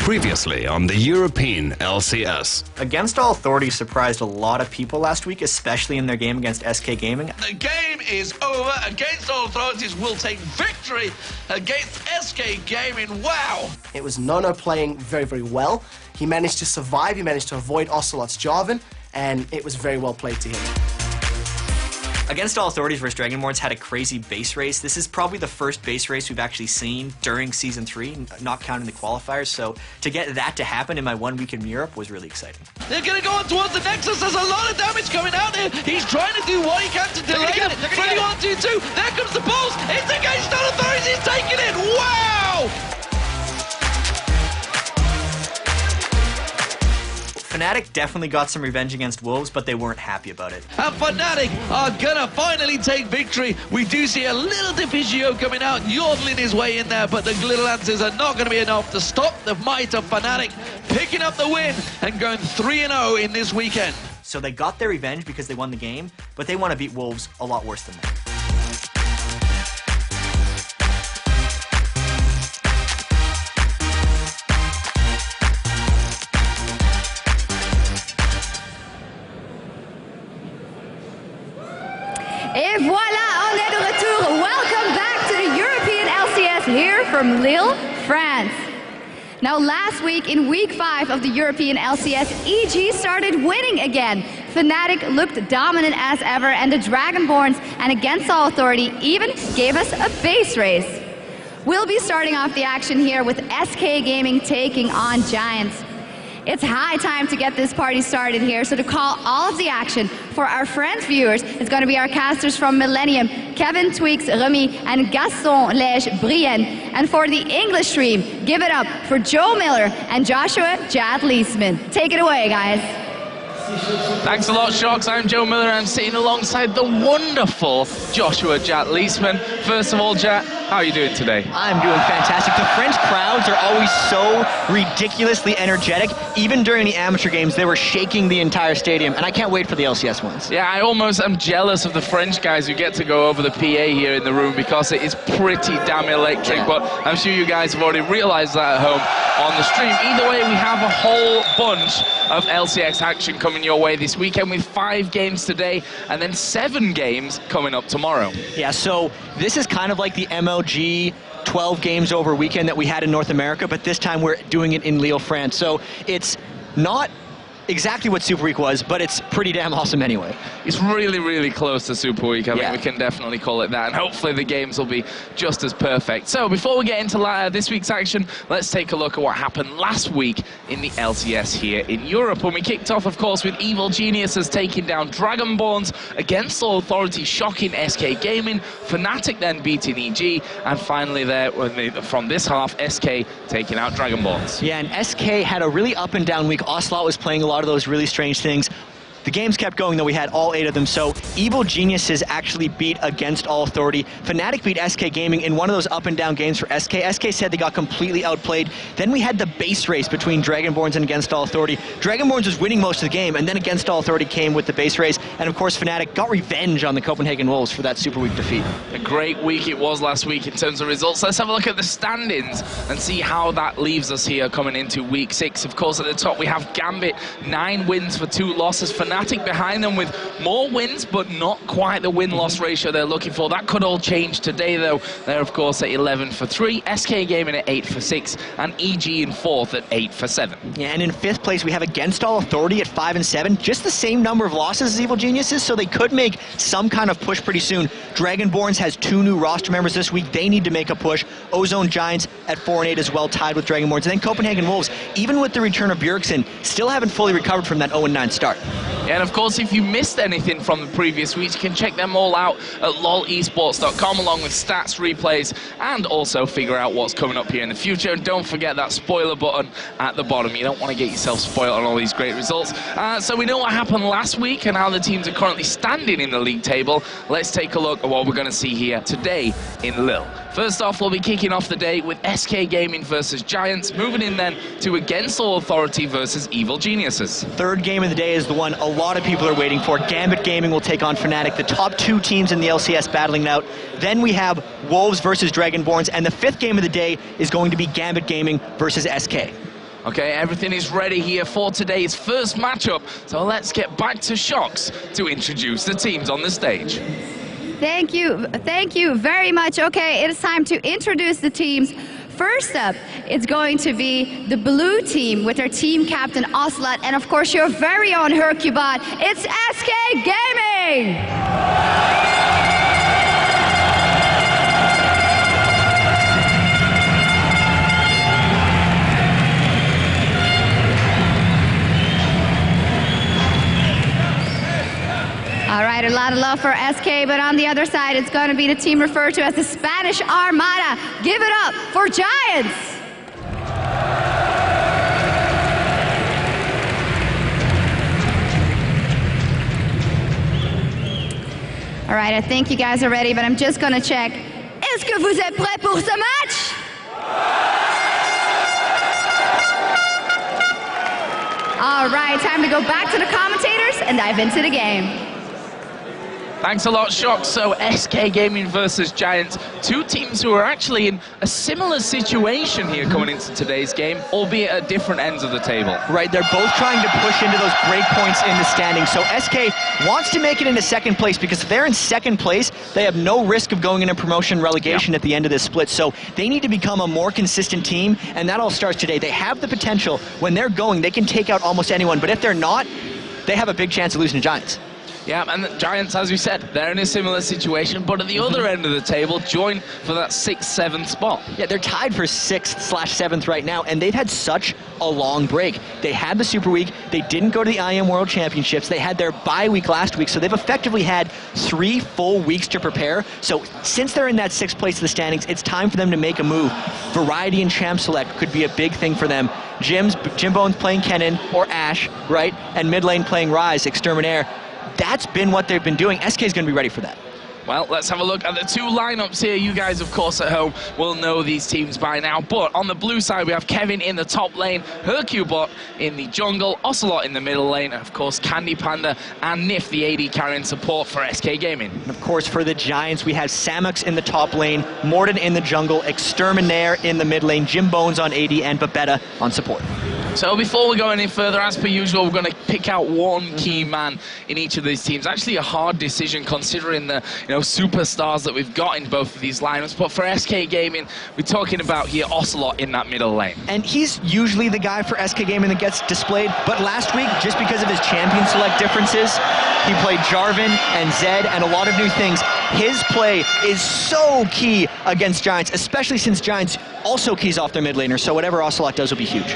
Previously on the European LCS. Against All Authority surprised a lot of people last week, especially in their game against SK Gaming. The game is over. Against All Authorities will take victory against SK Gaming. Wow! It was Nono playing very, very well. He managed to survive, he managed to avoid Ocelote's Jarvan, and it was very well played to him. Against All Authorities versus Dragonborns had a crazy base race. This is probably the first base race we've actually seen during Season 3, not counting the qualifiers, so to get that to happen in my 1 week in Europe was really exciting. They're going to go on towards the Nexus. There's a lot of damage coming out there. He's trying to do what he can to delay it. 3-1-2-2. There comes the pulse. It's against All Authorities. He's taking it. Wow! FNATIC definitely got some revenge against Wolves, but they weren't happy about it. And FNATIC are gonna finally take victory. We do see a little Diffigio coming out, yodeling his way in there, but the little answers are not gonna be enough to stop the might of FNATIC picking up the win and going 3-0 in this weekend. So they got their revenge because they won the game, but they want to beat Wolves a lot worse than that. Et voilà, on est de retour. Welcome back to the European LCS here from Lille, France. Now last week in week 5 of the European LCS, EG started winning again. FNATIC looked dominant as ever, and the Dragonborns and Against All Authority even gave us a base race. We'll be starting off the action here with SK Gaming taking on Giants. It's high time to get this party started here, so to call all of the action for our French viewers, it's going to be our casters from Millennium, Kevin Tweaks Remy and Gaston Lege Brienne. And for the English stream, give it up for Joe Miller and Joshua Jatt Leesman. Take it away, guys. Thanks a lot, Sjokz. I'm Joe Miller. I'm sitting alongside the wonderful Joshua Jatt Leesman. First of all, Jatt, How are you doing today? I'm doing fantastic. The French crowds are always so ridiculously energetic. Even during the amateur games, they were shaking the entire stadium, and I can't wait for the LCS ones. Yeah, I almost am jealous of the French guys who get to go over the PA here in the room because it is pretty damn electric, but I'm sure you guys have already realized that at home on the stream. Either way, we have a whole bunch of LCS action coming your way this weekend with 5 games today and then 7 games coming up tomorrow. Yeah, so this is kind of like the MLG 12 games over weekend that we had in North America, but this time we're doing it in Lille, France. So it's not exactly what Super Week was, but it's pretty damn awesome anyway. It's really, really close to Super Week. I think we can definitely call it that, and hopefully the games will be just as perfect. So before we get into this week's action, let's take a look at what happened last week in the LCS here in Europe. When we kicked off, of course, with Evil Geniuses taking down Dragonborns against All Authority, shocking SK Gaming, FNATIC then beating EG, and finally there, from this half, SK taking out Dragonborns. Yeah, and SK had a really up and down week. Ocelote was playing a lot of those really strange things. The games kept going, though. We had all 8 of them, so Evil Geniuses actually beat against All Authority. FNATIC beat SK Gaming in one of those up and down games for SK. SK said they got completely outplayed. Then we had the base race between Dragonborns and against All Authority. Dragonborns was winning most of the game, and then against All Authority came with the base race, and of course FNATIC got revenge on the Copenhagen Wolves for that Super Week defeat. A great week it was last week in terms of results. Let's have a look at the standings and see how that leaves us here coming into week 6. Of course, at the top we have GAMBIT, 9 wins for 2 losses. FNATIC behind them with more wins, but not quite the win-loss ratio they're looking for. That could all change today, though. They're, of course, at 11 for 3, SK Gaming at 8 for 6, and EG in 4th at 8 for 7. Yeah, and in 5th place, we have Against All Authority at 5 and 7. Just the same number of losses as Evil Geniuses, so they could make some kind of push pretty soon. Dragonborns has 2 new roster members this week. They need to make a push. Ozone Giants at 4 and 8 as well, tied with Dragonborns. And then Copenhagen Wolves, even with the return of Bjergsen, still haven't fully recovered from that 0-9 start. Yeah, and of course, if you missed anything from the previous weeks, you can check them all out at lolesports.com, along with stats, replays, and also figure out what's coming up here in the future. And don't forget that spoiler button at the bottom. You don't want to get yourself spoiled on all these great results. So we know what happened last week and how the teams are currently standing in the league table. Let's take a look at what we're going to see here today in Lille. First off, we'll be kicking off the day with SK Gaming versus Giants, moving in then to Against All Authority versus Evil Geniuses. Third game of the day is the one a lot of people are waiting for. GAMBIT Gaming will take on FNATIC, the top 2 teams in the LCS battling it out. Then we have Wolves versus Dragonborns, and the 5th game of the day is going to be GAMBIT Gaming versus SK. Okay, everything is ready here for today's first matchup, so let's get back to Sjokz to introduce the teams on the stage. Thank you very much. Okay, it is time to introduce the teams. First up, it's going to be the blue team with their team captain Ocelote, and of course your very own hyrqBot. It's SK Gaming! All right, a lot of love for SK, but on the other side, it's going to be the team referred to as the Spanish Armada. Give it up for Giants! All right, I think you guys are ready, but I'm just going to check. Est-ce que vous êtes prêts pour ce match? All right, time to go back to the commentators and dive into the game. Thanks a lot, Sjokz. So SK Gaming versus Giants, 2 teams who are actually in a similar situation here coming into today's game, albeit at different ends of the table. Right, they're both trying to push into those break points in the standings. So SK wants to make it into 2nd place, because if they're in 2nd place, they have no risk of going into promotion relegation at the end of this split. So they need to become a more consistent team, and that all starts today. They have the potential. When they're going, they can take out almost anyone, but if they're not, they have a big chance of losing to Giants. Yeah, and the Giants, as we said, they're in a similar situation, but at the other end of the table, joined for that 6th, 7th spot. Yeah, they're tied for 6th/7th right now, and they've had such a long break. They had the Super Week, they didn't go to the IM World Championships, they had their bye week last week, so they've effectively had 3 full weeks to prepare. So since they're in that 6th place of the standings, it's time for them to make a move. Variety and Champ Select could be a big thing for them. Jimbone's playing Kennen or Ashe, right? And mid lane playing Rise, Exterminare. That's been what they've been doing. SK is going to be ready for that. Well, let's have a look at the two lineups here. You guys, of course, at home will know these teams by now. But on the blue side, we have Kevin in the top lane, hyrqBot in the jungle, ocelote in the middle lane, and of course, CandyPanda and Nyph, the AD carrying support for SK Gaming. And of course, for the Giants, we have Samux in the top lane, Morden in the jungle, Exterminare in the mid lane, Jimbz on AD, and Babeta on support. So before we go any further, as per usual, we're going to pick out one key man in each of these teams. Actually a hard decision considering the superstars that we've got in both of these lineups. But for SK Gaming, we're talking about here ocelote in that middle lane. And he's usually the guy for SK Gaming that gets displayed. But last week, just because of his champion select differences, he played Jarvan and Zed and a lot of new things. His play is so key against Giants, especially since Giants also keys off their mid laner. So whatever ocelote does will be huge.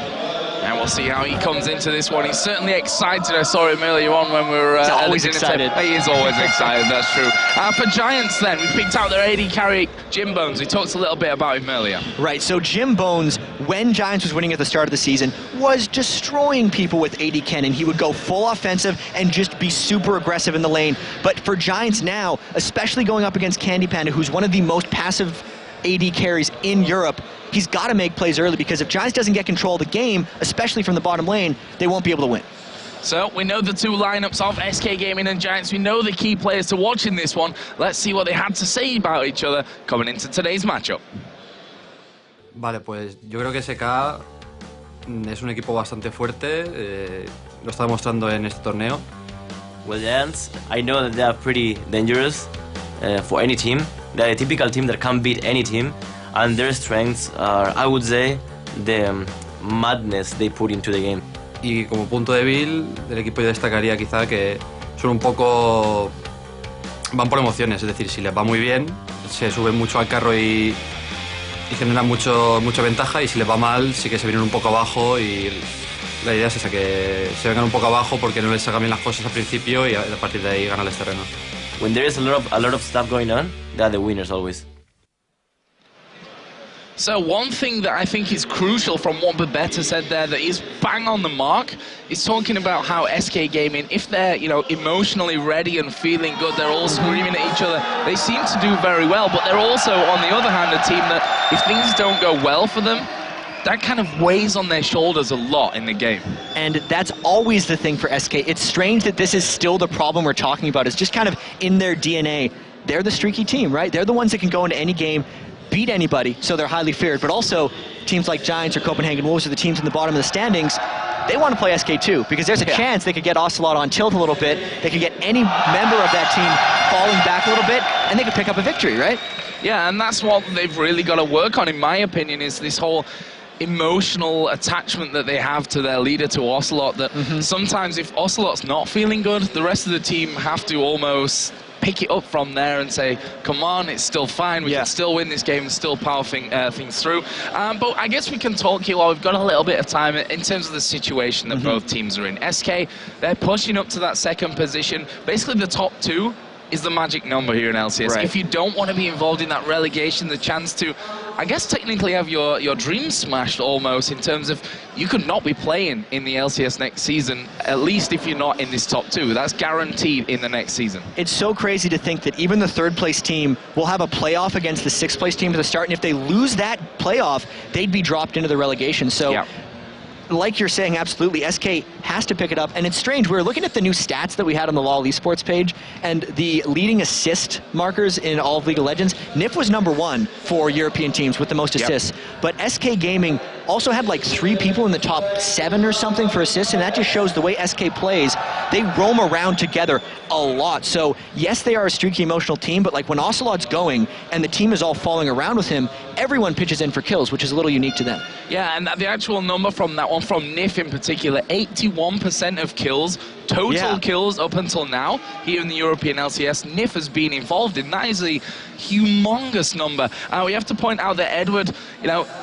And we'll see how he comes into this one. He's certainly excited. I saw him earlier on when we were... He's always excited. He is always excited, that's true. For Giants then, we picked out their AD carry, Jimbz. We talked a little bit about him earlier. Right, so Jimbz, when Giants was winning at the start of the season, was destroying people with AD cannon. He would go full offensive and just be super aggressive in the lane. But for Giants now, especially going up against CandyPanda, who's one of the most passive AD carries in Europe, he's got to make plays early, because if Giants doesn't get control of the game, especially from the bottom lane, they won't be able to win. So we know the two lineups of SK Gaming and Giants. We know the key players to watch in this one. Let's see what they had to say about each other coming into today's matchup. Vale, pues yo creo que SK es un equipo bastante fuerte, lo está demostrando en este torneo. Well, Giants, I know that they are pretty dangerous for any team. They're a typical team that can beat any team, and their strengths are, I would say, the madness they put into the game. Y como punto débil del equipo yo destacaría quizá que son un poco... van por emociones, es decir, si les va muy bien, se suben mucho al carro y generan mucha ventaja, y si les va mal, sí que se vienen un poco abajo, y la idea es esa, que se vengan un poco abajo porque no les sacan bien las cosas al principio y a partir de ahí ganarles terreno. When there is a lot of stuff going on, they are the winners always. So one thing that I think is crucial from what Babeta said there that is bang on the mark is talking about how SK Gaming, if they're emotionally ready and feeling good, they're all screaming at each other. They seem to do very well, but they're also, on the other hand, a team that if things don't go well for them, that kind of weighs on their shoulders a lot in the game. And that's always the thing for SK. It's strange that this is still the problem we're talking about. It's just kind of in their DNA. They're the streaky team, right? They're the ones that can go into any game, beat anybody, so they're highly feared. But also, teams like Giants or Copenhagen Wolves are the teams in the bottom of the standings. They want to play SK too, because there's a chance they could get ocelote on tilt a little bit. They could get any member of that team falling back a little bit, and they could pick up a victory, right? Yeah, and that's what they've really got to work on, in my opinion, is this whole emotional attachment that they have to their leader, to ocelote, that sometimes if ocelote's not feeling good, the rest of the team have to almost pick it up from there and say, come on, it's still fine, we can still win this game and still power things through. But I guess we can talk here while we've got a little bit of time in terms of the situation that both teams are in. SK, they're pushing up to that second position. Basically the top two is the magic number here in LCS. Right. If you don't want to be involved in that relegation, the chance to, I guess, technically have your dreams smashed almost, in terms of you could not be playing in the LCS next season, at least if you're not in this top two. That's guaranteed in the next season. It's so crazy to think that even the third place team will have a playoff against the sixth place team at the start, and if they lose that playoff, they'd be dropped into the relegation. So. Like you're saying, absolutely, SK has to pick it up. And it's strange, we were looking at the new stats that we had on the LoL Esports page, and the leading assist markers in all of League of Legends, Nyph was #1 for European teams with the most assists. But SK Gaming also had like 3 people in the top 7 or something for assists, and that just shows the way SK plays. They roam around together a lot. So yes, they are a streaky, emotional team, but like when ocelote's going and the team is all falling around with him, everyone pitches in for kills, which is a little unique to them. Yeah, and the actual number from that one, from Nyph in particular, 81% of kills, total kills up until now here in the European LCS, Nyph has been involved in. That is a humongous number. We have to point out that Edward,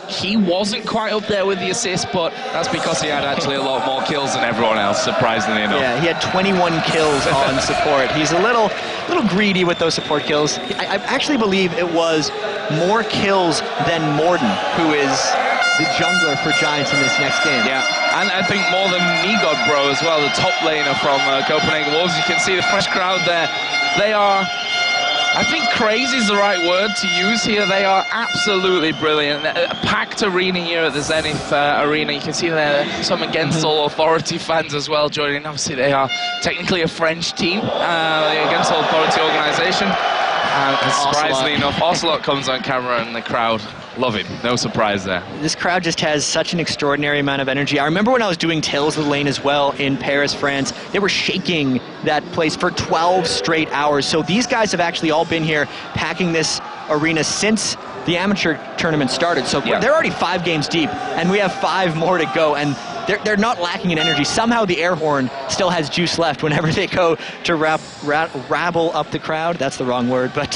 he wasn't quite up there with the assist, but that's because he had actually a lot more kills than everyone else, surprisingly enough. Yeah, he had 21 kills on support. He's a little greedy with those support kills. I actually believe it was more kills than Morden, who is the jungler for Giants in this next game. Yeah, and I think more than Negod Bro as well, the top laner from Copenhagen Wolves. You can see the fresh crowd there. They are I think crazy is the right word to use here. They are absolutely brilliant. A packed arena here at the Zénith arena. You can see there some Against All Authority fans as well joining. Obviously, they are technically a French team, the Against All Authority organization. And surprisingly enough, ocelote comes on camera and the crowd love him. No surprise there. This crowd just has such an extraordinary amount of energy. I remember when I was doing Tales of the Lane as well in Paris, France, they were shaking that place for 12 straight hours. So these guys have actually all been here packing this arena since the amateur tournament started. So they're already 5 games deep, and we have 5 more to go. And they're not lacking in energy. Somehow the air horn still has juice left whenever they go to rabble up the crowd. That's the wrong word, but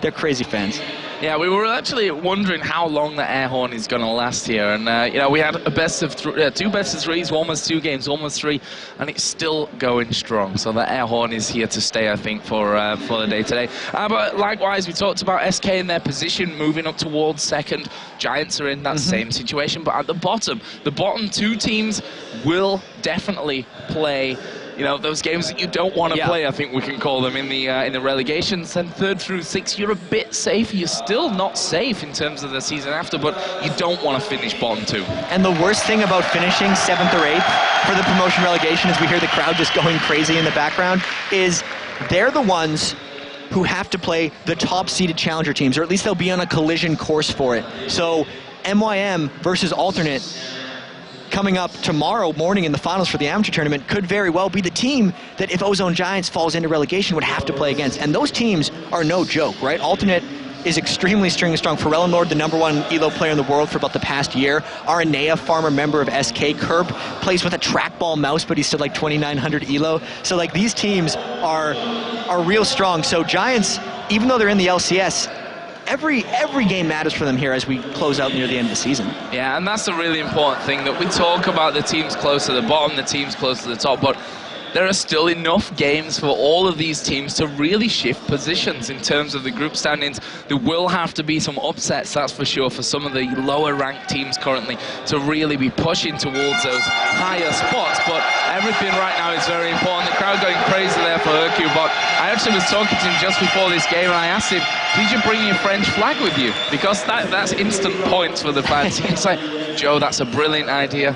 they're crazy fans. Yeah, we were actually wondering how long the air horn is going to last here, and you know, we had a best of 2 best of 3s, almost 2 games, almost 3, and it's still going strong. So the air horn is here to stay, I think, for the day today. But likewise, we talked about SK in their position, moving up towards second. Giants are in that same situation, but at the bottom 2 teams will definitely play. You know, those games that you don't want to play, I think we can call them in the relegations. And 3rd through 6th, you're a bit safe. You're still not safe in terms of the season after, but you don't want to finish bottom 2. And the worst thing about finishing 7th or 8th for the promotion relegation, as we hear the crowd just going crazy in the background, is they're the ones who have to play the top-seeded challenger teams, or at least they'll be on a collision course for it. So MYM versus Alternate, coming up tomorrow morning in the finals for the amateur tournament, could very well be the team that, if Ozone Giants falls into relegation, would have to play against. And those teams are no joke, right? Alternate is extremely strong. Pharrell Lord, the #1 ELO player in the world for about the past year. Aranea, former member of SK. Kerp plays with a trackball mouse, but he's still like 2,900 ELO. So like, these teams are real strong. So Giants, even though they're in the LCS, every game matters for them here as we close out near the end of the season. Yeah, and that's the really important thing, that we talk about the teams close to the bottom, the teams close to the top, but there are still enough games for all of these teams to really shift positions in terms of the group standings. There will have to be some upsets, that's for sure, for some of the lower ranked teams currently to really be pushing towards those higher spots. But everything right now is very important. The crowd going crazy there for hyrqBot. I actually was talking to him just before this game and I asked him, did you bring your French flag with you? Because that's instant points for the fans. He's like, Joe, that's a brilliant idea,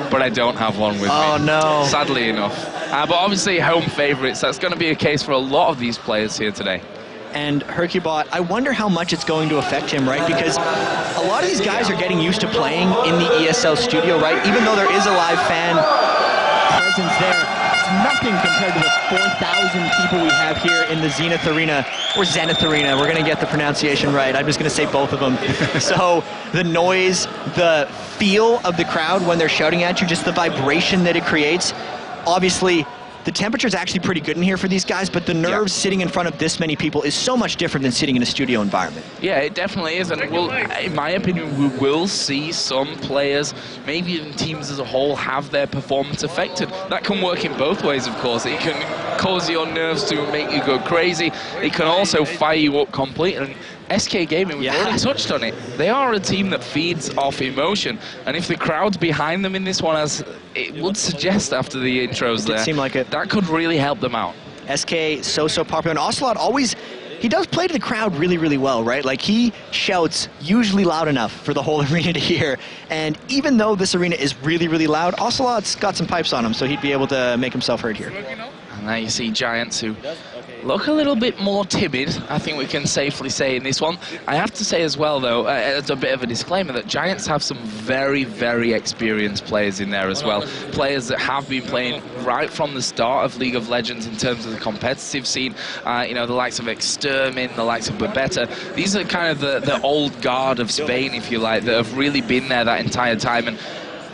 but I don't have one with me. Oh no. Sadly enough. But obviously home favourites, that's going to be a case for a lot of these players here today. And hyrqBot, I wonder how much it's going to affect him, right? Because a lot of these guys are getting used to playing in the ESL studio, right? Even though there is a live fan presence there, it's nothing compared to the 4,000 people we have here in the Zénith Arena, or Zénith Arena. We're going to get the pronunciation right. I'm just going to say both of them. So the noise, the feel of the crowd when they're shouting at you, just the vibration that it creates. Obviously, the temperature is actually pretty good in here for these guys, but the nerves sitting in front of this many people is so much different than sitting in a studio environment. Yeah, it definitely is, and in my opinion, we will see some players, maybe even teams as a whole, have their performance affected. That can work in both ways, of course. It can cause your nerves to make you go crazy. It can also fire you up completely. And SK Gaming, we've already touched on it. They are a team that feeds off emotion, and if the crowd's behind them in this one, as it would suggest after the intros there, seem like it. That could really help them out. SK, so popular, and ocelote always, he does play to the crowd really well, right? Like, he shouts usually loud enough for the whole arena to hear, and even though this arena is really loud, ocelote's got some pipes on him, so he'd be able to make himself heard here. And now you see Giants who look a little bit more timid, I think we can safely say, in this one. I have to say as well, though, as a bit of a disclaimer, that Giants have some very experienced players in there as well. Players that have been playing right from the start of League of Legends in terms of the competitive scene. You know, the likes of Exterminare, the likes of Babeta. These are kind of the old guard of Spain, if you like, that have really been there that entire time. And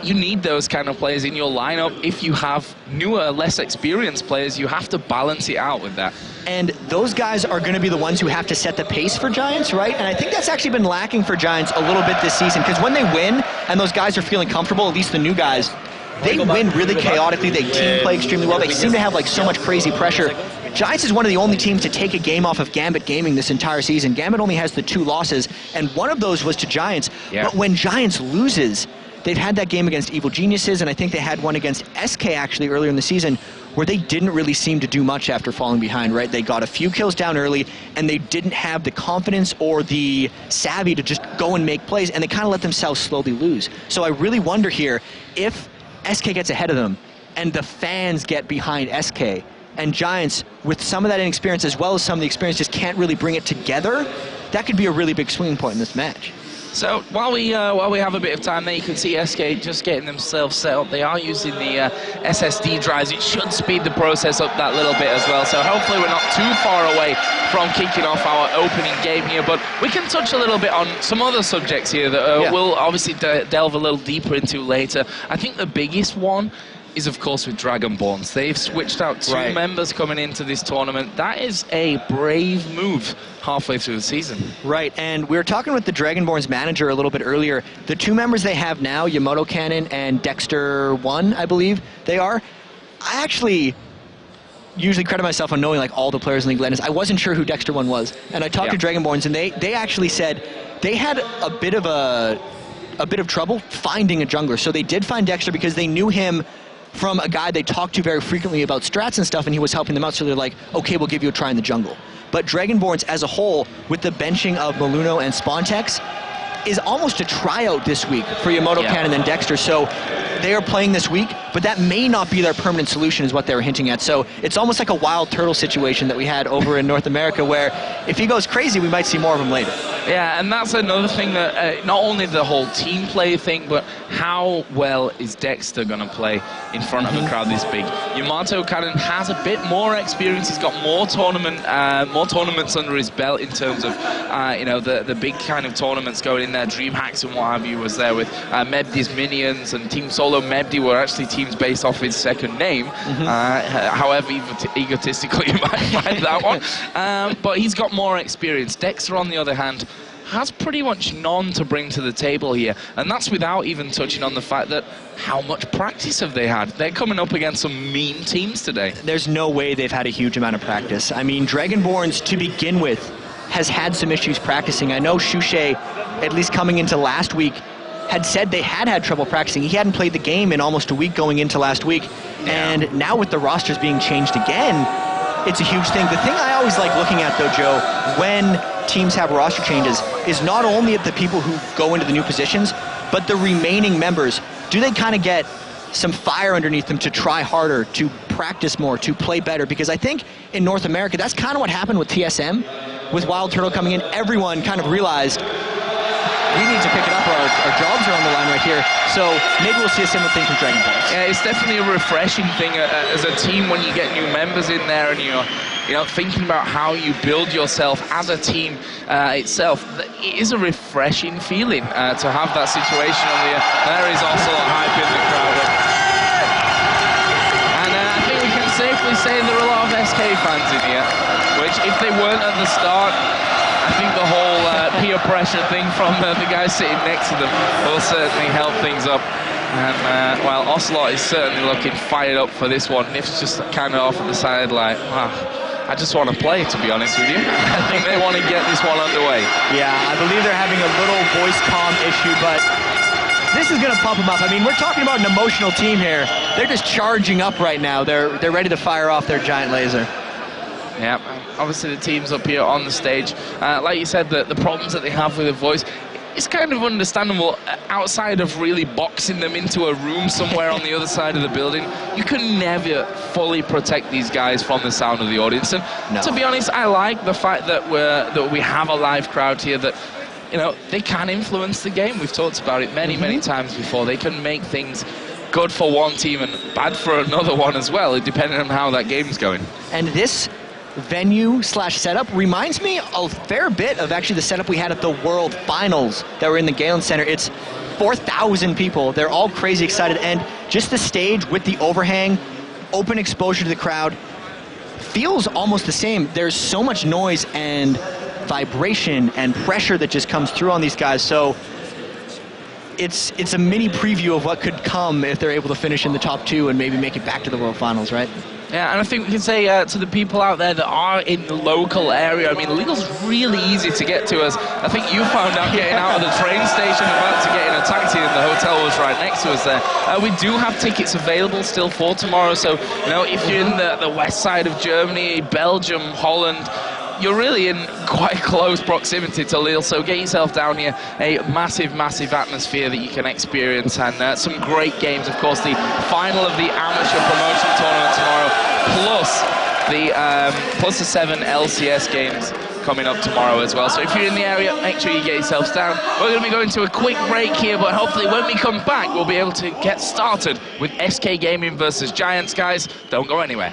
you need those kind of players in your lineup. If you have newer, less experienced players, you have to balance it out with that. And those guys are going to be the ones who have to set the pace for Giants, right? And I think that's actually been lacking for Giants a little bit this season, because when they win and those guys are feeling comfortable, at least the new guys, they win really chaotically. They team play extremely well. They seem to have like so much crazy pressure. Giants is one of the only teams to take a game off of GAMBIT Gaming this entire season. GAMBIT only has the 2 losses, and one of those was to Giants. But when Giants loses, they've had that game against Evil Geniuses, and I think they had one against SK actually earlier in the season, where they didn't really seem to do much after falling behind, right? They got a few kills down early, and they didn't have the confidence or the savvy to just go and make plays, and they kind of let themselves slowly lose. So I really wonder here, if SK gets ahead of them, and the fans get behind SK, and Giants, with some of that inexperience as well as some of the experience, just can't really bring it together, that could be a really big swing point in this match. So while we have a bit of time there, you can see SK just getting themselves set up. They are using the SSD drives. It should speed the process up that little bit as well. So hopefully we're not too far away from kicking off our opening game here. But we can touch a little bit on some other subjects here that we'll obviously delve a little deeper into later. I think the biggest one is, of course, with Dragonborns. They've switched out 2 members coming into this tournament. That is a brave move halfway through the season. Right, and we were talking with the Dragonborns manager a little bit earlier. The 2 members they have now, Yamoto Cannon and Dexter1, I believe they are. I actually usually credit myself on knowing like all the players in League of Legends. I wasn't sure who Dexter1 was, and I talked to Dragonborns, and they actually said they had a bit of trouble finding a jungler. So they did find Dexter because they knew him from a guy they talked to very frequently about strats and stuff, and he was helping them out, so they're like, okay, we'll give you a try in the jungle. But Dragonborns as a whole, with the benching of Maluno and Spontex, is almost a tryout this week for Yamoto Cannon and Dexter, so they are playing this week, but that may not be their permanent solution is what they were hinting at. So it's almost like a wild turtle situation that we had over in North America, where if he goes crazy, we might see more of him later. Yeah, and that's another thing that not only the whole team play thing, but how well is Dexter going to play in front of a crowd this big? Yamato Cannon has a bit more experience. He's got more tournaments under his belt in terms of you know, the big kind of tournaments going in there. DreamHacks and what have you was there with Mebdi's Minions, and Team Solo Mebdi were actually teams based off his second name. However egotistical you might find that one. But he's got more experience. Dexter, on the other hand, has pretty much none to bring to the table here, and that's without even touching on the fact that how much practice have they had? They're coming up against some mean teams today. There's no way they've had a huge amount of practice. I mean, Dragonborns, to begin with, has had some issues practicing. I know Shushay, at least coming into last week, had said they had trouble practicing. He hadn't played the game in almost a week going into last week, and now with the rosters being changed again, it's a huge thing. The thing I always like looking at, though, Joe, when teams have roster changes, is not only at the people who go into the new positions, but the remaining members. Do they kind of get some fire underneath them to try harder, to practice more, to play better? Because I think in North America, that's kind of what happened with TSM. With Wild Turtle coming in, everyone kind of realized we need to pick it up, our jobs are on the line right here. So maybe we'll see a similar thing from Dragonborns. Yeah, it's definitely a refreshing thing as a team when you get new members in there, and you're thinking about how you build yourself as a team itself. It is a refreshing feeling to have that situation on the there is also a hype in the crowd. And I think we can safely say there are a lot of SK fans in here, which if they weren't at the start, I think the whole peer pressure thing from the guys sitting next to them will certainly help things up. And while Ocelote is certainly looking fired up for this one, Nyph's just kind of off at the side like, wow, I just want to play, to be honest with you. I think they want to get this one underway. Yeah, I believe they're having a little voice comm issue, but this is going to pump them up. I mean, we're talking about an emotional team here. They're just charging up right now. They're ready to fire off their giant laser. Yeah, obviously the team's up here on the stage. Like you said, the problems that they have with the voice, it's kind of understandable outside of really boxing them into a room somewhere on the other side of the building. You can never fully protect these guys from the sound of the audience. And to be honest, I like the fact that we have a live crowd here that, you know, they can influence the game. We've talked about it many times before. They can make things good for one team and bad for another one as well, depending on how that game's going. And this venue/setup reminds me a fair bit of actually the setup we had at the World Finals that were in the Galen Center. It's 4,000 people. They're all crazy excited, and just the stage with the overhang, open exposure to the crowd, feels almost the same. There's so much noise and vibration and pressure that just comes through on these guys. So it's a mini preview of what could come if they're able to finish in the top 2 and maybe make it back to the World Finals, right? Yeah, and I think we can say to the people out there that are in the local area, I mean, Lille's really easy to get to us. I think you found out getting out of the train station, about to get in a taxi, and the hotel was right next to us there. We do have tickets available still for tomorrow, so, you know, if you're in the west side of Germany, Belgium, Holland, you're really in quite close proximity to Lille, so get yourself down here. A massive, massive atmosphere that you can experience, and some great games. Of course, the final of the amateur promotion tournament tomorrow, plus the 7 LCS games coming up tomorrow as well. So if you're in the area, make sure you get yourselves down. We're going to be going to a quick break here, but hopefully when we come back, we'll be able to get started with SK Gaming versus Giants, guys. Don't go anywhere.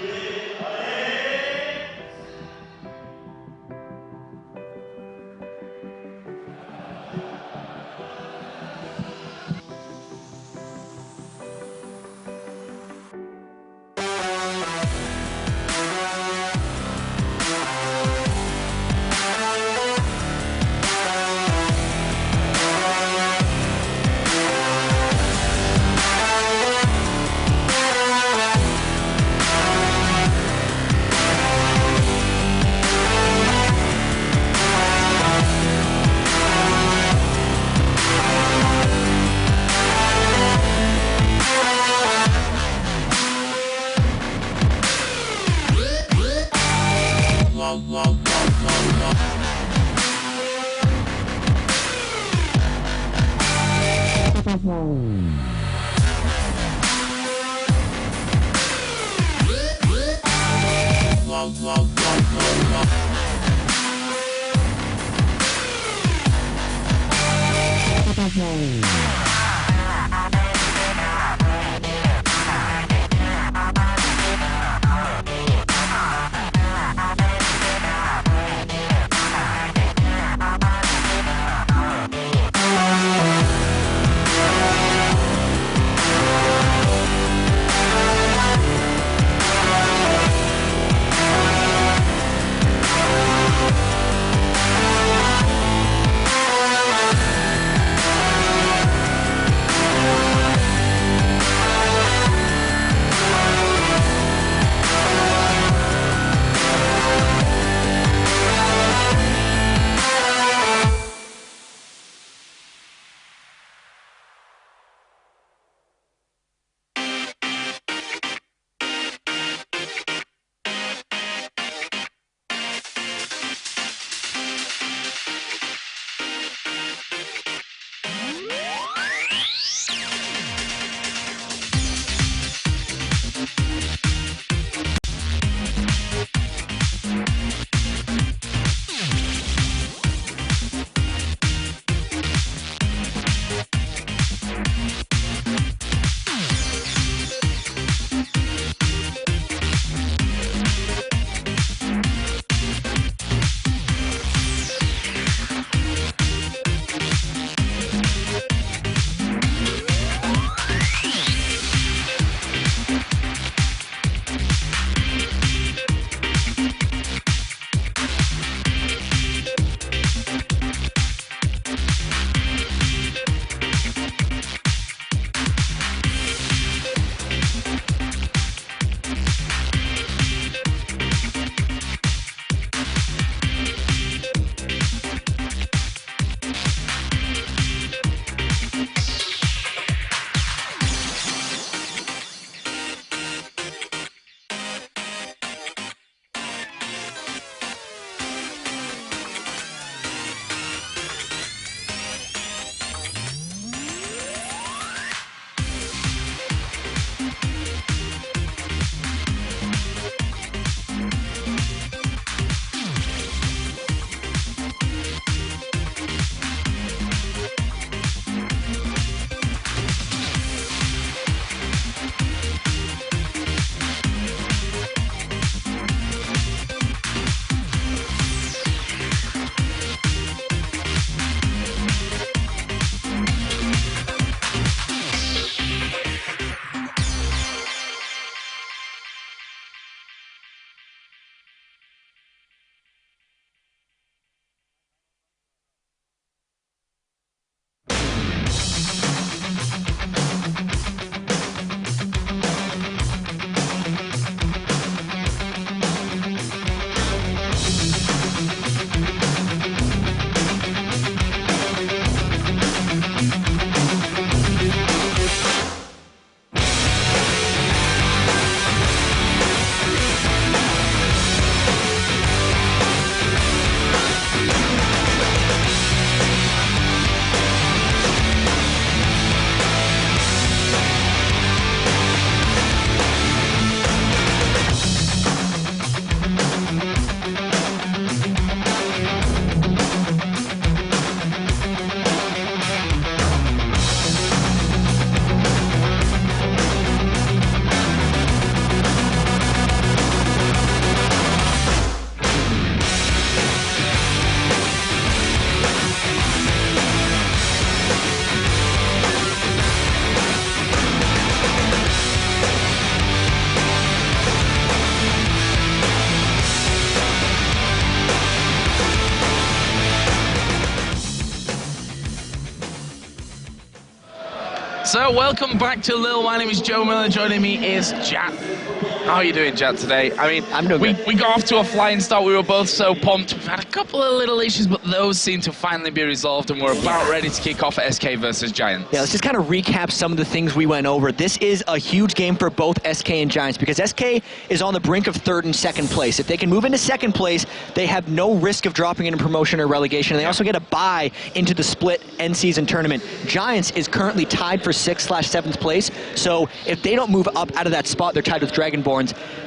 So, welcome back to Lille. My name is Joe Miller. Joining me is Jatt. How are you doing, Jatt, today? I mean, I'm doing good. We got off to a flying start. We were both so pumped. We've had a couple of little issues, but those seem to finally be resolved, and we're about ready to kick off SK versus Giants. Yeah, let's just kind of recap some of the things we went over. This is a huge game for both SK and Giants because SK is on the brink of 3rd and 2nd place. If they can move into 2nd place, they have no risk of dropping into promotion or relegation, and they also get a bye into the split end season tournament. Giants is currently tied for 6th/7th place, so if they don't move up out of that spot, they're tied with Dragonborns,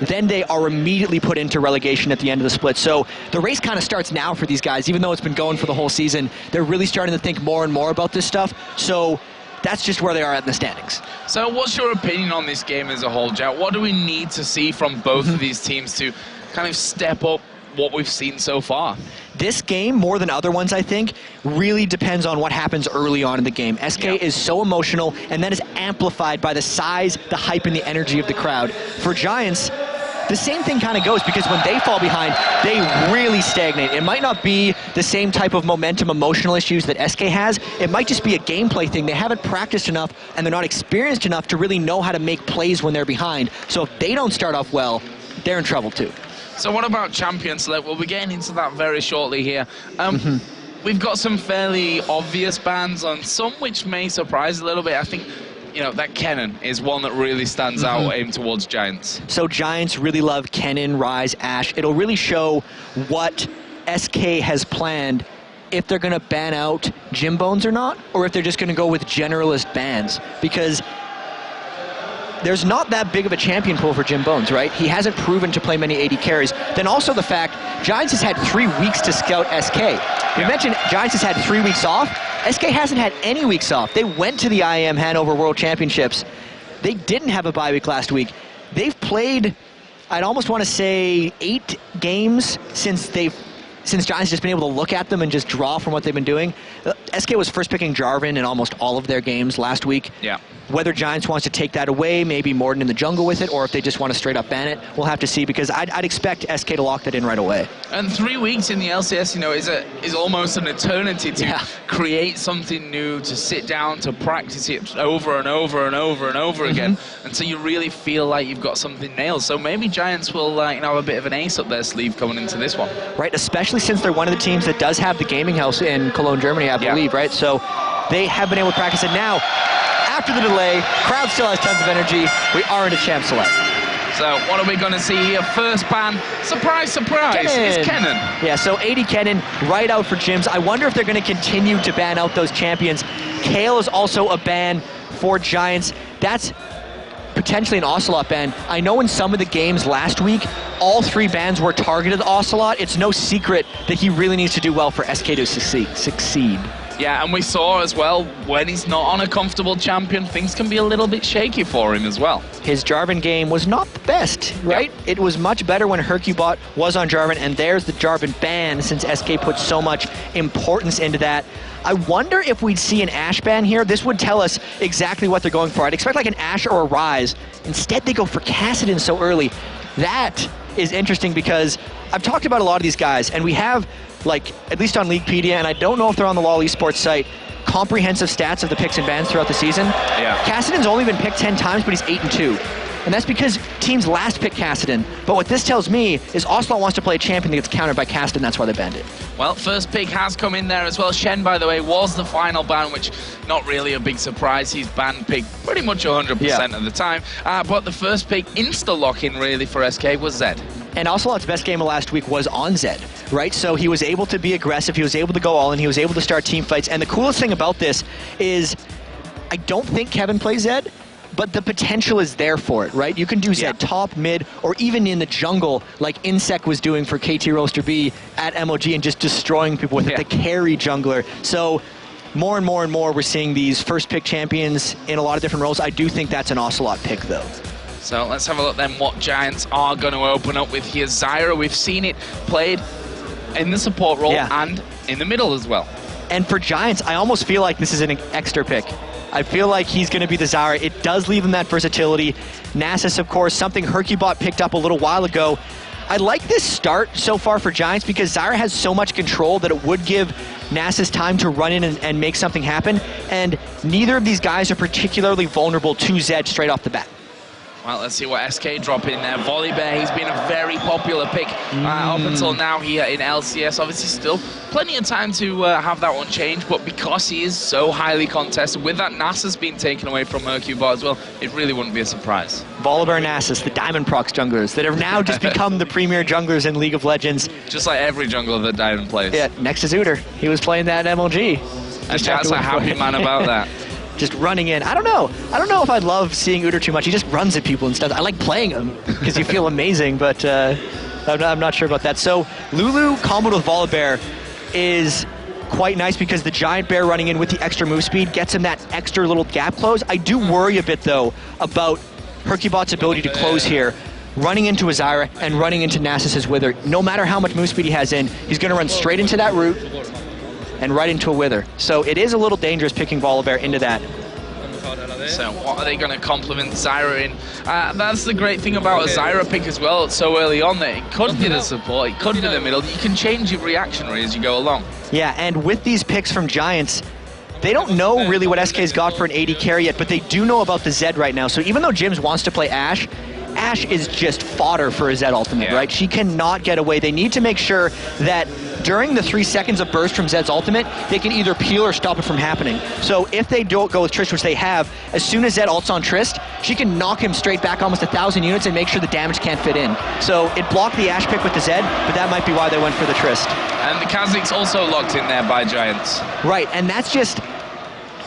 then they are immediately put into relegation at the end of the split. So the race kind of starts now for these guys. Even though it's been going for the whole season, they're really starting to think more and more about this stuff. So that's just where they are at in the standings. So what's your opinion on this game as a whole, Jatt? What do we need to see from both of these teams to kind of step up what we've seen so far? This game, more than other ones, I think, really depends on what happens early on in the game. SK is so emotional, and that is amplified by the size, the hype, and the energy of the crowd. For Giants, the same thing kind of goes, because when they fall behind, they really stagnate. It might not be the same type of momentum, emotional issues that SK has. It might just be a gameplay thing. They haven't practiced enough, and they're not experienced enough to really know how to make plays when they're behind. So if they don't start off well, they're in trouble too. So what about champion select? We'll be getting into that very shortly here. We've got some fairly obvious bans on some which may surprise a little bit. I think, you know, that Kennen is one that really stands out aimed towards Giants. So Giants really love Kennen, Ryze, Ashe. It'll really show what SK has planned if they're going to ban out Jimbz or not, or if they're just going to go with generalist bans. Because there's not that big of a champion pool for Jimbz, right? He hasn't proven to play many AD carries. Then also the fact, Giants has had 3 weeks to scout SK. We mentioned Giants has had 3 weeks off. SK hasn't had any weeks off. They went to the IEM Hanover World Championships. They didn't have a bye week last week. They've played, I'd almost want to say, 8 games since Giants has just been able to look at them and just draw from what they've been doing. SK was first picking Jarvan in almost all of their games last week. Yeah. Whether Giants wants to take that away, maybe Morden in the jungle with it, or if they just want to straight up ban it, we'll have to see, because I'd expect SK to lock that in right away. And 3 weeks in the LCS, you know, is almost an eternity to create something new, to sit down, to practice it over and over and over and over again, until you really feel like you've got something nailed. So maybe Giants will you know, have a bit of an ace up their sleeve coming into this one. Right, especially since they're one of the teams that does have the gaming house in Cologne, Germany, I believe, right? So they have been able to practice it now. After the delay, crowd still has tons of energy. We are into champ select. So what are we going to see here? First ban, surprise, surprise, it's Kennen. Yeah, so AD Kennen right out for Jimbz. I wonder if they're going to continue to ban out those champions. Kale is also a ban for Giants. That's potentially an Ocelot ban. I know in some of the games last week, all 3 bans were targeted Ocelot. It's no secret that he really needs to do well for SK to succeed. Yeah, and we saw as well, when he's not on a comfortable champion, things can be a little bit shaky for him as well. His Jarvan game was not the best, right? It was much better when hyrqBot was on Jarvan, and there's the Jarvan ban, since SK put so much importance into that. I wonder if we'd see an Ashe ban here. This would tell us exactly what they're going for. I'd expect like an Ashe or a Ryze. Instead, they go for Kassadin so early. That is interesting, because I've talked about a lot of these guys, and we have, like, at least on Leaguepedia, and I don't know if they're on the LoL Esports site, comprehensive stats of the picks and bans throughout the season. Yeah. Kassadin's only been picked 10 times, but he's 8-2. And that's because teams last pick Kassadin. But what this tells me is Ocelot wants to play a champion that gets countered by Kassadin, that's why they banned it. Well, first pick has come in there as well. Shen, by the way, was the final ban, which not really a big surprise. He's banned pick pretty much 100% of the time. But the first pick insta-lock-in really for SK was Zed. And Ocelot's best game of last week was on Zed, right? So he was able to be aggressive, he was able to go all in, he was able to start team fights. And the coolest thing about this is I don't think Kevin plays Zed, but the potential is there for it, right? You can do Zed top, mid, or even in the jungle, like Insec was doing for KT Roaster B at MOG, and just destroying people with it, the carry jungler. So more and more and more, we're seeing these first pick champions in a lot of different roles. I do think that's an Ocelot pick, though. So let's have a look then what Giants are going to open up with here. Zyra, we've seen it played in the support role and in the middle as well. And for Giants, I almost feel like this is an extra pick. I feel like he's going to be the Zyra. It does leave him that versatility. Nasus, of course, something hyrqBot picked up a little while ago. I like this start so far for Giants because Zyra has so much control that it would give Nasus time to run in and make something happen, and neither of these guys are particularly vulnerable to Zed straight off the bat. Well, let's see what SK drop in there. Volibear, he's been a very popular pick up until now here in LCS. Obviously still plenty of time to have that one change, but because he is so highly contested, with that Nasus being taken away from hyrqBot as well, it really wouldn't be a surprise. Volibear, Nasus, the Diamond Prox junglers that have now just become the premier junglers in League of Legends. Just like every jungler that Diamond plays. Yeah, next to Zooter. He was playing that MLG. And Jatt's a happy man about that. Just running in. I don't know if I love seeing Uter too much. He just runs at people instead. I like playing him because you feel amazing, but I'm not sure about that. So Lulu comboed with Volibear is quite nice because the Giant Bear running in with the extra move speed gets him that extra little gap close. I do worry a bit, though, about hyrqBot's ability to close here. Running into a Zyra and running into Nasus's Wither. No matter how much move speed he has in, he's going to run straight into that root and right into a Wither. So it is a little dangerous picking Volibear into that. So what are they going to complement Zyra in? That's the great thing about a Zyra pick as well, so early on that it could be the support, it could be the middle. You can change your reactionary as you go along. Yeah, and with these picks from Giants, they don't know really what SK's got for an AD carry yet, but they do know about the Zed right now. So even though Jimbz wants to play Ashe, Ashe is just fodder for a Zed ultimate, right? She cannot get away. They need to make sure that during the 3 seconds of burst from Zed's ultimate, they can either peel or stop it from happening. So if they don't go with Trist, which they have, as soon as Zed ults on Trist, she can knock him straight back almost 1,000 units and make sure the damage can't fit in. So it blocked the Ashe pick with the Zed, but that might be why they went for the Trist. And the Kha'Zix also locked in there by Giants. Right, and that's just...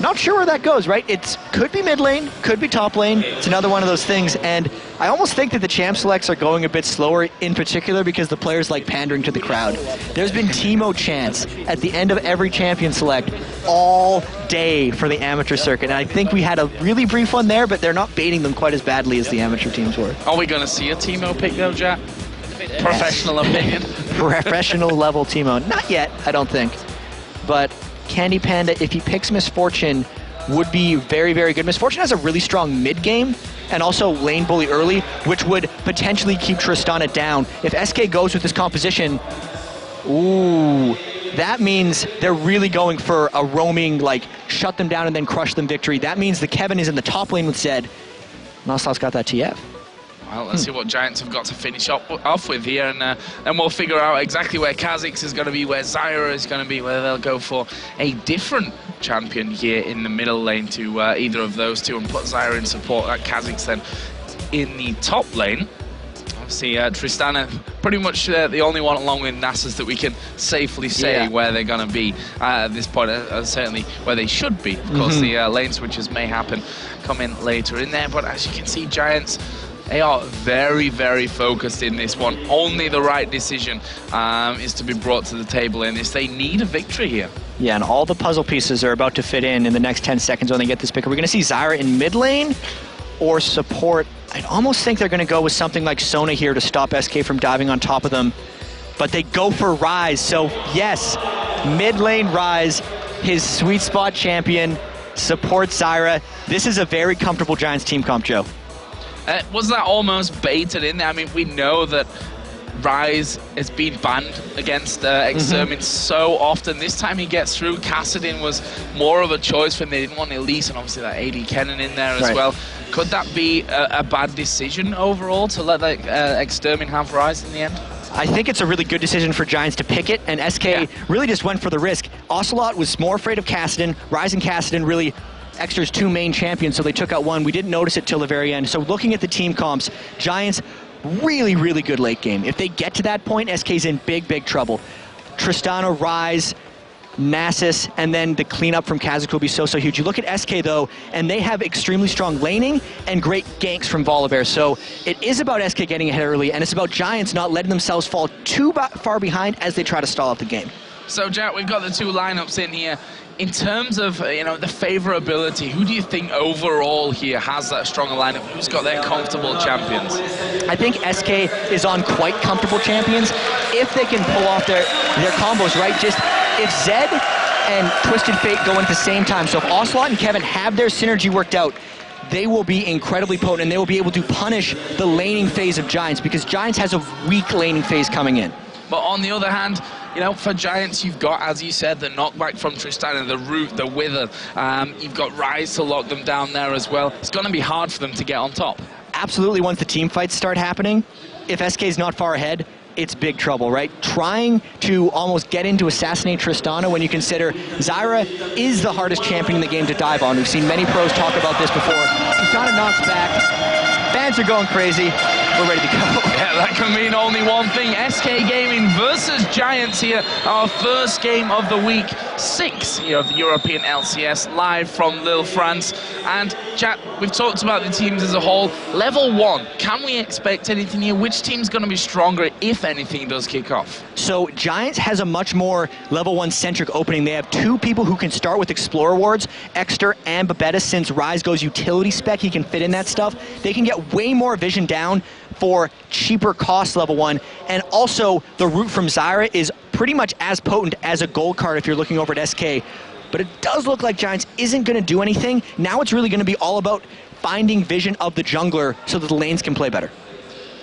not sure where that goes, right? It could be mid lane, could be top lane. It's another one of those things, and I almost think that the champ selects are going a bit slower, in particular because the players like pandering to the crowd. There's been Teemo chants at the end of every champion select all day for the amateur circuit, and I think we had a really brief one there, but they're not baiting them quite as badly as the amateur teams were. Are we going to see a Teemo pick though, Jatt? Professional opinion? Professional level Teemo. Not yet, I don't think. But CandyPanda, if he picks Misfortune, would be very, very good. Misfortune has a really strong mid game and also lane bully early, which would potentially keep Tristana down. If SK goes with this composition, ooh, that means they're really going for a roaming, like, shut them down and then crush them victory. That means the Kevin is in the top lane with Zed. Ocelote's got that TF. Well, let's see what Giants have got to finish off with here, and then we'll figure out exactly where Kha'Zix is going to be, where Zyra is going to be, whether they'll go for a different champion here in the middle lane to either of those two and put Zyra in support at Kha'Zix then in the top lane. Obviously, Tristana pretty much the only one along with Nasus that we can safely say where they're going to be at this point, certainly where they should be. Of course, the lane switches may happen, come in later in there, but as you can see, Giants, they are very, very focused in this one. Only the right decision is to be brought to the table in this. They need a victory here. Yeah, and all the puzzle pieces are about to fit in the next 10 seconds when they get this pick. Are we going to see Zyra in mid lane or support? I'd almost think they're going to go with something like Sona here to stop SK from diving on top of them. But they go for Ryze. So, yes, mid lane Ryze, his sweet spot champion, supports Zyra. This is a very comfortable Giants team comp, Joe. Was that almost baited in there? I mean, we know that Ryze has been banned against Extermin so often. This time he gets through. Kassadin was more of a choice for him. They didn't want Elise, and obviously that AD Kennen in there as well. Could that be a bad decision overall to let Extermin have Ryze in the end? I think it's a really good decision for Giants to pick it, and SK really just went for the risk. Ocelote was more afraid of Kassadin. Ryze and Kassadin really Extra's two main champions, so they took out one. We didn't notice it till the very end. So looking at the team comps, Giants, really, really good late game. If they get to that point, SK's in big, big trouble. Tristana, Ryze, Nasus, and then the cleanup from Kha'Zix will be so, so huge. You look at SK, though, and they have extremely strong laning and great ganks from Volibear. So it is about SK getting ahead early, and it's about Giants not letting themselves fall too far behind as they try to stall out the game. So, Jatt, we've got the two lineups in here. In terms of, the favorability, who do you think overall here has that stronger lineup? Who's got their comfortable champions? I think SK is on quite comfortable champions if they can pull off their combos, right? Just if Zed and Twisted Fate go in at the same time, so if Ocelote and Kevin have their synergy worked out, they will be incredibly potent, and they will be able to punish the laning phase of Giants, because Giants has a weak laning phase coming in. But on the other hand, you know, for Giants, you've got, as you said, the knockback from Tristana, the root, the wither. You've got Rise to lock them down there as well. It's going to be hard for them to get on top. Absolutely, once the team fights start happening, if SK is not far ahead, it's big trouble, right? Trying to almost get into assassinate Tristana when you consider Zyra is the hardest champion in the game to dive on. We've seen many pros talk about this before. Tristana knocks back. Fans are going crazy. We're ready to go. Yeah, that can mean only one thing. SK Gaming versus Giants here. Our first game of the week 6 here of the European LCS, live from Lille, France. And Jatt, we've talked about the teams as a whole. Level 1, can we expect anything here? Which team's going to be stronger, if anything does kick off? So Giants has a much more level 1 centric opening. They have 2 people who can start with Explorer wards, Exter and Babeta. Since Rise goes utility spec, he can fit in that stuff. They can get way more vision down for cheaper cost level 1, and also the root from Zyra is pretty much as potent as a gold card if you're looking over at SK, but it does look like Giants isn't going to do anything. Now it's really going to be all about finding vision of the jungler so that the lanes can play better.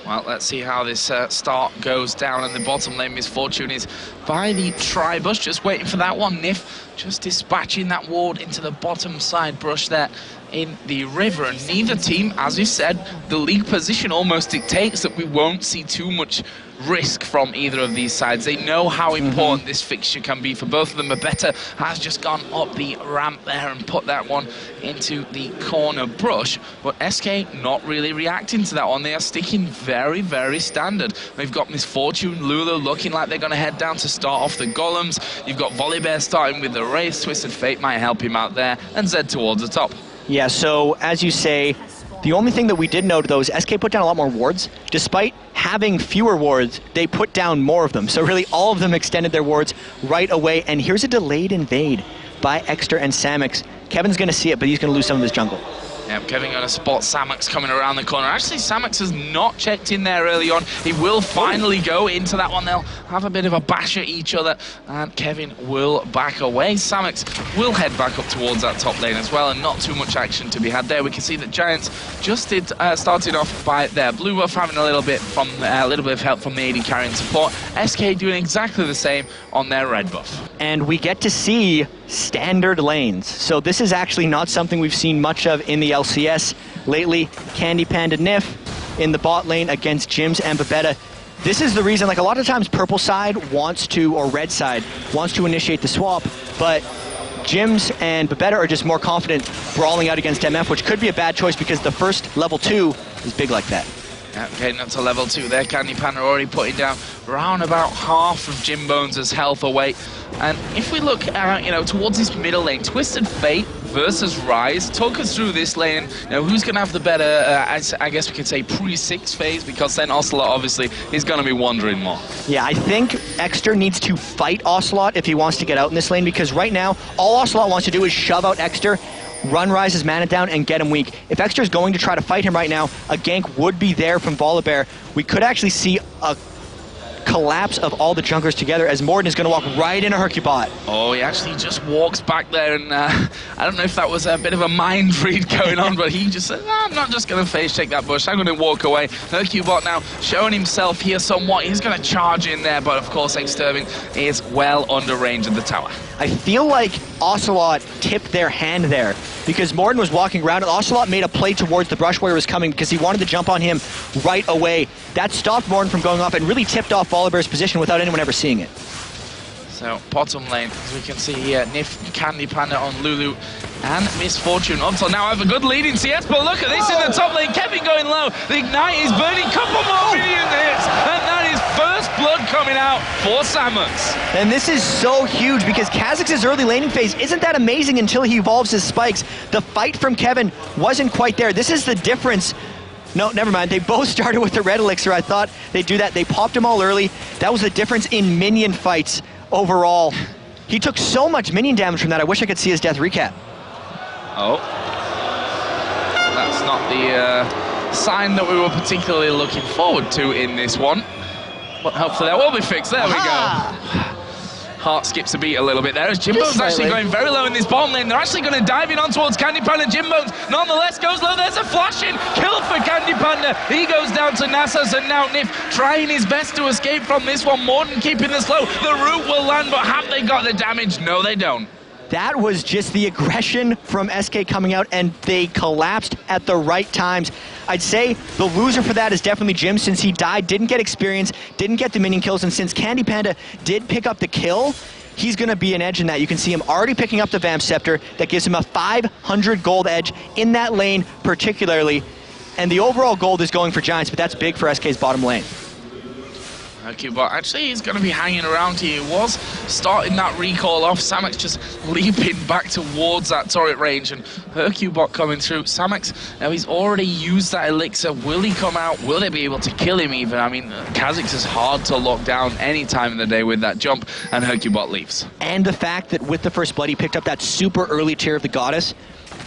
Well, let's see how this start goes down in the bottom lane. Misfortune is by the tri-bush, just waiting for that one. Nyph just dispatching that ward into the bottom side brush there in the river, and neither team, as you said, the league position almost dictates that we won't see too much risk from either of these sides. They know how important this fixture can be for both of them. Babeta has just gone up the ramp there and put that one into the corner brush, but SK not really reacting to that one. They are sticking very, very standard. They've got Misfortune, Lulu looking like they're going to head down to start off the golems. You've got Volibear starting with the Wraith. Twisted Fate might help him out there, and Zed towards the top. Yeah, so as you say, the only thing that we did note, though, is SK put down a lot more wards. Despite having fewer wards, they put down more of them. So really, all of them extended their wards right away. And here's a delayed invade by Exter and Samux. Kevin's going to see it, but he's going to lose some of his jungle. Yeah, Kevin going to spot Samux coming around the corner. Actually, Samux has not checked in there early on. He will finally go into that one. They'll have a bit of a bash at each other, and Kevin will back away. Samux will head back up towards that top lane as well, and not too much action to be had there. We can see that Giants just started off by their blue buff, having a little bit of help from the AD carrying support. SK doing exactly the same on their red buff. And we get to see standard lanes. So this is actually not something we've seen much of in the LCS lately. CandyPanda Nyph in the bot lane against Jimbz and Babeta. This is the reason, like, a lot of times purple side wants to, or red side wants to initiate the swap, but Jimbz and Babeta are just more confident brawling out against MF, which could be a bad choice because the first level 2 is big like that. Yeah, getting up to level 2 there. CandyPanda already putting down around about half of Jimbz' health away. And if we look towards this middle lane, Twisted Fate versus Rise. Talk us through this lane. Who's going to have the better, I guess we could say, pre-6 phase, because then Ocelot obviously is going to be wandering more. Yeah, I think Exter needs to fight Ocelot if he wants to get out in this lane, because right now, all Ocelot wants to do is shove out Exter, run Rise's mana down, and get him weak. If Exter's going to try to fight him right now, a gank would be there from Volibear. We could actually see a collapse of all the junglers together as Morden is going to walk right into hyrqBot. Oh, he actually just walks back there, and I don't know if that was a bit of a mind read going on, but he just said, no, I'm not just going to phase check that bush, I'm going to walk away. hyrqBot now showing himself here somewhat. He's going to charge in there, but of course Exterminare is well under range of the tower. I feel like Ocelot tipped their hand there because Morden was walking around and Ocelot made a play towards the brush where he was coming because he wanted to jump on him right away. That stopped Morden from going off and really tipped off Volibear's position without anyone ever seeing it. So, bottom lane, as we can see here, Nyph, CandyPanda on Lulu, and Misfortune. Until now, have a good lead in CS, but look at this in the top lane. Kevin going low. The Ignite is burning. Couple more minion hits, and that is first blood coming out for Samux. And this is so huge because Kha'Zix's early laning phase isn't that amazing until he evolves his spikes. The fight from Kevin wasn't quite there. This is the difference. No, never mind. They both started with the red elixir. I thought they'd do that. They popped him all early. That was the difference in minion fights overall. He took so much minion damage from that. I wish I could see his death recap. Oh. That's not the sign that we were particularly looking forward to in this one. But hopefully that will be fixed. There we go. heart skips a beat a little bit there as Jimbz actually going very low in this bottom lane. They're actually going to dive in on towards CandyPanda. Jimbz nonetheless goes low. There's a flash in. Kill for CandyPanda. He goes down to Nasus, and now Nyph trying his best to escape from this one. Morden keeping this low. The root will land, but have they got the damage? No, they don't. That was just the aggression from SK coming out, and they collapsed at the right times. I'd say the loser for that is definitely Jimbz, since he died, didn't get experience, didn't get the minion kills, and since CandyPanda did pick up the kill, he's going to be an edge in that. You can see him already picking up the Vamp Scepter. That gives him a 500 gold edge in that lane particularly, and the overall gold is going for Giants, but that's big for SK's bottom lane. hyrqBot actually he's going to be hanging around here. He was starting that recall off. Samux just leaping back towards that turret range, and hyrqBot coming through. Samux, now he's already used that elixir. Will he come out? Will they be able to kill him even? I mean, Kha'Zix is hard to lock down any time of the day with that jump, and hyrqBot leaves. And the fact that with the first blood he picked up that super early tier of the Goddess,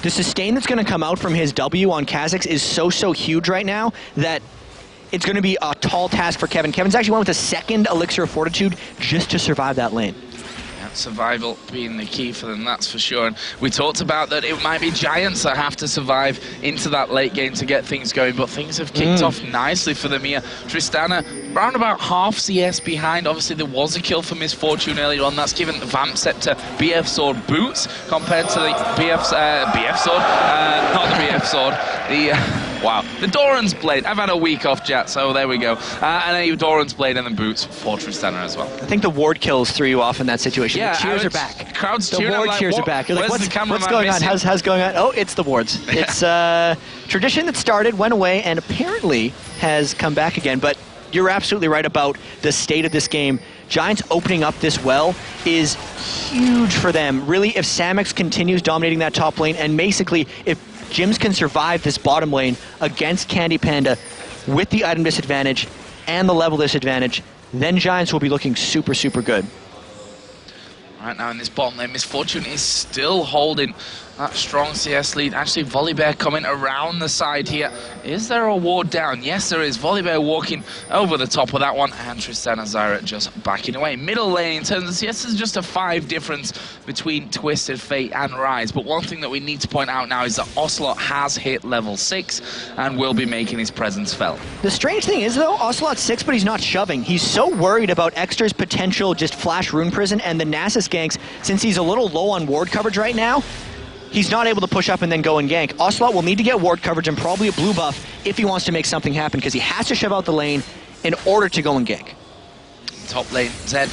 the sustain that's going to come out from his W on Kha'Zix is so huge right now that it's going to be a tall task for Kevin. Kevin's actually went with a second Elixir of Fortitude just to survive that lane. Yeah, survival being the key for them, that's for sure. And we talked about that it might be Giants that have to survive into that late game to get things going, but things have kicked off nicely for them here. Tristana, round about half CS behind. Obviously, there was a kill for Misfortune earlier on. That's given the Vamp Scepter BF Sword boots compared to the BF Sword. Not the BF Sword. Wow, the Doran's Blade. I've had a week off, Jatt, so there we go. And a Doran's Blade and then boots for Tristana as well. I think the ward kills threw you off in that situation. Yeah, the cheers are back. Crowd's cheering. The ward cheers are back. You're like, what's going on? How's going on? Oh, it's the wards. It's tradition that started, went away, and apparently has come back again. But you're absolutely right about the state of this game. Giants opening up this well is huge for them. Really, if Samux continues dominating that top lane, and basically if Jimbz can survive this bottom lane against CandyPanda with the item disadvantage and the level disadvantage, then Giants will be looking super good. Right now in this bottom lane, Misfortune is still holding that strong CS lead. Actually, Volibear coming around the side here. Is there a ward down? Yes, there is. Volibear walking over the top of that one, and Tristana Zyra just backing away. Middle lane, in terms of CS, is just a 5 difference between Twisted Fate and Rise. But one thing that we need to point out now is that Ocelote has hit level 6 and will be making his presence felt. The strange thing is, though, Ocelote's 6, but he's not shoving. He's so worried about Exter's potential just flash Rune Prison and the Nasus ganks, since he's a little low on ward coverage right now. He's not able to push up and then go and gank. Ocelote will need to get ward coverage and probably a blue buff if he wants to make something happen, because he has to shove out the lane in order to go and gank. Top lane, Zed,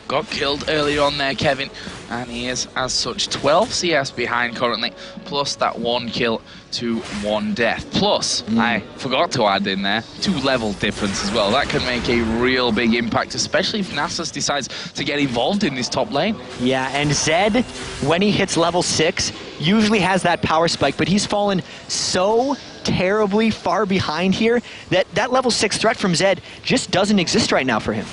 got killed earlier on there, Kevin, and he is, as such, 12 CS behind currently, plus that 1 kill to 1 death. Plus, I forgot to add in there, 2 level difference as well. That can make a real big impact, especially if Nasus decides to get involved in this top lane. Yeah, and Zed, when he hits level 6, usually has that power spike, but he's fallen so terribly far behind here that that level 6 threat from Zed just doesn't exist right now for him.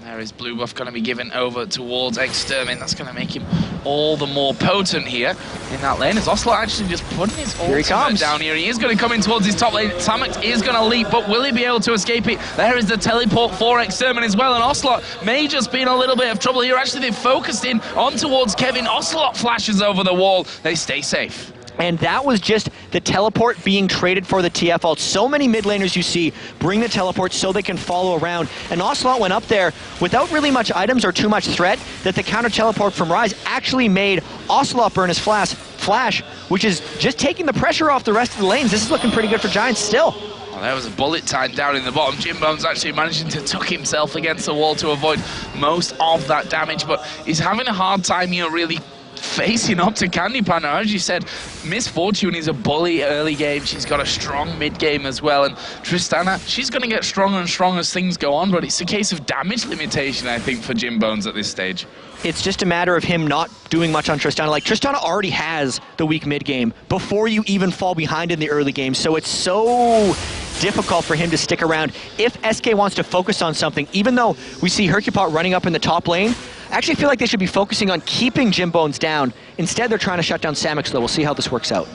There is blue buff going to be given over towards Extermin. That's going to make him all the more potent here in that lane. As Ocelote actually just putting his ultimate down here. He is going to come in towards his top lane. Samux is going to leap, but will he be able to escape it? There is the teleport for Extermin as well, and Ocelote may just be in a little bit of trouble here. Actually, they've focused in on towards Kevin. Ocelote flashes over the wall. They stay safe. And that was just the teleport being traded for the TF ult. So many mid laners you see bring the teleport so they can follow around. And Ocelote went up there without really much items or too much threat, that the counter teleport from Rise actually made Ocelote burn his flash, which is just taking the pressure off the rest of the lanes. This is looking pretty good for Giants still. Well, there was a bullet time down in the bottom. Jimbz actually managing to tuck himself against the wall to avoid most of that damage, but he's having a hard time here really facing up to CandyPanda. As you said, Misfortune is a bully early game. She's got a strong mid game as well, and Tristana, she's going to get stronger and stronger as things go on, but it's a case of damage limitation, I think, for Jimbz at this stage. It's just a matter of him not doing much on Tristana. Like, Tristana already has the weak mid game before you even fall behind in the early game, so it's so difficult for him to stick around. If SK wants to focus on something, even though we see hyrqBot running up in the top lane, I actually feel like they should be focusing on keeping Jimbz down. Instead, they're trying to shut down Samux, though. We'll see how this works out.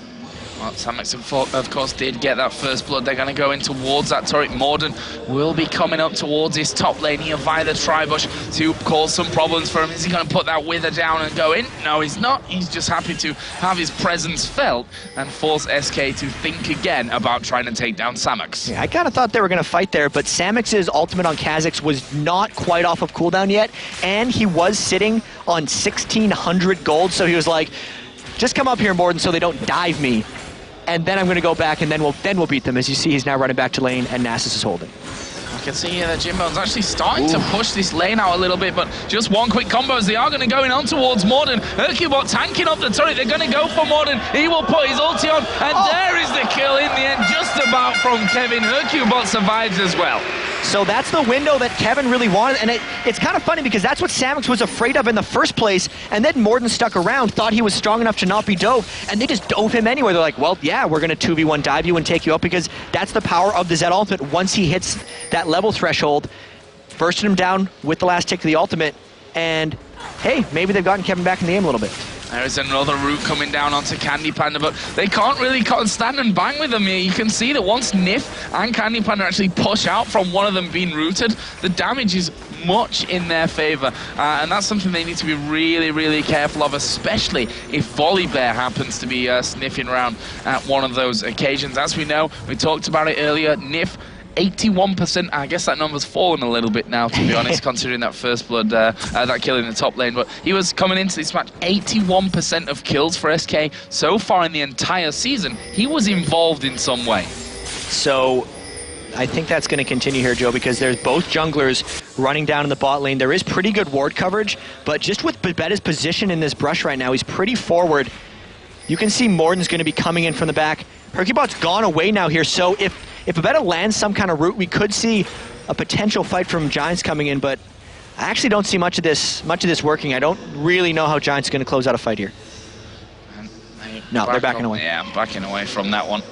Well, Samux, of course, did get that first blood. They're going to go in towards that turret. Morden will be coming up towards his top lane here via the Tribush to cause some problems for him. Is he going to put that Wither down and go in? No, he's not. He's just happy to have his presence felt and force SK to think again about trying to take down Samux. Yeah, I kind of thought they were going to fight there, but Samux's ultimate on Kha'Zix was not quite off of cooldown yet, and he was sitting on 1,600 gold, so he was like, just come up here, Morden, so they don't dive me. And then I'm going to go back, and then we'll beat them. As you see, he's now running back to lane, and Nasus is holding. You can see here that Jimbz actually starting to push this lane out a little bit, but just one quick combo as they are going to go in on towards Morden. hyrqBot tanking up the turret. They're going to go for Morden. He will put his ulti on, and there is the kill in the end, just about from Kevin. hyrqBot survives as well. So that's the window that Kevin really wanted, and it's kind of funny because that's what Samux was afraid of in the first place, and then Morden stuck around, thought he was strong enough to not be dove, and they just dove him anyway. They're like, well, yeah, we're going to 2v1 dive you and take you up, because that's the power of the Zed ultimate. Once he hits that level threshold, bursting him down with the last tick of the ultimate, and hey, maybe they've gotten Kevin back in the game a little bit. There is another route coming down onto CandyPanda, but they can't really stand and bang with them here. You can see that once Nyph and CandyPanda actually push out from one of them being rooted, the damage is much in their favor, and that's something they need to be really, really careful of, especially if Volibear happens to be sniffing around at one of those occasions. As we know, we talked about it earlier, Nyph 81%, I guess that number's fallen a little bit now, to be honest, considering that first blood, that kill in the top lane. But he was coming into this match, 81% of kills for SK so far in the entire season. He was involved in some way. So I think that's going to continue here, Joe, because there's both junglers running down in the bot lane. There is pretty good ward coverage, but just with Babeta's position in this brush right now, he's pretty forward. You can see Morden's going to be coming in from the back. hyrqBot's gone away now here, so if Babeta lands some kind of route, we could see a potential fight from Giants coming in, but I actually don't see much of this working. I don't really know how Giants are going to close out a fight here. No, they're backing away. Yeah, backing away from that one.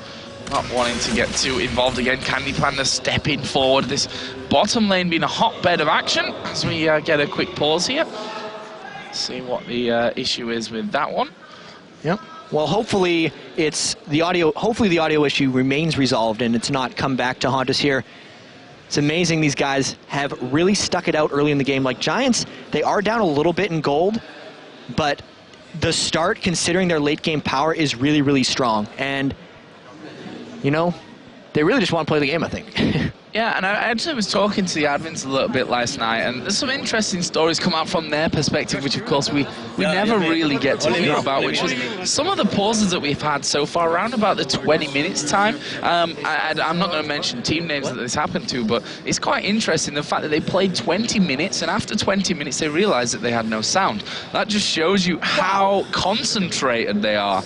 Not wanting to get too involved again. CandyPanda stepping forward. This bottom lane being a hotbed of action as we get a quick pause here. See what the issue is with that one. Yep. Well, hopefully it's the audio. Hopefully the audio issue remains resolved and it's not come back to haunt us here. It's amazing these guys have really stuck it out early in the game. Like Giants, they are down a little bit in gold, but the start, considering their late game power, is really, really strong. And you know, they really just want to play the game, I think. Yeah, and I actually was talking to the admins a little bit last night, and there's some interesting stories come out from their perspective, which of course we never really get to hear about, which was some of the pauses that we've had so far, around about the 20 minutes time. I'm not going to mention team names that this happened to, but it's quite interesting the fact that they played 20 minutes, and after 20 minutes they realized that they had no sound. That just shows you how concentrated they are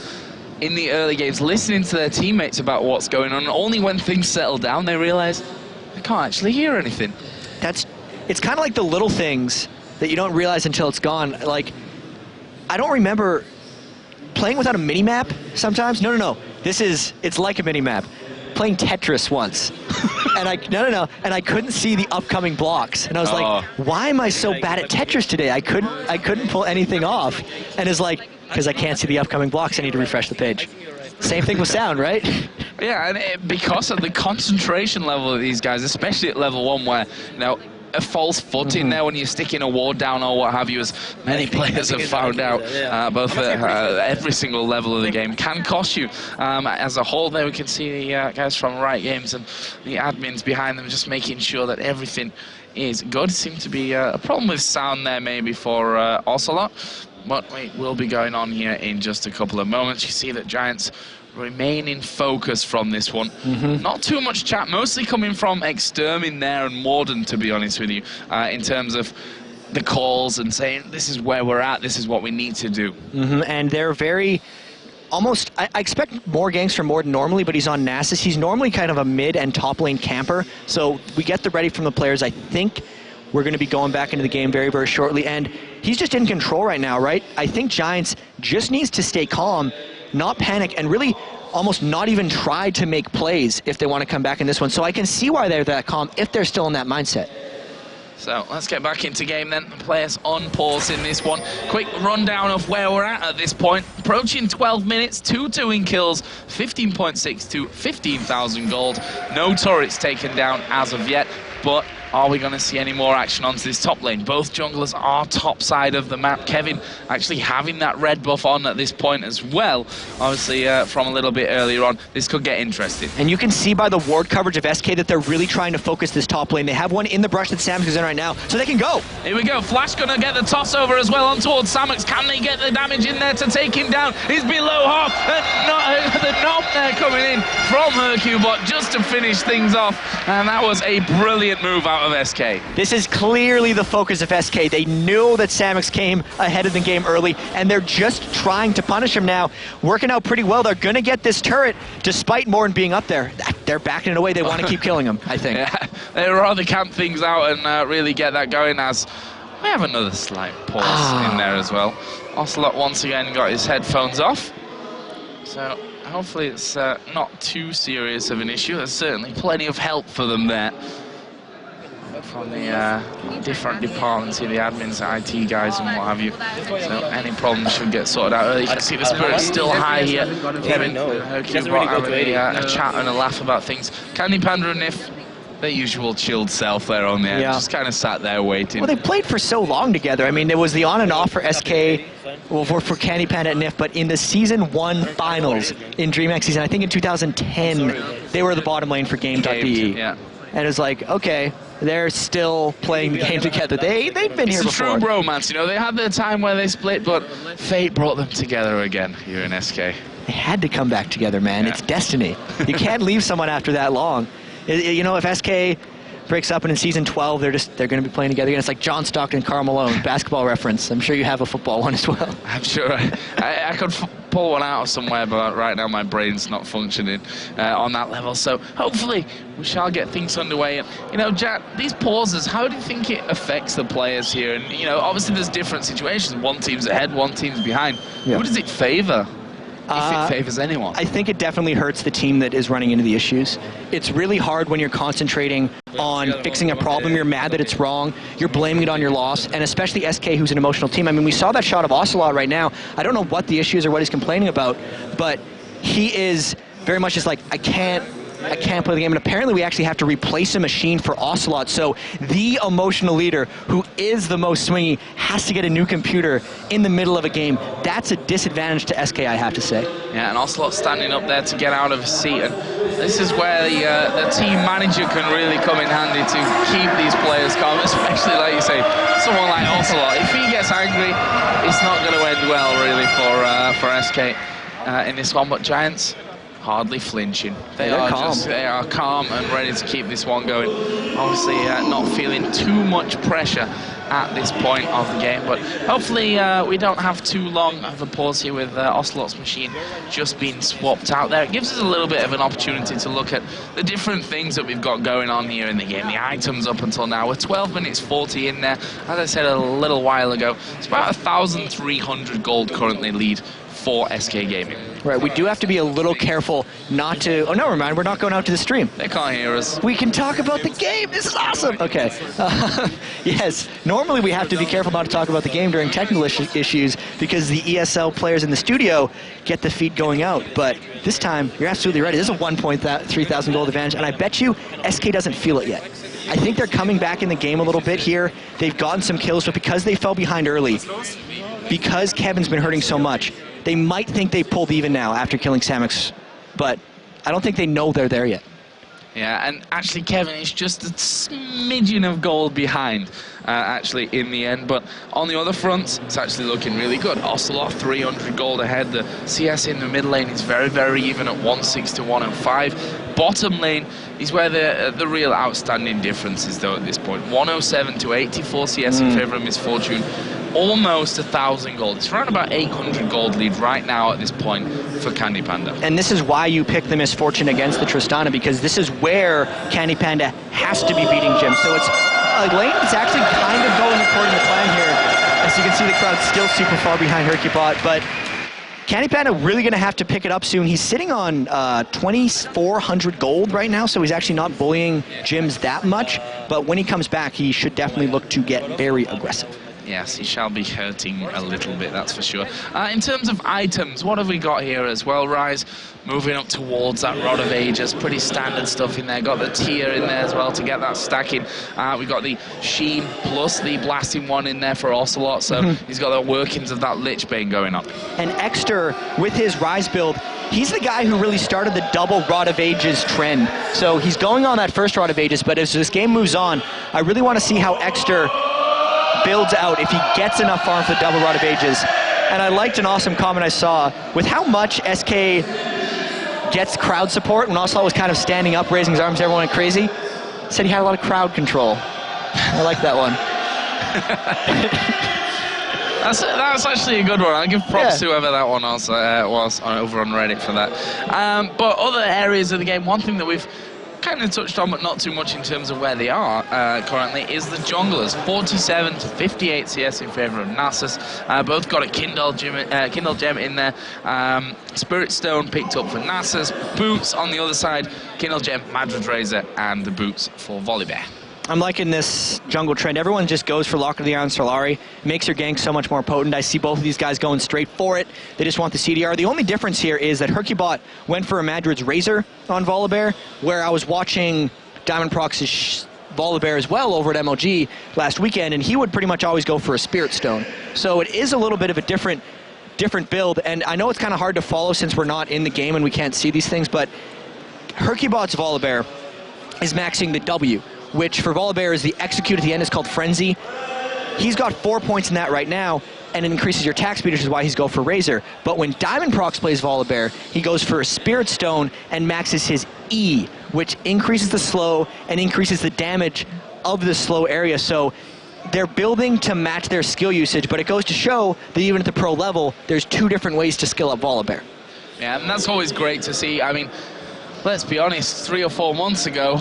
in the early games, listening to their teammates about what's going on, and only when things settle down they realize I can't actually hear anything. It's kind of like the little things that you don't realize until it's gone. Like, I don't remember playing without a mini-map sometimes. No. It's like a mini-map. Playing Tetris once. And I couldn't see the upcoming blocks. And I was like, why am I so bad at Tetris today? I couldn't pull anything off. And it's like, because I can't see the upcoming blocks, I need to refresh the page. Same thing with sound, right? Yeah, and because of the concentration level of these guys, especially at level 1, where, you know, a false foot in there when you're sticking a ward down or what have you, as many players have found out, both at every single level of the game, can cost you. As a whole there, we can see the guys from Riot Games and the admins behind them just making sure that everything is good. Seems to be a problem with sound there maybe for Ocelot, but we will be going on here in just a couple of moments. You see that Giants remain in focus from this one. Not too much chat, mostly coming from Exterminare and Morden, to be honest with you, in terms of the calls and saying, this is where we're at, this is what we need to do. And they're very, almost, I expect more ganks from Morden normally, but he's on Nasus. He's normally kind of a mid and top lane camper, so we get the ready from the players. I think we're going to be going back into the game very, very shortly, and he's just in control right now, right? I think Giants just needs to stay calm, not panic, and really almost not even try to make plays if they want to come back in this one. So I can see why they're that calm if they're still in that mindset. So let's get back into game then. The players on pause in this one. Quick rundown of where we're at this point. Approaching 12 minutes, 2 doing kills, 15.6 to 15,000 gold. No turrets taken down as of yet, but are we going to see any more action onto this top lane? Both junglers are top side of the map. Kevin actually having that red buff on at this point as well. Obviously, from a little bit earlier on, this could get interesting. And you can see by the ward coverage of SK that they're really trying to focus this top lane. They have one in the brush that Samux is in right now, so they can go. Here we go. Flash going to get the toss over as well on towards Samux. Can they get the damage in there to take him down? He's below half. And the knob there coming in from hyrqBot just to finish things off. And that was a brilliant move out of SK. This is clearly the focus of SK. They knew that Samux came ahead of the game early, and they're just trying to punish him now. Working out pretty well. They're going to get this turret, despite Morden being up there. They're backing it away. They want to keep killing him, I think. Yeah, they'd rather camp things out and really get that going, as we have another slight pause in there as well. Ocelote once again got his headphones off. So hopefully it's not too serious of an issue. There's certainly plenty of help for them there from the different departments here, the admins, IT guys and what have you. So any problems should get sorted out early. You can see the spirit's still high here. Kevin and hyrqBot having a chat and a laugh about things. CandyPanda and Nyph, their usual chilled self there on the end, just kind of sat there waiting. Well, they played for so long together. I mean, there was the on and off for SK, well, for CandyPanda and Nyph, but in the Season 1 finals in DreamHack season, I think in 2010, they were the bottom lane for Game.be. Yeah. And it was like, okay, they're still playing the game together. They've been here before. It's a true bromance, you know. They had their time where they split, but fate brought them together again here in SK. They had to come back together, man. Yeah. It's destiny. You can't leave someone after that long. You know, if SK breaks up and in Season 12, they're going to be playing together again. It's like John Stockton, Karl Malone, basketball reference. I'm sure you have a football one as well. I'm sure I could pull one out of somewhere, but right now my brain's not functioning on that level. So hopefully we shall get things underway. And, you know, Jatt, these pauses, how do you think it affects the players here? And, you know, obviously there's different situations. One team's ahead, one team's behind. Yeah. Who does it favor? If it favors anyone. I think it definitely hurts the team that is running into the issues. It's really hard when you're concentrating on fixing a problem. You're mad that it's wrong. You're blaming it on your loss, and especially SK, who's an emotional team. I mean, we saw that shot of Ocelote right now. I don't know what the issue is or what he's complaining about, but he is very much just like, I can't play the game. And apparently we actually have to replace a machine for Ocelote. So the emotional leader, who is the most swingy, has to get a new computer in the middle of a game. That's a disadvantage to SK, I have to say. Yeah, and Ocelote standing up there to get out of his seat. And this is where the team manager can really come in handy to keep these players calm, especially, like you say, someone like Ocelote. If he gets angry, it's not going to end well, really, for SK in this one. But Giants, hardly flinching. They are calm and ready to keep this one going. Obviously not feeling too much pressure at this point of the game, but hopefully we don't have too long of a pause here with Ocelote's machine just being swapped out there. It gives us a little bit of an opportunity to look at the different things that we've got going on here in the game, the items up until now. We're 12 minutes 40 in there. As I said a little while ago, it's about 1,300 gold currently lead for SK Gaming. Right, we do have to be a little careful not to... Oh, never mind, we're not going out to the stream. They can't hear us. We can talk about the game. This is awesome. Okay. Yes, normally we have to be careful not to talk about the game during technical issues because the ESL players in the studio get the feed going out. But this time, you're absolutely right. It is a 1,300 gold advantage, and I bet you SK doesn't feel it yet. I think they're coming back in the game a little bit here. They've gotten some kills, but because they fell behind early, because Kevin's been hurting so much, they might think they pulled even now after killing Samux, but I don't think they know they're there yet. Yeah, and actually Kevin is just a smidgen of gold behind, actually, in the end. But on the other front, it's actually looking really good. Ocelote, 300 gold ahead. The CS in the mid lane is very, very even at 160 to 105. Bottom lane is where the real outstanding difference is, though, at this point. 107 to 84 CS in favor of Misfortune. Almost 1,000 gold. It's around about 800 gold lead right now at this point for CandyPanda. And this is why you pick the Misfortune against the Tristana, because this is where CandyPanda has to be beating Jimbz. So it's a lane that's actually kind of going according to plan here. As you can see, the crowd's still super far behind hyrqBot, but CandyPanda really going to have to pick it up soon. He's sitting on 2,400 gold right now, so he's actually not bullying Jimbz that much. But when he comes back, he should definitely look to get very aggressive. Yes, he shall be hurting a little bit, that's for sure. In terms of items, what have we got here as well, Rise? Moving up towards that Rod of Ages, pretty standard stuff in there. Got the tier in there as well to get that stacking. We got the Sheen plus the blasting one in there for Ocelot, so he's got the workings of that Lich Bane going up. And Exter, with his Rise build, he's the guy who really started the double Rod of Ages trend. So he's going on that first Rod of Ages, but as this game moves on, I really want to see how Exter builds out if he gets enough farm for the double Rod of Ages. And I liked an awesome comment I saw with how much SK gets crowd support when Ocelot was kind of standing up, raising his arms, everyone went crazy. Said he had a lot of crowd control. I like that one. That's actually a good one. I'll give props to whoever that one was over on Reddit for that. But other areas of the game, one thing that we've kind of touched on, but not too much in terms of where they are currently, is the junglers. 47 to 58 CS in favor of Nasus. Both got a Kindle gem in there. Spirit Stone picked up for Nasus. Boots on the other side. Kindle gem, Madrid Razor, and the boots for Volibear. I'm liking this jungle trend. Everyone just goes for Lock of the Iron Solari. Makes your gank so much more potent. I see both of these guys going straight for it. They just want the CDR. The only difference here is that hyrqBot went for a Madrid's Razor on Volibear, where I was watching Diamond Prox's Volibear as well over at MLG last weekend, and he would pretty much always go for a Spirit Stone. So it is a little bit of a different build, and I know it's kind of hard to follow since we're not in the game and we can't see these things, but hyrqBot's Volibear is maxing the W, which for Volibear is the execute at the end is called Frenzy. He's got 4 points in that right now, and it increases your attack speed, which is why he's going for Razor. But when Diamond Prox plays Volibear, he goes for a Spirit Stone and maxes his E, which increases the slow and increases the damage of the slow area. So they're building to match their skill usage, but it goes to show that even at the pro level, there's two different ways to skill up Volibear. Yeah, and that's always great to see. I mean, let's be honest, 3 or 4 months ago,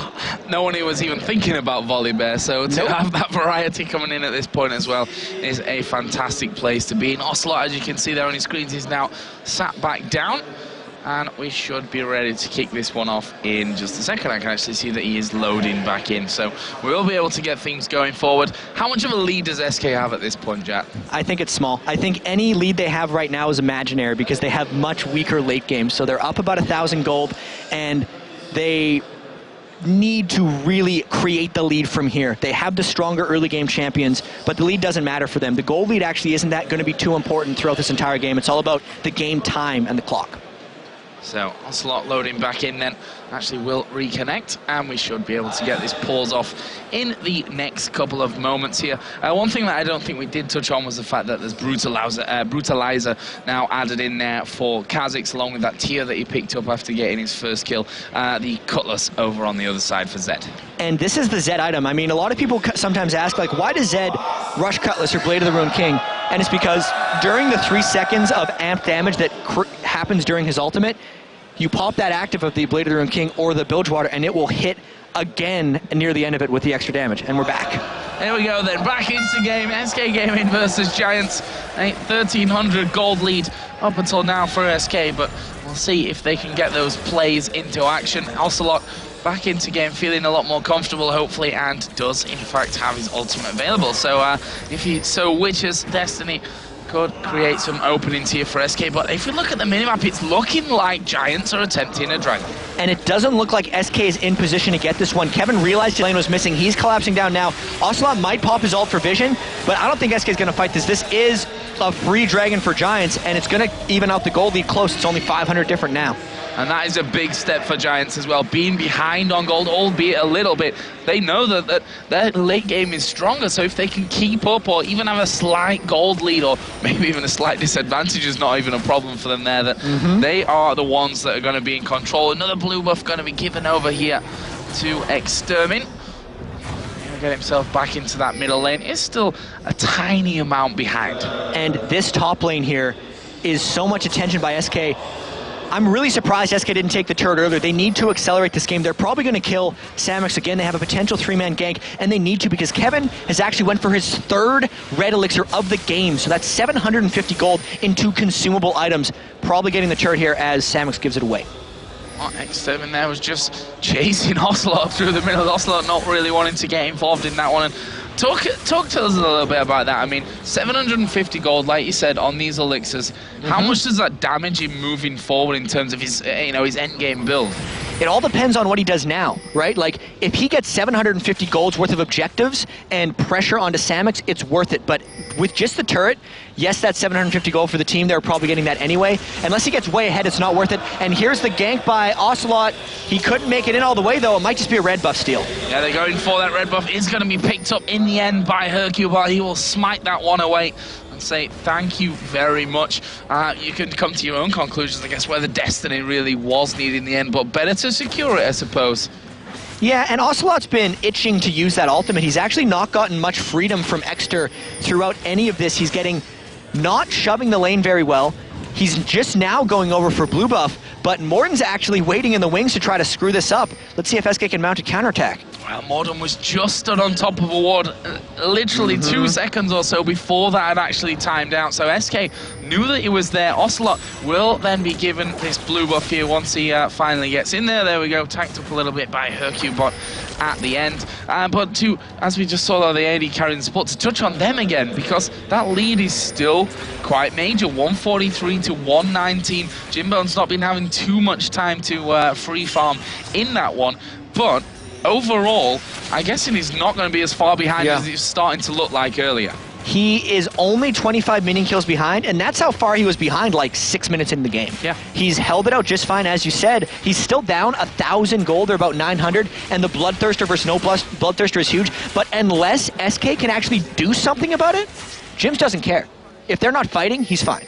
no one was even thinking about Volibear, so to have that variety coming in at this point as well is a fantastic place to be. And Ocelot, as you can see there on his screens, is now sat back down, and we should be ready to kick this one off in just a second. I can actually see that he is loading back in, so we will be able to get things going forward. How much of a lead does SK have at this point, Jatt? I think it's small. I think any lead they have right now is imaginary because they have much weaker late game. So they're up about 1,000 gold, and they need to really create the lead from here. They have the stronger early game champions, but the lead doesn't matter for them. The gold lead actually isn't that going to be too important throughout this entire game. It's all about the game time and the clock. So Ocelot loading back in then, actually will reconnect, and we should be able to get this pause off in the next couple of moments here. One thing that I don't think we did touch on was the fact that there's Brutalizer now added in there for Kha'Zix, along with that tier that he picked up after getting his first kill, the Cutlass over on the other side for Zed. And this is the Zed item. I mean, a lot of people sometimes ask, like, why does Zed rush Cutlass or Blade of the Ruined King? And it's because during the 3 seconds of amped damage that happens during his ultimate, you pop that active of the Blade of the Ruined King or the Bilgewater, and it will hit again near the end of it with the extra damage. And we're back. There we go then, back into game. SK Gaming versus Giants. A 1,300 gold lead up until now for SK, but we'll see if they can get those plays into action. Ocelot back into game, feeling a lot more comfortable, hopefully, and does, in fact, have his ultimate available. So if he so wishes, Destiny could create some openings here for SK, but if we look at the minimap, it's looking like Giants are attempting a Dragon. And it doesn't look like SK is in position to get this one. Kevin realized his lane was missing. He's collapsing down now. Ocelot might pop his ult for vision, but I don't think SK is going to fight this. This is a free Dragon for Giants, and it's going to even out the gold lead close. It's only 500 different now. And that is a big step for Giants as well. Being behind on gold, albeit a little bit, they know that their late game is stronger. So if they can keep up or even have a slight gold lead or maybe even a slight disadvantage is not even a problem for them there. That they are the ones that are going to be in control. Another blue buff going to be given over here to Extermin. Get himself back into that middle lane. Is still a tiny amount behind. And this top lane here is so much attention by SK. I'm really surprised SK didn't take the turret earlier. They need to accelerate this game. They're probably going to kill Samux again. They have a potential 3-man gank, and they need to because Kevin has actually went for his 3rd red elixir of the game. So that's 750 gold into consumable items. Probably getting the turret here as Samux gives it away. Exterminare was just chasing ocelote through the middle. Ocelote not really wanting to get involved in that one. And talk to us a little bit about that. I mean, 750 gold, like you said, on these elixirs. How much does that damage him moving forward in terms of his, his end game build? It all depends on what he does now, right? Like, if he gets 750 golds worth of objectives and pressure onto Samux, it's worth it. But with just the turret, yes, that's 750 gold for the team. They're probably getting that anyway. Unless he gets way ahead, it's not worth it. And here's the gank by ocelote. He couldn't make it in all the way, though. It might just be a red buff steal. Yeah, they're going for that red buff. It's going to be picked up in the end by hyrqBot. He will smite that one away. Say thank you very much. You can come to your own conclusions, I guess, where the destiny really was needed in the end, but better to secure it, I suppose. Yeah, and ocelote's been itching to use that ultimate. He's actually not gotten much freedom from Exter throughout any of this. He's not shoving the lane very well. He's just now going over for blue buff, but Morden's actually waiting in the wings to try to screw this up. Let's see if SK can mount a counterattack. Well, Morden was just stood on top of a ward literally 2 seconds or so before that had actually timed out. So SK knew that he was there. Ocelote will then be given this blue buff here once he finally gets in there. There we go, tanked up a little bit by hyrqBot at the end. But as we just saw the AD carrying the support, to touch on them again, because that lead is still quite major, 143 to 119. Jimbz's not been having too much time to free farm in that one, but overall, I guess he's not going to be as far behind as he's starting to look like earlier. He is only 25 minion kills behind, and that's how far he was behind like 6 minutes in the game. Yeah. He's held it out just fine, as you said. He's still down 1,000 gold, they're about 900, and the Bloodthirster versus no Bloodthirster is huge, but unless SK can actually do something about it, Jimbz doesn't care. If they're not fighting, he's fine.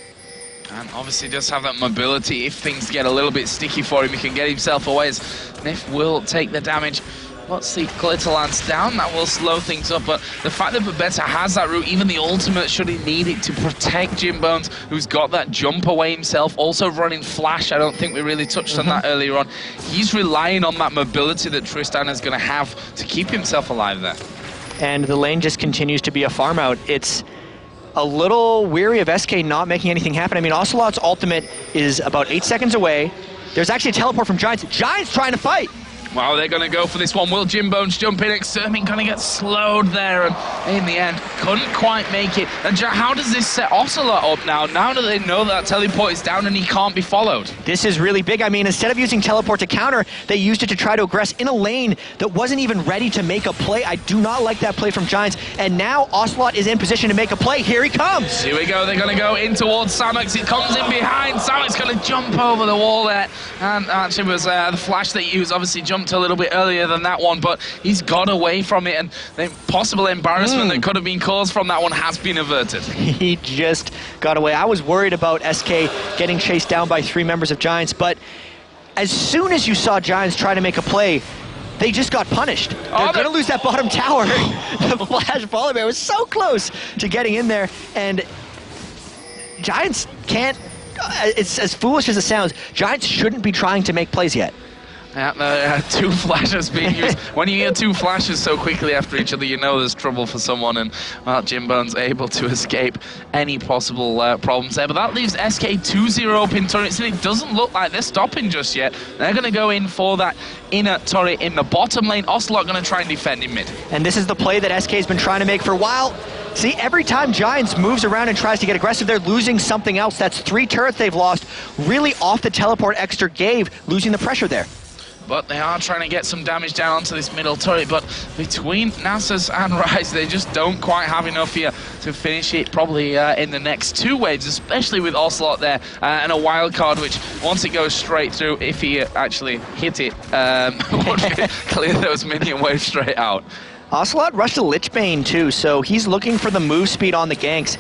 And obviously does have that mobility. If things get a little bit sticky for him, he can get himself away as Nyph will take the damage. Let's see, Glitter Lance down, that will slow things up, but the fact that Babeta has that route, even the ultimate should he need it to protect Jimbz, who's got that jump away himself, also running Flash. I don't think we really touched on that earlier on. He's relying on that mobility that Tristan is going to have to keep himself alive there. And the lane just continues to be a farm out. It's a little weary of SK not making anything happen. I mean, Ocelote's ultimate is about 8 seconds away. There's actually a teleport from Giants. Giants trying to fight. Wow, they're going to go for this one. Will Jimbz jump in? Exterminare going to get slowed there, and in the end, couldn't quite make it. And how does this set Ocelote up now? Now that they know that teleport is down and he can't be followed. This is really big. I mean, instead of using teleport to counter, they used it to try to aggress in a lane that wasn't even ready to make a play. I do not like that play from Giants. And now Ocelote is in position to make a play. Here he comes. Here we go. They're going to go in towards Samux. It comes in behind. Samux going to jump over the wall there. And actually was the flash that he used. Obviously jumped a little bit earlier than that one, but he's got away from it, and the possible embarrassment that could have been caused from that one has been averted. He just got away. I was worried about SK getting chased down by 3 members of Giants, but as soon as you saw Giants try to make a play, they just got punished. They're going to lose that bottom tower. The Flash Baller Bear was so close to getting in there, and Giants can't, it's as foolish as it sounds, Giants shouldn't be trying to make plays yet. Yeah, 2 flashes being used. When you hear 2 flashes so quickly after each other, you know there's trouble for someone, and Jimbz's able to escape any possible problems there. But that leaves SK 2-0 pin turrets, and it doesn't look like they're stopping just yet. They're going to go in for that inner turret in the bottom lane. Ocelote going to try and defend in mid. And this is the play that SK's been trying to make for a while. See, every time Giants moves around and tries to get aggressive, they're losing something else. That's 3 turrets they've lost, really off the teleport Exter gave, losing the pressure there. But they are trying to get some damage down onto this middle turret, but between Nasus and Rise, they just don't quite have enough here to finish it, probably in the next 2 waves, especially with Ocelote there, and a wild card, which once it goes straight through, if he actually hit it, would clear those minion waves straight out. Ocelote rushed to Lichbane too, so he's looking for the move speed on the ganks.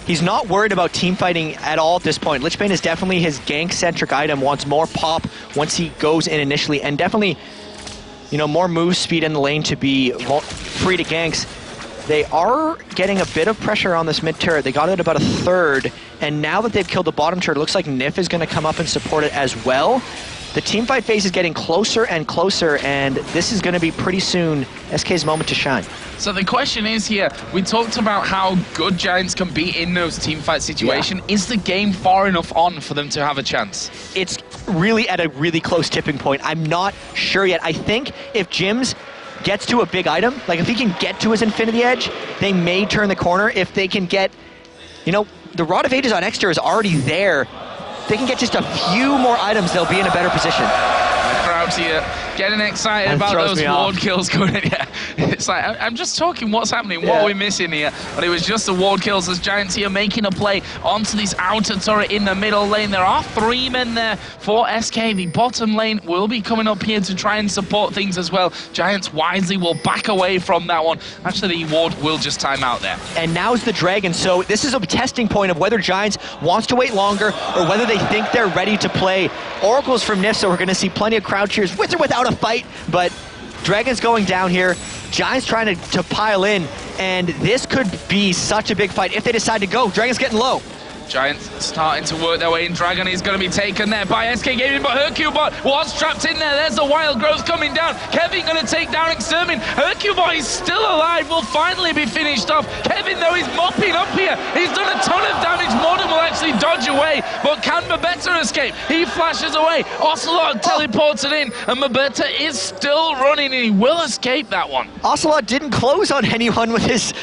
He's not worried about team fighting at all at this point. Lichbane is definitely his gank-centric item, wants more pop once he goes in initially, and definitely, you know, more move speed in the lane to be free to ganks. They are getting a bit of pressure on this mid turret. They got it about a third, and now that they've killed the bottom turret, it looks like Nyph is going to come up and support it as well. The teamfight phase is getting closer and closer, and this is going to be pretty soon SK's moment to shine. So the question is here, we talked about how good Giants can be in those teamfight situations. Yeah. Is the game far enough on for them to have a chance? It's really at a really close tipping point. I'm not sure yet. I think if Jimbz gets to a big item, like if he can get to his Infinity Edge, they may turn the corner. If they can get, you know, the Rod of Ages on Exter is already there. They can get just a few more items, they'll be in a better position. The crowd's here getting excited about those ward kills going in. Yeah. It's like, I'm just talking what's happening, what are we missing here? But it was just the ward kills as Giants here making a play onto this outer turret in the middle lane. There are 3 men there for SK. The bottom lane will be coming up here to try and support things as well. Giants wisely will back away from that one. Actually, the ward will just time out there. And now's the Dragon, so this is a testing point of whether Giants wants to wait longer or whether they think they're ready to play. Oracle's from Nyph, so we're going to see plenty of crowd cheers with or without a fight, but Dragon's going down here. Giants trying to pile in, and this could be such a big fight if they decide to go. Dragon's getting low. Giants starting to work their way in. Dragon is going to be taken there by SK Gaming, but hyrqBot was trapped in there. There's the wild growth coming down. Kevin going to take down Extermin. hyrqBot is still alive, will finally be finished off. Kevin, though, is mopping up here. He's done a ton of damage. Morden will actually dodge away, but can Babeta escape? He flashes away. Ocelote teleported in, and Babeta is still running, and he will escape that one. Ocelote didn't close on anyone with his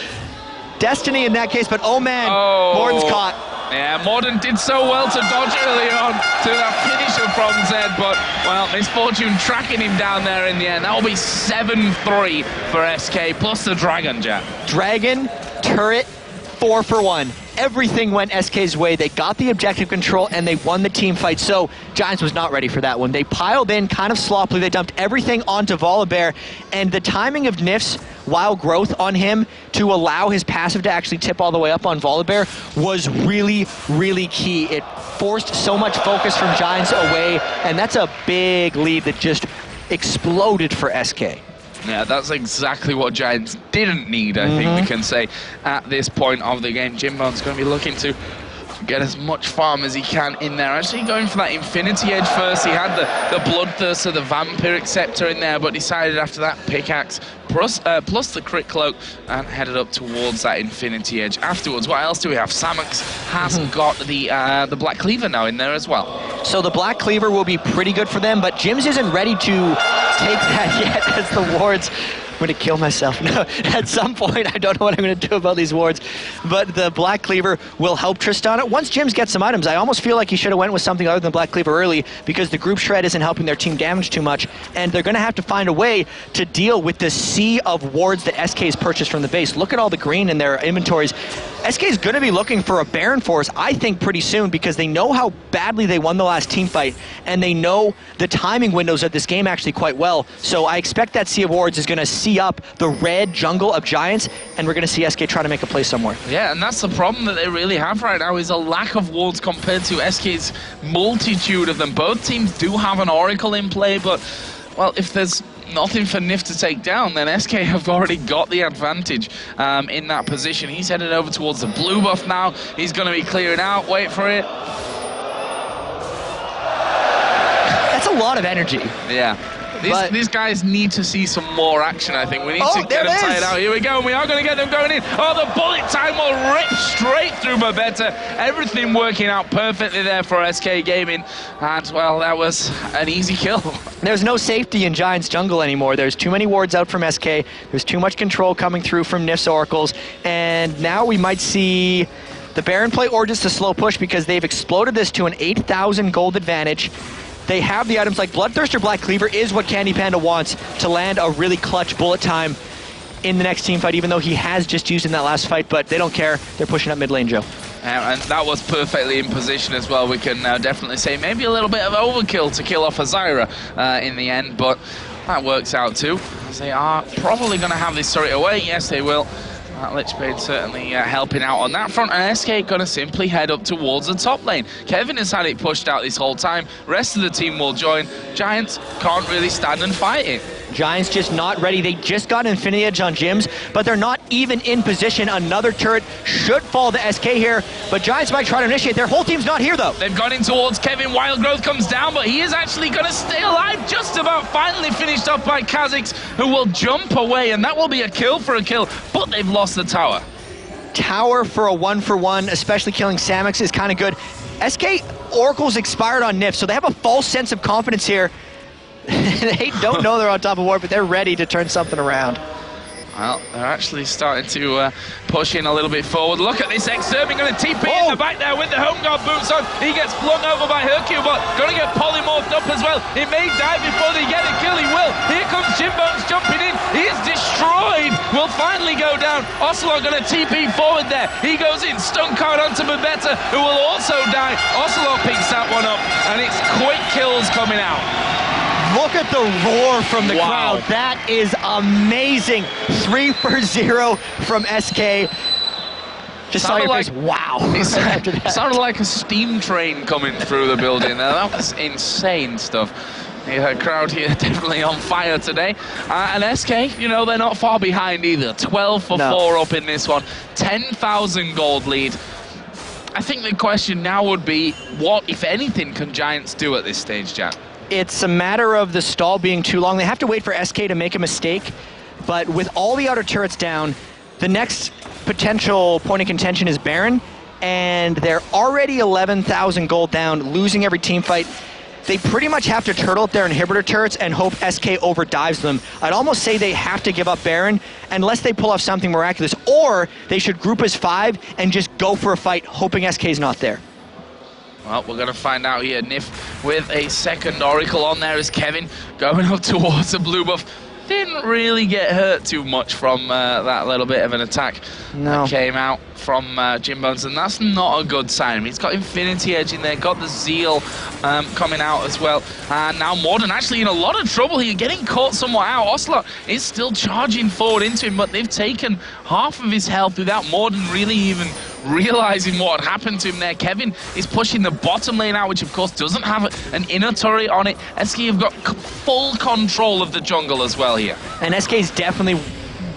destiny in that case, but oh man, Morden's caught. Yeah, Morden did so well to dodge early on to that finisher from Zed, but, well, misfortune tracking him down there in the end. That will be 7-3 for SK, plus the Dragon, Jatt. Dragon, turret, 4 for 1. Everything went SK's way. They got the objective control, and they won the team fight. So Giants was not ready for that one. They piled in kind of sloppily. They dumped everything onto Volibear, and the timing of Nyph's wild growth on him to allow his passive to actually tip all the way up on Volibear was really, really key. It forced so much focus from Giants away, and that's a big lead that just exploded for SK. Yeah, that's exactly what Giants didn't need, I think we can say, at this point of the game. Jimbz going to be looking to get as much farm as he can in there. Actually going for that Infinity Edge first. He had the Bloodthirster, the Vampiric Scepter in there, but decided after that pickaxe plus the Crit Cloak and headed up towards that Infinity Edge. Afterwards, what else do we have? Samux has got the Black Cleaver now in there as well. So the Black Cleaver will be pretty good for them, but Jimbz isn't ready to take that yet as the wards. I'm going to kill myself. No, at some point, I don't know what I'm going to do about these wards, but the Black Cleaver will help Tristana. Once Jimbz gets some items, I almost feel like he should have went with something other than Black Cleaver early because the group shred isn't helping their team damage too much, and they're going to have to find a way to deal with the sea of wards that SK has purchased from the base. Look at all the green in their inventories. SK is going to be looking for a Baron Force, I think, pretty soon because they know how badly they won the last team fight, and they know the timing windows of this game actually quite well. So I expect that sea of wards is going to see up the red jungle of Giants, and we're going to see SK try to make a play somewhere. Yeah, and that's the problem that they really have right now, is a lack of wards compared to SK's multitude of them. Both teams do have an Oracle in play, but, well, if there's nothing for Nyph to take down, then SK have already got the advantage in that position. He's headed over towards the blue buff now. He's going to be clearing out. Wait for it. That's a lot of energy. Yeah. These guys need to see some more action, I think. We need to get them tired out. Here we go, and we are going to get them going in. Oh, the bullet time will rip straight through Babeta. Everything working out perfectly there for SK Gaming. And, well, that was an easy kill. There's no safety in Giants jungle anymore. There's too many wards out from SK. There's too much control coming through from Nyph's Oracles. And now we might see the Baron play or just a slow push because they've exploded this to an 8,000 gold advantage. They have the items like Bloodthirster Black Cleaver is what CandyPanda wants to land a really clutch bullet time in the next team fight, even though he has just used in that last fight, but they don't care. They're pushing up mid lane, Joe. And that was perfectly in position as well. We can definitely say maybe a little bit of overkill to kill off Azira in the end, but that works out too. As they are probably going to have this turret away. Yes, they will. Lichbane certainly helping out on that front, and SK going to simply head up towards the top lane. Kevin has had it pushed out this whole time. Rest of the team will join. Giants can't really stand and fight it. Giants just not ready. They just got Infinity Edge on Jimbz, but they're not even in position. Another turret should fall to SK here, but Giants might try to initiate. Their whole team's not here, though. They've gone in towards Kevin. Wild Growth comes down, but he is actually going to stay alive. Just about finally finished off by Kha'Zix, who will jump away, and that will be a kill for a kill, but they've lost the tower. Tower for a 1-for-1, especially killing Samux, is kind of good. SK Oracle's expired on Nyph, so they have a false sense of confidence here. They don't know they're on top of war, but they're ready to turn something around. Well, they're actually starting to push in a little bit forward. Look at this Exterminare going to TP in the back there with the home guard boots on. He gets flung over by hyrqBot. Going to get polymorphed up as well. He may die before they get a kill. He will. Here comes Jimbz jumping in. He is destroyed. Will finally go down. ocelote going to TP forward there. He goes in. Stun card onto Babeta, who will also die. ocelote picks that one up, and it's quick kills coming out. Look at the roar from the crowd. That is amazing. 3 for 0 from SK. Just saw your face. Wow. It sounded like a steam train coming through the building there. That was insane stuff. The crowd here definitely on fire today. And SK, you know, they're not far behind either. 12 for 4 up in this one. 10,000 gold lead. I think the question now would be, what, if anything, can Giants do at this stage, Jatt? It's a matter of the stall being too long. They have to wait for SK to make a mistake, but with all the outer turrets down, the next potential point of contention is Baron, and they're already 11,000 gold down, losing every team fight. They pretty much have to turtle up their inhibitor turrets and hope SK overdives them. I'd almost say they have to give up Baron unless they pull off something miraculous, or they should group as 5 and just go for a fight, hoping SK's not there. Well, we're going to find out here. Nyph with a second Oracle on there is Kevin going up towards the blue buff. Didn't really get hurt too much from that little bit of an attack that came out from Jimbz, and that's not a good sign. He's got Infinity Edge in there, got the Zeal coming out as well. And now Morden actually in a lot of trouble here, getting caught somewhat out. ocelote is still charging forward into him, but they've taken half of his health without Morden really even realizing what had happened to him there. Kevin is pushing the bottom lane out, which of course doesn't have an inner turret on it. SK have got full control of the jungle as well here. And SK is definitely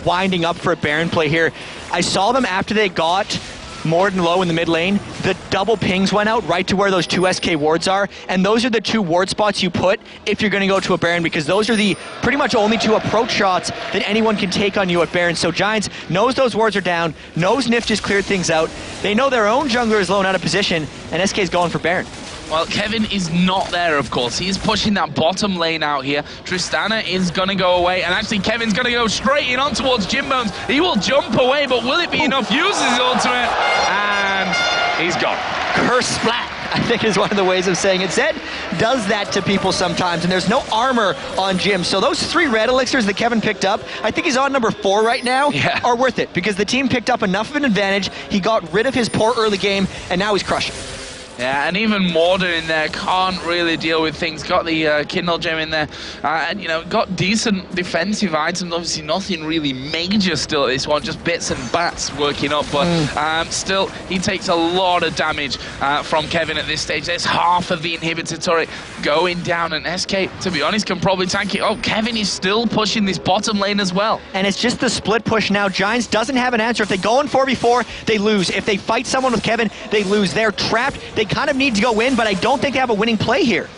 winding up for a Baron play here. I saw them after they got Morden low in the mid lane. The double pings went out right to where those 2 SK wards are, and those are the 2 ward spots you put if you're going to go to a Baron, because those are the pretty much only 2 approach shots that anyone can take on you at Baron. So Giants knows those wards are down, knows Nyph just cleared things out. They know their own jungler is low and out of position, and SK is going for Baron. Well, Kevin is not there, of course. He's pushing that bottom lane out here. Tristana is going to go away, and actually Kevin's going to go straight in on towards Jimbz. He will jump away, but will it be enough? Uses his ultimate, and he's gone. Curse splat, I think is one of the ways of saying it. Zed does that to people sometimes, and there's no armor on Jimbz. So those 3 red elixirs that Kevin picked up, I think he's on number 4 right now, are worth it, because the team picked up enough of an advantage. He got rid of his poor early game, and now he's crushing. Yeah, and even Morden in there can't really deal with things. Got the Kindle Gem in there, and you know, got decent defensive items. Obviously, nothing really major still at this one, just bits and bats working up. But still, he takes a lot of damage from Kevin at this stage. There's half of the inhibitor turret going down, and SK, to be honest, can probably tank it. Oh, Kevin is still pushing this bottom lane as well. And it's just the split push now. Giants doesn't have an answer. If they go in 4v4, they lose. If they fight someone with Kevin, they lose. They're trapped. They kind of need to go in, but I don't think they have a winning play here.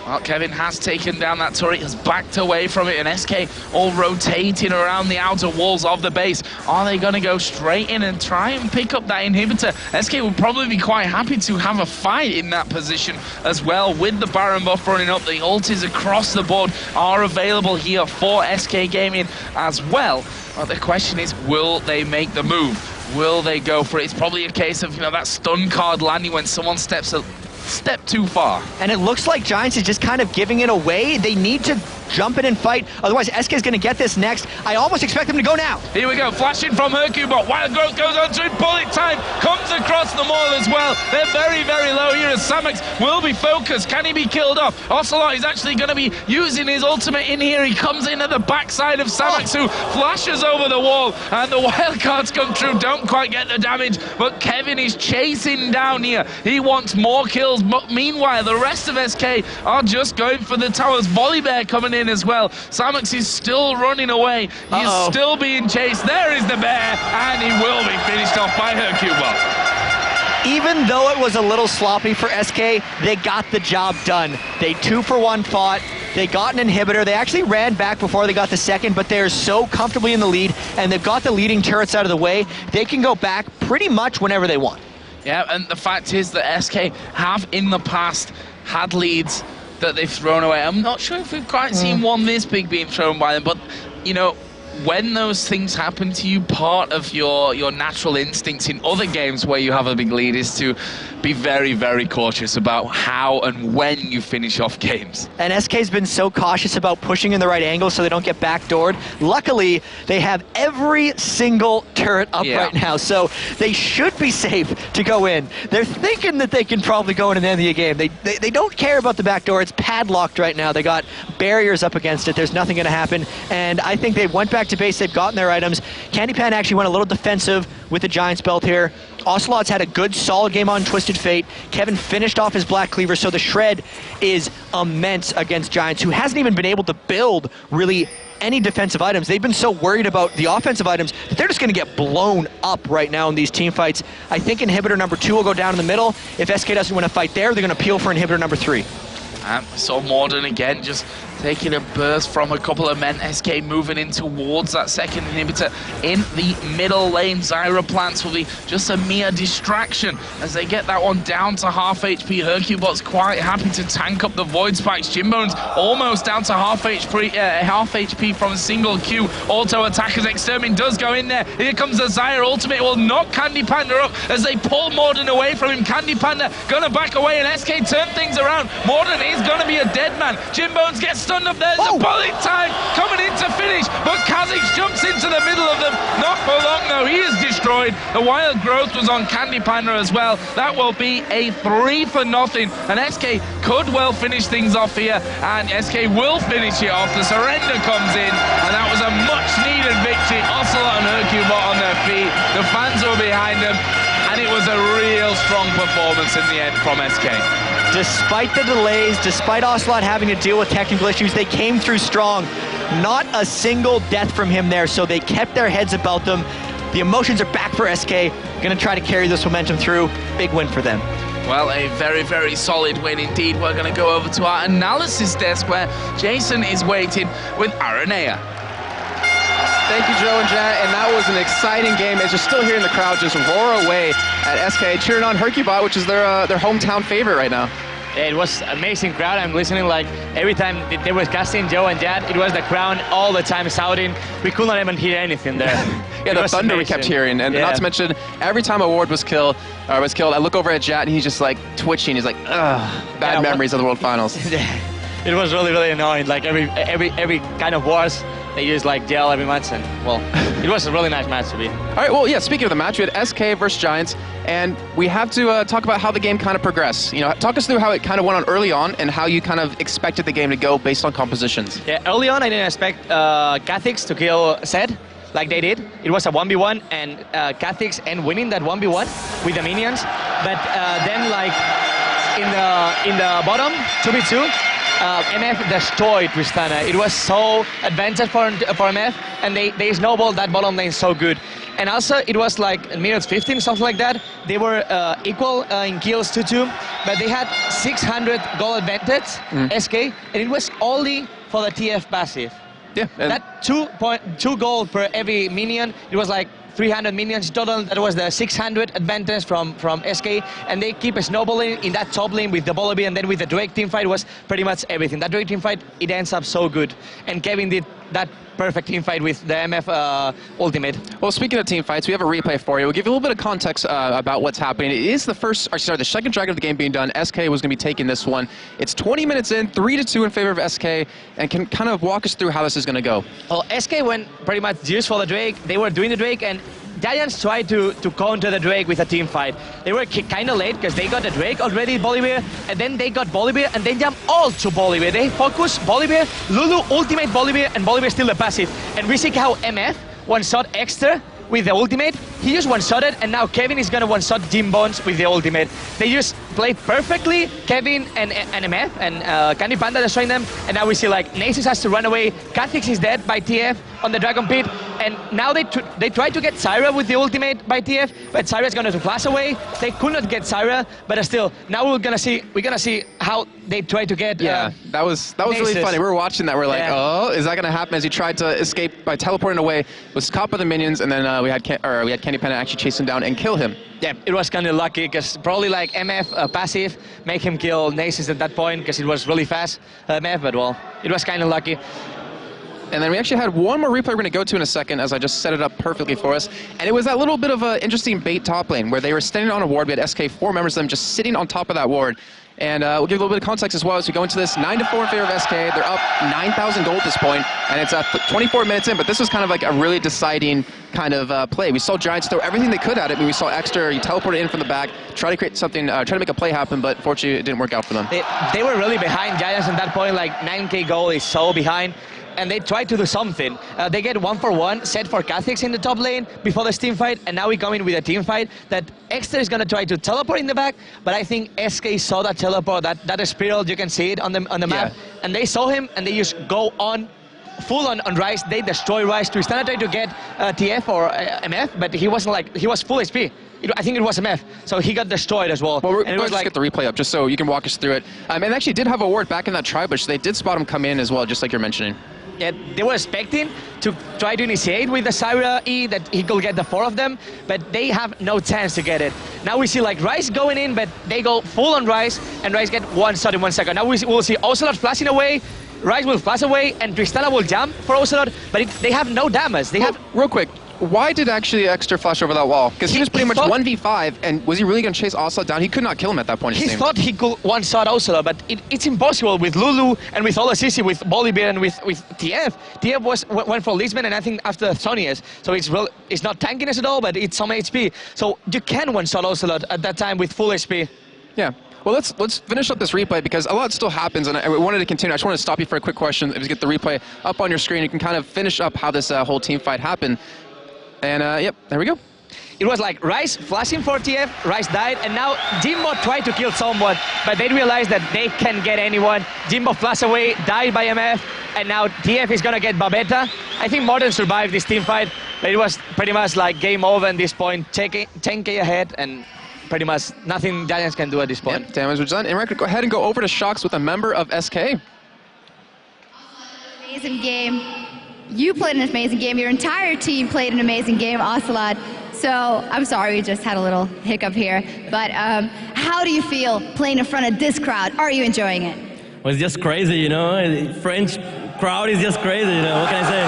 Well, Kevin has taken down that turret, has backed away from it, and SK all rotating around the outer walls of the base. Are they going to go straight in and try and pick up that inhibitor? SK will probably be quite happy to have a fight in that position as well, with the Baron buff running up. The ultis across the board are available here for SK Gaming as well. Well, the question is, will they make the move? Will they go for it? It's probably a case of, you know, that stun card landing when someone steps a step too far. And it looks like Giants is just kind of giving it away. They need to jump in and fight, otherwise SK is going to get this next. I almost expect them to go now. Here we go, flashing from hyrqBot. Wild Growth goes on to it, bullet time comes across them all as well. They're very, very low here as Samux will be focused. Can he be killed off? ocelote is actually going to be using his ultimate in here. He comes in at the backside of Samux, who flashes over the wall, and the wild cards come through, don't quite get the damage, but Kevin is chasing down here. He wants more kills, but meanwhile the rest of SK are just going for the towers. Volleybear coming in as well. Samux is still running away. He's still being chased. There is the bear, and he will be finished off by hyrqBot. Even though it was a little sloppy for SK, they got the job done. They 2-for-1 fought. They got an inhibitor. They actually ran back before they got the second, but they're so comfortably in the lead, and they've got the leading turrets out of the way. They can go back pretty much whenever they want. Yeah, and the fact is that SK have in the past had leads that they've thrown away. I'm not sure if we've quite seen one this big being thrown by them, but, you know, when those things happen to you, part of your natural instincts in other games where you have a big lead is to be very, very cautious about how and when you finish off games. And SK's been so cautious about pushing in the right angle so they don't get backdoored. Luckily, they have every single turret up right now, so they should be safe to go in. They're thinking that they can probably go in and end the game. They don't care about the backdoor. It's padlocked right now. They got barriers up against it. There's nothing going to happen. And I think they went back to base. They've gotten their items. CandyPanda actually went a little defensive with the Giants belt here. ocelote's had a good, solid game on Twisted Fate. Kevin finished off his Black Cleaver, so the shred is immense against Giants, who hasn't even been able to build really any defensive items. They've been so worried about the offensive items that they're just going to get blown up right now in these team fights. I think inhibitor number 2 will go down in the middle. If SK doesn't win a fight there, they're going to peel for inhibitor number 3. So Morden again just taking a burst from a couple of men. SK moving in towards that second inhibitor in the middle lane. Zyra plants will be just a mere distraction as they get that one down to half HP. hyrqBot's quite happy to tank up the Void Spikes. Jimbz almost down to half HP from a single Q. Auto attack as Extermin does go in there. Here comes the Zyra ultimate. Will knock CandyPanda up as they pull Morden away from him. CandyPanda gonna back away and SK turn things around. Morden is gonna be a dead man. Jimbz gets stunned up there. There's a bullet time coming in to finish, but Kha'Zix jumps into the middle of them. Not for long though, he is destroyed. The wild growth was on CandyPanda as well. That will be a 3-for-0, and SK could well finish things off here, and SK will finish it off. The surrender comes in, and that was a much needed victory. ocelote and hyrqBot on their feet. The fans were behind them, and it was a real strong performance in the end from SK. Despite the delays, despite ocelote having to deal with technical issues, they came through strong. Not a single death from him there, so they kept their heads about them. The emotions are back for SK. Gonna try to carry this momentum through. Big win for them. Well, a very, very solid win indeed. We're gonna go over to our analysis desk where Jason is waiting with Aranea. Thank you, Joe and Jatt, and that was an exciting game. As you're still hearing the crowd just roar away at SK, cheering on hyrqBot, which is their hometown favorite right now. It was amazing crowd. I'm listening like every time they were casting Joe and Jatt, it was the crowd all the time shouting. We could not even hear anything there. Yeah, the thunder amazing. We kept hearing, and not to mention every time a ward was killed, I look over at Jatt and he's just like twitching. He's like, ugh, bad memories of the World Finals. It was really, really annoying. Like every kind of wars, they used like gel every match, and well, it was a really nice match to be. All right, well, yeah, speaking of the match, we had SK versus Giants, and we have to talk about how the game kind of progressed. You know, talk us through how it kind of went on early on and how you kind of expected the game to go based on compositions. Yeah, early on, I didn't expect Kha'Zix to kill Zed like they did. It was a 1v1, and Kha'Zix ended winning that 1v1 with the minions. But then, like, in the bottom, 2v2, MF destroyed Tristana. It was so advantage for MF, and they snowballed that bottom lane so good. And also, it was like minutes 15, something like that. They were equal in kills 2-2, but they had 600 gold advantage, SK, and it was only for the TF passive. Yeah, that 2 gold per every minion, it was like 300 minions total. That was the 600 advantage from SK, and they keep snowballing in that top lane with the Volibear, and then with the Drake teamfight was pretty much everything. That Drake teamfight, it ends up so good, and Kevin did that perfect teamfight with the MF ultimate. Well, speaking of teamfights, we have a replay for you. We'll give you a little bit of context about what's happening. It is the second Dragon of the game being done. SK was going to be taking this one. It's 20 minutes in, 3-2 in favor of SK, and can kind of walk us through how this is going to go. Well, SK went pretty much just for the Drake. They were doing the Drake, and Giants tried to counter the Drake with a team fight. They were kind of late because they got the Drake already, Volibear, and then they got Volibear, and they jumped all to Volibear. They focused Volibear, Lulu, ultimate Volibear, and Volibear still the passive. And we see how MF one-shot Exter with the ultimate. He just one-shotted, and now Kevin is going to one-shot Jimbz with the ultimate. They just played perfectly, Kevin and MF and CandyPanda destroying them, and now we see like Nasus has to run away, Kha'Zix is dead by TF on the Dragon Pit, and now they try to get Zyra with the ultimate by TF, but Zyra's gonna flash away. They could not get Zyra, but still, now we're gonna see how they try to get. Yeah, that was really funny. We were watching that. We're like, oh, is that gonna happen? As he tried to escape by teleporting away, was caught by the minions, and then we had CandyPanda actually chase him down and kill him. Yeah, it was kind of lucky because probably like MF passive make him kill Nasus at that point because it was really fast MF, but well, it was kind of lucky. And then we actually had one more replay we're going to go to in a second, as I just set it up perfectly for us. And it was that little bit of an interesting bait top lane where they were standing on a ward. We had SK, 4 members of them just sitting on top of that ward. And we'll give a little bit of context as well as we go into this. 9-4 in favor of SK. They're up 9,000 gold at this point, and it's 24 minutes in. But this was kind of like a really deciding kind of play. We saw Giants throw everything they could at it. I mean, we saw Exter, he teleported in from the back, try to create something, try to make a play happen, but fortunately it didn't work out for them. They were really behind Giants at that point. Like 9k gold is so behind. And they tried to do something. They get 1-for-1 set for Kha'Zix in the top lane before this team fight, and now we come in with a team fight that Exter is gonna try to teleport in the back, but I think SK saw that teleport, that spiral, you can see it on the map, and they saw him and they just go on full on Ryze. They destroy Ryze. Tristana tried to get TF or MF, but he wasn't like, he was full HP. I think it was MF, so he got destroyed as well. Well, we're going to just get the replay up just so you can walk us through it. And they actually did have a ward back in that tri-bush. They did spot him come in as well, just like you're mentioning. Yeah, they were expecting to try to initiate with the Zyra E that he could get the 4 of them, but they have no chance to get it. Now we see like Ryze going in, but they go full on Ryze, and Ryze get 1 shot in 1 second. Now we'll see Ocelote flashing away, Ryze will flash away, and Tristana will jump for Ocelote, but they have no damage. They have real quick. Why did actually Exter flash over that wall? Because he was pretty much 1v5, and was he really going to chase Ocelote down? He could not kill him at that point. He thought he could one-shot Ocelote, but it's impossible with Lulu and with all CC, with Bolivir and with TF. TF went for Lisbon, and I think after Sonias, so it's not tankiness at all, but it's some HP. So you can one-shot Ocelote at that time with full HP. Yeah. Well, let's finish up this replay because a lot still happens, and I wanted to continue. I just wanted to stop you for a quick question. If you get the replay up on your screen, you can kind of finish up how this whole team fight happened. And yep, there we go. It was like Ryze flashing for TF, Ryze died, and now Jimbz tried to kill someone, but they realized that they can't get anyone. Jimbz flashed away, died by MF, and now TF is gonna get Babeta. I think Morden survived this team fight, but it was pretty much like game over at this point, 10k ahead, and pretty much nothing Giants can do at this point. Yep, damage was done. And we're gonna go ahead and go over to Sjokz with a member of SK. Amazing game. You played an amazing game. Your entire team played an amazing game, ocelote. So I'm sorry, we just had a little hiccup here. But how do you feel playing in front of this crowd? Are you enjoying it? Well, it's just crazy, you know. French crowd is just crazy, you know. What can I say?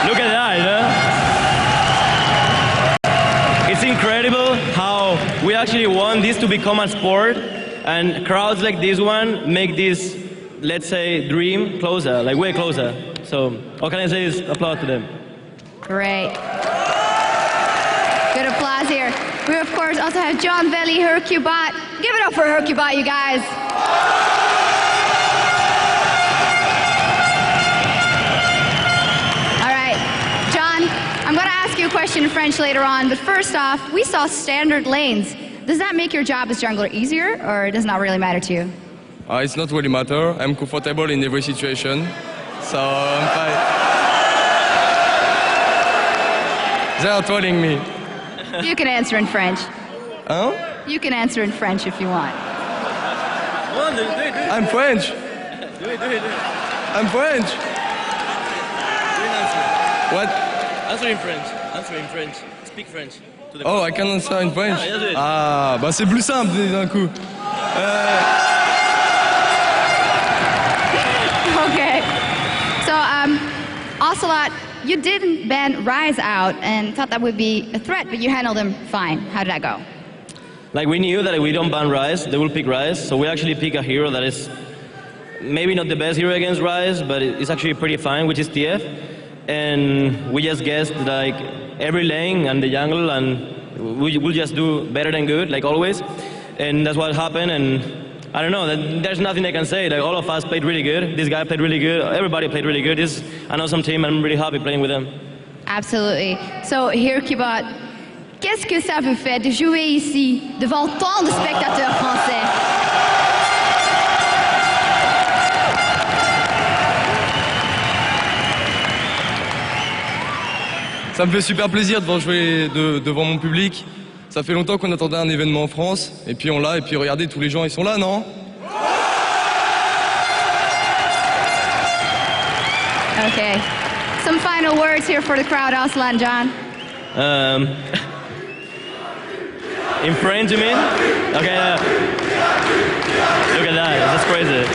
Look at that, you know. It's incredible how we actually want this to become a sport, and crowds like this one make this, let's say, dream closer, like way closer. So all can I say is applaud to them. Great. Good applause here. We of course also have John Valley, hyrqBot. Give it up for hyrqBot, you guys. All right, John, I'm gonna ask you a question in French later on, but first off, we saw standard lanes. Does that make your job as jungler easier, or does it not really matter to you? It's not really matter. I'm comfortable in every situation, so I'm fine. They are trolling me. You can answer in French. Huh? You can answer in French if you want. I'm French. Do it. I'm French. What? Answer in French. Answer in French. Speak French. Oh, I can answer in French. Yeah, do it. Ah, bah c'est plus simple d'un coup. Okay. So, ocelote, you didn't ban Ryze out and thought that would be a threat, but you handled him fine. How did that go? Like, we knew that if we don't ban Ryze, they will pick Ryze, so we actually pick a hero that is maybe not the best hero against Ryze, but it's actually pretty fine, which is TF. And we just guessed like every lane and the jungle, and we'll just do better than good, like always. And that's what happened, and I don't know, there's nothing I can say. Like, all of us played really good. This guy played really good. Everybody played really good. It's an awesome team. I'm really happy playing with them. Absolutely. So hyrqBot, qu'est-ce que ça vous fait de jouer ici, devant tant de spectateurs français? Ça me fait super plaisir de jouer devant mon public. Ça fait longtemps qu'on attendait un événement en France, et puis on l'a, et puis regardez, tous les gens, ils sont là, non? Okay. Some final words here for the crowd, Aslan, John. In French, you mean? Okay. Look at that. That's crazy.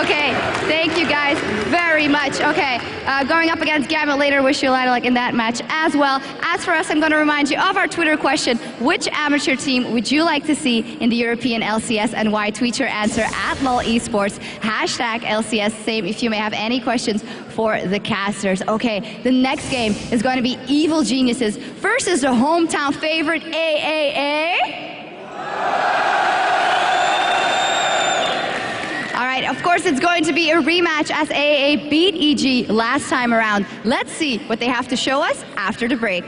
Okay, thank you guys very much. Okay, going up against GAMBIT later, wish you luck in that match as well. As for us, I'm going to remind you of our Twitter question. Which amateur team would you like to see in the European LCS and why? Tweet your answer at LOL Esports, hashtag LCS same if you may have any questions for the casters. Okay, the next game is going to be Evil Geniuses versus the hometown favorite AAA. All right, of course, it's going to be a rematch as AAA beat EG last time around. Let's see what they have to show us after the break.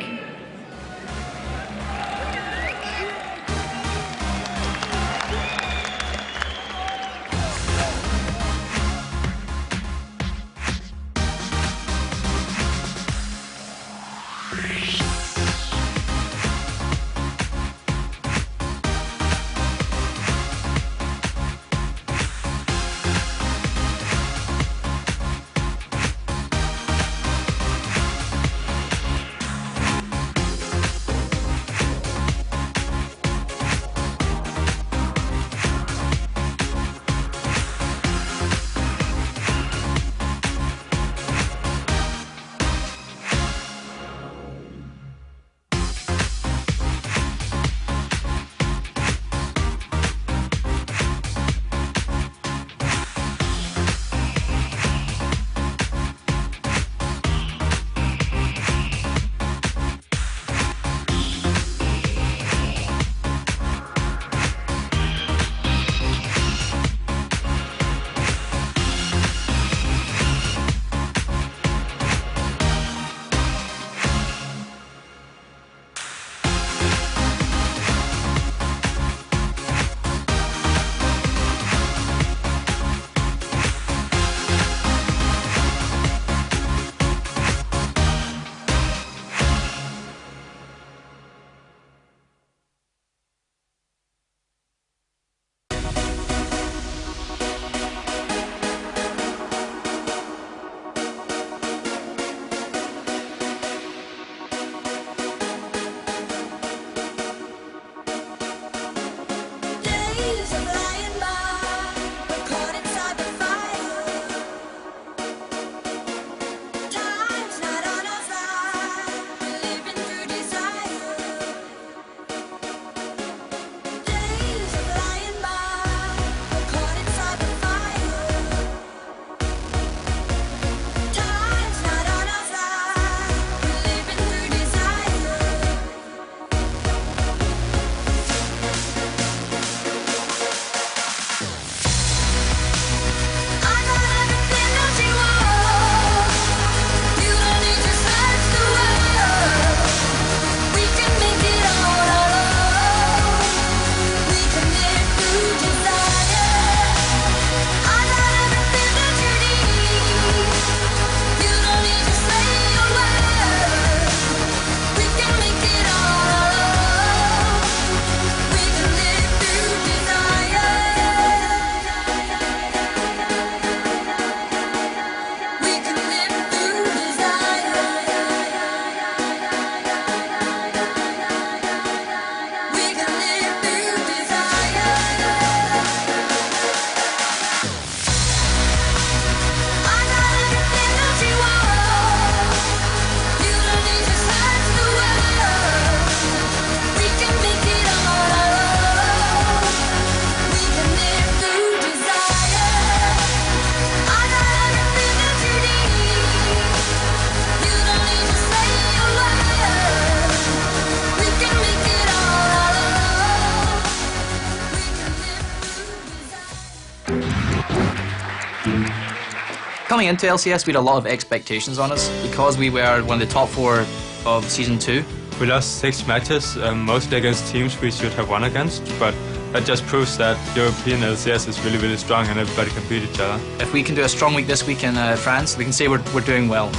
Coming into LCS, we had a lot of expectations on us because we were one of the top 4 of Season 2. We lost 6 matches, mostly against teams we should have won against, but that just proves that European LCS is really, really strong and everybody can beat each other. If we can do a strong week this week in France, we can say we're doing well.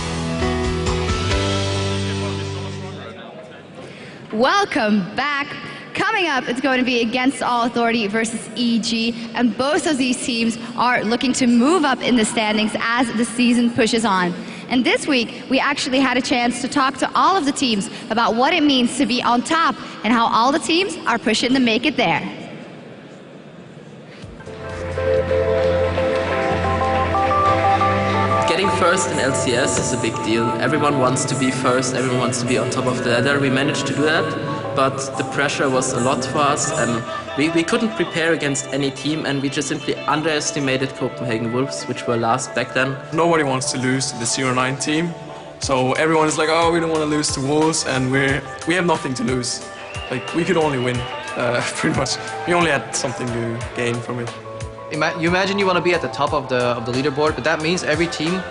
Welcome back. Coming up, it's going to be Against All Authority versus EG, and both of these teams are looking to move up in the standings as the season pushes on. And this week, we actually had a chance to talk to all of the teams about what it means to be on top and how all the teams are pushing to make it there. Getting first in LCS is a big deal. Everyone wants to be first, everyone wants to be on top of the ladder. We managed to do that, but the pressure was a lot for us. We couldn't prepare against any team, and we just simply underestimated Copenhagen Wolves, which were last back then. Nobody wants to lose to the 0-9 team, so everyone is like, oh, we don't want to lose to Wolves, and we have nothing to lose. Like, we could only win, pretty much. We only had something to gain from it. You imagine you want to be at the top of the leaderboard, but that means every team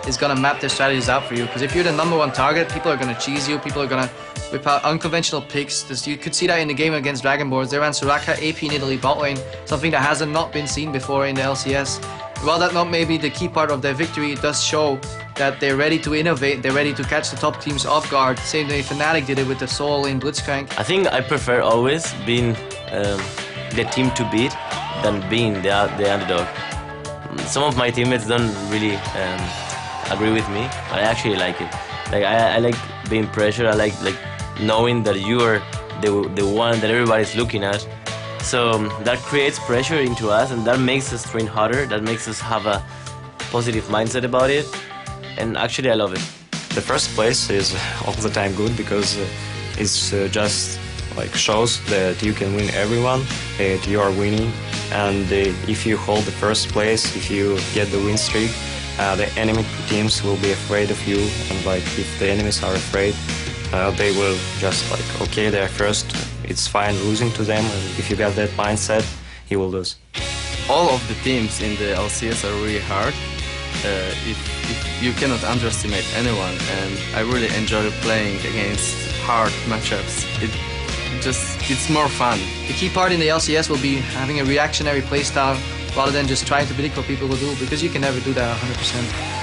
is going to map their strategies out for you. Because if you're the #1 target, people are going to cheese you, people are going to whip out unconventional picks. You could see that in the game against DRAGONBORNS. They ran Soraka, AP in Italy, bot lane, something that hasn't not been seen before in the LCS. While that not maybe the key part of their victory, it does show that they're ready to innovate, they're ready to catch the top teams off guard. Same way FNATIC did it with the Soul in Blitzcrank. I think I prefer always being the team to beat than being the underdog. Some of my teammates don't really agree with me, but I actually like it. Like I like being pressured. I like knowing that you are the one that everybody's looking at. So that creates pressure into us, and that makes us train harder. That makes us have a positive mindset about it, and actually I love it. The first place is all the time good because it's just like shows that you can win everyone, that you are winning, and if you hold the first place, if you get the win streak, the enemy teams will be afraid of you, and like if the enemies are afraid, they will just like, okay, they're first, it's fine losing to them, and if you got that mindset, you will lose. All of the teams in the LCS are really hard. If you cannot underestimate anyone, and I really enjoy playing against hard matchups. It's more fun. The key part in the LCS will be having a reactionary playstyle rather than just trying to predict what people will do, because you can never do that 100%.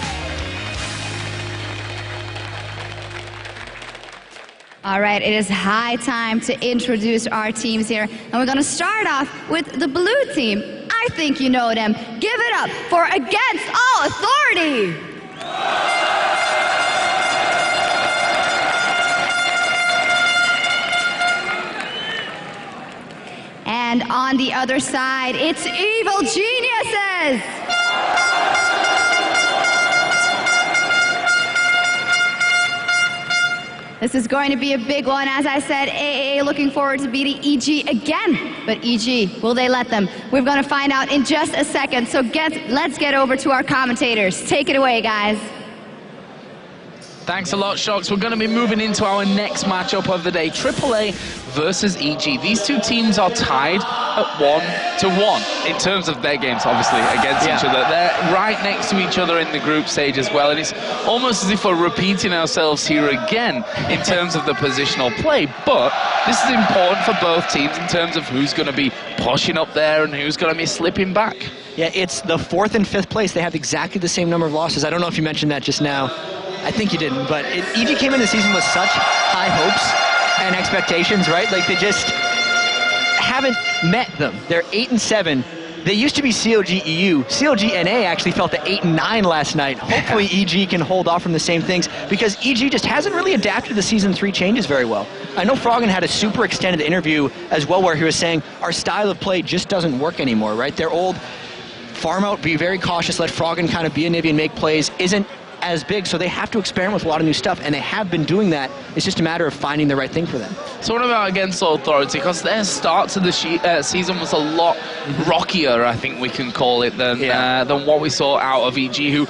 All right, it is high time to introduce our teams here, and we're going to start off with the blue team. I think you know them. Give it up for Against All Authority! And on the other side, it's Evil Geniuses! This is going to be a big one. As I said, AAA looking forward to beating EG again. But EG, will they let them? We're going to find out in just a second. So let's get over to our commentators. Take it away, guys. Thanks a lot, Sjokz. We're going to be moving into our next matchup of the day, AAA versus EG. These two teams are tied at 1-1 in terms of their games, obviously, against each other. They're right next to each other in the group stage as well, and it's almost as if we're repeating ourselves here again in terms of the positional play. But this is important for both teams in terms of who's going to be pushing up there and who's going to be slipping back. Yeah, it's the 4th and 5th place. They have exactly the same number of losses. I don't know if you mentioned that just now. I think you didn't, but EG came into the season with such high hopes and expectations, right? Like, they just haven't met them. They're 8-7. They used to be COG EU. COG NA actually fell to 8-9 last night. Hopefully EG can hold off from the same things, because EG just hasn't really adapted to the Season 3 changes very well. I know Froggen had a super extended interview as well where he was saying, our style of play just doesn't work anymore, right? Their old farm out, be very cautious, let Froggen kind of be a Nivy and make plays, isn't as big, so they have to experiment with a lot of new stuff, and they have been doing that. It's just a matter of finding the right thing for them. So what about Against All Authority? Because their start to the season was a lot rockier, I think we can call it, than what we saw out of EG, who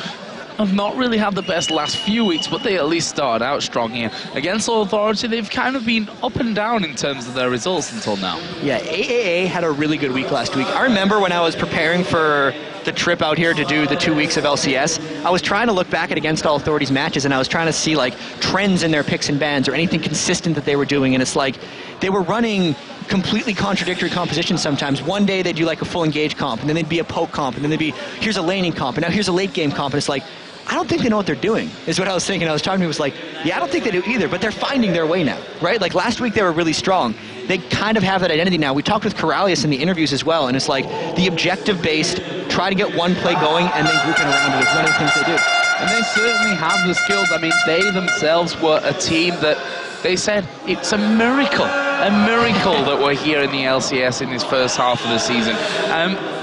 have not really had the best last few weeks, but they at least started out strong here. Against All Authority, they've kind of been up and down in terms of their results until now. Yeah, AAA had a really good week last week. I remember when I was preparing for the trip out here to do the 2 weeks of LCS, I was trying to look back at Against All Authorities matches, and I was trying to see like trends in their picks and bans or anything consistent that they were doing, and it's like they were running completely contradictory compositions sometimes. One day they'd do like a full engage comp, and then they'd be a poke comp, and then they'd be, here's a laning comp, and now here's a late game comp, and it's like, I don't think they know what they're doing, is what I was thinking. I was talking to him, was like, yeah, I don't think they do either, but they're finding their way now, right? Like last week they were really strong. They kind of have that identity now. We talked with Karalius in the interviews as well, and it's like the objective-based, try to get one play going and then grouping around it is one of the things they do. And they certainly have the skills. I mean, they themselves were a team that they said it's a miracle that we're here in the LCS in this first half of the season.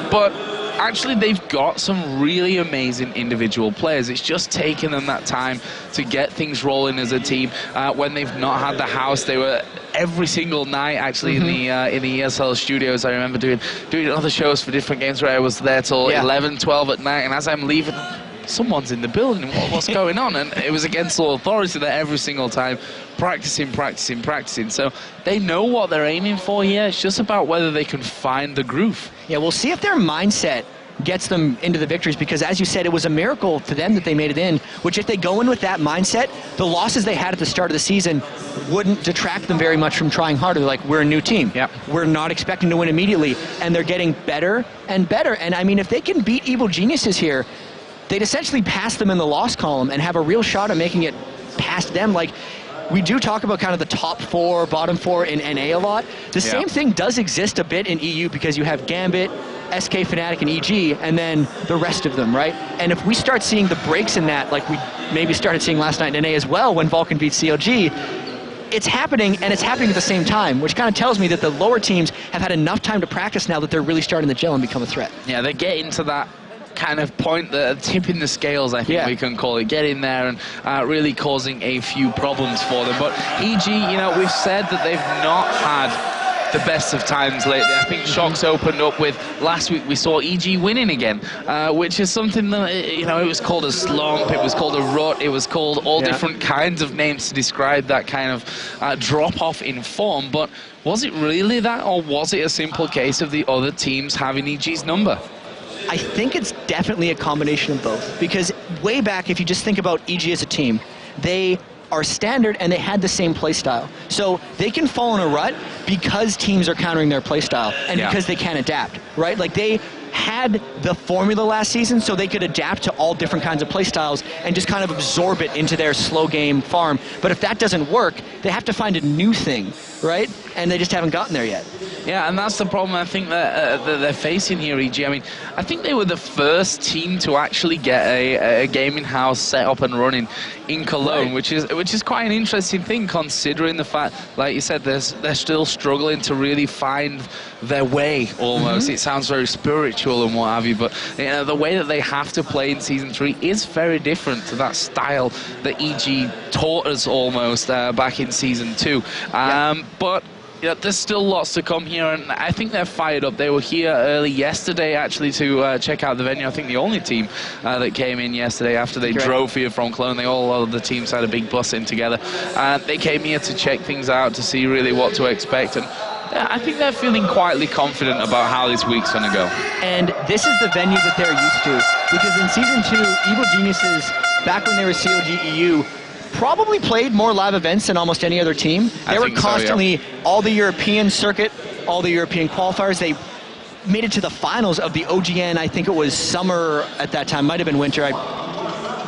But actually, they've got some really amazing individual players. It's just taken them that time to get things rolling as a team. When they've not had the house, they were every single night actually in the ESL studios. I remember doing other shows for different games where I was there till 11, 12 at night, and as I'm leaving, someone's in the building, what's going on? And it was Against All Authority there every single time, practicing. So they know what they're aiming for here. It's just about whether they can find the groove. Yeah, we'll see if their mindset gets them into the victories, because as you said, it was a miracle to them that they made it in, which if they go in with that mindset, the losses they had at the start of the season wouldn't detract them very much from trying harder. They're like, we're a new team. Yep. We're not expecting to win immediately, and they're getting better and better. And I mean, if they can beat Evil Geniuses here, they'd essentially pass them in the loss column and have a real shot at making it past them. Like, we do talk about kind of the top four, bottom four in NA a lot. The same thing does exist a bit in EU, because you have GAMBIT, SK, FNATIC, and EG, and then the rest of them, right? And if we start seeing the breaks in that, like we maybe started seeing last night in NA as well when Vulcan beat CLG, it's happening, and it's happening at the same time, which kind of tells me that the lower teams have had enough time to practice now that they're really starting to gel and become a threat. Yeah, they're getting to that kind of point, the tipping the scales, I think we can call it, get in there and really causing a few problems for them. But EG, you know, we've said that they've not had the best of times lately. I think Sjokz opened up with, last week we saw EG winning again, which is something that, you know, it was called a slump, it was called a rut, it was called all different kinds of names to describe that kind of drop-off in form. But was it really that, or was it a simple case of the other teams having EG's number? I think it's definitely a combination of both, because way back, if you just think about EG as a team, they are standard and they had the same play style. So they can fall in a rut because teams are countering their play style and because they can't adapt, right? Like they had the formula last season so they could adapt to all different kinds of play styles and just kind of absorb it into their slow game farm. But if that doesn't work, they have to find a new thing, right? And they just haven't gotten there yet. Yeah, and that's the problem I think that they're facing here, EG. I mean, I think they were the first team to actually get a gaming house set up and running in Cologne, which is quite an interesting thing, considering the fact, like you said, they're still struggling to really find their way almost. It sounds very spiritual and what have you, but you know, the way that they have to play in Season 3 is very different to that style that EG taught us almost back in Season 2. But you know, there's still lots to come here, and I think they're fired up. They were here early yesterday, actually, to check out the venue. I think the only team that came in yesterday after they drove here from Cologne. All of the teams had a big bus in together. They came here to check things out, to see really what to expect, and I think they're feeling quietly confident about how this week's going to go. And this is the venue that they're used to, because in Season 2, Evil Geniuses, back when they were CLG EU, probably played more live events than almost any other team. They were constantly all the European circuit, all the European qualifiers. They made it to the finals of the OGN. I think it was summer at that time, might have been winter.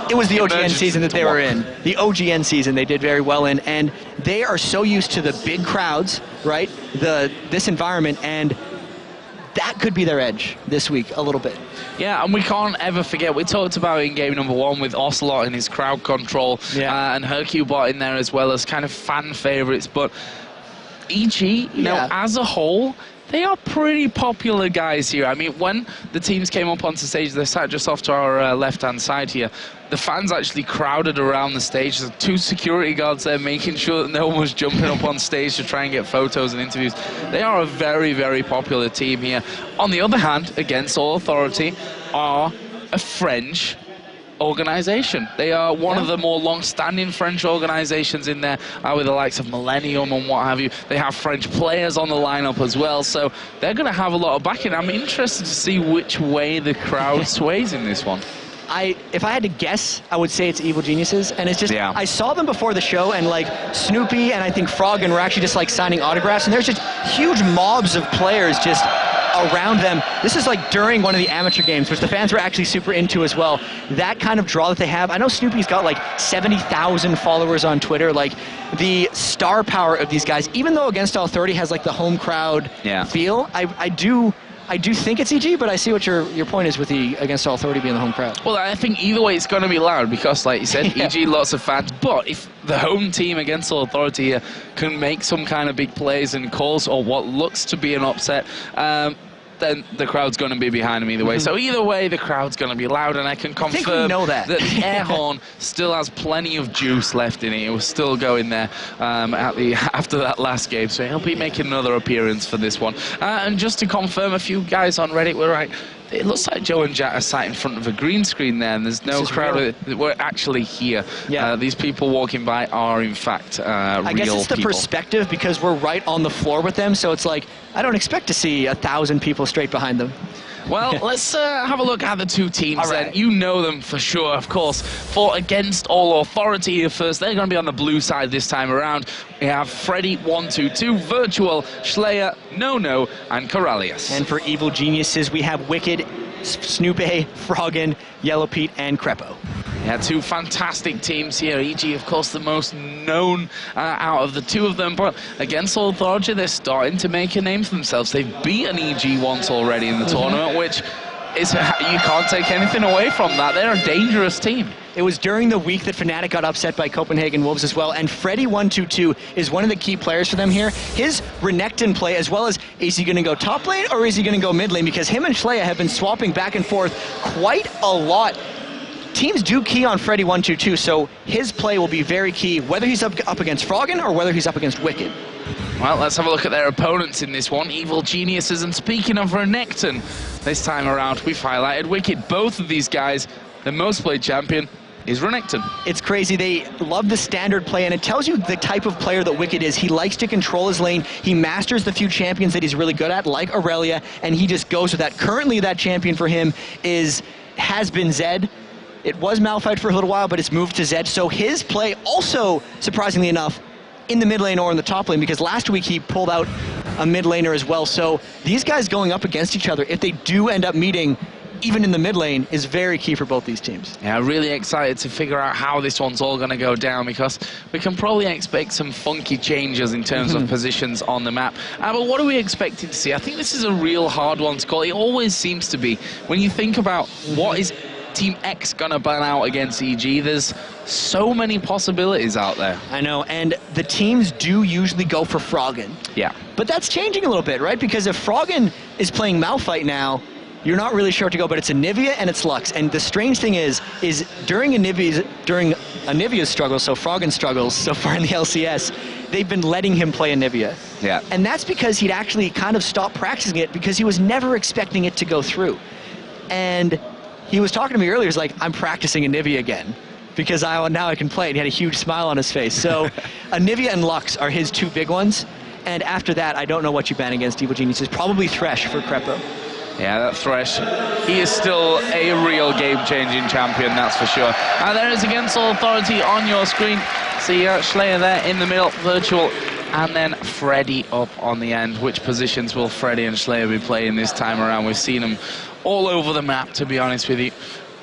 It was the OGN season that they were in. The OGN season they did very well in, and they are so used to the big crowds, right? This environment, and that could be their edge this week a little bit. Yeah, and we can't ever forget, we talked about in game number 1 with ocelote and his crowd control, and hyrqBot in there as well as kind of fan favorites, but EG, you know, as a whole, they are pretty popular guys here. I mean, when the teams came up onto stage, they sat just off to our left-hand side here. The fans actually crowded around the stage. There's 2 security guards there making sure that no one was jumping up on stage to try and get photos and interviews. They are a very, very popular team here. On the other hand, Against All Authority are a French organization. They are one of the more long-standing French organizations in there, with the likes of Millennium and what have you. They have French players on the lineup as well, so they're going to have a lot of backing. I'm interested to see which way the crowd sways in this one. If I had to guess, I would say it's Evil Geniuses, and it's just, I saw them before the show, and like Snoopeh and I think Froggen were actually just like signing autographs, and there's just huge mobs of players just around them. This is like during one of the amateur games, which the fans were actually super into as well. That kind of draw that they have. I know Snoopeh's got like 70,000 followers on Twitter. Like the star power of these guys, even though Against All 30 has like the home crowd feel, I do think it's EG, but I see what your point is with the Against All 30 being the home crowd. Well, I think either way it's going to be loud because, like you said, EG, lots of fans. But if the home team Against All Authority can make some kind of big plays and calls or what looks to be an upset, then the crowd's going to be behind them either way. So either way, the crowd's going to be loud, and I can confirm that the air horn still has plenty of juice left in it. It was still going there after that last game, so he'll be making another appearance for this one. And just to confirm, a few guys on Reddit were right. It looks like Joe and Jatt are sat in front of a green screen there, and there's no crowd. We're actually here. These people walking by are, in fact, real people. I guess it's the perspective because we're right on the floor with them, so it's like, I don't expect to see 1,000 people straight behind them. Well, let's have a look at the two teams then. You know them for sure, of course. For Against All Authority here first, they're going to be on the blue side this time around. We have Freddy122, Virtual, ShLaYa, Nono, and Karalius. And for Evil Geniuses, we have Wickd, Snoopeh, Froggen, yellowpete, and Krepo. Yeah, two fantastic teams here. EG, of course, the most known out of the two of them. But Against All Authority, they're starting to make a name for themselves. They've beaten EG once already in the tournament, which is, you can't take anything away from that. They're a dangerous team. It was during the week that FNATIC got upset by Copenhagen Wolves as well, and Freddy122 is one of the key players for them here. His Renekton play, as well as, is he going to go top lane or is he going to go mid lane? Because him and ShLaYa have been swapping back and forth quite a lot. Teams do key on Freddy122, so his play will be very key, whether he's up against Froggen or whether he's up against Wickd. Well, let's have a look at their opponents in this one. Evil Geniuses, and speaking of Renekton, this time around we've highlighted Wickd. Both of these guys, the most played champion is Renekton. It's crazy. They love the standard play, and it tells you the type of player that Wickd is. He likes to control his lane. He masters the few champions that he's really good at, like Aurelia, and he just goes with that. Currently, that champion for him has been Zed. It was Malphite for a little while, but it's moved to Zed. So his play also, surprisingly enough, in the mid lane or in the top lane, because last week he pulled out a mid laner as well. So these guys going up against each other, if they do end up meeting, even in the mid lane, is very key for both these teams. Yeah, really excited to figure out how this one's all going to go down, because we can probably expect some funky changes in terms of positions on the map. But what are we expecting to see? I think this is a real hard one to call. It always seems to be. When you think about what is Team X gonna ban out against EG, there's so many possibilities out there. I know, and the teams do usually go for Froggen. Yeah. But that's changing a little bit, right? Because if Froggen is playing Malphite now, you're not really sure what to go, but it's Anivia and it's Lux. And the strange thing is during Anivia's struggles, so Froggen's struggles so far in the LCS, they've been letting him play Anivia. Yeah. And that's because he'd actually kind of stopped practicing it because he was never expecting it to go through. And he was talking to me earlier, he was like, I'm practicing Anivia again because now I can play. And he had a huge smile on his face. So Anivia and Lux are his two big ones. And after that, I don't know what you ban against Evil Geniuses. Probably Thresh for Krepo. Yeah, that Thresh, he is still a real game-changing champion, that's for sure. And there is Against All Authority on your screen. See ShLaYa there in the middle, Virtual, and then Freddy up on the end. Which positions will Freddy and ShLaYa be playing this time around? We've seen them all over the map, to be honest with you,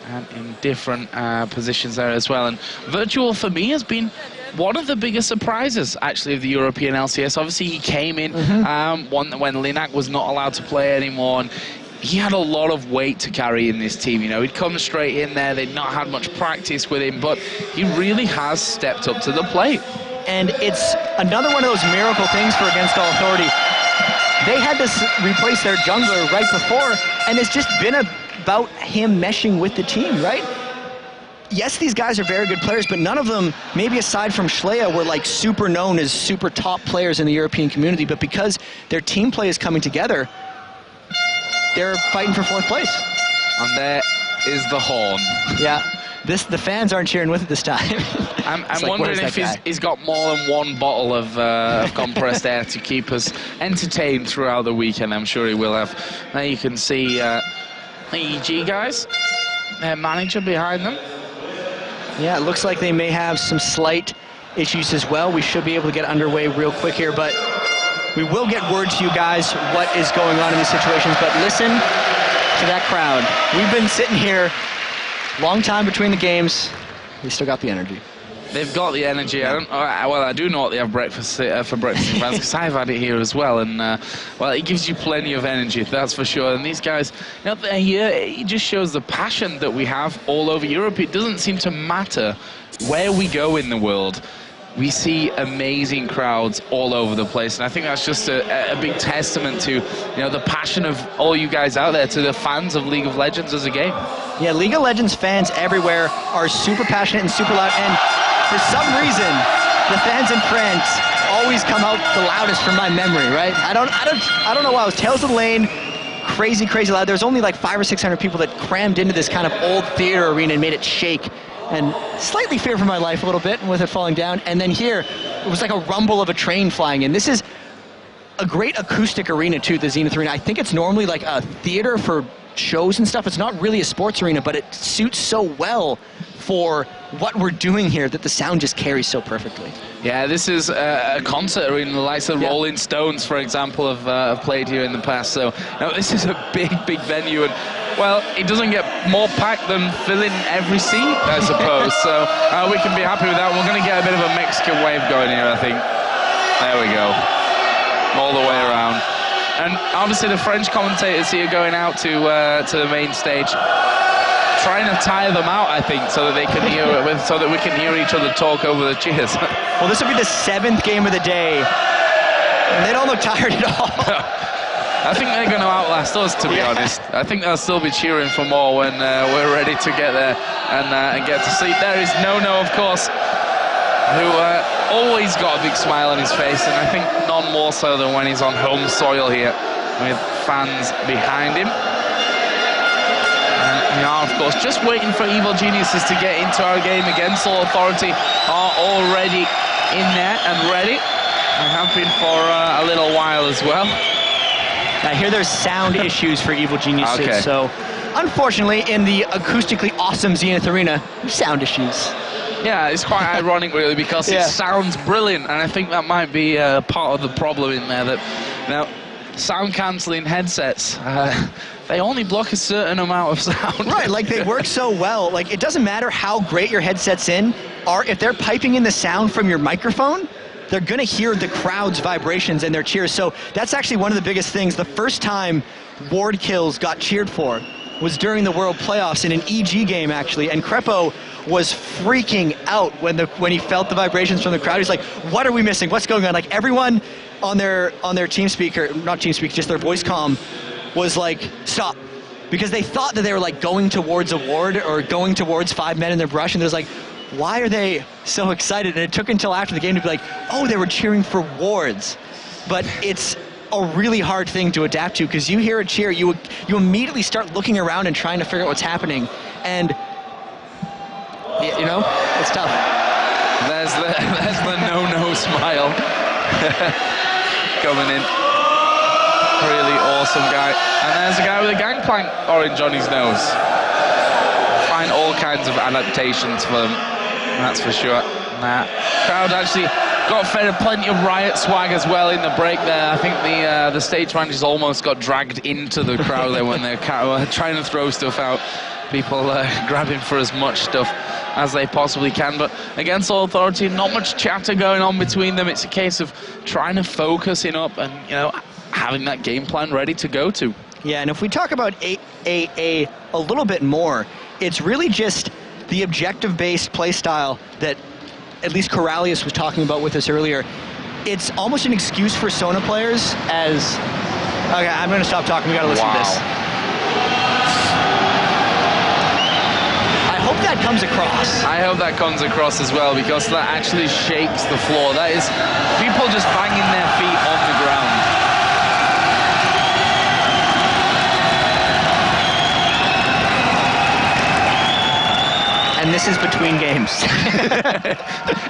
and in different positions there as well. And Virtual, for me, has been one of the biggest surprises, actually, of the European LCS. Obviously, he came in when Linak was not allowed to play anymore, and he had a lot of weight to carry in this team. You know, he'd come straight in there, they'd not had much practice with him, but he really has stepped up to the plate. And it's another one of those miracle things for Against All Authority. They had to replace their jungler right before, and it's just been about him meshing with the team, right? Yes, these guys are very good players, but none of them, maybe aside from ShLaYa, were like super known as super top players in the European community, but because their team play is coming together, they're fighting for fourth place. And there is the horn. Yeah. the fans aren't cheering with it this time. I'm like, wondering if he's got more than one bottle of compressed air to keep us entertained throughout the weekend. I'm sure he will have. Now you can see the EG guys, their manager behind them. Yeah, it looks like they may have some slight issues as well. We should be able to get underway real quick here, but we will get word to you guys what is going on in these situations. But listen to that crowd. We've been sitting here long time between the games. They still got the energy. They've got the energy. I do know what they have breakfast for breakfast in France, because I've had it here as well, and well, it gives you plenty of energy, that's for sure. And these guys, you know, they're here. It just shows the passion that we have all over Europe. It doesn't seem to matter where we go in the world. We see amazing crowds all over the place, and I think that's just a big testament to, you know, the passion of all you guys out there, to the fans of League of Legends as a game. Yeah, League of Legends fans everywhere are super passionate and super loud, and for some reason, the fans in France always come out the loudest from my memory, right? I don't know why. It was Tales of the Lane, crazy loud. There's only like 500 or 600 people that crammed into this kind of old theater arena and made it shake. And slightly fear for my life a little bit with it falling down. And then here, it was like a rumble of a train flying in. This is a great acoustic arena too, the Zénith Arena. I think it's normally like a theater for shows and stuff. It's not really a sports arena, but it suits so well for what we're doing here that the sound just carries so perfectly. Yeah, this is a concert arena. The likes of Rolling Stones, for example, have played here in the past. So, you know, this is a big venue, and well, it doesn't get more packed than filling every seat, I suppose. So we can be happy with that. We're going to get a bit of a Mexican wave going here, I think. There we go, all the way around. And obviously the French commentators here going out to the main stage, trying to tire them out, I think, so that they can hear so that we can hear each other talk over the cheers. Well, this will be the 7th game of the day, and they don't look tired at all. I think they're going to outlast us, to be honest. I think they'll still be cheering for more when we're ready to get there and get to sleep. There is Nono, of course, who always got a big smile on his face, and I think none more so than when he's on home soil here with fans behind him. And we are, of course, just waiting for Evil Geniuses to get into our game again. Soul Authority are already in there and ready, and have been for a little while as well. I hear there's sound issues for Evil Geniuses, so unfortunately in the acoustically awesome Zénith Arena, there's sound issues. Yeah, it's quite ironic really, because it sounds brilliant, and I think that might be part of the problem in there, that, you know, sound cancelling headsets, they only block a certain amount of sound. Right, like they work so well. Like, it doesn't matter how great your headset's in, or if they're piping in the sound from your microphone, they're going to hear the crowd's vibrations and their cheers. So that's actually one of the biggest things. The first time ward kills got cheered for was during the World Playoffs in an EG game, actually, and Krepo was freaking out when he felt the vibrations from the crowd. He's like, what are we missing? What's going on? Like, everyone on their team speaker, not team speaker, just their voice comm, was like, stop. Because they thought that they were like going towards a ward or going towards 5 men in their brush, and there's like, why are they so excited? And it took until after the game to be like, oh, they were cheering for wards. But it's a really hard thing to adapt to, because you hear a cheer, you immediately start looking around and trying to figure out what's happening. And, you know, it's tough. There's the no-no smile coming in. Really awesome guy. And there's a guy with a gangplank orange on his nose. Find all kinds of adaptations for them, that's for sure. Crowd actually got fed plenty of riot swag as well in the break there. I think the stage managers almost got dragged into the crowd there when they're trying to throw stuff out. People grabbing for as much stuff as they possibly can. But against Soul Authority, not much chatter going on between them. It's a case of trying to focus in up and, you know, having that game plan ready to go to. Yeah, and if we talk about a little bit more, it's really just the objective-based play style that at least Karalius was talking about with us earlier. It's almost an excuse for Sona players as... Okay, I'm going to stop talking. We got to listen to this. I hope that comes across. I hope that comes across as well, because that actually shakes the floor. That is people just banging their feet on the ground. And this is between games.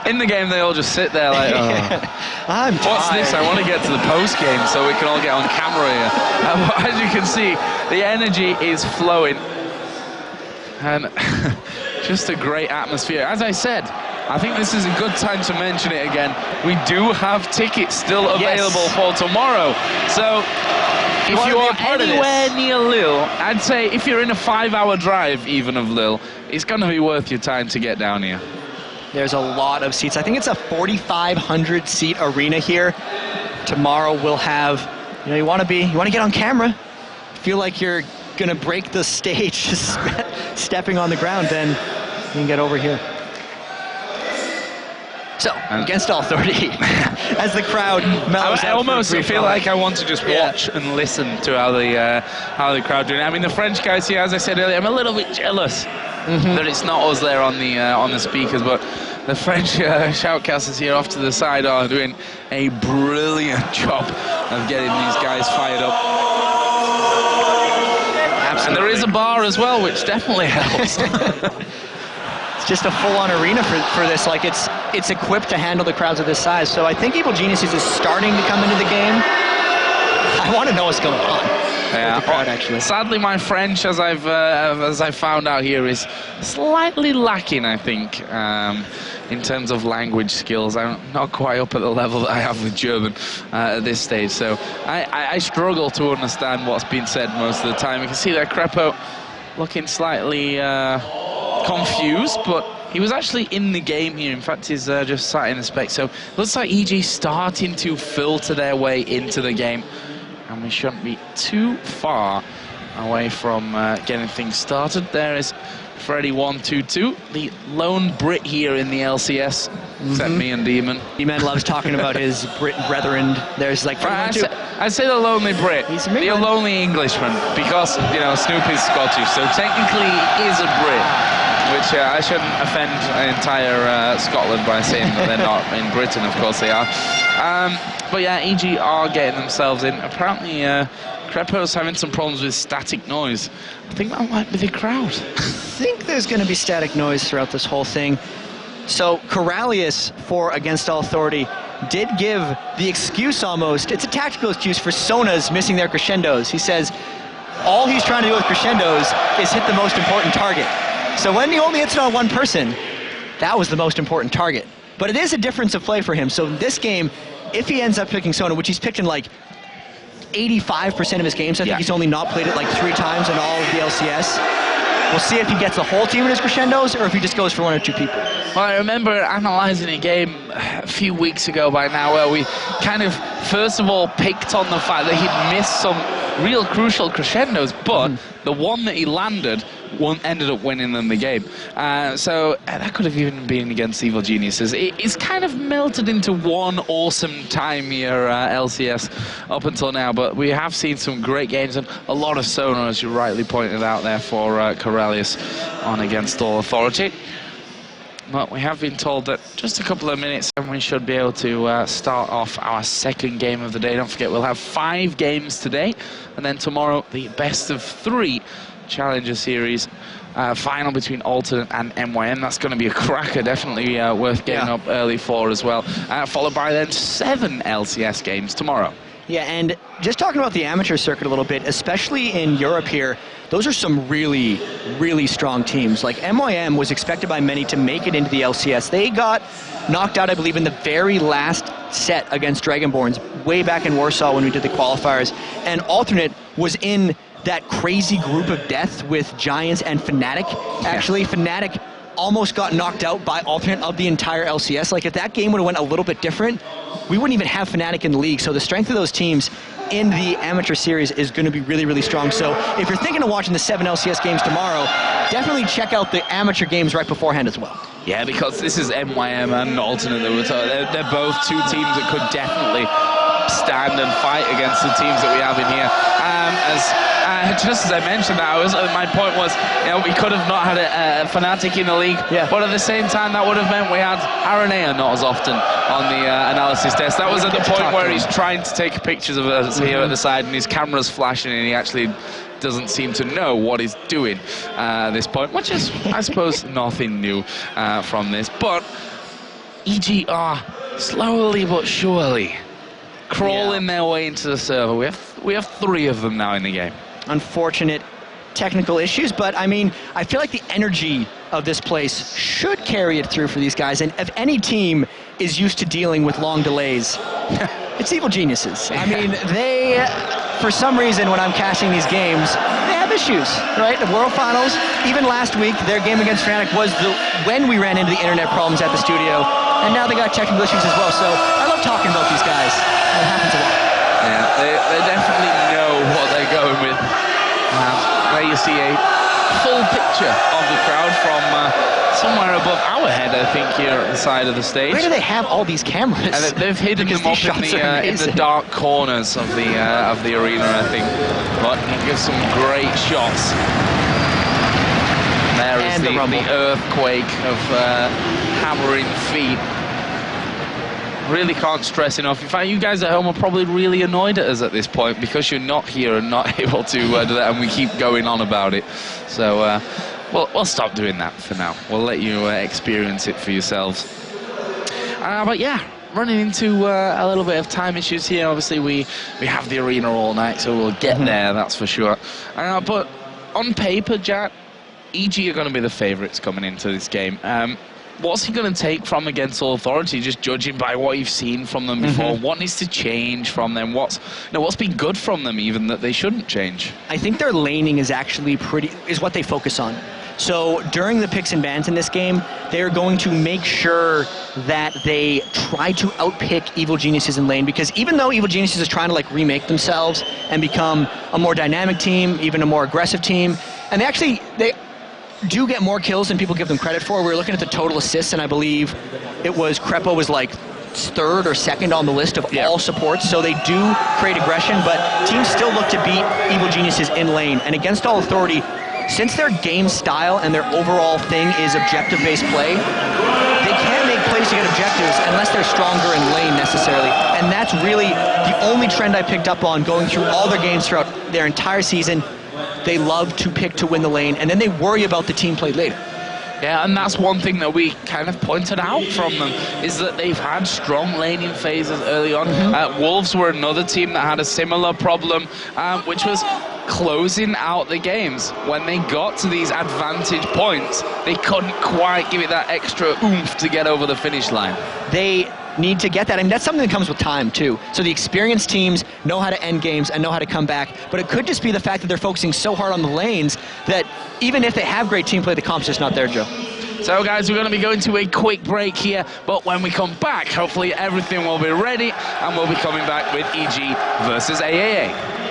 In the game, they all just sit there like, oh. I'm tired. What's this? I want to get to the post game so we can all get on camera here. As you can see, the energy is flowing. And just a great atmosphere. As I said, I think this is a good time to mention it again. We do have tickets still available for tomorrow. So if you are anywhere near Lille, I'd say if you're in a 5-hour drive even of Lille, it's going to be worth your time to get down here. There's a lot of seats. I think it's a 4,500 seat arena here. Tomorrow we'll have, you want to get on camera, feel like you're going to break the stage just stepping on the ground, then you can get over here. So, against all 30, as the crowd mellows out. I almost feel like I want to just watch and listen to how the crowd doing. I mean, the French guys here, as I said earlier, I'm a little bit jealous that it's not us there on the speakers, but the French shoutcasters here off to the side are doing a brilliant job of getting these guys fired up. Absolutely. And there is a bar as well, which definitely helps. It's just a full-on arena for this. Like, it's equipped to handle the crowds of this size. So I think Evil Geniuses is starting to come into the game. I want to know what's going on. Yeah, with the crowd, actually. Sadly, my French, as I've found out here, is slightly lacking, I think, in terms of language skills. I'm not quite up at the level that I have with German at this stage. So I struggle to understand what's being said most of the time. You can see there Krepo looking slightly confused, but he was actually in the game here. In fact, he's just sat in the spec. So looks like EG starting to filter their way into the game, and we shouldn't be too far away from getting things started. There is Freddy122, the lone Brit here in the LCS, except me and Deman. Deman loves talking about his Brit brethren. There's like I'd say the lonely Brit, the lonely Englishman, because Snoopeh is Scottish, so technically he is a Brit. Which I shouldn't offend entire Scotland by saying that they're not in Britain. Of course they are. But yeah, EG are getting themselves in. Apparently, Krepo's having some problems with static noise. I think that might be the crowd. I think there's going to be static noise throughout this whole thing. So Karalius for Against All Authority did give the excuse almost. It's a tactical excuse for Sona's missing their crescendos. He says all he's trying to do with crescendos is hit the most important target. So when he only hits it on one person, that was the most important target. But it is a difference of play for him. So in this game, if he ends up picking Sona, which he's picked in like 85% of his games, I think he's only not played it like 3 times in all of the LCS. We'll see if he gets the whole team in his crescendos or if he just goes for 1 or 2 people. Well, I remember analysing a game a few weeks ago by now where we kind of, first of all, picked on the fact that he'd missed some real crucial crescendos, but the one that he landed ended up winning them the game. So that could have even been against Evil Geniuses. It's kind of melted into one awesome time here, LCS, up until now, but we have seen some great games and a lot of Sona, as you rightly pointed out there, for Karalius on Against All Authority. But we have been told that just a couple of minutes and we should be able to start off our second game of the day. Don't forget, we'll have 5 games today, and then tomorrow the best of 3 Challenger Series final between Alternate and MYM. That's going to be a cracker, definitely worth getting up early for as well. Followed by then 7 LCS games tomorrow. Yeah, and just talking about the amateur circuit a little bit, especially in Europe here, those are some really, really strong teams. Like MYM was expected by many to make it into the LCS. They got knocked out, I believe, in the very last set against Dragonborns way back in Warsaw when we did the qualifiers. And Alternate was in that crazy group of death with Giants and FNATIC. Actually, FNATIC almost got knocked out by Alternate of the entire LCS. Like, if that game would have went a little bit different, we wouldn't even have FNATIC in the league. So the strength of those teams in the amateur series is going to be really, really strong. So if you're thinking of watching the 7 LCS games tomorrow, definitely check out the amateur games right beforehand as well. Yeah, because this is MYM and Alternate. They're both 2 teams that could definitely stand and fight against the teams that we have in here. Just as I mentioned that, my point was, we could have not had a FNATIC in the league, but at the same time, that would have meant we had hyrqBot not as often on the analysis desk. That was at the point where he's trying to take pictures of us here at the side, and his camera's flashing, and he actually doesn't seem to know what he's doing at this point, which is, I suppose, nothing new from this. But EG are slowly but surely crawling their way into the server. We have 3 of them now in the game. Unfortunate technical issues, but I mean, I feel like the energy of this place should carry it through for these guys, and if any team is used to dealing with long delays, it's Evil Geniuses. I mean, they, for some reason, when I'm casting these games, they have issues, right? The World Finals, even last week, their game against FNATIC was when we ran into the internet problems at the studio, and now they got technical issues as well, so I love talking about these guys. It happens a lot. Yeah, they definitely know what they're going with. There you see a full picture of the crowd from somewhere above our head, I think, here at the side of the stage. Where do they have all these cameras? And they've hidden them up in the dark corners of the arena, I think. But it gives some great shots. There is the earthquake of hammering feet. Really can't stress enough. In fact, you guys at home are probably really annoyed at us at this point because you're not here and not able to do that, and we keep going on about it. So we'll stop doing that for now. We'll let you experience it for yourselves. But yeah, running into a little bit of time issues here. Obviously, we have the arena all night, so we'll get there, that's for sure. But on paper, Jatt, EG are going to be the favourites coming into this game. What's he going to take from Against All Authority, just judging by what you've seen from them before? What needs to change from them? What's been good from them, even, that they shouldn't change? I think their laning is actually is what they focus on. So during the picks and bans in this game, they're going to make sure that they try to outpick Evil Geniuses in lane, because even though Evil Geniuses is trying to remake themselves and become a more dynamic team, even a more aggressive team, and they do get more kills than people give them credit for. We were looking at the total assists, and I believe it was Krepo was like 3rd or 2nd on the list of all supports, so they do create aggression, but teams still look to beat Evil Geniuses in lane. And Against All Authority, since their game style and their overall thing is objective-based play, they can't make plays to get objectives unless they're stronger in lane necessarily. And that's really the only trend I picked up on going through all their games throughout their entire season. They love to pick to win the lane, and then they worry about the team play later. Yeah, and that's one thing that we kind of pointed out from them, is that they've had strong laning phases early on. Wolves were another team that had a similar problem, which was closing out the games. When they got to these advantage points, they couldn't quite give it that extra oomph to get over the finish line. They need to get that. I mean, that's something that comes with time, too. So the experienced teams know how to end games and know how to come back, but it could just be the fact that they're focusing so hard on the lanes that even if they have great team play, the comp's just not there, Joe. So, guys, we're going to be going to a quick break here, but when we come back, hopefully everything will be ready, and we'll be coming back with EG versus AAA.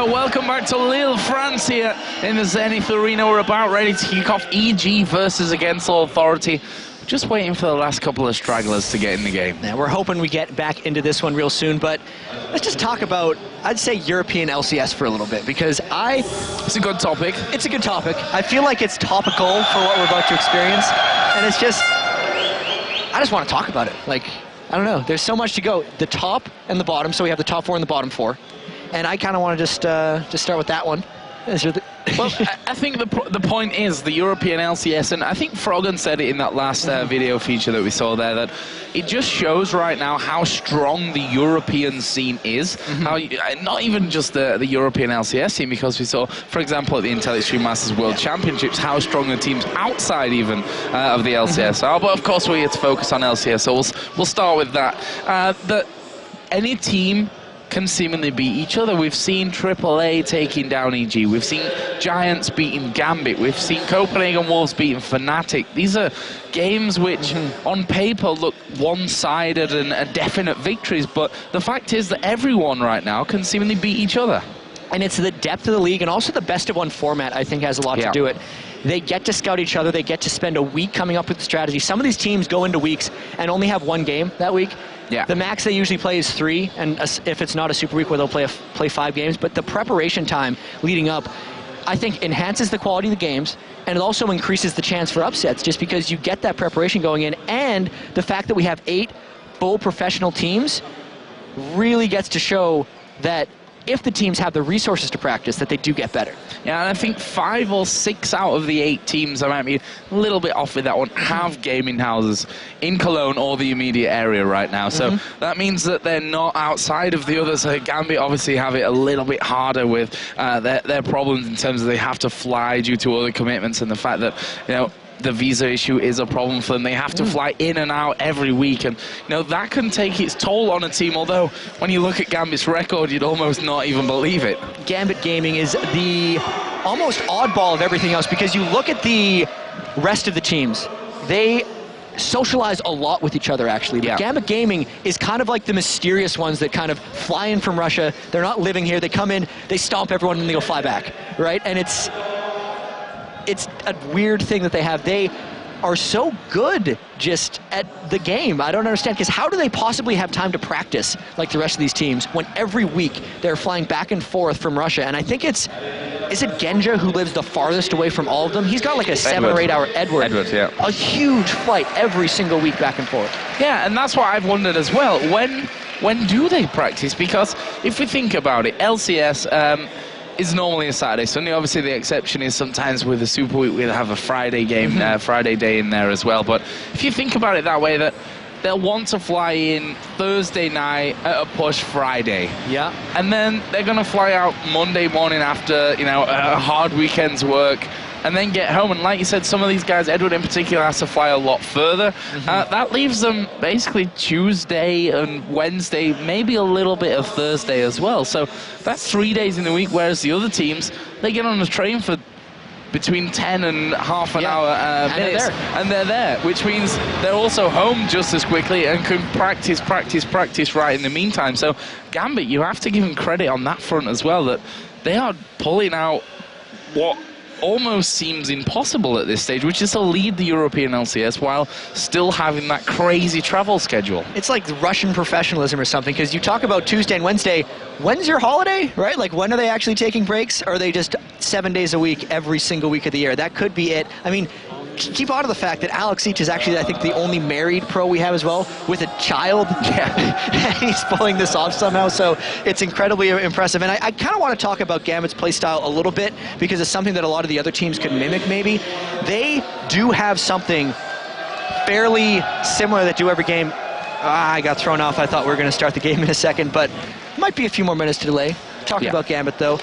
go. Welcome back to Lille, France here in the Zénith Arena. We're about ready to kick off EG versus Against All Authority. Just waiting for the last couple of stragglers to get in the game. Yeah, we're hoping we get back into this one real soon, but let's just talk about, I'd say, European LCS for a little bit, because It's a good topic. It's a good topic. I feel like it's topical for what we're about to experience, and it's just, I just want to talk about it. Like, I don't know, there's so much to go. The top and the bottom, so we have the top 4 and the bottom 4. And I kind of want to just start with that one. Well, I think the point is the European LCS, and I think Froggen said it in that last video feature that we saw there, that it just shows right now how strong the European scene is. How not even just the European LCS team, because we saw, for example, at the Intelligent Stream Masters World Championships, how strong the teams outside even of the LCS are. But of course, we're here to focus on LCS, so we'll start with that. That any team can seemingly beat each other. We've seen AAA taking down EG. We've seen Giants beating GAMBIT. We've seen Copenhagen Wolves beating FNATIC. These are games which, on paper, look one-sided and definite victories, but the fact is that everyone right now can seemingly beat each other. And it's the depth of the league, and also the best-of-1 format, I think, has a lot to do it. They get to scout each other. They get to spend a week coming up with the strategy. Some of these teams go into weeks and only have 1 game that week. Yeah. The max they usually play is 3, and if it's not a super week where they'll play 5 games, but the preparation time leading up, I think, enhances the quality of the games, and it also increases the chance for upsets, just because you get that preparation going in, and the fact that we have 8 full professional teams really gets to show that if the teams have the resources to practice, that they do get better. Yeah, and I think 5 or 6 out of the 8 teams, I might be a little bit off with that one, have gaming houses in Cologne or the immediate area right now. So that means that they're not outside of the others. GAMBIT obviously have it a little bit harder with their problems in terms of they have to fly due to other commitments, and the fact that, you know, the visa issue is a problem for them. They have to fly in and out every week, and you know that can take its toll on a team, although when you look at GAMBIT's record, you'd almost not even believe it. GAMBIT Gaming is the almost oddball of everything else, because you look at the rest of the teams, they socialize a lot with each other, actually. But GAMBIT Gaming is kind of like the mysterious ones that kind of fly in from Russia. They're not living here. They come in, they stomp everyone, and they go fly back, right? And it's a weird thing that they have. They are so good just at the game. I don't understand, because how do they possibly have time to practice like the rest of these teams when every week they're flying back and forth from Russia? And I think is it Genja who lives the farthest away from all of them? He's got like a 7 or 8 hour Edward, yeah. A huge flight every single week back and forth. Yeah, and that's what I've wondered as well. When do they practice? Because if we think about it, LCS is normally a Saturday, Sunday. Obviously, the exception is sometimes with a Super Week, we'll have a Friday game, Friday day in there as well. But if you think about it that way, that they'll want to fly in Thursday night at a push Friday. Yeah. And then they're going to fly out Monday morning after, you know, a hard weekend's work, and then get home. And like you said, some of these guys, Edward in particular, has to fly a lot further. That leaves them basically Tuesday and Wednesday, maybe a little bit of Thursday as well. So that's 3 days in the week, whereas the other teams, they get on a train for between 10 and half an hour minutes, and they're there, which means they're also home just as quickly and can practice right in the meantime. So GAMBIT, you have to give them credit on that front as well, that they are pulling out what almost seems impossible at this stage, which is to lead the European LCS while still having that crazy travel schedule. It's like Russian professionalism or something, because you talk about Tuesday and Wednesday. When's your holiday, right? Like, when are they actually taking breaks? Or are they just 7 days a week, every single week of the year? That could be it. I mean, keep out of the fact that Alex Each is actually, I think, the only married pro we have as well, with a child. He's pulling this off somehow, so it's incredibly impressive. And I kind of want to talk about GAMBIT's playstyle a little bit, because it's something that a lot of the other teams could mimic, maybe. They do have something fairly similar that do every game. I got thrown off. I thought we were going to start the game in a second, but might be a few more minutes to delay. Talking about GAMBIT, though,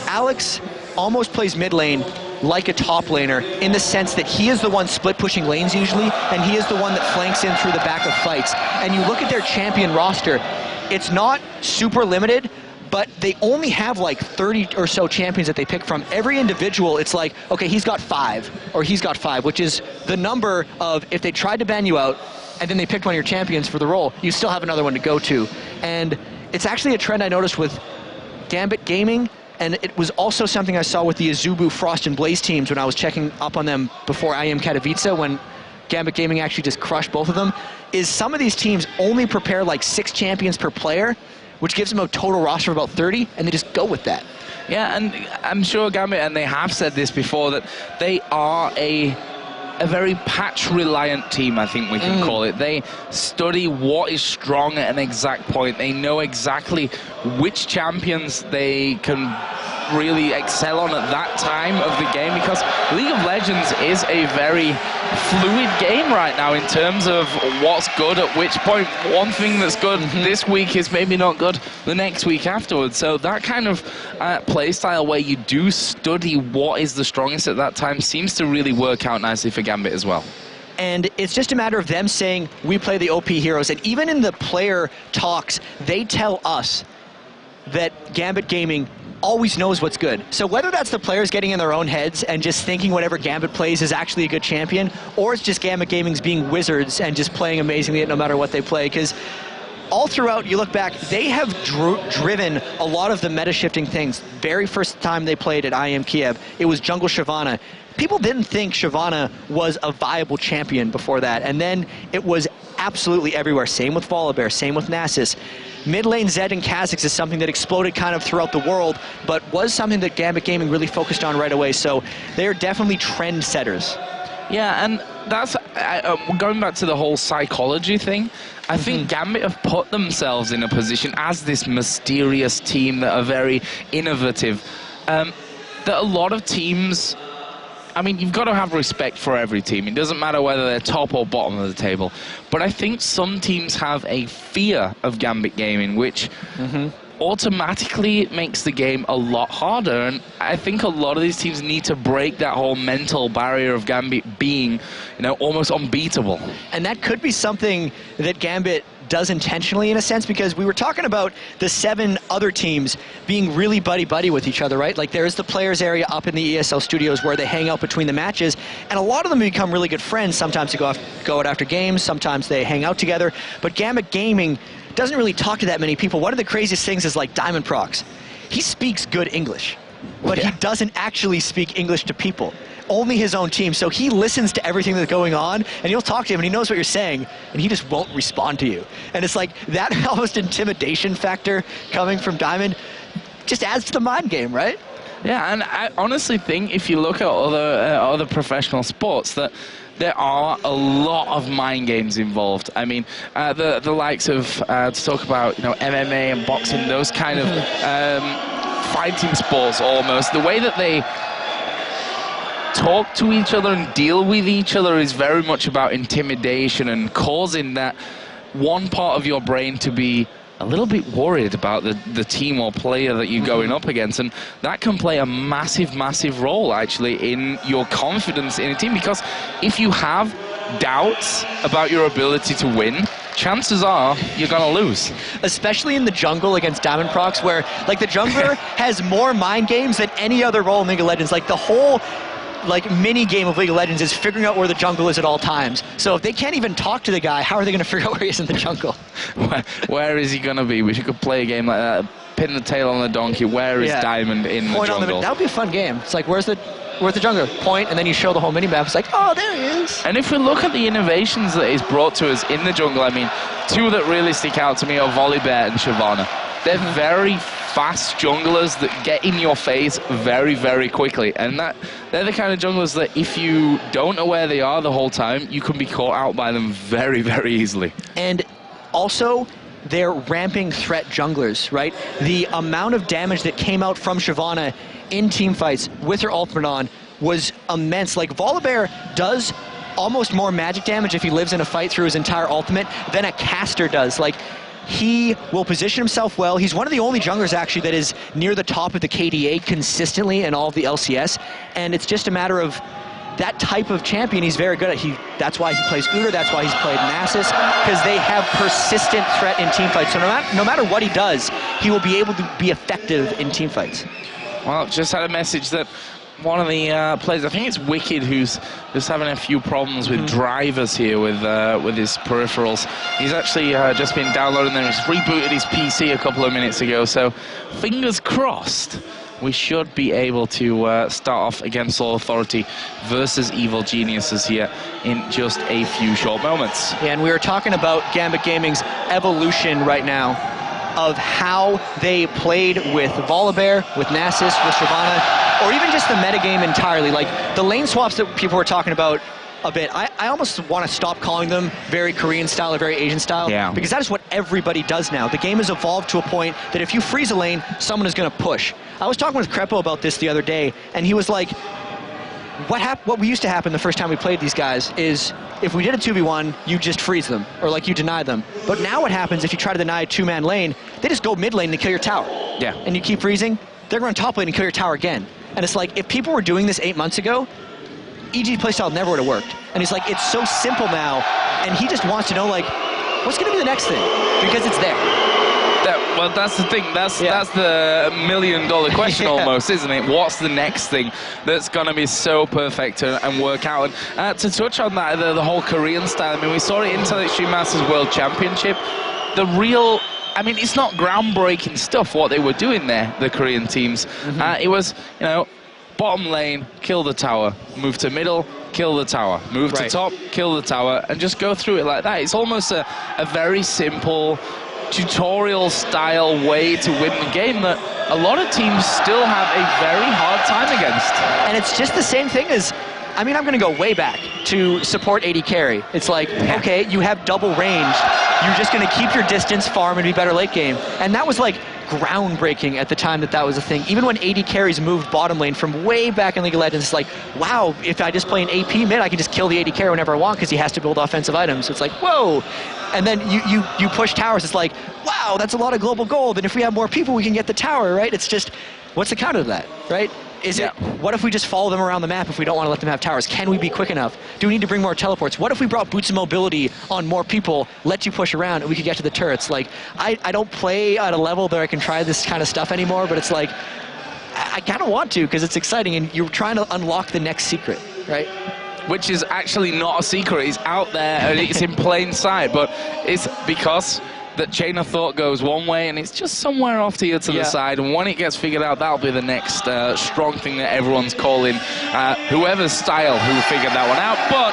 Alex almost plays mid lane like a top laner, in the sense that he is the one split pushing lanes usually, and he is the one that flanks in through the back of fights. And you look at their champion roster, it's not super limited, but they only have like 30 or so champions that they pick from. Every individual, it's like, okay, he's got 5, or he's got 5, which is the number of, if they tried to ban you out, and then they picked one of your champions for the role, you still have another one to go to. And it's actually a trend I noticed with GAMBIT Gaming. And it was also something I saw with the Azubu, Frost, and Blaze teams when I was checking up on them before IEM Katowice, when GAMBIT Gaming actually just crushed both of them, is some of these teams only prepare like 6 champions per player, which gives them a total roster of about 30, and they just go with that. Yeah, and I'm sure GAMBIT, and they have said this before, that they are a very patch-reliant team, I think we can call it. They study what is strong at an exact point. They know exactly which champions they can really excel on at that time of the game, because League of Legends is a very fluid game right now in terms of what's good at which point. One thing that's good this week is maybe not good the next week afterwards. So that kind of play style where you do study what is the strongest at that time seems to really work out nicely for GAMBIT as well. And it's just a matter of them saying, we play the OP heroes. And even in the player talks, they tell us that GAMBIT Gaming always knows what's good. So whether that's the players getting in their own heads and just thinking whatever GAMBIT plays is actually a good champion, or it's just GAMBIT Gaming's being wizards and just playing amazingly no matter what they play, because all throughout, you look back, they have driven a lot of the meta-shifting things. Very first time they played at IEM Kiev, it was jungle Shyvana. People didn't think Shyvana was a viable champion before that, and then it was absolutely everywhere. Same with Volibear, same with Nasus. Mid lane Zed and Kha'Zix is something that exploded kind of throughout the world, but was something that GAMBIT Gaming really focused on right away, so they're definitely trendsetters. Yeah, and that's going back to the whole psychology thing. I think GAMBIT have put themselves in a position as this mysterious team that are very innovative, that a lot of teams, I mean, you've got to have respect for every team. It doesn't matter whether they're top or bottom of the table. But I think some teams have a fear of GAMBIT Gaming, which automatically makes the game a lot harder. And I think a lot of these teams need to break that whole mental barrier of GAMBIT being, you know, almost unbeatable. And that could be something that GAMBIT does intentionally, in a sense, because we were talking about the 7 other teams being really buddy-buddy with each other, right? Like, there's the players area up in the ESL studios where they hang out between the matches, and a lot of them become really good friends. Sometimes they go out after games, sometimes they hang out together, but GAMBIT Gaming doesn't really talk to that many people. One of the craziest things is, like, Diamond Prox. He speaks good English, but he doesn't actually speak English to people. Only his own team, so he listens to everything that's going on, and you'll talk to him, and he knows what you're saying, and he just won't respond to you. And it's like, that almost intimidation factor coming from Diamond just adds to the mind game, right? Yeah, and I honestly think if you look at other professional sports, that there are a lot of mind games involved. I mean, the likes of, to talk about, you know, MMA and boxing, those kind of fighting sports almost, the way that they talk to each other and deal with each other is very much about intimidation and causing that one part of your brain to be a little bit worried about the team or player that you're going up against, and that can play a massive role actually in your confidence in a team, because if you have doubts about your ability to win, chances are you're gonna lose. Especially in the jungle against Diamond Prox, where like the jungler has more mind games than any other role in League of Legends. Like the whole mini game of League of Legends is figuring out where the jungle is at all times. So if they can't even talk to the guy, how are they going to figure out where he is in the jungle? Where is he going to be? We should play a game like that. Pin the tail on the donkey. Where is Diamond in the jungle? That would be a fun game. It's like, where's the jungler? Point, and then you show the whole mini-map. It's like, oh, there he is. And if we look at the innovations that he's brought to us in the jungle, I mean, 2 that really stick out to me are Volibear and Shyvana. They're very fast junglers that get in your face very quickly, and they're the kind of junglers that if you don't know where they are the whole time, you can be caught out by them very easily. And also, they're ramping threat junglers, right? The amount of damage that came out from Shyvana in teamfights with her ultimate on was immense. Like, Volibear does almost more magic damage if he lives in a fight through his entire ultimate than a caster does. Like, he will position himself well. He's one of the only junglers, actually, that is near the top of the KDA consistently in all of the LCS, and it's just a matter of that type of champion he's very good at. That's why he plays Udyr, that's why he's played Nasus, because they have persistent threat in teamfights. So no matter what he does, he will be able to be effective in teamfights. Well, just had a message that one of the players, I think it's Wickd, who's just having a few problems with drivers here with his peripherals. He's actually just been downloading them. He's rebooted his PC a couple of minutes ago, so fingers crossed we should be able to start off Against All Authority versus Evil Geniuses here in just a few short moments. Yeah, and we were talking about Gambit Gaming's evolution right now of how they played with Volibear, with Nasus, with Shyvana, or even just the metagame entirely. Like, the lane swaps that people were talking about a bit, I almost want to stop calling them very Korean style or very Asian style, because that is what everybody does now. The game has evolved to a point that if you freeze a lane, someone is going to push. I was talking with Krepo about this the other day, and he was like, what we used to happen the first time we played these guys is if we did a 2v1, you just freeze them, or like you deny them. But now what happens if you try to deny a two-man lane, they just go mid lane and kill your tower. Yeah. And you keep freezing, they're going top lane and kill your tower again. And it's like, if people were doing this 8 months ago, EG playstyle never would have worked. And he's like, it's so simple now, and he just wants to know, like, what's going to be the next thing? Because it's there. Well, that's the thing. That's the $1 million question almost, isn't it? What's the next thing that's going to be so perfect and work out? And to touch on that, the whole Korean style, I mean, we saw it in Extreme Masters World Championship. The real, I mean, it's not groundbreaking stuff what they were doing there, the Korean teams. It was, you know, bottom lane, kill the tower, move to middle, kill the tower, move to top, kill the tower, and just go through it like that. It's almost a very simple tutorial style way to win the game that a lot of teams still have a very hard time against. And it's just the same thing as, I mean, I'm going to go way back to support AD carry. It's like, okay, you have double range. You're just going to keep your distance, farm, and be better late game. And that was like groundbreaking at the time that was a thing. Even when AD carries moved bottom lane from way back in League of Legends, it's like, wow, if I just play an AP mid, I can just kill the AD carry whenever I want because he has to build offensive items. It's like, whoa. And then you push towers, it's like, wow, that's a lot of global gold, and if we have more people, we can get the tower, right? It's just, what's the counter to that, right? Is it, what if we just follow them around the map if we don't want to let them have towers? Can we be quick enough? Do we need to bring more teleports? What if we brought boots of mobility on more people, let you push around, and we could get to the turrets? Like, I don't play at a level that I can try this kind of stuff anymore, but it's like, I kind of want to, because it's exciting, and you're trying to unlock the next secret, right? Which is actually not a secret. It's out there and it's in plain sight, but it's because that chain of thought goes one way and it's just somewhere off to the side, and when it gets figured out, that'll be the next strong thing that everyone's calling whoever's style who figured that one out. But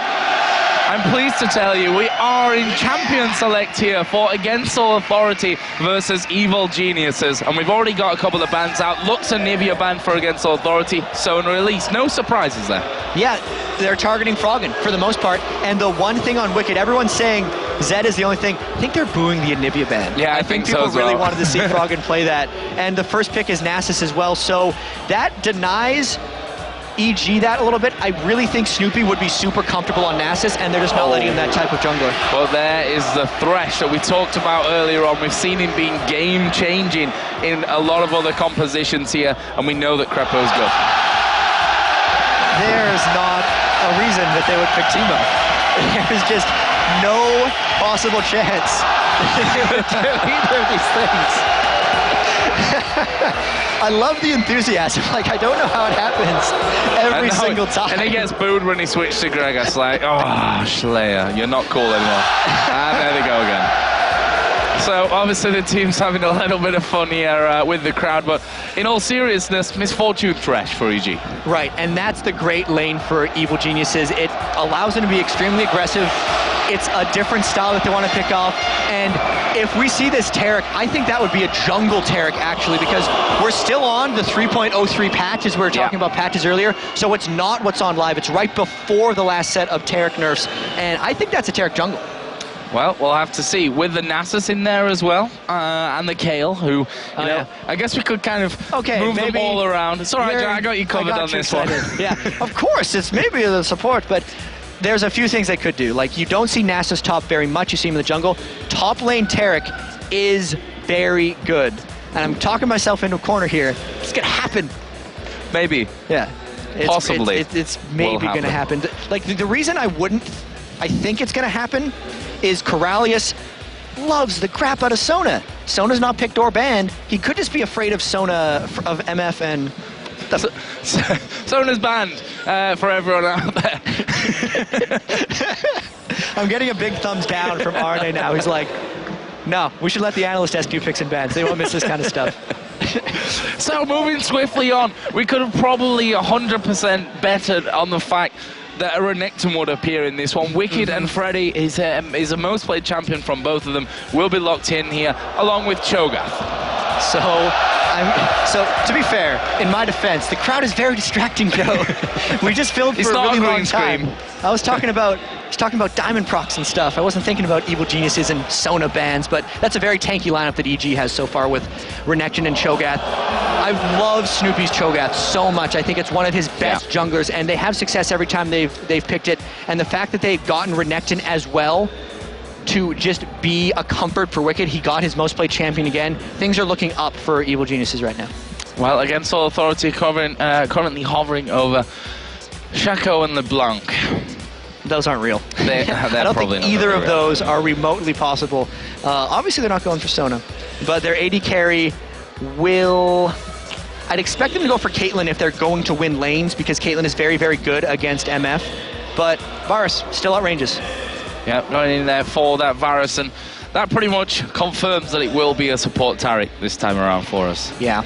I'm pleased to tell you we are in champion select here for Against All Authority versus Evil Geniuses, and we've already got a couple of bans out. Lux and Nyph banned for Against All Authority, so in release, no surprises there. Yeah, they're targeting Froggen for the most part, and the one thing on Wickd, everyone's saying Zed is the only thing. I think they're booing the Nyph ban. Yeah, I think people really wanted to see Froggen play that, and the first pick is Nasus as well, so that denies EG that a little bit. I really think Snoopeh would be super comfortable on Nasus, and they're just not letting him that type of jungler. Well, there is the Thresh that we talked about earlier on. We've seen him being game-changing in a lot of other compositions here, and we know that Krepo's good. There's not a reason that they would pick Teemo. There's just no possible chance that they would do either of these things. I love the enthusiasm. Like, I don't know how it happens every single time. And he gets booed when he switched to Greg. It's like, oh, ShLaYa, you're not cool anymore. And there they go again. So obviously the team's having a little bit of fun here with the crowd, but in all seriousness, misfortune Thresh for EG. Right, and that's the great lane for Evil Geniuses. It allows them to be extremely aggressive. It's a different style that they want to pick off, and if we see this Taric, I think that would be a jungle Taric actually, because we're still on the 3.03 patch, as we were talking about patches earlier, so it's not what's on live, it's right before the last set of Taric nerfs, and I think that's a Taric jungle. Well, we'll have to see. With the Nasus in there as well, and the Kayle, who, you know, I guess we could kind of move them all around. It's all right, I got you covered on this one. Yeah, of course, it's maybe the support, but there's a few things they could do. Like, you don't see Nasus top very much, you see him in the jungle. Top lane Taric is very good. And I'm talking myself into a corner here. It's gonna happen. Maybe. Yeah. Possibly. It's maybe gonna happen. Like, the reason I think it's gonna happen is Karalius loves the crap out of Sona. Sona's not picked or banned. He could just be afraid of Sona, of MF and... Sona's banned for everyone out there. I'm getting a big thumbs down from Arne now. He's like, no, we should let the analyst ask you picks and bans. They won't miss this kind of stuff. So moving swiftly on, we could have probably 100% betted on the fact that a Renekton would appear in this one. Wickd and Freddy is a most played champion from both of them. Will be locked in here, along with Cho'Gath. So to be fair, in my defense, the crowd is very distracting, Joe. We just filmed for a really long time. I was talking about diamond procs and stuff. I wasn't thinking about Evil Geniuses and Sona bans, but that's a very tanky lineup that EG has so far with Renekton and Cho'Gath. I love Snoopeh's Cho'Gath so much. I think it's one of his best junglers, and they have success every time they've picked it. And the fact that they've gotten Renekton as well to just be a comfort for Wickd, he got his most played champion again. Things are looking up for Evil Geniuses right now. Well, Against All Authority currently hovering over Shaco and LeBlanc. Those aren't real. I don't think either of those are remotely possible. Obviously, they're not going for Sona, but their AD carry will... I'd expect them to go for Caitlyn if they're going to win lanes, because Caitlyn is very, very good against MF, but Varus still outranges. Yep, going in there for that Varus, and that pretty much confirms that it will be a support Taric this time around for us. Yeah.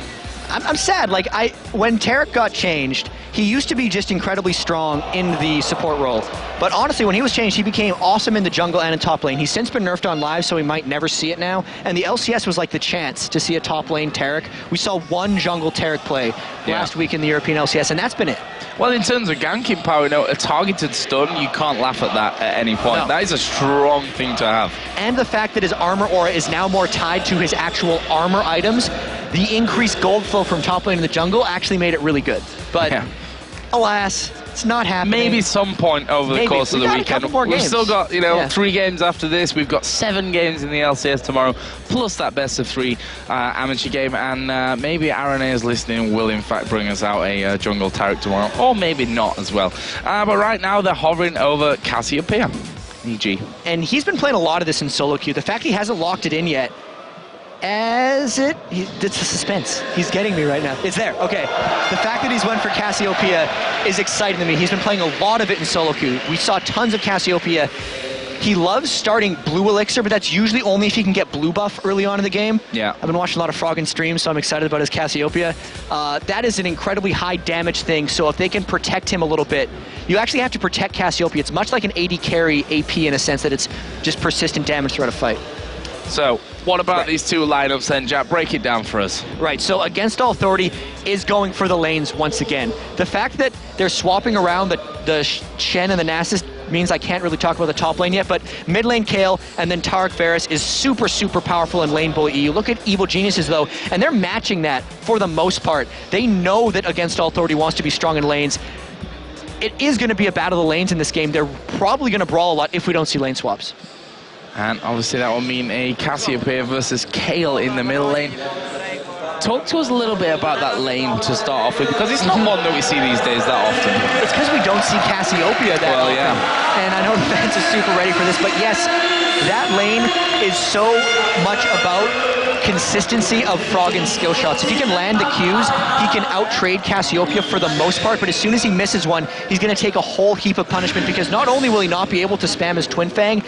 I'm sad. Like, when Taric got changed, he used to be just incredibly strong in the support role. But honestly, when he was changed, he became awesome in the jungle and in top lane. He's since been nerfed on live, so we might never see it now. And the LCS was like the chance to see a top lane Taric. We saw one jungle Taric play last week in the European LCS, and that's been it. Well, in terms of ganking power, a targeted stun, you can't laugh at that at any point. No. That is a strong thing to have. And the fact that his armor aura is now more tied to his actual armor items, the increased gold flow from top lane in the jungle actually made it really good. But alas, it's not happening. Maybe some point over the course of the weekend. We've still got, 3 games after this. We've got 7 games in the LCS tomorrow, plus that best of 3 amateur game. And maybe Aranea listening will, in fact, bring us out a jungle Taric tomorrow, or maybe not as well. But right now, they're hovering over Cassiopeia, EG. And he's been playing a lot of this in solo queue. The fact he hasn't locked it in yet, it's the suspense. He's getting me right now. It's there, okay. The fact that he's went for Cassiopeia is exciting to me. He's been playing a lot of it in solo queue. We saw tons of Cassiopeia. He loves starting blue elixir, but that's usually only if he can get blue buff early on in the game. Yeah. I've been watching a lot of Froggen streams, so I'm excited about his Cassiopeia. That is an incredibly high damage thing, so if they can protect him a little bit, you actually have to protect Cassiopeia. It's much like an AD carry AP in a sense that it's just persistent damage throughout a fight. So, what about these two lineups then, Jatt? Break it down for us. Right, so Against All Authority is going for the lanes once again. The fact that they're swapping around the Shen and the Nasus means I can't really talk about the top lane yet, but mid lane Kayle and then Taric Varus is super, super powerful in lane bully EU. Look at Evil Geniuses though, and they're matching that for the most part. They know that Against All Authority wants to be strong in lanes. It is going to be a battle of the lanes in this game. They're probably going to brawl a lot if we don't see lane swaps. And obviously that will mean a Cassiopeia versus Kayle in the middle lane. Talk to us a little bit about that lane to start off with, because it's not one that we see these days that often. It's because we don't see Cassiopeia that often. And I know the fans are super ready for this, but yes, that lane is so much about consistency of Froggen's skill shots. If he can land the Qs, he can out-trade Cassiopeia for the most part, but as soon as he misses one, he's going to take a whole heap of punishment, because not only will he not be able to spam his Twin Fang,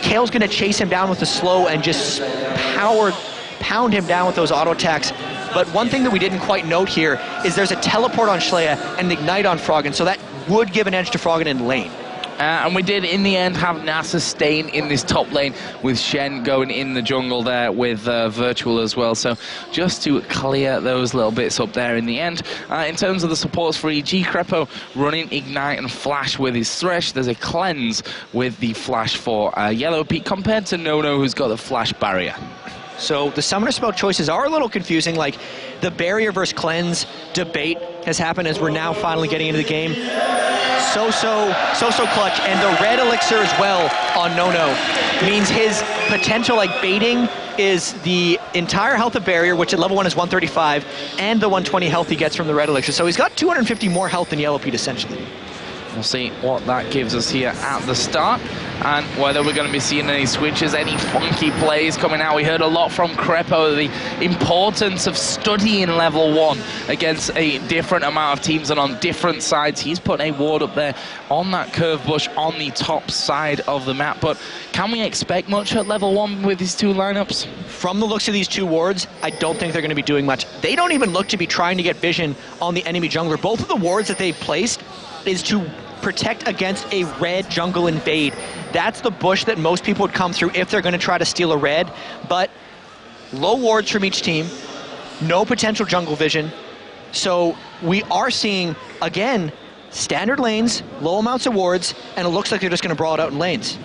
Kale's going to chase him down with the slow and just pound him down with those auto attacks. But one thing that we didn't quite note here is there's a teleport on ShLaYa and an ignite on Froggen, so that would give an edge to Froggen in lane. And we did, in the end, have Nasus staying in this top lane with Shen going in the jungle there with Virtual as well. So just to clear those little bits up there in the end. In terms of the supports for EG, Krepo running Ignite and Flash with his Thresh. There's a Cleanse with the Flash for yellowpete compared to Nono, who's got the Flash Barrier. So the summoner spell choices are a little confusing. Like the barrier versus cleanse debate has happened as we're now finally getting into the game. So clutch, and the red elixir as well on Nono means his potential like baiting is the entire health of barrier, which at level 1 is 135, and the 120 health he gets from the red elixir. So he's got 250 more health than yellowpete essentially. We'll see what that gives us here at the start, and whether we're going to be seeing any switches, any funky plays coming out. We heard a lot from Krepo, the importance of studying level 1 against a different amount of teams and on different sides. He's put a ward up there on that curve bush on the top side of the map, but can we expect much at level 1 with these two lineups? From the looks of these two wards, I don't think they're going to be doing much. They don't even look to be trying to get vision on the enemy jungler. Both of the wards that they've placed is to protect against a red jungle invade. That's the bush that most people would come through if they're going to try to steal a red, but low wards from each team, no potential jungle vision. So we are seeing, again, standard lanes, low amounts of wards, and it looks like they're just going to brawl it out in lanes.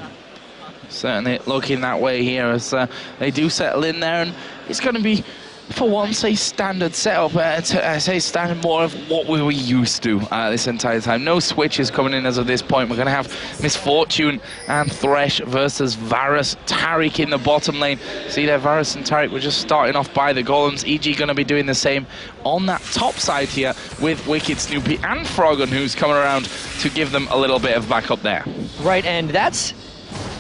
Certainly looking that way here as they do settle in there, and it's going to be, for once, a standard setup. I say standard, more of what we were used to this entire time. No switches coming in as of this point. We're going to have Misfortune and Thresh versus Varus, Taric in the bottom lane. See there, Varus and Taric were just starting off by the golems. EG going to be doing the same on that top side here with Wickd, Snoopeh and Froggen, who's coming around to give them a little bit of backup there. Right, and that's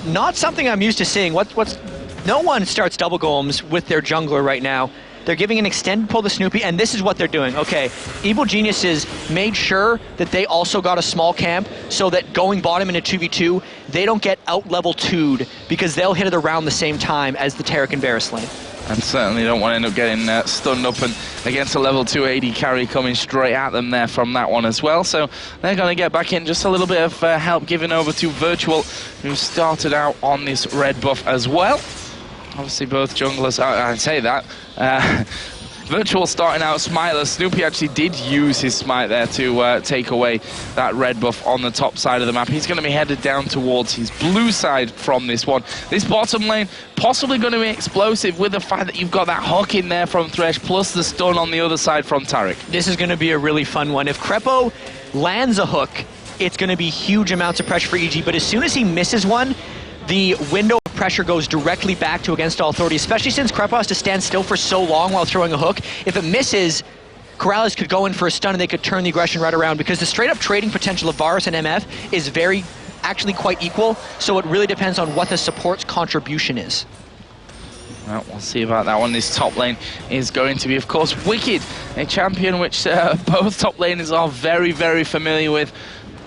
not something I'm used to seeing. No one starts double golems with their jungler right now. They're giving an extended pull to Snoopeh, and this is what they're doing. Okay, Evil Geniuses made sure that they also got a small camp so that going bottom in a 2v2, they don't get out-level 2'd because they'll hit it around the same time as the Taric and Varus lane. And certainly don't want to end up getting stunned up and against a level 2 AD carry coming straight at them there from that one as well. So they're going to get back in. Just a little bit of help given over to Virtual, who started out on this red buff as well. Obviously both junglers, I'd say that. Virtual starting out smiteless. Snoopeh actually did use his smite there to take away that red buff on the top side of the map. He's going to be headed down towards his blue side from this one. This bottom lane possibly going to be explosive with the fact that you've got that hook in there from Thresh plus the stun on the other side from Taric. This is going to be a really fun one. If Krepo lands a hook, it's going to be huge amounts of pressure for EG, but as soon as he misses one, the window of pressure goes directly back to Against All Authority, especially since Krepo has to stand still for so long while throwing a hook. If it misses, Karalius could go in for a stun and they could turn the aggression right around, because the straight-up trading potential of Varus and MF is actually quite equal, so it really depends on what the support's contribution is. Well, we'll see about that one. This top lane is going to be, of course, Wickd, a champion which both top laners are very, very familiar with.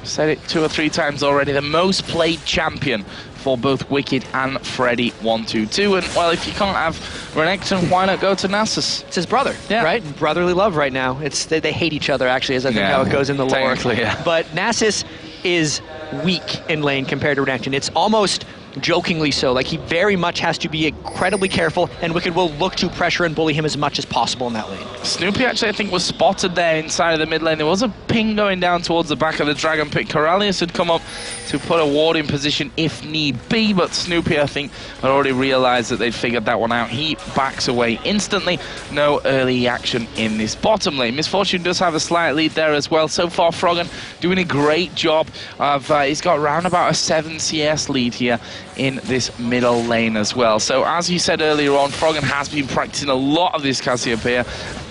I've said it 2 or 3 times already, the most played champion for both Wickd and Freddy122. And, well, if you can't have Renekton, why not go to Nasus? It's his brother, right? Brotherly love right now. They hate each other, actually, as I think how it goes in the lore. Yeah. But Nasus is weak in lane compared to Renekton. It's almost jokingly so. Like, he very much has to be incredibly careful, and Wickd will look to pressure and bully him as much as possible in that lane. Snoopeh actually, I think, was spotted there inside of the mid lane. There was a ping going down towards the back of the Dragon Pit. Karalius had come up to put a ward in position if need be, but Snoopeh, I think, had already realized that they'd figured that one out. He backs away instantly. No early action in this bottom lane. Misfortune does have a slight lead there as well. So far, Froggen doing a great job of, he's got around about a 7 CS lead here in this middle lane as well. So as you said earlier on, Froggen has been practicing a lot of this Cassiopeia,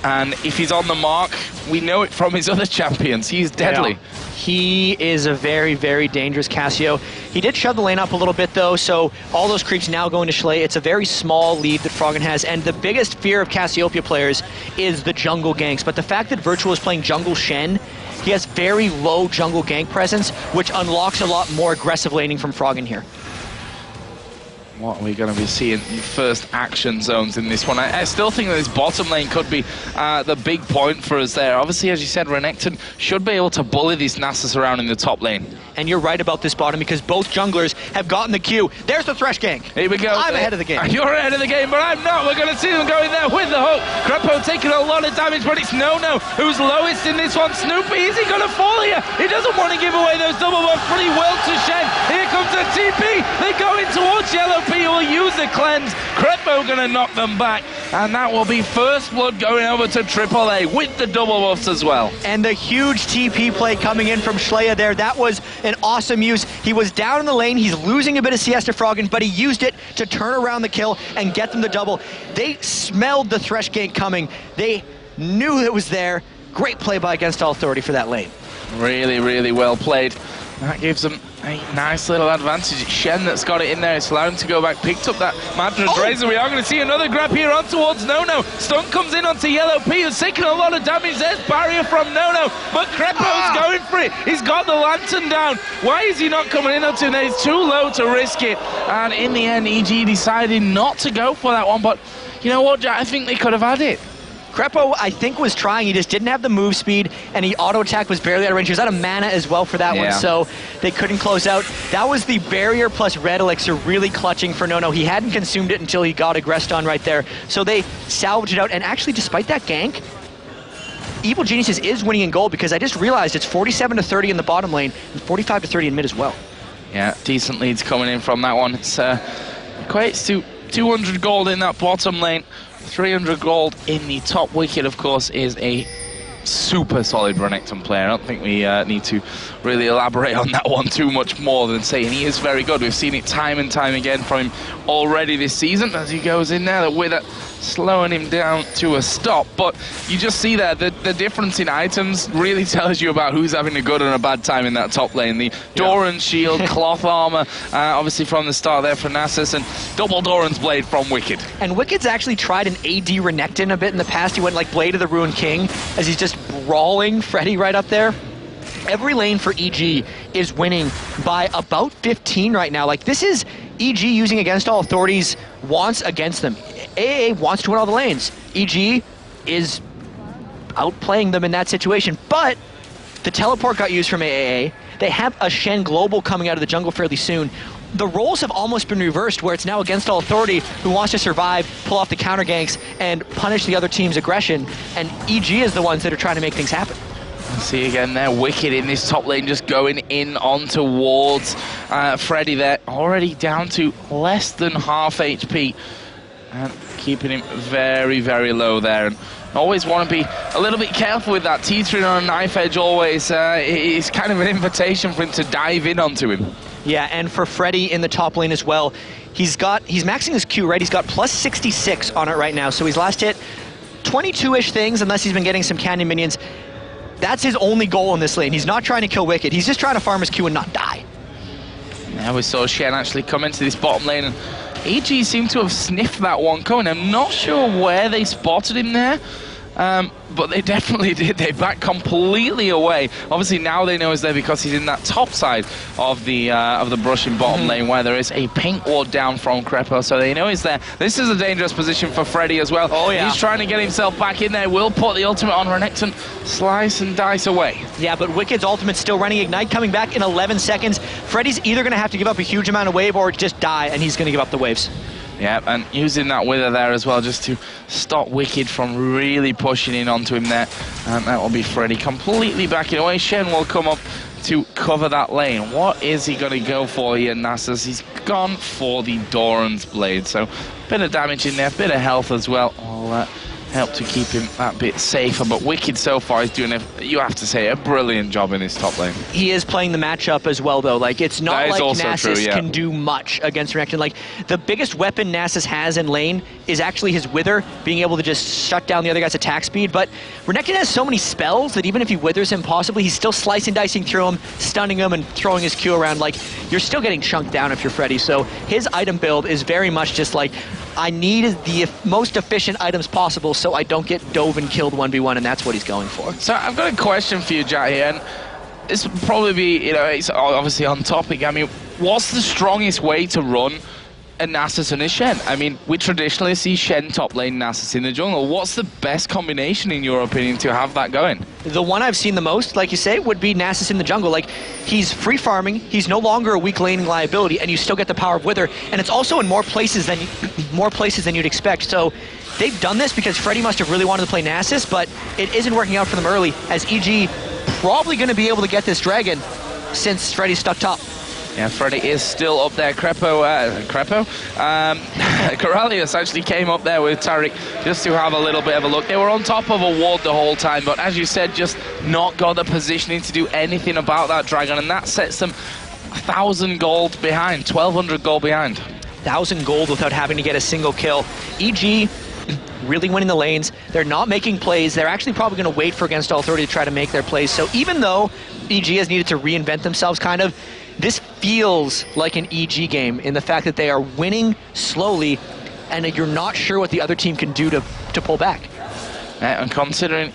and if he's on the mark, we know it from his other champions. He's deadly. Yeah. He is a very, very dangerous Cassio. He did shove the lane up a little bit though, so all those creeps now going to ShLaYa. It's a very small lead that Froggen has, and the biggest fear of Cassiopeia players is the jungle ganks. But the fact that Virtual is playing jungle Shen, he has very low jungle gank presence, which unlocks a lot more aggressive laning from Froggen here. What are we going to be seeing in first action zones in this one? I still think that this bottom lane could be the big point for us there. Obviously, as you said, Renekton should be able to bully these Nasus around in the top lane. And you're right about this bottom, because both junglers have gotten the Q. There's the Thresh gank. Here we go. I'm ahead of the game. You're ahead of the game, but I'm not. We're going to see them going there with the hook. Krepo taking a lot of damage, but it's Nono who's lowest in this one. Snoopeh, is he going to fall here? He doesn't want to give away those double buffs, but he will to Shen. Here comes the TP. They go in towards yellowpete. Will use the cleanse. Krepo going to knock them back, and that will be first blood going over to AAA with the double buffs as well. And the huge TP play coming in from ShLaYa there. That was an awesome use. He was down in the lane. He's losing a bit of CS to Froggen, but he used it to turn around the kill and get them the double. They smelled the Thresh gank coming. They knew it was there. Great play by Against All Authority for that lane. Really, really well played. That gives them a nice little advantage. It's Shen that's got it in there. It's allowed him to go back. Picked up that Madras Razor. We are going to see another grab here on towards Nono. Stun comes in onto yellowpete. Who's taking a lot of damage. There's barrier from Nono. But Krepo's going for it. He's got the lantern down. Why is he not coming in onto him? He's too low to risk it. And in the end, EG decided not to go for that one. But you know what, Jatt? I think they could have had it. Krepo, I think, was trying. He just didn't have the move speed, and he auto-attack was barely out of range. He was out of mana as well for that one, so they couldn't close out. That was the barrier plus red elixir really clutching for Nono. He hadn't consumed it until he got aggressed on right there, so they salvaged it out. And actually, despite that gank, Evil Geniuses is winning in gold, because I just realized it's 47-30 in the bottom lane and 45-30 in mid as well. Yeah, decent leads coming in from that one. It's equates to 200 gold in that bottom lane. 300 gold in the top. Wickd, of course, is a super solid Renekton player. I don't think we need to really elaborate on that one too much more than saying he is very good. We've seen it time and time again from him already this season as he goes in there. The Wither slowing him down to a stop, but you just see there the difference in items really tells you about who's having a good and a bad time in that top lane. The Doran shield, cloth armor, obviously from the start there for Nasus, and double Doran's blade from Wickd. And Wicked's actually tried an AD Renekton a bit in the past. He went like Blade of the Ruined King as he's just brawling Freddy right up there. Every lane for EG is winning by about 15 right now. Like, this is EG using against all authorities, wants against them. AAA wants to win all the lanes. EG is outplaying them in that situation, but the teleport got used from AAA. They have a Shen Global coming out of the jungle fairly soon. The roles have almost been reversed, where it's now against all authority who wants to survive, pull off the counter ganks, and punish the other team's aggression, and EG is the ones that are trying to make things happen. See again there, Wickd in this top lane just going in on towards Freddy there, already down to less than half HP, and keeping him very, very low there. And always want to be a little bit careful with that. Teetering on a knife edge always is kind of an invitation for him to dive in onto him. Yeah, and for Freddy in the top lane as well, he's maxing his Q, right? He's got plus 66 on it right now, so he's last hit 22-ish things, unless he's been getting some candy minions. That's his only goal in this lane. He's not trying to kill Wickd. He's just trying to farm his Q and not die. Now we saw Shen actually come into this bottom lane, and EG seemed to have sniffed that one coming. I'm not sure where they spotted him there, but they definitely did. They backed completely away. Obviously now they know he's there because he's in that top side of the brushing bottom lane, where there is a pink ward down from Krepo, so they know he's there. This is a dangerous position for Freddy as well. Oh yeah, he's trying to get himself back in there. Will put the ultimate on Renekton, slice and dice away. Yeah, but Wicked's ultimate's still running. Ignite coming back in 11 seconds. Freddy's either going to have to give up a huge amount of wave or just die, and he's going to give up the waves. Yeah, and using that Wither there as well, just to stop Wickd from really pushing in onto him there. And that will be Freddy completely backing away. Shen will come up to cover that lane. What is he going to go for here, Nasus? He's gone for the Doran's blade, so a bit of damage in there, a bit of health as well. All help to keep him that bit safer, but Wickd so far is doing, you have to say, a brilliant job in this top lane. He is playing the matchup as well, though. Like, it's not like Nasus can do much against Renekton. Like, the biggest weapon Nasus has in lane is actually his Wither, being able to just shut down the other guy's attack speed, but Renekton has so many spells that even if he withers him possibly, he's still slicing, dicing through him, stunning him, and throwing his Q around. Like, you're still getting chunked down if you're Freddy, so his item build is very much just like, I need the most efficient items possible so I don't get dove and killed 1v1, and that's what he's going for. So I've got a question for you, Jatt, here, and this will probably be, it's obviously on topic. I mean, what's the strongest way to run a Nasus and a Shen? I mean, we traditionally see Shen top lane, Nasus in the jungle. What's the best combination, in your opinion, to have that going? The one I've seen the most, like you say, would be Nasus in the jungle. Like, he's free farming, he's no longer a weak laning liability, and you still get the power of Wither, and it's also in more places than you'd expect. So they've done this because Freddy must have really wanted to play Nasus, but it isn't working out for them early, as EG probably going to be able to get this dragon since Freddy's stuck top. Yeah, Freddy is still up there. Karalius actually came up there with Tariq just to have a little bit of a look. They were on top of a ward the whole time, but as you said, just not got the positioning to do anything about that dragon, and that sets them 1,000 gold behind, 1,200 gold behind. 1,000 gold without having to get a single kill. EG really winning the lanes. They're not making plays. They're actually probably going to wait for Against All Authority to try to make their plays. So even though EG has needed to reinvent themselves kind of, this feels like an EG game in the fact that they are winning slowly and you're not sure what the other team can do to pull back. And considering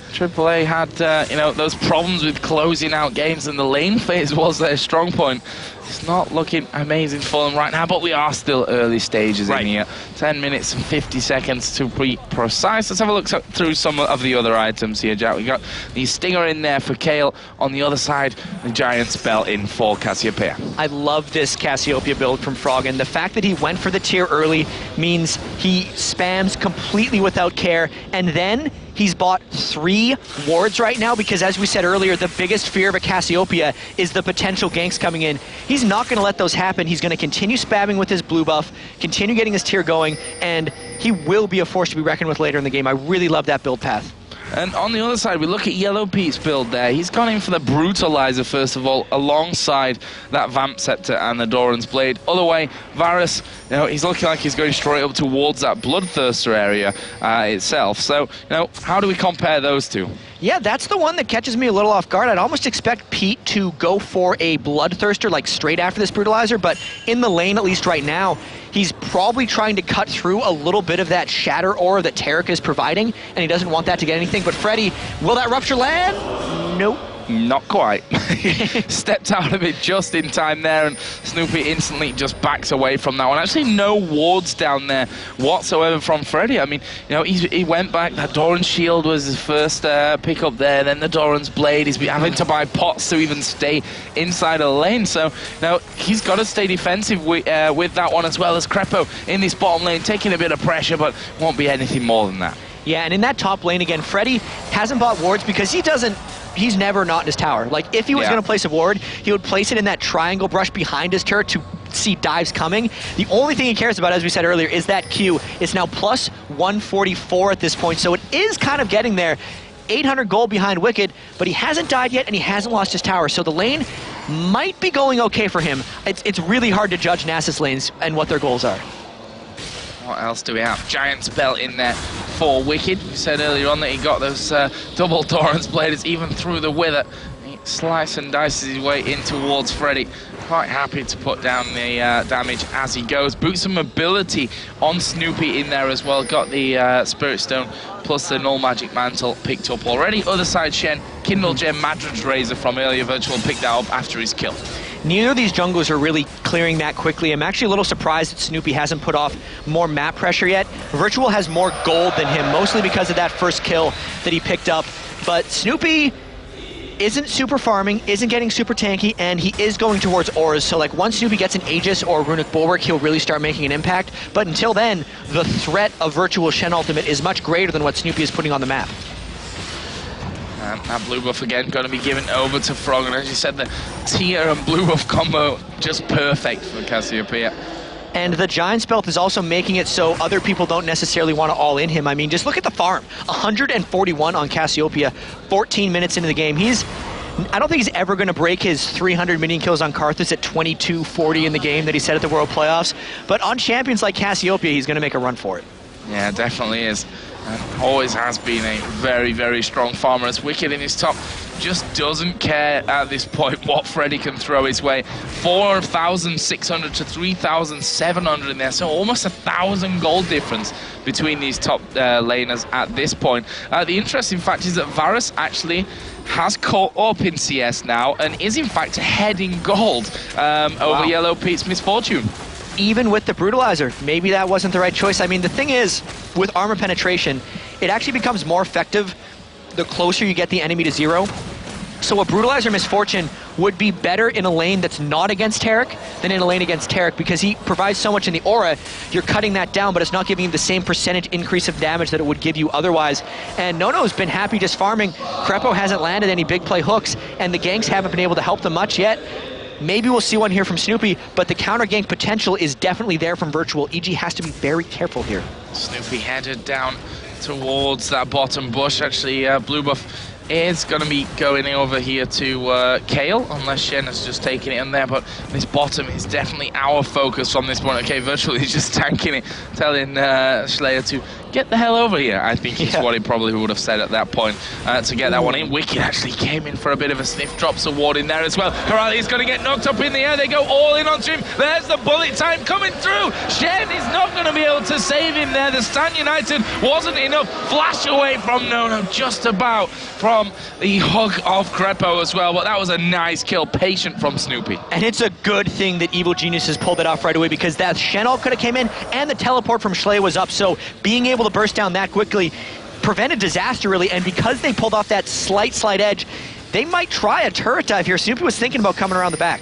AAA had, you know, those problems with closing out games and the lane phase was their strong point, it's not looking amazing for them right now, but we are still early stages in here. 10 minutes and 50 seconds to be precise. Let's have a look through some of the other items here, Jatt. We got the Stinger in there for Kale. On the other side, the Giant Spell in for Cassiopeia. I love this Cassiopeia build from Froggen. The fact that he went for the tier early means he spams completely without care, and then he's bought 3 wards right now because, as we said earlier, the biggest fear of a Cassiopeia is the potential ganks coming in. He's not going to let those happen. He's going to continue spamming with his blue buff, continue getting his tier going, and he will be a force to be reckoned with later in the game. I really love that build path. And on the other side, we look at yellowpete's build there. He's gone in for the Brutalizer, first of all, alongside that Vamp Scepter and the Doran's Blade. Other way, Varus, you know, he's looking like he's going straight up towards that Bloodthirster area itself. So, you know, how do we compare those two? Yeah, that's the one that catches me a little off guard. I'd almost expect Pete to go for a Bloodthirster, like straight after this Brutalizer, but in the lane, at least right now, he's probably trying to cut through a little bit of that Shatter Aura that Taric is providing, and he doesn't want that to get anything. But Freddy, will that Rupture land? Nope. Not quite. Stepped out of it just in time there, and Snoopeh instantly just backs away from that one. Actually, no wards down there whatsoever from Freddy. I mean, you know, he went back. That Doran's Shield was his first pick up there, then the Doran's Blade. He's been having to buy pots to even stay inside a lane. So now he's got to stay defensive with that one, as well as Krepo in this bottom lane, taking a bit of pressure, but won't be anything more than that. Yeah, and in that top lane again, Freddy hasn't bought wards because he's never not in his tower. Like, if he was going to place a ward, he would place it in that triangle brush behind his turret to see dives coming. The only thing he cares about, as we said earlier, is that Q. It's now plus 144 at this point, so it is kind of getting there. 800 gold behind Wickd, but he hasn't died yet and he hasn't lost his tower, so the lane might be going okay for him. It's really hard to judge Nasus lanes and what their goals are. What else do we have? Giant Spell in there for Wickd. We said earlier on that he got those double Doran's Blades even through the Wither. He slices and dices his way in towards Freddy. Quite happy to put down the damage as he goes. Boots some mobility on Snoopeh in there as well. Got the Spirit Stone plus the Null Magic Mantle picked up already. Other side, Shen, Kindle Gem Madrid's Razor from earlier Virtual picked that up after his kill. Neither of these junglers are really clearing that quickly. I'm actually a little surprised that Snoopeh hasn't put off more map pressure yet. Virtual has more gold than him, mostly because of that first kill that he picked up. But Snoopeh isn't super farming, isn't getting super tanky, and he is going towards auras. So like once Snoopeh gets an Aegis or a Runic Bulwark, he'll really start making an impact. But until then, the threat of Virtual Shen Ultimate is much greater than what Snoopeh is putting on the map. That blue buff again going to be given over to Froggen. As you said, the tier and blue buff combo just perfect for Cassiopeia. And the Giant Spell is also making it so other people don't necessarily want to all-in him. I mean, just look at the farm. 141 on Cassiopeia, 14 minutes into the game. I don't think he's ever going to break his 300 minion kills on Karthus at 22:40 in the game that he set at the World Playoffs. But on champions like Cassiopeia, he's going to make a run for it. Yeah, definitely is. And always has been a very, very strong farmer. As Wickd in his top just doesn't care at this point what Freddy can throw his way. 4,600 to 3,700 in there, so almost 1,000 gold difference between these top laners at this point. The interesting fact is that Varus actually has caught up in CS now and is in fact heading gold over yellowpete's Misfortune. Even with the Brutalizer, maybe that wasn't the right choice. I mean, the thing is, with armor penetration, it actually becomes more effective the closer you get the enemy to zero. So a Brutalizer Misfortune would be better in a lane that's not against Taric than in a lane against Taric, because he provides so much in the aura. You're cutting that down, but it's not giving you the same percentage increase of damage that it would give you otherwise. And Nono's been happy just farming. Krepo hasn't landed any big play hooks, and the ganks haven't been able to help them much yet. Maybe we'll see one here from Snoopeh, but the counter gank potential is definitely there from Virtual. EG has to be very careful here. Snoopeh headed down towards that bottom bush. Actually, blue buff is going to be going over here to Kale, unless Shen has just taken it in there, but this bottom is definitely our focus from this point. Okay, Virtual is just tanking it, telling ShLaYa to get the hell over here, I think is what he probably would have said at that point to get that one in. Wickd actually came in for a bit of a sniff, drops a ward in there as well. Karalius is going to get knocked up in the air, they go all in onto him, there's the bullet time coming through. Shen is not going to be able to save him there, the Stand United wasn't enough, flash away from Nono, just about from the hug of Krepo as well, but that was a nice kill, patient from Snoopeh. And it's a good thing that Evil Geniuses pulled it off right away, because that Shen ult could have came in and the teleport from ShLaYa was up, so being able to burst down that quickly prevented disaster really, and because they pulled off that slight edge, they might try a turret dive here. Snoopeh was thinking about coming around the back.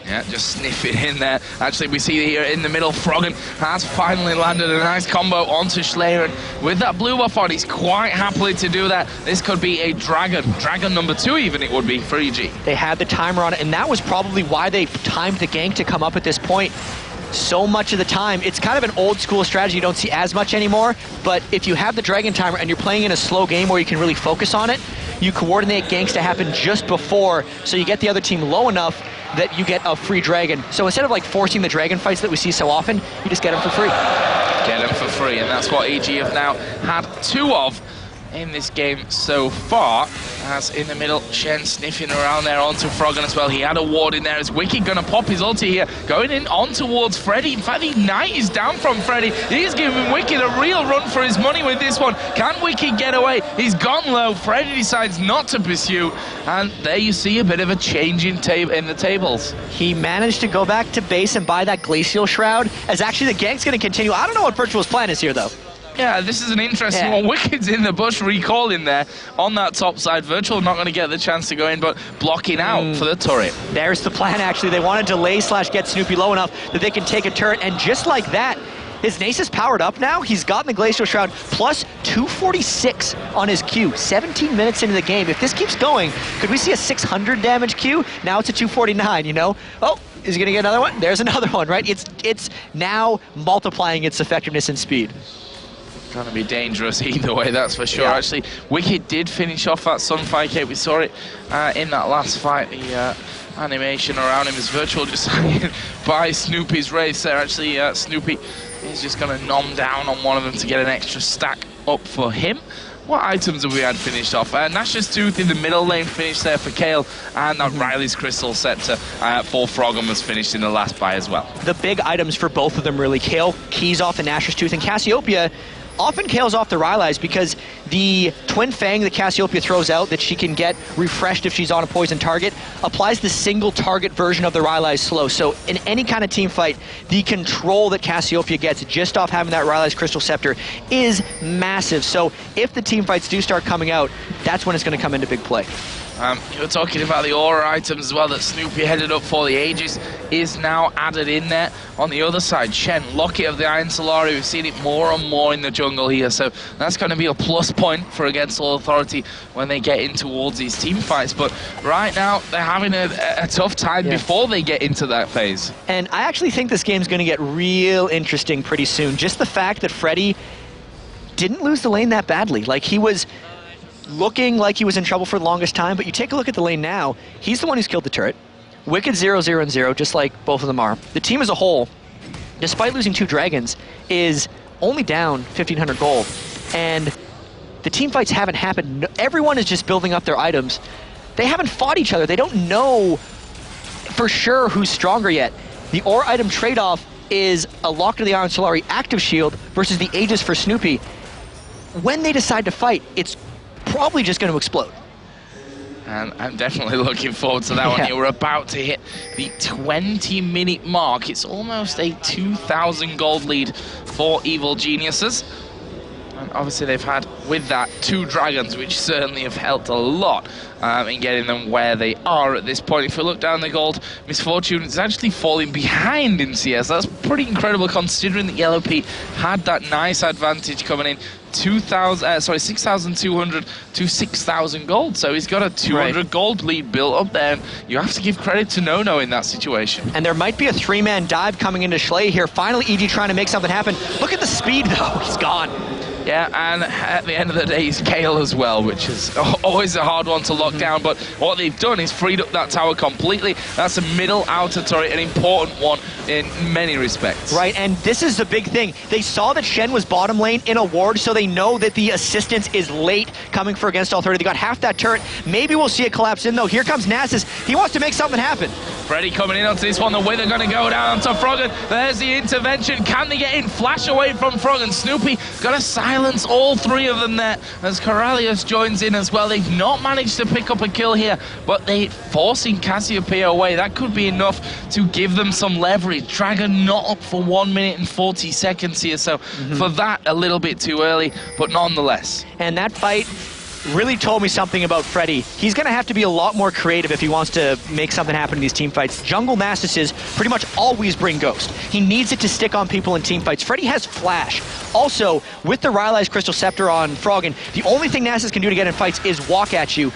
Yeah, just sniff it in there. Actually, we see here in the middle, Froggen has finally landed a nice combo onto ShLaYa, and with that blue buff on, he's quite happily to do that. This could be a Dragon number 2 even, it would be for EG. They had the timer on it, and that was probably why they timed the gank to come up at this point. So much of the time, it's kind of an old school strategy you don't see as much anymore, but if you have the Dragon timer and you're playing in a slow game where you can really focus on it, you coordinate ganks to happen just before, so you get the other team low enough that you get a free Dragon. So instead of like forcing the Dragon fights that we see so often, you just get them for free. Get them for free, and that's what EG have now had 2 of in this game so far, as in the middle, Shen sniffing around there onto Froggen as well. He had a ward in there. Is Wickd going to pop his ulti here? Going in on towards Freddy. In fact, the Knight is down from Freddy. He's giving Wickd a real run for his money with this one. Can Wickd get away? He's gone low. Freddy decides not to pursue, and there you see a bit of a change in the tables. He managed to go back to base and buy that Glacial Shroud, as actually the gank's going to continue. I don't know what Virtual's plan is here, though. Yeah, this is an interesting one. Wicked's in the bush recalling there on that top side. Virtual not going to get the chance to go in, but blocking out for the turret. There's the plan, actually. They want to delay / get Snoopeh low enough that they can take a turret, and just like that, his Nace is powered up now. He's gotten the Glacial Shroud, plus 246 on his Q, 17 minutes into the game. If this keeps going, could we see a 600 damage Q? Now it's a 249, you know? Oh, is he going to get another one? There's another one, right? It's now multiplying its effectiveness and speed. Gonna be dangerous either way, that's for sure. Actually, Wickd did finish off that Sunfire Cape. We saw it in that last fight. The animation around him is Virtual just hanging by Snoopeh's race there. Actually, Snoopeh is just gonna nom down on one of them to get an extra stack up for him. What items have we had finished off? Nash's Tooth in the middle lane finished there for Kale, and that Riley's Crystal Scepter for Froggen was finished in the last buy as well. The big items for both of them really. Kale keys off the Nash's Tooth, and Cassiopeia often Kale's off the Rylai's because the Twin Fang that Cassiopeia throws out that she can get refreshed if she's on a poison target applies the single target version of the Rylai's slow. So in any kind of team fight, the control that Cassiopeia gets just off having that Rylai's Crystal Scepter is massive. So if the team fights do start coming out, that's when it's going to come into big play. You were talking about the aura items as well that Snoopeh headed up for. The Aegis is now added in there. On the other side, Shen, Locket of the Iron Solari. We've seen it more and more in the jungle here, so that's going to be a plus point for Against All Authority when they get in towards these team fights. But right now, they're having a tough time before they get into that phase. And I actually think this game's going to get real interesting pretty soon. Just the fact that Freddy didn't lose the lane that badly. Like, he was looking like he was in trouble for the longest time, but you take a look at the lane now, he's the one who's killed the turret. Wickd 0, 0, and 0, just like both of them are. The team as a whole, despite losing 2 dragons, is only down 1,500 gold. And the team fights haven't happened. Everyone is just building up their items. They haven't fought each other. They don't know for sure who's stronger yet. The ore item trade-off is a Locket of the Iron Solari active shield versus the Aegis for Snoopeh. When they decide to fight, it's probably just going to explode. And I'm definitely looking forward to that one here. We're about to hit the 20-minute mark. It's almost a 2,000 gold lead for Evil Geniuses. And obviously they've had, with that, 2 dragons, which certainly have helped a lot in getting them where they are at this point. If we look down the gold, Misfortune is actually falling behind in CS. That's pretty incredible considering that yellowpete had that nice advantage coming in. 6,200 to 6,000 gold. So he's got a 200 gold lead built up there. And you have to give credit to Nono in that situation. And there might be a 3-man dive coming into ShLaYa here. Finally, EG trying to make something happen. Look at the speed, though. He's gone. Yeah, and at the end of the day, he's Kayle as well, which is always a hard one to lock down. But what they've done is freed up that tower completely. That's a middle outer turret, an important one in many respects. Right, and this is the big thing. They saw that Shen was bottom lane in a ward, so they know that the assistance is late coming for Against All 30. They got half that turret. Maybe we'll see it collapse in, though. Here comes Nasus. He wants to make something happen. Freddy coming in onto this one. The way they're going to go down to Froggen. There's the intervention. Can they get in? Flash away from Froggen. Snoopeh got to silence all three of them there as Karalius joins in as well. They've not managed to pick up a kill here, but they forcing Cassiopeia away. That could be enough to give them some leverage. Dragon not up for 1 minute and 40 seconds here, so for that, a little bit too early, but nonetheless. And that fight really told me something about Freddy. He's going to have to be a lot more creative if he wants to make something happen in these team fights. Jungle Nasus pretty much always bring Ghost. He needs it to stick on people in team fights. Freddy has Flash. Also, with the Rylai's Crystal Scepter on Froggen, the only thing Nasus can do to get in fights is walk at you.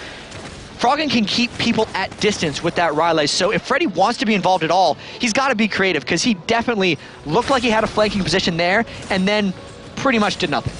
Froggen can keep people at distance with that Rylai, so if Freddy wants to be involved at all, he's got to be creative, because he definitely looked like he had a flanking position there, and then pretty much did nothing.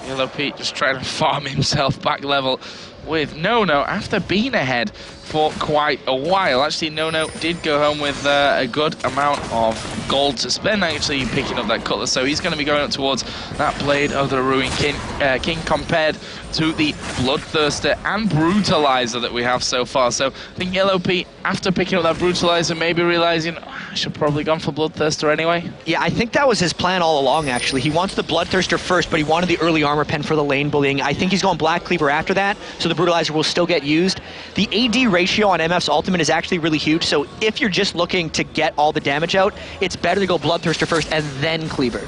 yellowpete just trying to farm himself back level with Nono after being ahead for quite a while. Actually, Nono did go home with a good amount of gold to spend, actually picking up that cutlass, so he's going to be going up towards that Blade of the Ruined King compared to the Bloodthirster and Brutalizer that we have so far. So I think yellowpete, after picking up that Brutalizer, maybe realizing, I should probably gone for Bloodthirster anyway. Yeah, I think that was his plan all along, actually. He wants the Bloodthirster first, but he wanted the early armor pen for the lane bullying. I think he's going Black Cleaver after that, so the Brutalizer will still get used. The AD ratio on MF's ultimate is actually really huge, so if you're just looking to get all the damage out, it's better to go Bloodthirster first and then Cleaver.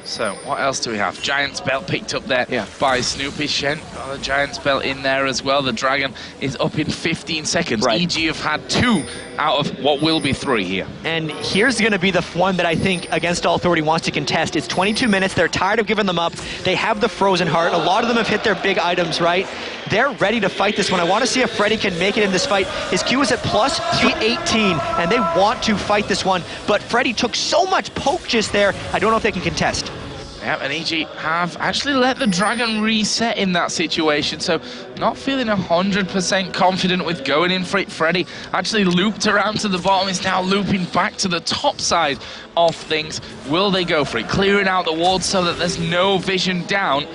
So, what else do we have? Giant Spell picked up there by Snoopeh. Shen got a Giant Spell in there as well. The Dragon is up in 15 seconds. EG have had 2 out of what will be 3 here. And here's going to be the one that I think Against All 30 wants to contest. It's 22 minutes. They're tired of giving them up. They have the Frozen Heart. A lot of them have hit their big items, right? They're ready to fight this one. I want to see if Freddy can make it in this fight. His Q is at plus 318, and they want to fight this one. But Freddy took so much poke just there, I don't know if they can contest. Yep, and EG have actually let the Dragon reset in that situation, so not feeling 100% confident with going in for it. Freddy actually looped around to the bottom, is now looping back to the top side of things. Will they go for it? Clearing out the wards so that there's no vision down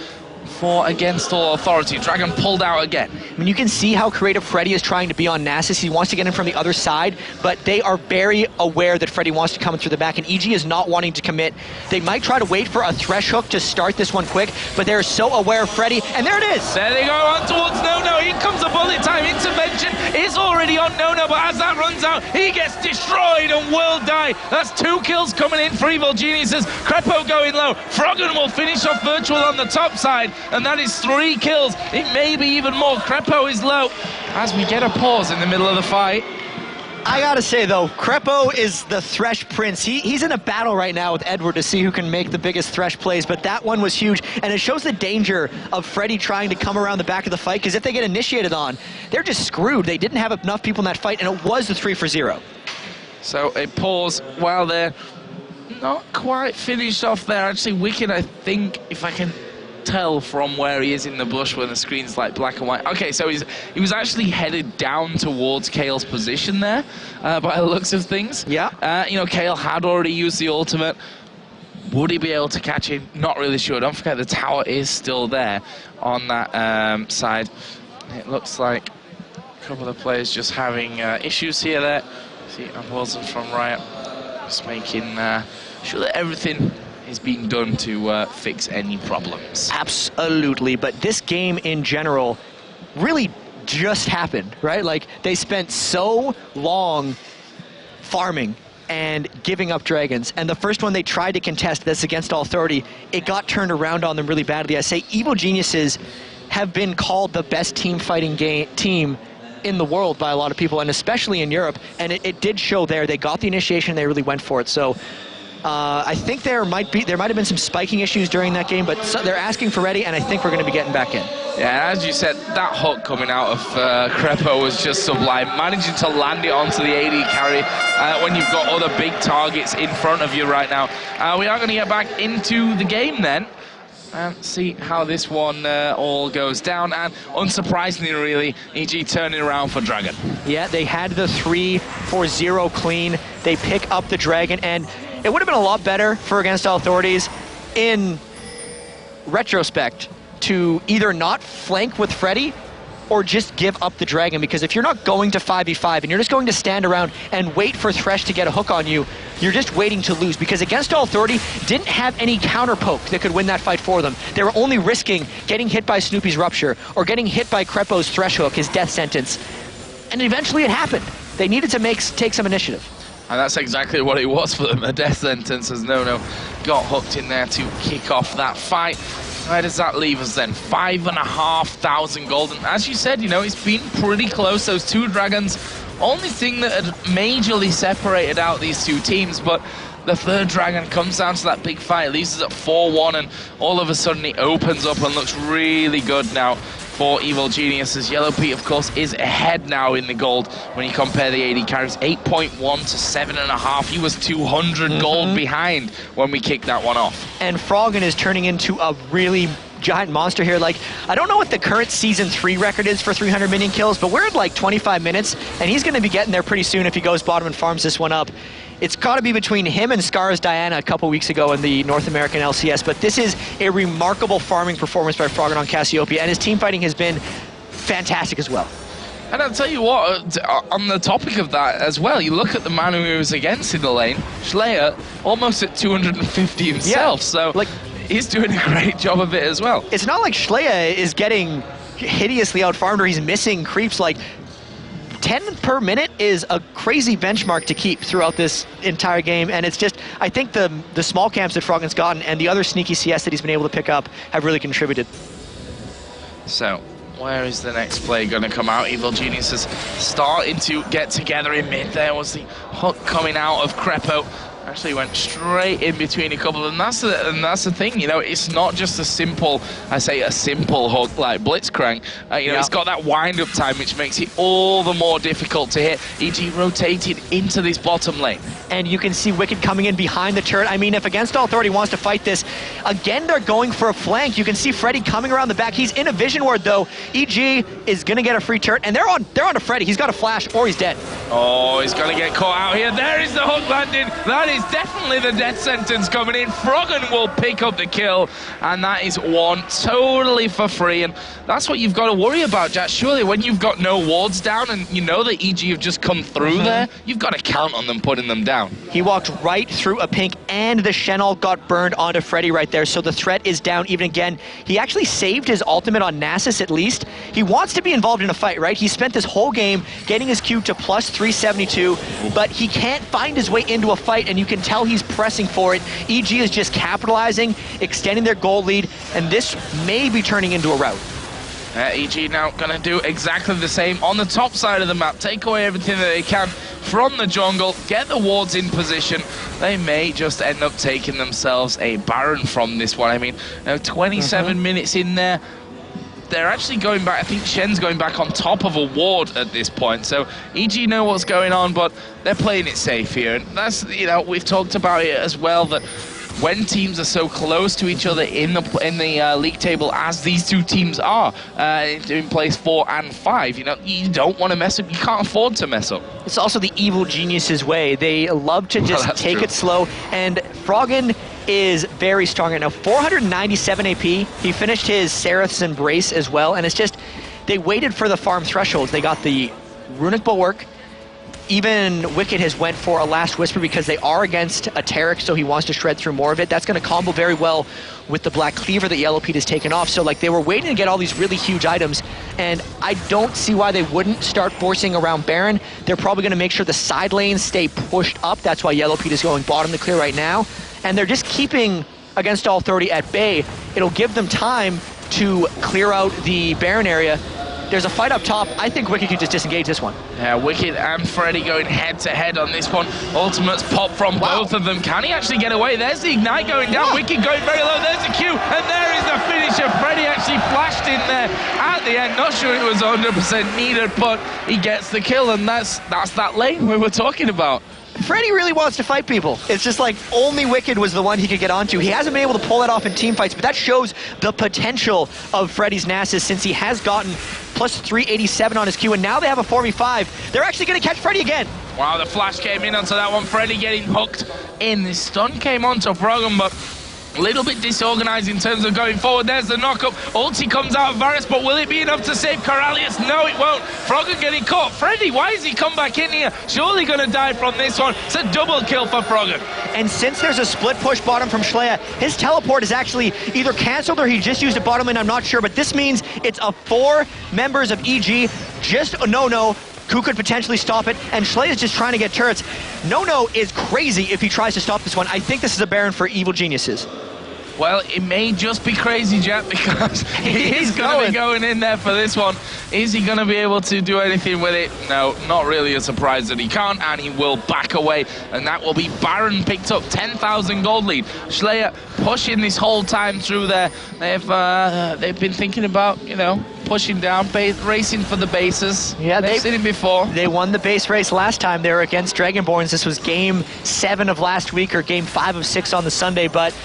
for Against All Authority. Dragon pulled out again. I mean, you can see how creative Freddy is trying to be on Nasus. He wants to get in from the other side, but they are very aware that Freddy wants to come through the back, and EG is not wanting to commit. They might try to wait for a Thresh Hook to start this one quick, but they're so aware of Freddy, and there it is! There they go, on towards Nono. Here comes a bullet time. Intervention is already on Nono, but as that runs out, he gets destroyed and will die. That's 2 kills coming in for Evil Geniuses. Krepo going low. Froggen will finish off Virtual on the top side, and that is 3 kills. It may be even more. Krepo is low as we get a pause in the middle of the fight. I gotta say though, Krepo is the Thresh Prince. He's in a battle right now with Edward to see who can make the biggest Thresh plays, but that one was huge, and it shows the danger of Freddy trying to come around the back of the fight, because if they get initiated on, they're just screwed. They didn't have enough people in that fight, and it was the 3-for-0. So a pause while they're not quite finished off there. Actually, Wickd, I think, if I can tell from where he is in the bush when the screen's like black and white. Okay, so he was actually headed down towards Kayle's position there, by the looks of things. Yeah. You know, Kayle had already used the ultimate. Would he be able to catch him? Not really sure. Don't forget the tower is still there on that side. It looks like a couple of players just having issues here there. See, Unwilson from Riot just making sure that everything is being done to fix any problems. Absolutely, but this game in general really just happened, right? Like, they spent so long farming and giving up dragons, and the first one they tried to contest, that's Against All 30, it got turned around on them really badly. I say Evil Geniuses have been called the best team fighting team in the world by a lot of people, and especially in Europe, and it did show there. They got the initiation, they really went for it. So I think there might have been some spiking issues during that game, but they're asking for ready, and I think we're going to be getting back in. Yeah, as you said, that hook coming out of Krepo was just sublime. Managing to land it onto the AD carry when you've got other big targets in front of you right now. We are going to get back into the game then and see how this one all goes down. And unsurprisingly, really, EG turning around for Dragon. Yeah, they had the 3-4-0 clean. They pick up the Dragon, and it would have been a lot better for Against All Authorities in retrospect to either not flank with Freddy or just give up the Dragon, because if you're not going to 5v5 and you're just going to stand around and wait for Thresh to get a hook on you, you're just waiting to lose, because Against All Authority didn't have any counter poke that could win that fight for them. They were only risking getting hit by Snoopeh's Rupture or getting hit by Krepo's Thresh hook, his death sentence. And eventually it happened. They needed to take some initiative. And that's exactly what it was for them, a death sentence, as Nono got hooked in there to kick off that fight. Where does that leave us then? 5,500 gold. And as you said, you know, it's been pretty close, those two Dragons. Only thing that had majorly separated out these two teams, but the third Dragon comes down to that big fight, leaves us at 4-1, and all of a sudden it opens up and looks really good now for Evil Geniuses. yellowpete, of course, is ahead now in the gold when you compare the AD carries. 8.1 to 7.5. He was 200 gold behind when we kicked that one off. And Froggen is turning into a really giant monster here. Like, I don't know what the current Season 3 record is for 300 minion kills, but we're at like 25 minutes, and he's going to be getting there pretty soon if he goes bottom and farms this one up. It's got to be between him and Scar's Diana a couple weeks ago in the North American LCS, but this is a remarkable farming performance by Froggen on Cassiopeia, and his team fighting has been fantastic as well. And I'll tell you what, on the topic of that as well, you look at the man who he was against in the lane, ShLaYa, almost at 250 himself, yeah. So like, he's doing a great job of it as well. It's not like ShLaYa is getting hideously out-farmed or he's missing creeps. Like, 10 per minute is a crazy benchmark to keep throughout this entire game, and it's just, I think the small camps that Froggen's gotten and the other sneaky CS that he's been able to pick up have really contributed. So, where is the next play going to come out? Evil Geniuses starting to get together in mid. There was the hook coming out of Krepo. Actually went straight in between a couple, and that's the thing, you know, it's not just a simple, I say a simple hook like Blitzcrank, you know, it's got that wind-up time which makes it all the more difficult to hit. EG rotated into this bottom lane. And you can see Wickd coming in behind the turret. I mean, if Against All Authority wants to fight this, again, they're going for a flank. You can see Freddy coming around the back. He's in a vision ward, though. EG is going to get a free turret, and they're on to Freddy. He's got a flash, or he's dead. Oh, he's going to get caught out here. There is the hook landing. That is definitely the death sentence coming in. Froggen will pick up the kill, and that is one totally for free. And that's what you've got to worry about, Jatt. Surely when you've got no wards down and you know that EG have just come through there, you've got to count on them putting them down. He walked right through a pink, and the Shenol got burned onto Freddy right there, so the threat is down even again. He actually saved his ultimate on Nasus at least. He wants to be involved in a fight, right? He spent this whole game getting his Q to plus 372, but he can't find his way into a fight, and you can tell he's pressing for it. EG is just capitalizing, extending their goal lead, and this may be turning into a rout. EG now going to do exactly the same on the top side of the map. Take away everything that they can from the jungle, get the wards in position. They may just end up taking themselves a Baron from this one. I mean, 27 minutes in there. They're actually going back, I think Shen's going back on top of a ward at this point. So EG know what's going on, but they're playing it safe here. And that's, you know, we've talked about it as well, that when teams are so close to each other in the league table as these two teams are in place 4 and 5, you know, you don't want to mess up. You can't afford to mess up. It's also the Evil Geniuses way. They love to just take it slow, and Froggen is very strong right now. 497 AP. He finished his Sereth's Embrace as well, and it's just, they waited for the farm thresholds. They got the Runic Bulwark. Even Wickd has went for a Last Whisper because they are against a Taric, so he wants to shred through more of it. That's going to combo very well with the Black Cleaver that yellowpete has taken off. So like, they were waiting to get all these really huge items, and I don't see why they wouldn't start forcing around Baron. They're probably going to make sure the side lanes stay pushed up. That's why yellowpete is going bottom to clear right now. And they're just keeping Against All 30 at bay. It'll give them time to clear out the Baron area. There's a fight up top. I think Wickd can just disengage this one. Yeah, Wickd and Freddy going head-to-head on this one. Ultimates pop from both of them. Can he actually get away? There's the Ignite going down. Wickd going very low. There's the Q, and there is the finisher. Freddy actually flashed in there at the end. Not sure it was 100% needed, but he gets the kill, and that's that lane we were talking about. Freddy really wants to fight people. It's just like only Wickd was the one he could get onto. He hasn't been able to pull that off in team fights, but that shows the potential of Freddy's Nasus since he has gotten plus 387 on his Q, and now they have a 4v5. They're actually going to catch Freddy again. Wow, the flash came in onto that one. Freddy getting hooked in. The stun came onto Froggen, but a little bit disorganized in terms of going forward. There's the knockup. Ulti comes out of Varus, but will it be enough to save Karalius? No, it won't. Froggen getting caught. Freddy, why has he come back in here? Surely going to die from this one. It's a double kill for Froggen. And since there's a split push bottom from ShLaYa, his teleport is actually either canceled or he just used it bottom lane, I'm not sure, but this means it's a 4 members of EG, just a Nono, who could potentially stop it, and ShLaYa is just trying to get turrets. Nono is crazy if he tries to stop this one. I think this is a Baron for Evil Geniuses. Well, it may just be crazy, Jatt, because he's going to be going in there for this one. Is he going to be able to do anything with it? No, not really a surprise that he can't, and he will back away, and that will be Baron picked up, 10,000 gold lead. ShLaYa pushing this whole time through there. They've been thinking about, you know, pushing down, racing for the bases. Yeah, they've seen it before. They won the base race last time. They were against Dragonborns. This was game 7 of last week, or game 5 of 6 on the Sunday, but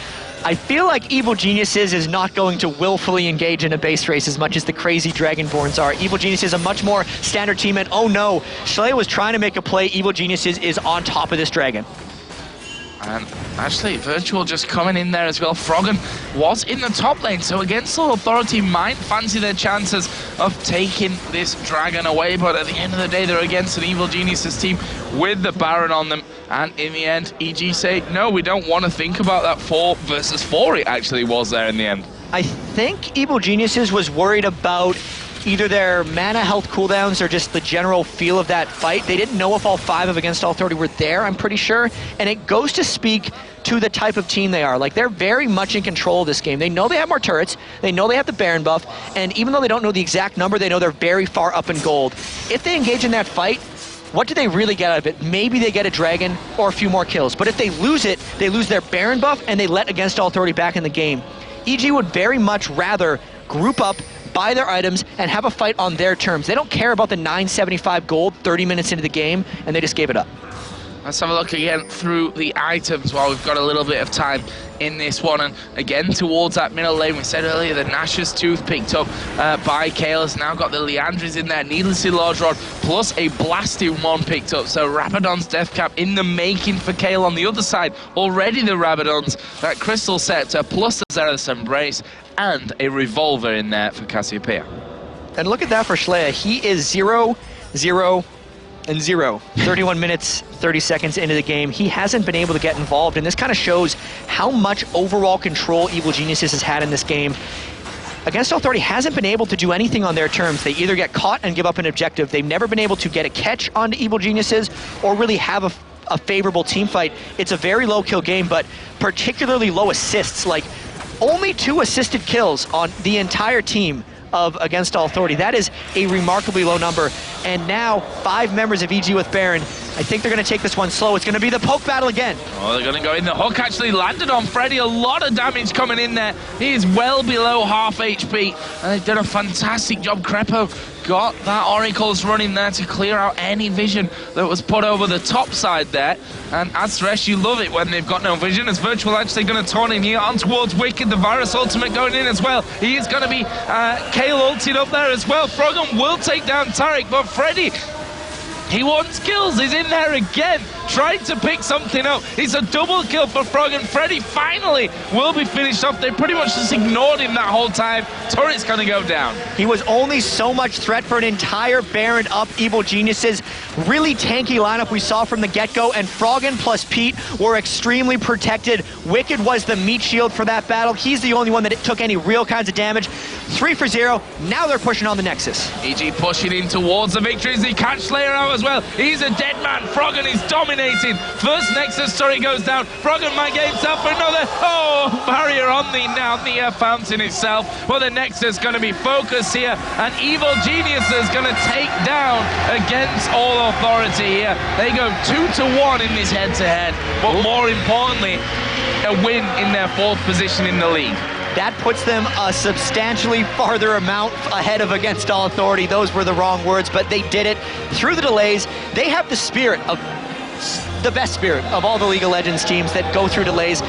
I feel like Evil Geniuses is not going to willfully engage in a base race as much as the crazy Dragonborns are. Evil Geniuses is a much more standard team, and oh no, ShLaYa was trying to make a play. Evil Geniuses is on top of this dragon. And actually, Virtual just coming in there as well. Froggen was in the top lane, so against the Authority might fancy their chances of taking this dragon away, but at the end of the day, they're against an Evil Geniuses team with the Baron on them, and in the end, EG say, no, we don't want to think about that 4 versus 4 it actually was there in the end. I think Evil Geniuses was worried about either their mana health cooldowns or just the general feel of that fight. They didn't know if all 5 of Against All Authority were there, I'm pretty sure. And it goes to speak to the type of team they are. Like, they're very much in control of this game. They know they have more turrets, they know they have the Baron buff, and even though they don't know the exact number, they know they're very far up in gold. If they engage in that fight, what do they really get out of it? Maybe they get a dragon or a few more kills. But if they lose it, they lose their Baron buff and they let Against All Authority back in the game. EG would very much rather group up, buy their items, and have a fight on their terms. They don't care about the 975 gold 30 minutes into the game, and they just gave it up. Let's have a look again through the items while we've got a little bit of time in this one. And again, towards that middle lane, we said earlier, the Nash's Tooth picked up by Kalis. Now got the Liandry's in there, Needlessly Large Rod, plus a Blasting one picked up. So Rabadon's Death Cap in the making for Kale. On the other side, already the Rabadons, that Crystal Scepter, plus the Zerath's Embrace, and a Revolver in there for Cassiopeia. And look at that for ShLaYa. He is 0, 0, and 0. 31 minutes, 30 seconds into the game. He hasn't been able to get involved, and this kind of shows how much overall control Evil Geniuses has had in this game. Against All Authority hasn't been able to do anything on their terms. They either get caught and give up an objective. They've never been able to get a catch onto Evil Geniuses or really have a favorable team fight. It's a very low kill game, but particularly low assists. Like, only 2 assisted kills on the entire team of Against All Authority. That is a remarkably low number. And now 5 members of EG with Baron. I think they're going to take this one slow. It's going to be the poke battle again. Oh, they're going to go in. The hook actually landed on Freddy. A lot of damage coming in there. He is well below half HP. And they've done a fantastic job. Krepo got that Oracles running there to clear out any vision that was put over the top side there. And as Thresh, you love it when they've got no vision. As Virtual actually going to turn in here on towards Wickd. The Virus ultimate going in as well. He is going to be Kale ulted up there as well. Froggen will take down Taric, but Freddy, he wants kills. He's in there again, trying to pick something up. It's a double kill for Froggen. Freddy finally will be finished off. They pretty much just ignored him that whole time. Turret's going to go down. He was only so much threat for an entire Baron up Evil Geniuses. Really tanky lineup we saw from the get-go, and Froggen plus Pete were extremely protected. Wickd was the meat shield for that battle. He's the only one that took any real kinds of damage. 3 for 0. Now they're pushing on the Nexus. EG pushing in towards the victory as they catch ShLaYa out as well. He's a dead man. Froggen is dominating. First Nexus turret goes down. Froggen might get himself another. Oh, barrier on the fountain itself. Well, the Nexus going to be focused here, and Evil Geniuses going to take down against all authority here. They go 2-1 in this head-to-head, but more importantly, a win in their 4th position in the league. That puts them a substantially farther amount ahead of Against All Authority. Those were the wrong words, but they did it through the delays. They have the spirit of the best spirit of all the League of Legends teams that go through delays.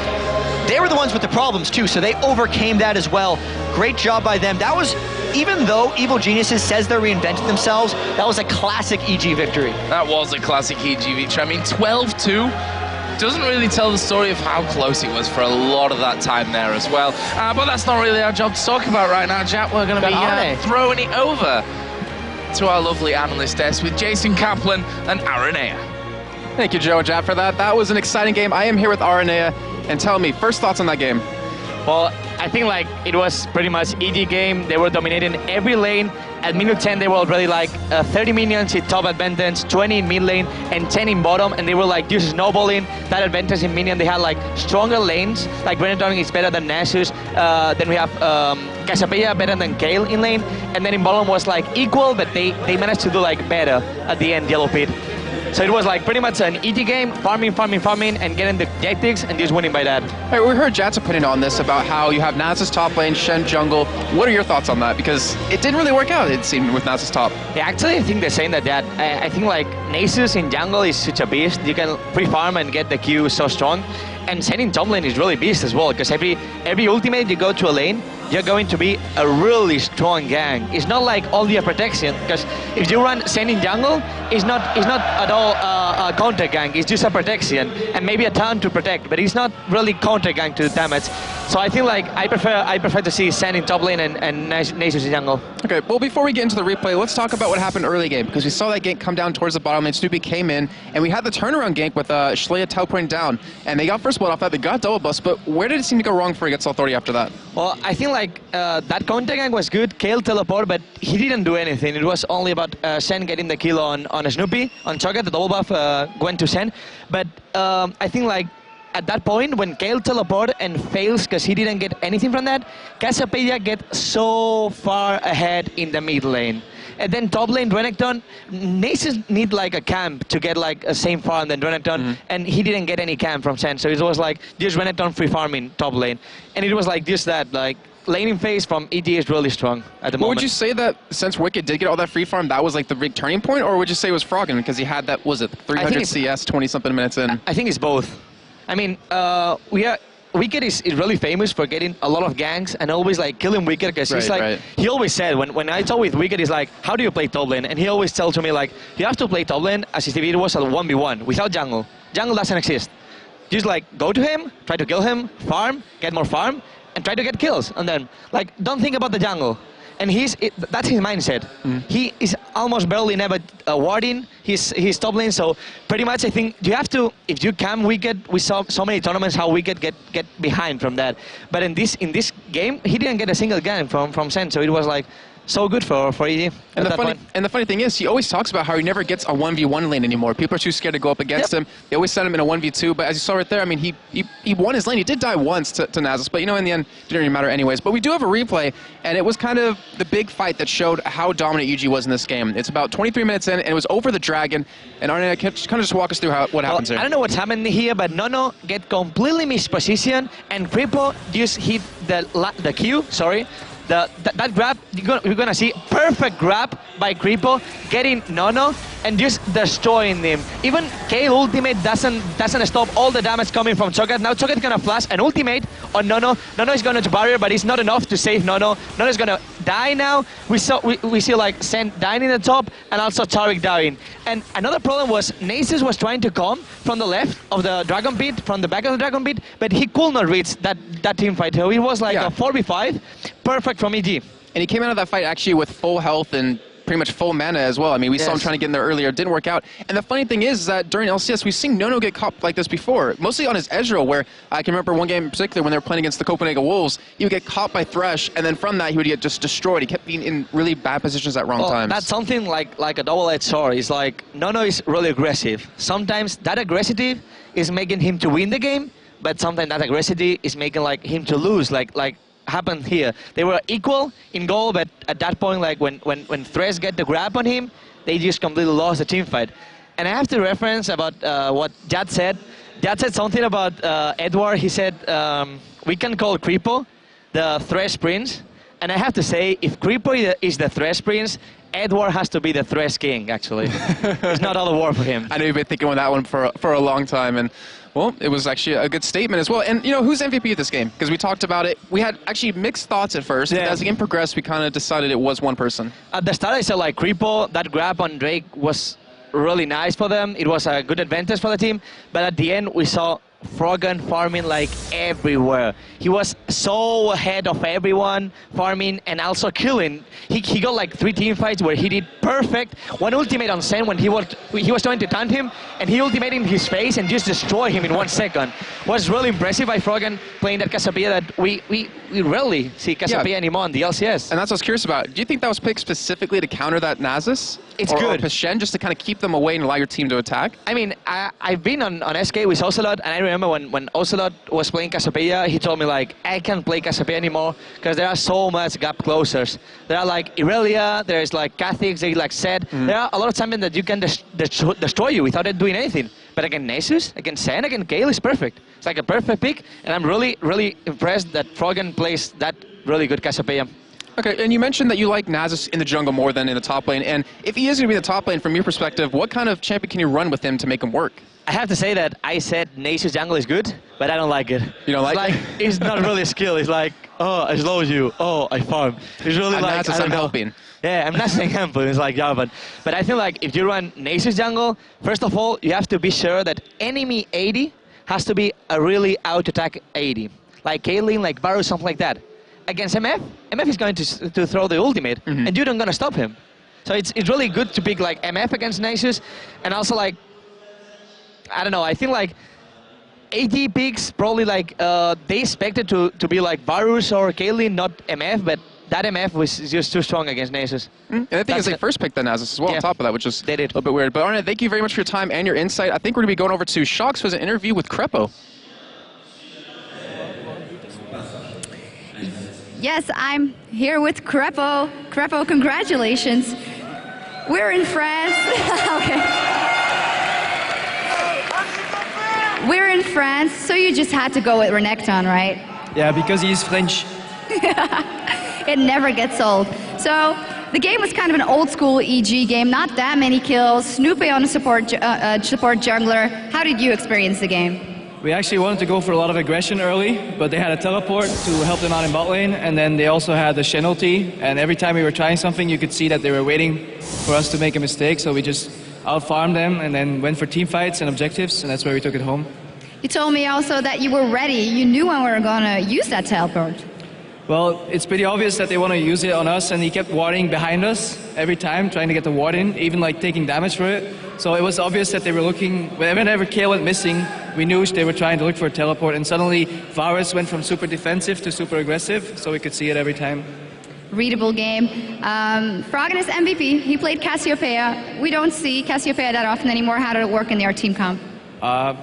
They were the ones with the problems too, so they overcame that as well. Great job by them. That was, even though Evil Geniuses says they reinvented themselves, that was a classic EG victory. That was a classic EG victory. I mean, 12-2. Doesn't really tell the story of how close it was for a lot of that time there as well. But that's not really our job to talk about right now, Jatt. We're going to be throwing it over to our lovely analyst desk with Jason Kaplan and Aranea. Thank you, Joe and Jatt, for that. That was an exciting game. I am here with Aranea, and tell me, first thoughts on that game. Well, I think like it was pretty much EG game. They were dominating every lane. At minute 10, they were already like 30 minions in top advantage, 20 in mid lane, and 10 in bottom. And they were like just snowballing that advantage in minion. They had like stronger lanes. Like Renekton is better than Nasus. Then we have Cassiopeia better than Kayle in lane. And then in bottom was like equal, but they managed to do like better at the end, yellowpete. So it was like pretty much an EG game, farming, and getting the tactics and just winning by that. All right, we heard Jatt's opinion on this about how you have Nasus top lane, Shen jungle. What are your thoughts on that? Because it didn't really work out, it seemed, with Nasus top. Yeah, actually, I think they're saying that I think like Nasus in jungle is such a beast. You can pre-farm and get the Q so strong. And Shen in top lane is really beast as well, because every ultimate you go to a lane, you're going to be a really strong gang. It's not like all your protection, because if you run Shen in jungle, it's not at all a counter gang. It's just a protection and maybe a turn to protect, but it's not really counter gang to the damage. So I think like I prefer to see Shen in top lane and Nasus in jungle. Okay, well before we get into the replay, let's talk about what happened early game, because we saw that gank come down towards the bottom lane. Snoopeh came in, and we had the turnaround gank with ShLaYa teleporting down, and they got first blood off that. They got double bust, but where did it seem to go wrong for Against All Authority after that? Well, I think like that counter gank was good. Kayle teleport, but he didn't do anything. It was only about Shen getting the kill on Snoopeh. On Sjokz, the double buff went to Shen. But I think like at that point, when Kayle teleport and fails because he didn't get anything from that, Cassiopeia get so far ahead in the mid lane. And then top lane, Renekton, Nasus need like a camp to get like a same farm than Renekton, and he didn't get any camp from Shen, so it was like just Renekton free farming top lane. And it was like just that, like laning phase from EG is really strong at the moment. Would you say that since Wickd did get all that free farm, that was like the big turning point, or would you say it was Froggen because he had that, was it 300 CS, 20-something minutes in? I think it's both. I mean, Wickd is really famous for getting a lot of ganks and always like killing Wickd, because he's like, he always said, when I talk with Wickd, he's like, how do you play top lane? And he always tells me like, you have to play top lane as if it was a 1v1 without jungle. Jungle doesn't exist. Just like go to him, try to kill him, farm, get more farm, and try to get kills. And then like, don't think about the jungle. And that's his mindset. He is almost barely never warding his top lane, so pretty much I think you have to, if you can Wickd, we saw so many tournaments how Wickd get behind from that. But in this game, he didn't get a single game from Shen, so it was like so good for EG. And the funny thing is, he always talks about how he never gets a 1v1 lane anymore. People are too scared to go up against him. They always send him in a 1v2, but as you saw right there, I mean, he won his lane. He did die once to Nasus, but you know, in the end, it didn't really matter anyways. But we do have a replay, and it was kind of the big fight that showed how dominant EG was in this game. It's about 23 minutes in, and it was over the Dragon. And Arne, can you kind of just walk us through what happens here? I don't know what's happening here, but Nono get completely mispositioned, and Krepo just hit the Q, sorry. That grab, you're gonna see perfect grab by Krepo, getting Nono and just destroying him. Even Kayle ultimate doesn't stop all the damage coming from Sjokz. Now Sjokz gonna flash an ultimate on Nono. Nono is going to barrier, but it's not enough to save Nono. Nono is gonna die now. We see like Sen dying in the top, and also Tariq dying. And another problem was Nasus was trying to come from the left of the Dragon Pit, from the back of the Dragon Pit, but he could not reach that team fight. So it was like a 4v5, perfect from EG. And he came out of that fight actually with full health and pretty much full mana as well. I mean, we saw him trying to get in there earlier, it didn't work out. And the funny thing is that during LCS, we've seen Nono get caught like this before, mostly on his Ezreal, where I can remember one game in particular when they were playing against the Copenhagen Wolves, he would get caught by Thresh, and then from that, he would get just destroyed. He kept being in really bad positions at wrong times. That's something like a double-edged sword. It's like, Nono is really aggressive. Sometimes that aggressivity is making him to win the game, but sometimes that aggressivity is making like him to lose, like happened here. They were equal in goal, but at that point, like when Thresh get the grab on him, they just completely lost the team fight. And I have to reference about what Jatt said. Jatt said something about Edward. He said, we can call Krepo the Thresh Prince. And I have to say, if Krepo is the Thresh Prince, Edward has to be the Thresh King, actually. It's not all the war for him. I know you've been thinking on that one for a long time, and well, it was actually a good statement as well. And you know, who's MVP of this game? Because we talked about it. We had actually mixed thoughts at first, but as the game progressed, we kind of decided it was one person. At the start, I said like Krepo, that grab on Drake was really nice for them. It was a good advantage for the team. But at the end, we saw Froggen farming like everywhere. He was so ahead of everyone, farming and also killing. He got like 3 team fights where he did perfect. One ultimate on Sen when he was trying to taunt him, and he ultimated in his face and just destroyed him in 1 second. Was really impressive by Froggen playing that Cassiopeia that we rarely see Cassiopeia anymore on the LCS. And that's what I was curious about. Do you think that was picked specifically to counter that Nasus? It's or good. Pashen, just to kind of keep them away and allow your team to attack? I mean, I've been on SK with Ocelote, and I remember when Ocelote was playing Cassiopeia, he told me like, I can't play Cassiopeia anymore because there are so much gap closers. There are like Irelia, there's like Kha'Zix, they like said. There are a lot of champions that you can destroy you without it doing anything. But against Nasus, against Sen, against Gale, it's perfect. It's like a perfect pick, and I'm really, really impressed that Froggen plays that really good Cassiopeia. Okay, and you mentioned that you like Nasus in the jungle more than in the top lane, and if he is going to be the top lane, from your perspective, what kind of champion can you run with him to make him work? I have to say that I said Nasus jungle is good, but I don't like it. You don't like it? It's not really a skill. It's like, oh, I slow you. Oh, I farm. It's really like, Nasus, I'm helping. Yeah, I'm not saying helping. It's like, yeah, but I feel like if you run Nasus jungle, first of all, you have to be sure that enemy 80 has to be a really out-attack 80. Like Caitlyn, like Varus, something like that. Against MF is going to throw the ultimate, and you're not going to stop him. So it's really good to pick like MF against Nasus, and also like, I don't know, I think like 80 picks probably like, they expected to be like Varus or Caitlyn, not MF, but that MF was just too strong against Nasus. And I think it's they first picked the Nasus as well on top of that, which is a little bit weird. But Arne, thank you very much for your time and your insight. I think we're going to be going over to Sjokz for an interview with Krepo. Yes, I'm here with Krepo. Krepo, congratulations. We're in France. Okay. We're in France, so you just had to go with Renekton, right? Yeah, because he's French. It never gets old. So the game was kind of an old school EG game, not that many kills. Snoopeh on a support jungler. How did you experience the game? We actually wanted to go for a lot of aggression early, but they had a teleport to help them out in bot lane, and then they also had the Shen ulti, and every time we were trying something, you could see that they were waiting for us to make a mistake, so we just out-farmed them and then went for team fights and objectives, and that's where we took it home. You told me also that you were ready. You knew when we were going to use that teleport. Well, it's pretty obvious that they want to use it on us, and he kept warding behind us every time, trying to get the ward in, even like taking damage for it. So it was obvious that they were looking, whenever Kayle went missing, we knew they were trying to look for a teleport, and suddenly Varus went from super defensive to super aggressive, so we could see it every time. Readable game. Froggen is MVP. He played Cassiopeia. We don't see Cassiopeia that often anymore. How did it work in their team comp?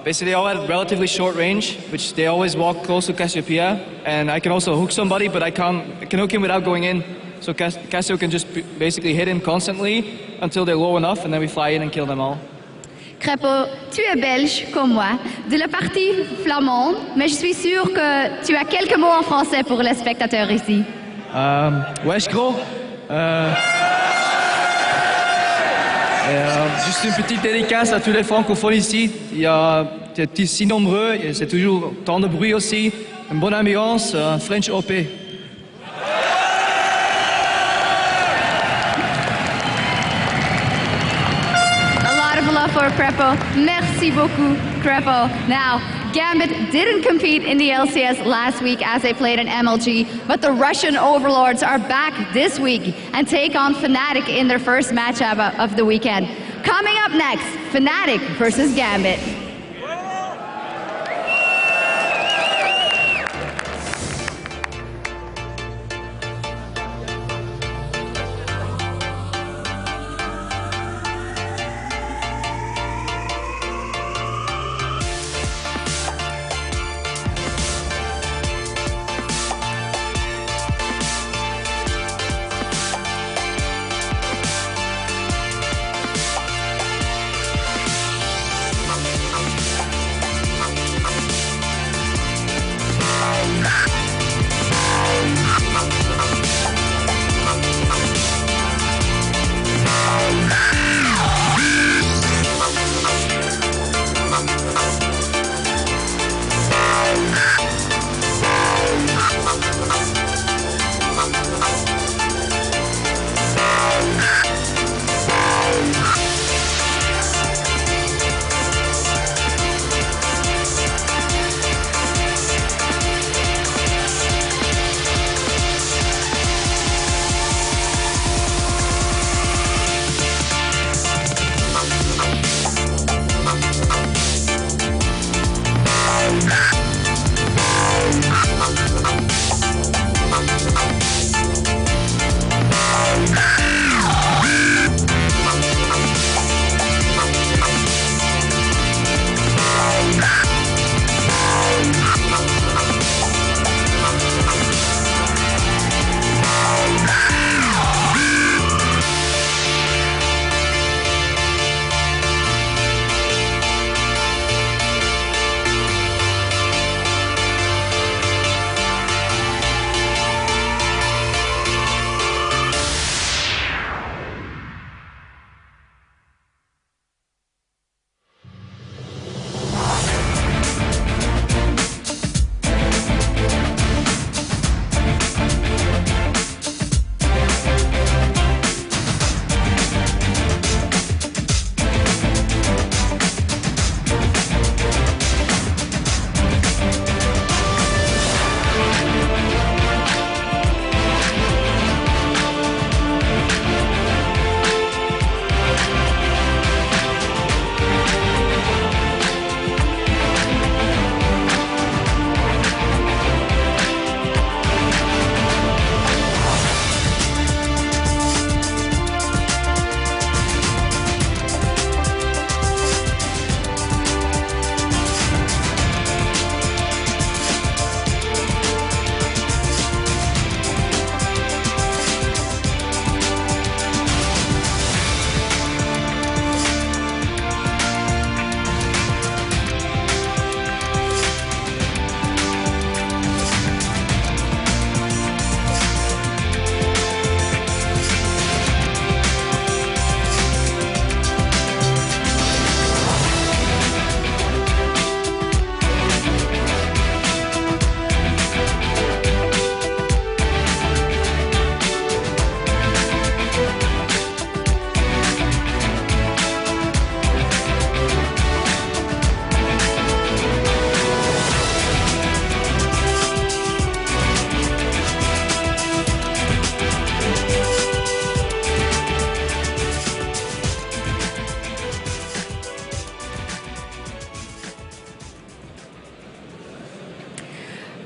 Basically, they all had relatively short range, which they always walk close to Cassiopeia, and I can also hook somebody, but I can hook him without going in. So Cassio can just basically hit him constantly until they're low enough, and then we fly in and kill them all. Krepo, tu es belge comme moi, de la partie flamande, mais je suis sûre que tu as quelques mots en français pour les spectateurs ici. Wesh gros. Juste une petite dédicace à tous les francophones ici. Il y a si nombreux, et c'est toujours tant de bruit aussi. Une bonne ambiance, French OP. A lot of love for Krepo. Merci beaucoup, Krepo. Now, GAMBIT didn't compete in the LCS last week as they played in MLG, but the Russian Overlords are back this week and take on FNATIC in their first matchup of the weekend. Coming up next, FNATIC versus GAMBIT.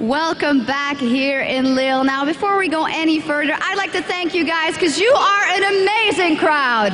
Welcome back here in Lille. Now, before we go any further, I'd like to thank you guys because you are an amazing crowd.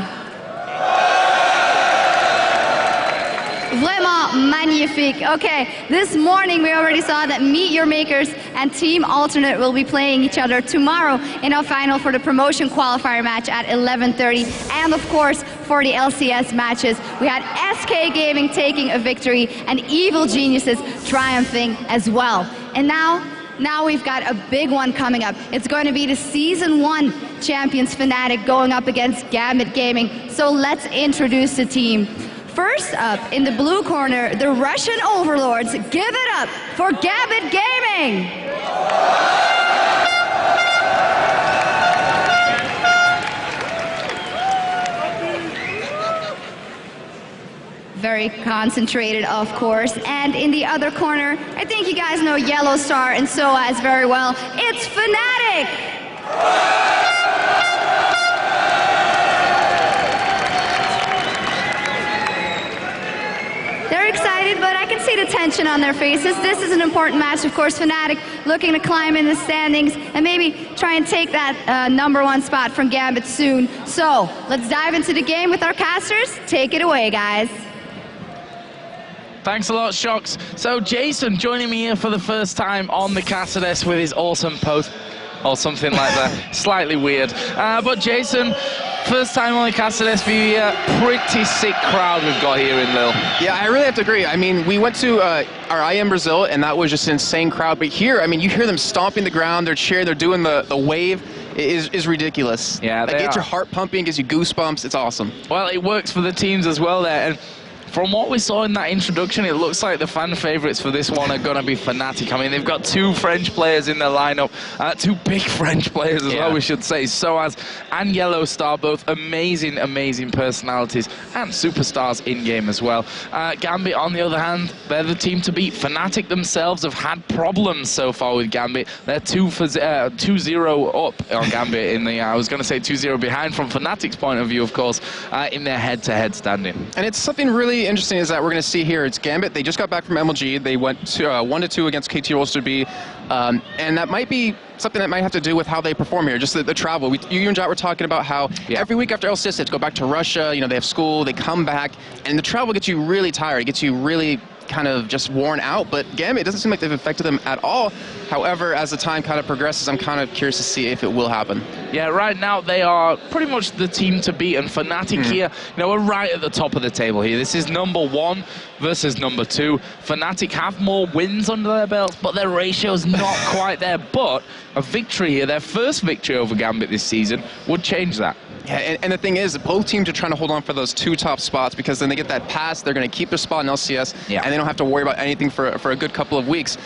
Vraiment magnifique. Okay, this morning we already saw that Meet Your Makers and Team Alternate will be playing each other tomorrow in our final for the promotion qualifier match at 11:30. And of course, for the LCS matches, we had SK Gaming taking a victory and Evil Geniuses triumphing as well. And now we've got a big one coming up. It's going to be the Season 1 champions FNATIC going up against GAMBIT Gaming. So let's introduce the team. First up, in the blue corner, the Russian Overlords. Give it up for GAMBIT Gaming! Very very concentrated, of course. And in the other corner, I think you guys know Yellow Star and SOAS very well. It's FNATIC! They're excited, but I can see the tension on their faces. This is an important match, of course. FNATIC looking to climb in the standings and maybe try and take that #1 spot from GAMBIT soon. So let's dive into the game with our casters. Take it away, guys. Thanks a lot, Sjokz. So Jason joining me here for the first time on the caster desk with his awesome post, or something like that. Slightly weird. But Jason, first time on the caster desk for you here. Pretty sick crowd we've got here in Lille. Yeah, I really have to agree. I mean, we went to our IM Brazil, and that was just an insane crowd. But here, I mean, you hear them stomping the ground, they're cheering, they're doing the wave. It is ridiculous. Yeah, it gets your heart pumping, gives you goosebumps. It's awesome. Well, it works for the teams as well there. And from what we saw in that introduction, it looks like the fan favorites for this one are going to be FNATIC. I mean, they've got 2 French players in their lineup, 2 big French players as well, we should say. SOAS and Yellow Star, both amazing, amazing personalities and superstars in-game as well. GAMBIT, on the other hand, they're the team to beat. FNATIC themselves have had problems so far with GAMBIT. They're 2-0 up on GAMBIT in the, I was going to say 2-0 behind from FNATIC's point of view, of course, in their head-to-head standing. And it's something really interesting is that we're going to see here, it's GAMBIT. They just got back from MLG. They went to 1-2 against KT Rolster B, and that might be something that might have to do with how they perform here, just the travel. You and Jatt were talking about how every week after LCS they have to go back to Russia, you know, they have school, they come back, and the travel gets you really tired. It gets you really kind of just worn out, but GAMBIT, it doesn't seem like they've affected them at all. However, as the time kind of progresses, I'm kind of curious to see if it will happen. Yeah, right now they are pretty much the team to beat, and FNATIC here, you know, we're right at the top of the table here. This is #1 versus #2. FNATIC have more wins under their belts, but their ratio's not quite there. But a victory here, their first victory over GAMBIT this season, would change that. Yeah, and the thing is, both teams are trying to hold on for those 2 top spots, because then they get that pass, they're going to keep their spot in LCS, and they don't have to worry about anything for a good couple of weeks.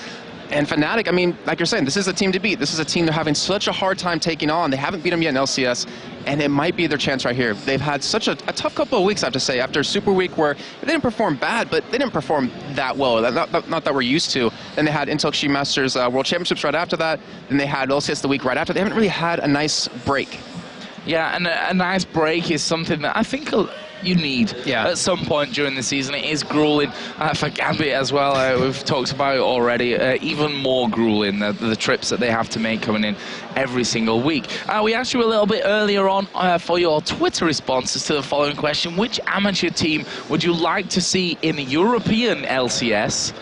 And FNATIC, I mean, like you're saying, this is a team to beat. This is a team they're having such a hard time taking on. They haven't beat them yet in LCS, and it might be their chance right here. They've had such a tough couple of weeks, I have to say, after Super Week, where they didn't perform bad, but they didn't perform that well, not that we're used to. Then they had Intel Xi Masters World Championships right after that. Then they had LCS the week right after. They haven't really had a nice break. Yeah, and a nice break is something that I think you need at some point during the season. It is grueling for GAMBIT as well. We've talked about it already. Even more grueling, the trips that they have to make coming in every single week. We asked you a little bit earlier on for your Twitter responses to the following question. Which amateur team would you like to see in the European LCS,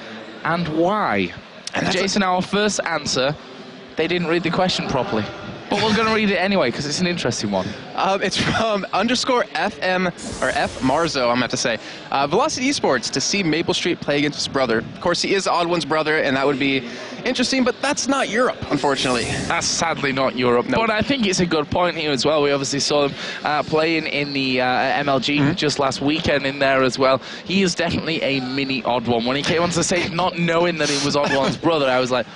and why? And Jason, our first answer, they didn't read the question properly. But we're going to read it anyway, because it's an interesting one. It's from _FM, or F Marzo, I'm going to have to say. Velocity Esports, to see Maple Street play against his brother. Of course, he is Odd One's brother, and that would be interesting, but that's not Europe, unfortunately. That's sadly not Europe. Nope. But I think it's a good point here as well. We obviously saw them playing in the MLG just last weekend in there as well. He is definitely a mini Odd One. When he came onto the stage, not knowing that he was Odd One's brother, I was like,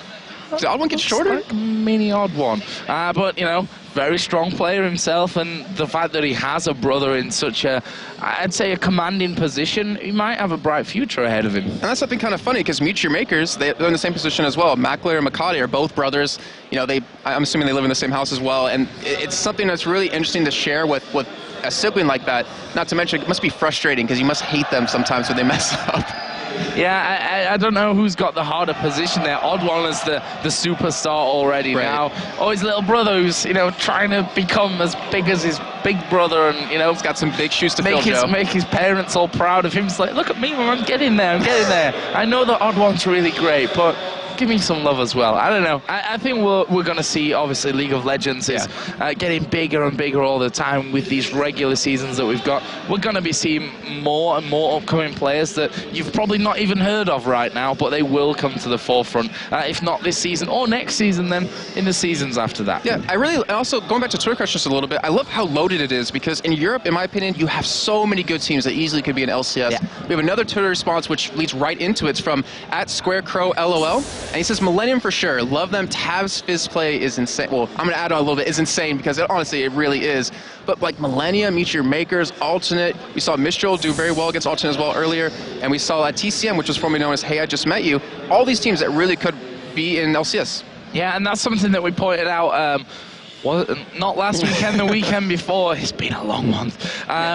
did Odd One get shorter? Like mini Odd One. But, you know, very strong player himself, and the fact that he has a brother in such a, I'd say, a commanding position, he might have a bright future ahead of him. And that's something kind of funny, because Meet Your Makers, they're in the same position as well. Mackler and Makati are both brothers. You know, I'm assuming they live in the same house as well, and it's something that's really interesting to share with a sibling like that. Not to mention, it must be frustrating, because you must hate them sometimes when they mess up. Yeah, I don't know who's got the harder position there. Odd One is the superstar already now. Or his little brother who's, you know, trying to become as big as his big brother, and, you know, he's got some big shoes to fill, Joe. Make his parents all proud of him. It's like, look at me, man, I'm getting there, I'm getting there. I know that Odd One's really great, but give me some love as well. I don't know. I think we're going to see, obviously, League of Legends is getting bigger and bigger all the time with these regular seasons that we've got. We're going to be seeing more and more upcoming players that you've probably not even heard of right now, but they will come to the forefront, if not this season or next season, then in the seasons after that. Yeah, I really, also, going back to Twitter Crush just a little bit, I love how loaded it is, because in Europe, in my opinion, you have so many good teams that easily could be an LCS. We have another Twitter response which leads right into it. It's from @SquareCrowLOL. And he says Millennium for sure. Love them. Tab's Fizz play is insane. Well, I'm going to add on a little bit. Is insane because honestly, it really is. But like Millennium, Meteor Makers, Alternate. We saw Mistral do very well against Alternate as well earlier. And we saw TCM, which was formerly known as Hey, I Just Met You. All these teams that really could be in LCS. Yeah, and that's something that we pointed out. Not last weekend, the weekend before. It's been a long one.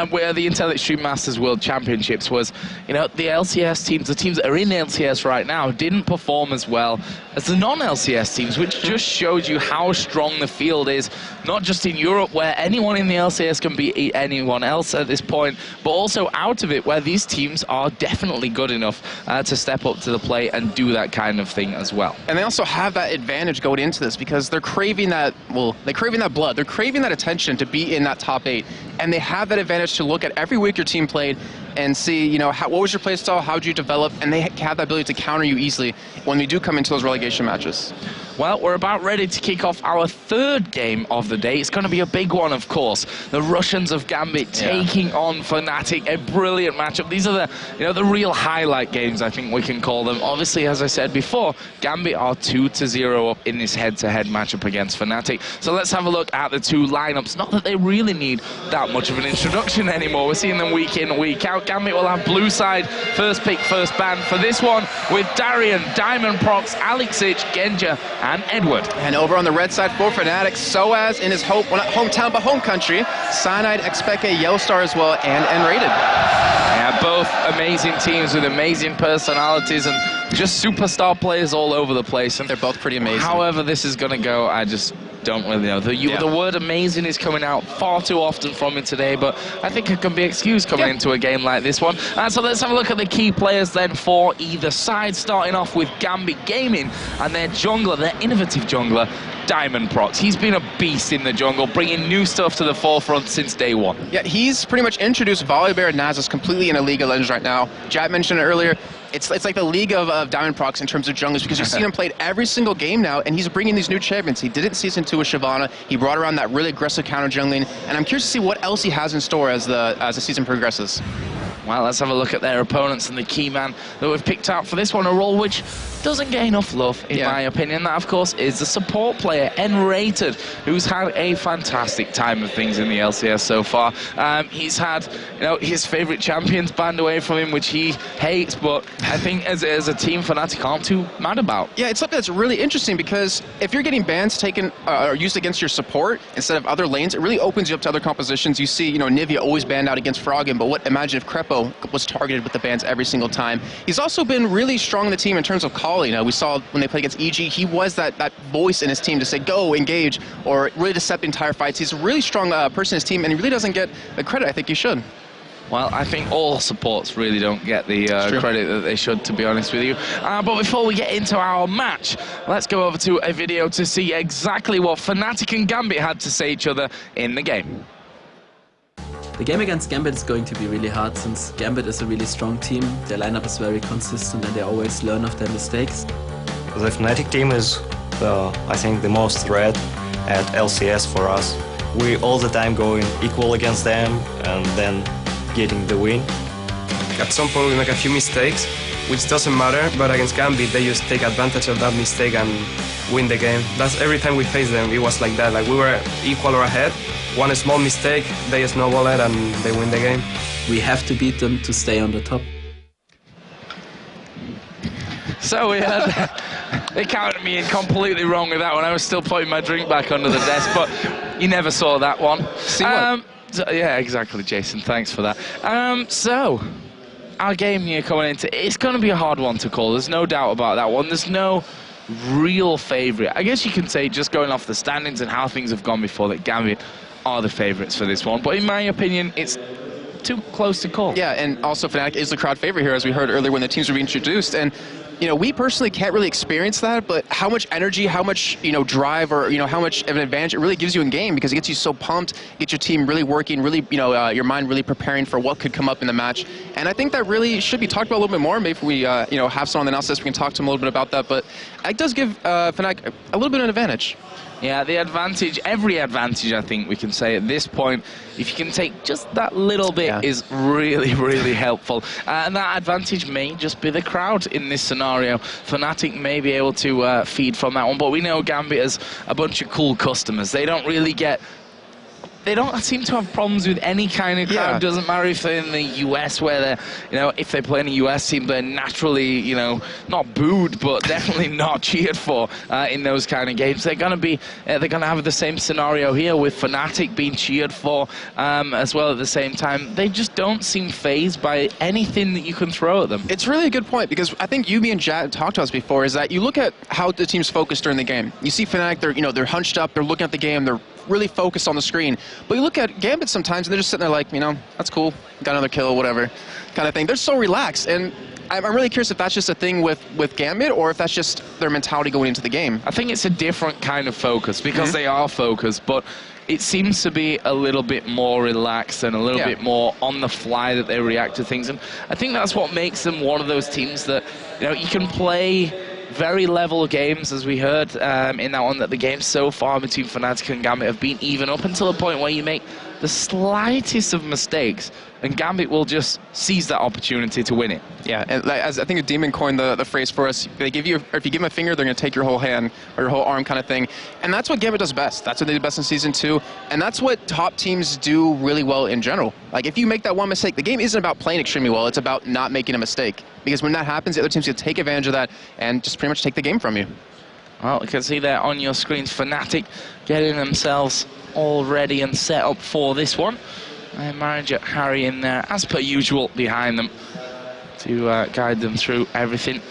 Where the Intel Extreme Masters World Championships was, the LCS teams, the teams that are in LCS right now, didn't perform as well as the non-LCS teams, which just shows you how strong the field is, not just in Europe, where anyone in the LCS can beat anyone else at this point, but also out of it, where these teams are definitely good enough to step up to the plate and do that kind of thing as well. And they also have that advantage going into this because they're craving that, they're craving that blood, they're craving that attention to be in that top 8, and they have that advantage to look at every week your team played and see, what was your play style, how did you develop, and they have the ability to counter you easily when we do come into those relegation matches. Well, we're about ready to kick off our third game of the day. It's going to be a big one, of course. The Russians of GAMBIT taking on FNATIC, a brilliant matchup. These are the real highlight games, I think we can call them. Obviously, as I said before, GAMBIT are 2-0 up in this head-to-head matchup against FNATIC. So let's have a look at the two lineups. Not that they really need that much of an introduction anymore. We're seeing them week in, week out. GAMBIT will have blue side, first pick, first ban for this one, with Darian, Diamond Prox, Alexic, Genja, and Edward. And over on the red side for FNATIC, Soaz in his hometown but home country, Cyanide, Expeke, Yellowstar as well, and N-Rated. Yeah, both amazing teams with amazing personalities and just superstar players all over the place. And they're both pretty amazing. However this is going to go, I just don't really know. The word amazing is coming out far too often from me today, but I think it can be excused coming into a game like this one. So let's have a look at the key players then for either side, starting off with GAMBIT Gaming and their jungler, their innovative jungler, Diamond Prox. He's been a beast in the jungle, bringing new stuff to the forefront since day one. Yeah, he's pretty much introduced Volibear and Nasus completely in a League of Legends right now. Jatt mentioned it earlier. It's like the league of Diamond Prox in terms of junglers because you've seen him played every single game now, and he's bringing these new champions. He did it in Season 2 with Shyvana. He brought around that really aggressive counter jungling, and I'm curious to see what else he has in store as the season progresses. Well, let's have a look at their opponents and the key man that we've picked out for this one, a role which doesn't get enough love, in my opinion. That, of course, is the support player, N-Rated, who's had a fantastic time of things in the LCS so far. He's had, his favorite champions banned away from him, which he hates, but I think as a team, FNATIC aren't too mad about. Yeah, it's something that's really interesting because if you're getting bans taken or used against your support instead of other lanes, it really opens you up to other compositions. You see, Nivea always banned out against Froggen, but imagine if Krepo was targeted with the bans every single time. He's also been really strong in the team in terms of calling. We saw when they played against EG, he was that voice in his team to say, go, engage, or really to set the entire fights. He's a really strong person in his team, and he really doesn't get the credit I think he should. Well, I think all supports really don't get the credit that they should, to be honest with you. But before we get into our match, let's go over to a video to see exactly what FNATIC and GAMBIT had to say each other in the game. The game against GAMBIT is going to be really hard since GAMBIT is a really strong team. Their lineup is very consistent and they always learn of their mistakes. The FNATIC team is, I think, the most threat at LCS for us. We all the time going equal against them and then getting the win. At some point we make a few mistakes, which doesn't matter, but against GAMBIT they just take advantage of that mistake and win the game. That's every time we face them, it was like that. Like we were equal or ahead. One small mistake, they snowball it and they win the game. We have to beat them to stay on the top. So we had, they counted me in completely wrong with that one. I was still putting my drink back under the desk, but you never saw that one. Yeah, exactly, Jason. Thanks for that. So our game here coming into, it's going to be a hard one to call. There's no doubt about that one. There's no real favourite. I guess you can say, just going off the standings and how things have gone before, that GAMBIT are the favourites for this one. But in my opinion, it's too close to call. Yeah, and also FNATIC is the crowd favourite here, as we heard earlier when the teams were being introduced. And we personally can't really experience that, but how much energy, how much, drive, or, how much of an advantage it really gives you in game, because it gets you so pumped, gets your team really working, really, your mind really preparing for what could come up in the match. And I think that really should be talked about a little bit more. Maybe if we, have someone on the analysis, we can talk to them a little bit about that. But it does give FNATIC a little bit of an advantage. Yeah, the advantage, every advantage, I think we can say at this point, if you can take just that little bit, is really, really helpful. And that advantage may just be the crowd in this scenario. scenario, FNATIC may be able to feed from that one, but we know GAMBIT is a bunch of cool customers. They don't really get... They don't seem to have problems with any kind of crowd. Doesn't matter if they're in the US, where they're, you know, if they play in a US team, they're naturally, you know, not booed, but definitely not cheered for in those kind of games. They're gonna be, they're gonna have the same scenario here with FNATIC being cheered for as well at the same time. They just don't seem fazed by anything that you can throw at them. It's really a good point, because I think you, me, and Jatt talked to us before. Is that you look at how the team's focused during the game. You see FNATIC, they're, you know, they're hunched up, they're looking at the game, they're really focused on the screen. But you look at GAMBIT sometimes, and they're just sitting there like, you know, that's cool, got another kill, whatever, kind of thing. They're so relaxed, and I'm really curious if that's just a thing with GAMBIT, or if that's just their mentality going into the game. I think it's a different kind of focus, because they are focused, but it seems to be a little bit more relaxed and a little bit more on the fly that they react to things. And I think that's what makes them one of those teams that, you know, you can play very level games, as we heard in that one, that the games so far between FNATIC and GAMBIT have been even up until the point where you make the slightest of mistakes, and GAMBIT will just seize that opportunity to win it. Yeah, and as I think Deman coined the phrase for us, they give you, or if you give them a finger, they're going to take your whole hand or your whole arm, kind of thing. And that's what GAMBIT does best. That's what they did best in Season 2, and that's what top teams do really well in general. Like, if you make that one mistake, the game isn't about playing extremely well, it's about not making a mistake. Because when that happens, the other teams can take advantage of that and just pretty much take the game from you. Well, you can see there on your screens, FNATIC getting themselves all ready and set up for this one. And manager Harry in there, as per usual, behind them to guide them through everything.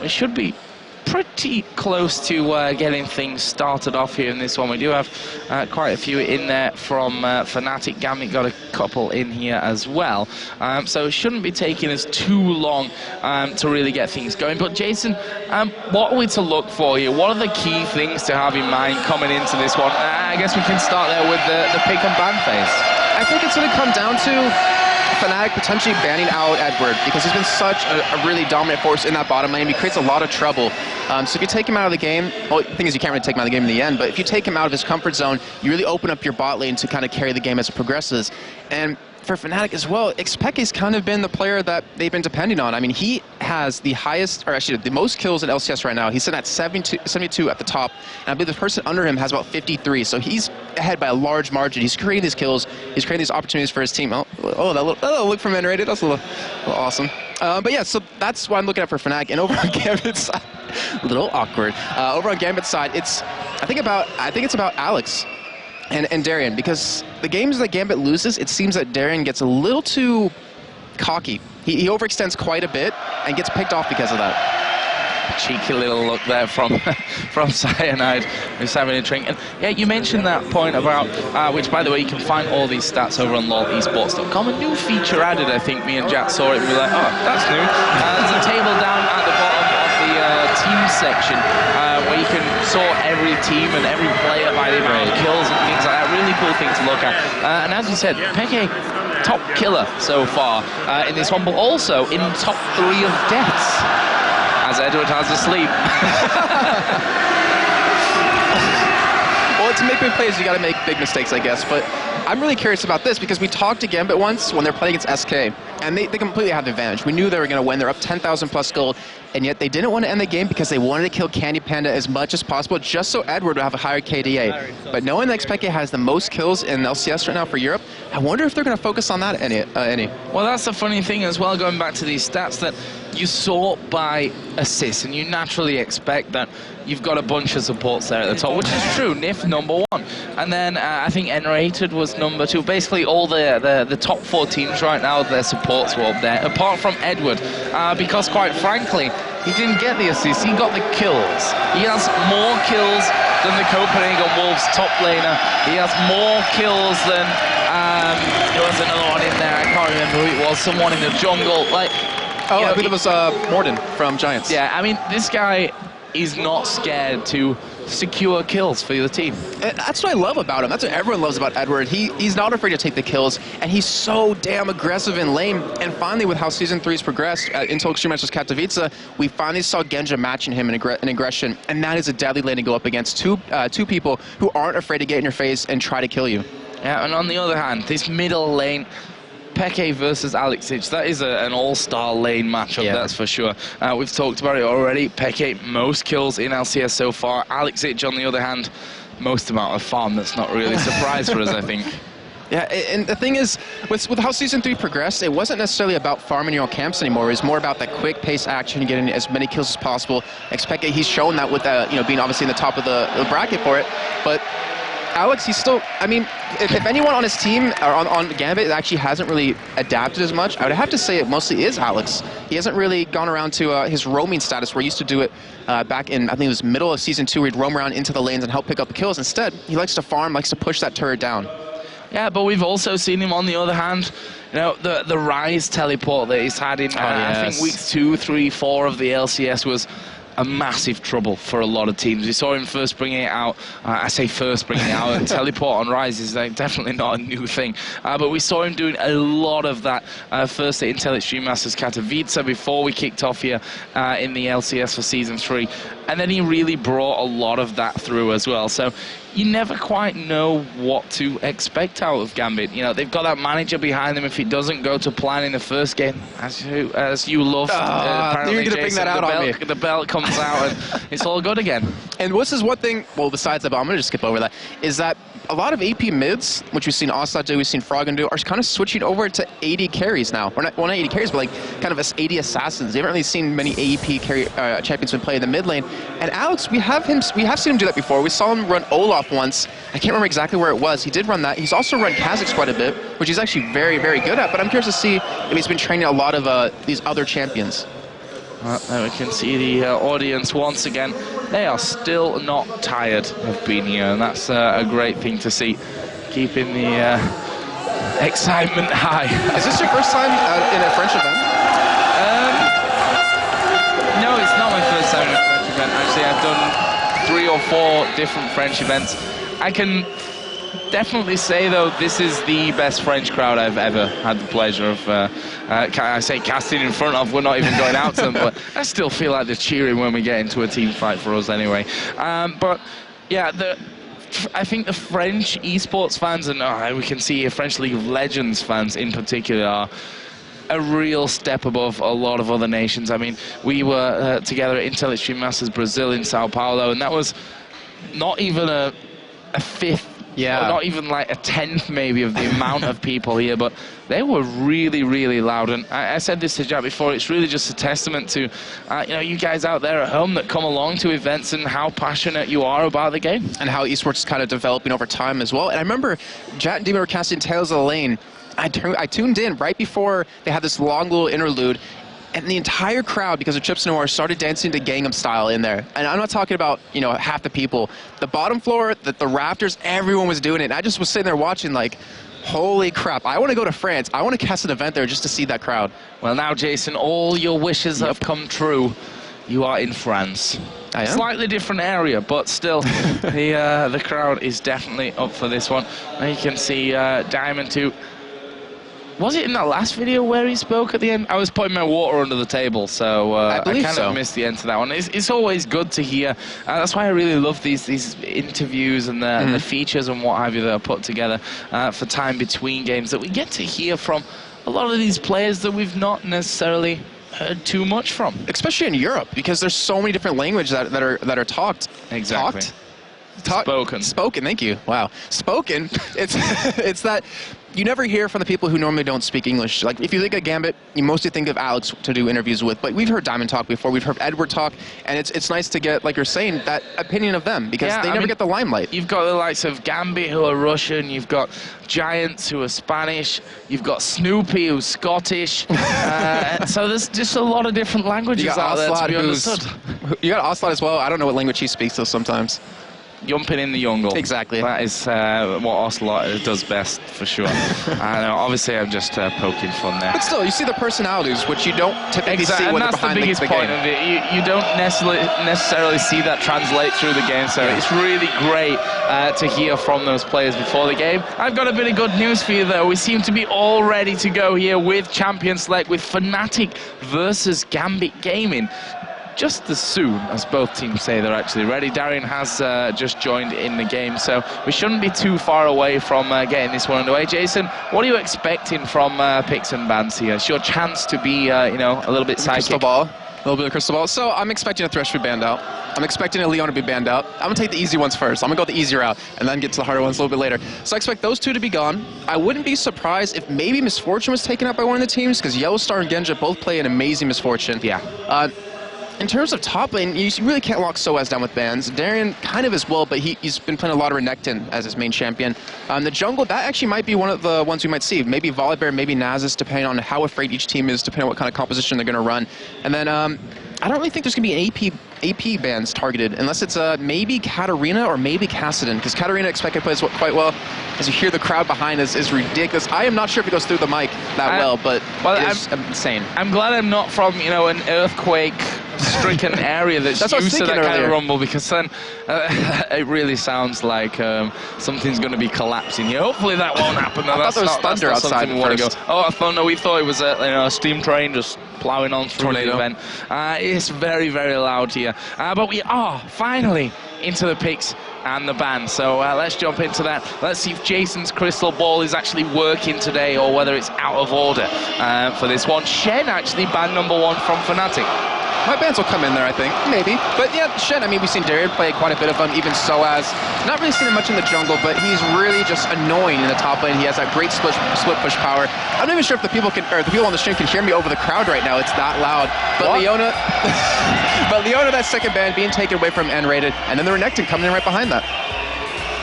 It should be pretty close to getting things started off here in this one. We do have quite a few in there from FNATIC. GAMBIT got a couple in here as well. So it shouldn't be taking us too long to really get things going. But Jason, what are we to look for here? What are the key things to have in mind coming into this one? I guess we can start there with the pick and ban phase. I think it's going to come down to FNATIC potentially banning out Edward, because he's been such a really dominant force in that bottom lane. He creates a lot of trouble. So if you take him out of the game, well, the thing is you can't really take him out of the game in the end, but if you take him out of his comfort zone, you really open up your bot lane to kind of carry the game as it progresses. And for FNATIC as well, xPeke's kind of been the player that they've been depending on. I mean, he has the highest, or actually the most kills in LCS right now. He's sitting at 72 at the top, and I believe the person under him has about 53, so he's ahead by a large margin. He's creating these kills, he's creating these opportunities for his team. Oh, that little look from Venerated, that's a little awesome. But yeah, so that's what I'm looking at for FNATIC, and over on GAMBIT's side, a little awkward. Over on GAMBIT's side, I think it's about Alex and Darian, because the games that GAMBIT loses, it seems that Darian gets a little too cocky. He overextends quite a bit and gets picked off because of that. Cheeky little look there from Cyanide, who's having a drink. And yeah, you mentioned that point about, which by the way, you can find all these stats over on LOLesports.com. A new feature added, I think me and Jatt saw it and we were like, oh, that's new. There's a table down at the bottom of the team section where you can sort every team and every player by the amount of kills and things like that. Really cool thing to look at. And as you said, Peke, top killer so far in this one, but also in top 3 of deaths, as Edward has asleep. Well, to make big plays, you got to make big mistakes, I guess. But I'm really curious about this, because we talked to GAMBIT once when they're playing against SK, and they completely had the advantage. We knew they were going to win. They're up 10,000 plus gold, and yet they didn't want to end the game because they wanted to kill CandyPanda as much as possible, just so Edward would have a higher KDA. But knowing that xPeke has the most kills in LCS right now for Europe, I wonder if they're going to focus on that any. Well, that's the funny thing as well, going back to these stats, that you sort by assists, and you naturally expect that you've got a bunch of supports there at the top, which is true. Nyph number 1, and then I think N-Rated was number 2. Basically, all the top 4 teams right now, their supports were up there, apart from Edward, because quite frankly, he didn't get the assists, he got the kills. He has more kills than the Copenhagen Wolves top laner. He has more kills than there was another one in there. I can't remember who it was. Someone in the jungle, like. Oh, I think it was Morden from Giants. Yeah, I mean, this guy is not scared to secure kills for the team. And that's what I love about him. That's what everyone loves about Edward. He's not afraid to take the kills, and he's so damn aggressive in lane. And finally, with how Season 3's progressed, until Extreme vs Katowice, we finally saw Genja matching him in aggression, and that is a deadly lane to go up against two people who aren't afraid to get in your face and try to kill you. Yeah, and on the other hand, this middle lane, Peke versus Alexic, that is an all-star lane matchup, that's for sure. We've talked about it already. Peke, most kills in LCS so far. Alexic, on the other hand, most amount of farm. That's not really a surprise for us, I think. Yeah, and the thing is, with how Season 3 progressed, it wasn't necessarily about farming your own camps anymore. It was more about that quick pace action, getting as many kills as possible. Expect he's shown that with being obviously in the top of the bracket for it. But Alex, he's still, I mean, if anyone on his team or on GAMBIT actually hasn't really adapted as much, I would have to say it mostly is Alex. He hasn't really gone around to his roaming status where he used to do it back in, I think it was middle of Season 2, where he'd roam around into the lanes and help pick up the kills. Instead, he likes to farm, likes to push that turret down. Yeah, but we've also seen him on the other hand, the Rise teleport that he's had in, I think weeks 2, 3, 4 of the LCS was a massive trouble for a lot of teams. We saw him first bringing it out. I say first bringing it out. Teleport on Rise is definitely not a new thing. But we saw him doing a lot of that first at Intel Extreme Masters Katowice before we kicked off here in the LCS for Season 3. And then he really brought a lot of that through as well. So you never quite know what to expect out of GAMBIT. They've got that manager behind them. If it doesn't go to plan in the first game, as you loved, apparently, you're going to Jason, bring that out on me. The belt comes out and it's all good again. And this is one thing, well, besides that, but I'm going to just skip over that, is that a lot of AP mids, which we've seen ocelote do, we've seen Froggen do, are kind of switching over to AD carries now. Or not 80 carries, but like kind of AD assassins. We haven't really seen many AEP carry champions play in the mid lane. And Alex, we have seen him do that before. We saw him run Olaf once. I can't remember exactly where it was. He did run that. He's also run Kha'Zix quite a bit, which he's actually very, very good at. But I'm curious to see if he's been training a lot of these other champions. There we can see the audience once again. They are still not tired of being here, and that's a great thing to see. Keeping the excitement high. Is this your first time in a French event? No, it's not my first time in a French event. Actually, I've done 3 or 4 different French events. I can definitely say, though, this is the best French crowd I've ever had the pleasure of, I say casting in front of. We're not even going out to them, but I still feel like they're cheering when we get into a team fight for us anyway. But yeah, I think the French esports fans, and we can see here French League of Legends fans in particular, are a real step above a lot of other nations. I mean, we were together at Intel Extreme Masters Brazil in Sao Paulo, and that was not even a fifth, or not even like a 10th maybe of the amount of people here, but they were really, really loud. And I said this to Jatt before, it's really just a testament to you guys out there at home that come along to events and how passionate you are about the game. And how esports is kind of developing over time as well. And I remember Jatt and Deman were casting Tales of the Lane. I tuned in right before they had this long little interlude, and the entire crowd, because of Chips Noir, started dancing to Gangnam Style in there. And I'm not talking about, half the people. The bottom floor, the rafters, everyone was doing it. And I just was sitting there watching like, holy crap, I want to go to France. I want to cast an event there just to see that crowd. Well, now, Jason, all your wishes have come true. You are in France. I am? Slightly different area, but still, the crowd is definitely up for this one. Now you can see Diamond 2. Was it in that last video where he spoke at the end? I was putting my water under the table, so I kind of missed the end to that one. It's always good to hear. That's why I really love these interviews and the features and what have you that are put together for time between games, that we get to hear from a lot of these players that we've not necessarily heard too much from. Especially in Europe, because there's so many different languages that are talked. Exactly. Spoken, thank you. Wow. Spoken, it's that you never hear from the people who normally don't speak English. Like, if you think of GAMBIT, you mostly think of Alex to do interviews with, but we've heard Diamond talk before, we've heard Edward talk, and it's nice to get, like you're saying, that opinion of them, because they never get the limelight. You've got the likes of GAMBIT, who are Russian, you've got Giants, who are Spanish, you've got Snoopeh, who's Scottish, so there's just a lot of different languages out there to be understood. You got ocelote as well. I don't know what language he speaks, though, sometimes. Jumping in the jungle. Exactly. That is what ocelote does best, for sure. Obviously, I'm just poking fun there. But still, you see the personalities, which you don't typically see when they're behind the game. And that's the biggest point of it. You don't necessarily see that translate through the game, so it's really great to hear from those players before the game. I've got a bit of good news for you, though. We seem to be all ready to go here with Champion Select, with FNATIC versus GAMBIT Gaming. just as soon as both teams say they're actually ready. Darian has just joined in the game, so we shouldn't be too far away from getting this one underway. Jason, what are you expecting from picks and bans here? It's your chance to be, you know, a little bit psychic. Crystal ball. A little bit of crystal ball. So I'm expecting a Thresh to be banned out. I'm expecting a Leona to be banned out. I'm going to take the easy ones first. I'm going to go the easier route and then get to the harder ones a little bit later. So I expect those two to be gone. I wouldn't be surprised if maybe Misfortune was taken out by one of the teams, because Yellowstar and Genja both play an amazing Misfortune. Yeah. In terms of top lane, you really can't lock Soaz down with bans. Darian kind of as well, but he's been playing a lot of Renekton as his main champion. The jungle, that actually might be one of the ones we might see. Maybe Volibear, maybe Nasus, depending on how afraid each team is, depending on what kind of composition they're going to run. And then I don't really think there's going to be an AP bans targeted, unless it's maybe Katarina or maybe Kassadin, because Katarina expected plays quite well. As you hear the crowd behind is ridiculous. I am not sure if it goes through the mic that well, but it is insane. I'm glad I'm not from, you know, an earthquake-stricken area that's used to that kind of rumble, because then it really sounds like something's going to be collapsing here. Hopefully that won't happen. I thought there was thunder outside we want to go. Oh, I thought, no, we thought it was a steam train just plowing on through the event. It's very, very loud here. But we are finally into the picks and the ban. So let's jump into that. Let's see if Jason's crystal ball is actually working today, or whether it's out of order for this one. Shen actually ban number 1 from FNATIC. My bans will come in there, I think. Maybe. But yeah, Shen, I mean, we've seen Darian play quite a bit of them, even Soaz. Not really seen him much in the jungle, but he's really just annoying in the top lane. He has that great split push power. I'm not even sure if the people on the stream can hear me over the crowd right now. It's that loud. But Leona, that second ban being taken away from N-rated, and then the Renekton coming in right behind that.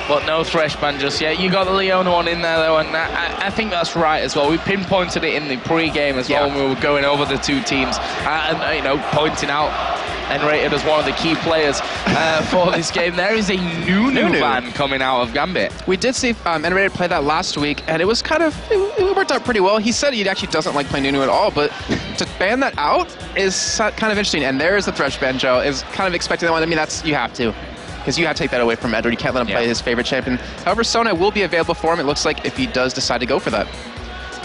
But no Thresh ban just yet. You got the Leona one in there, though, and I think that's right as well. We pinpointed it in the pre-game as well when we were going over the two teams, and you know, pointing out N-rated as one of the key players for this game. There is a Nono ban coming out of GAMBIT. We did see N-rated play that last week, and it was kind of, it worked out pretty well. He said he actually doesn't like playing Nono at all, but to ban that out is kind of interesting. And there's the Thresh ban, Joe. Is kind of expecting that one. I mean, you have to. Because you have to take that away from Edward. You can't let him play his favorite champion. However, Sona will be available for him, it looks like, if he does decide to go for that.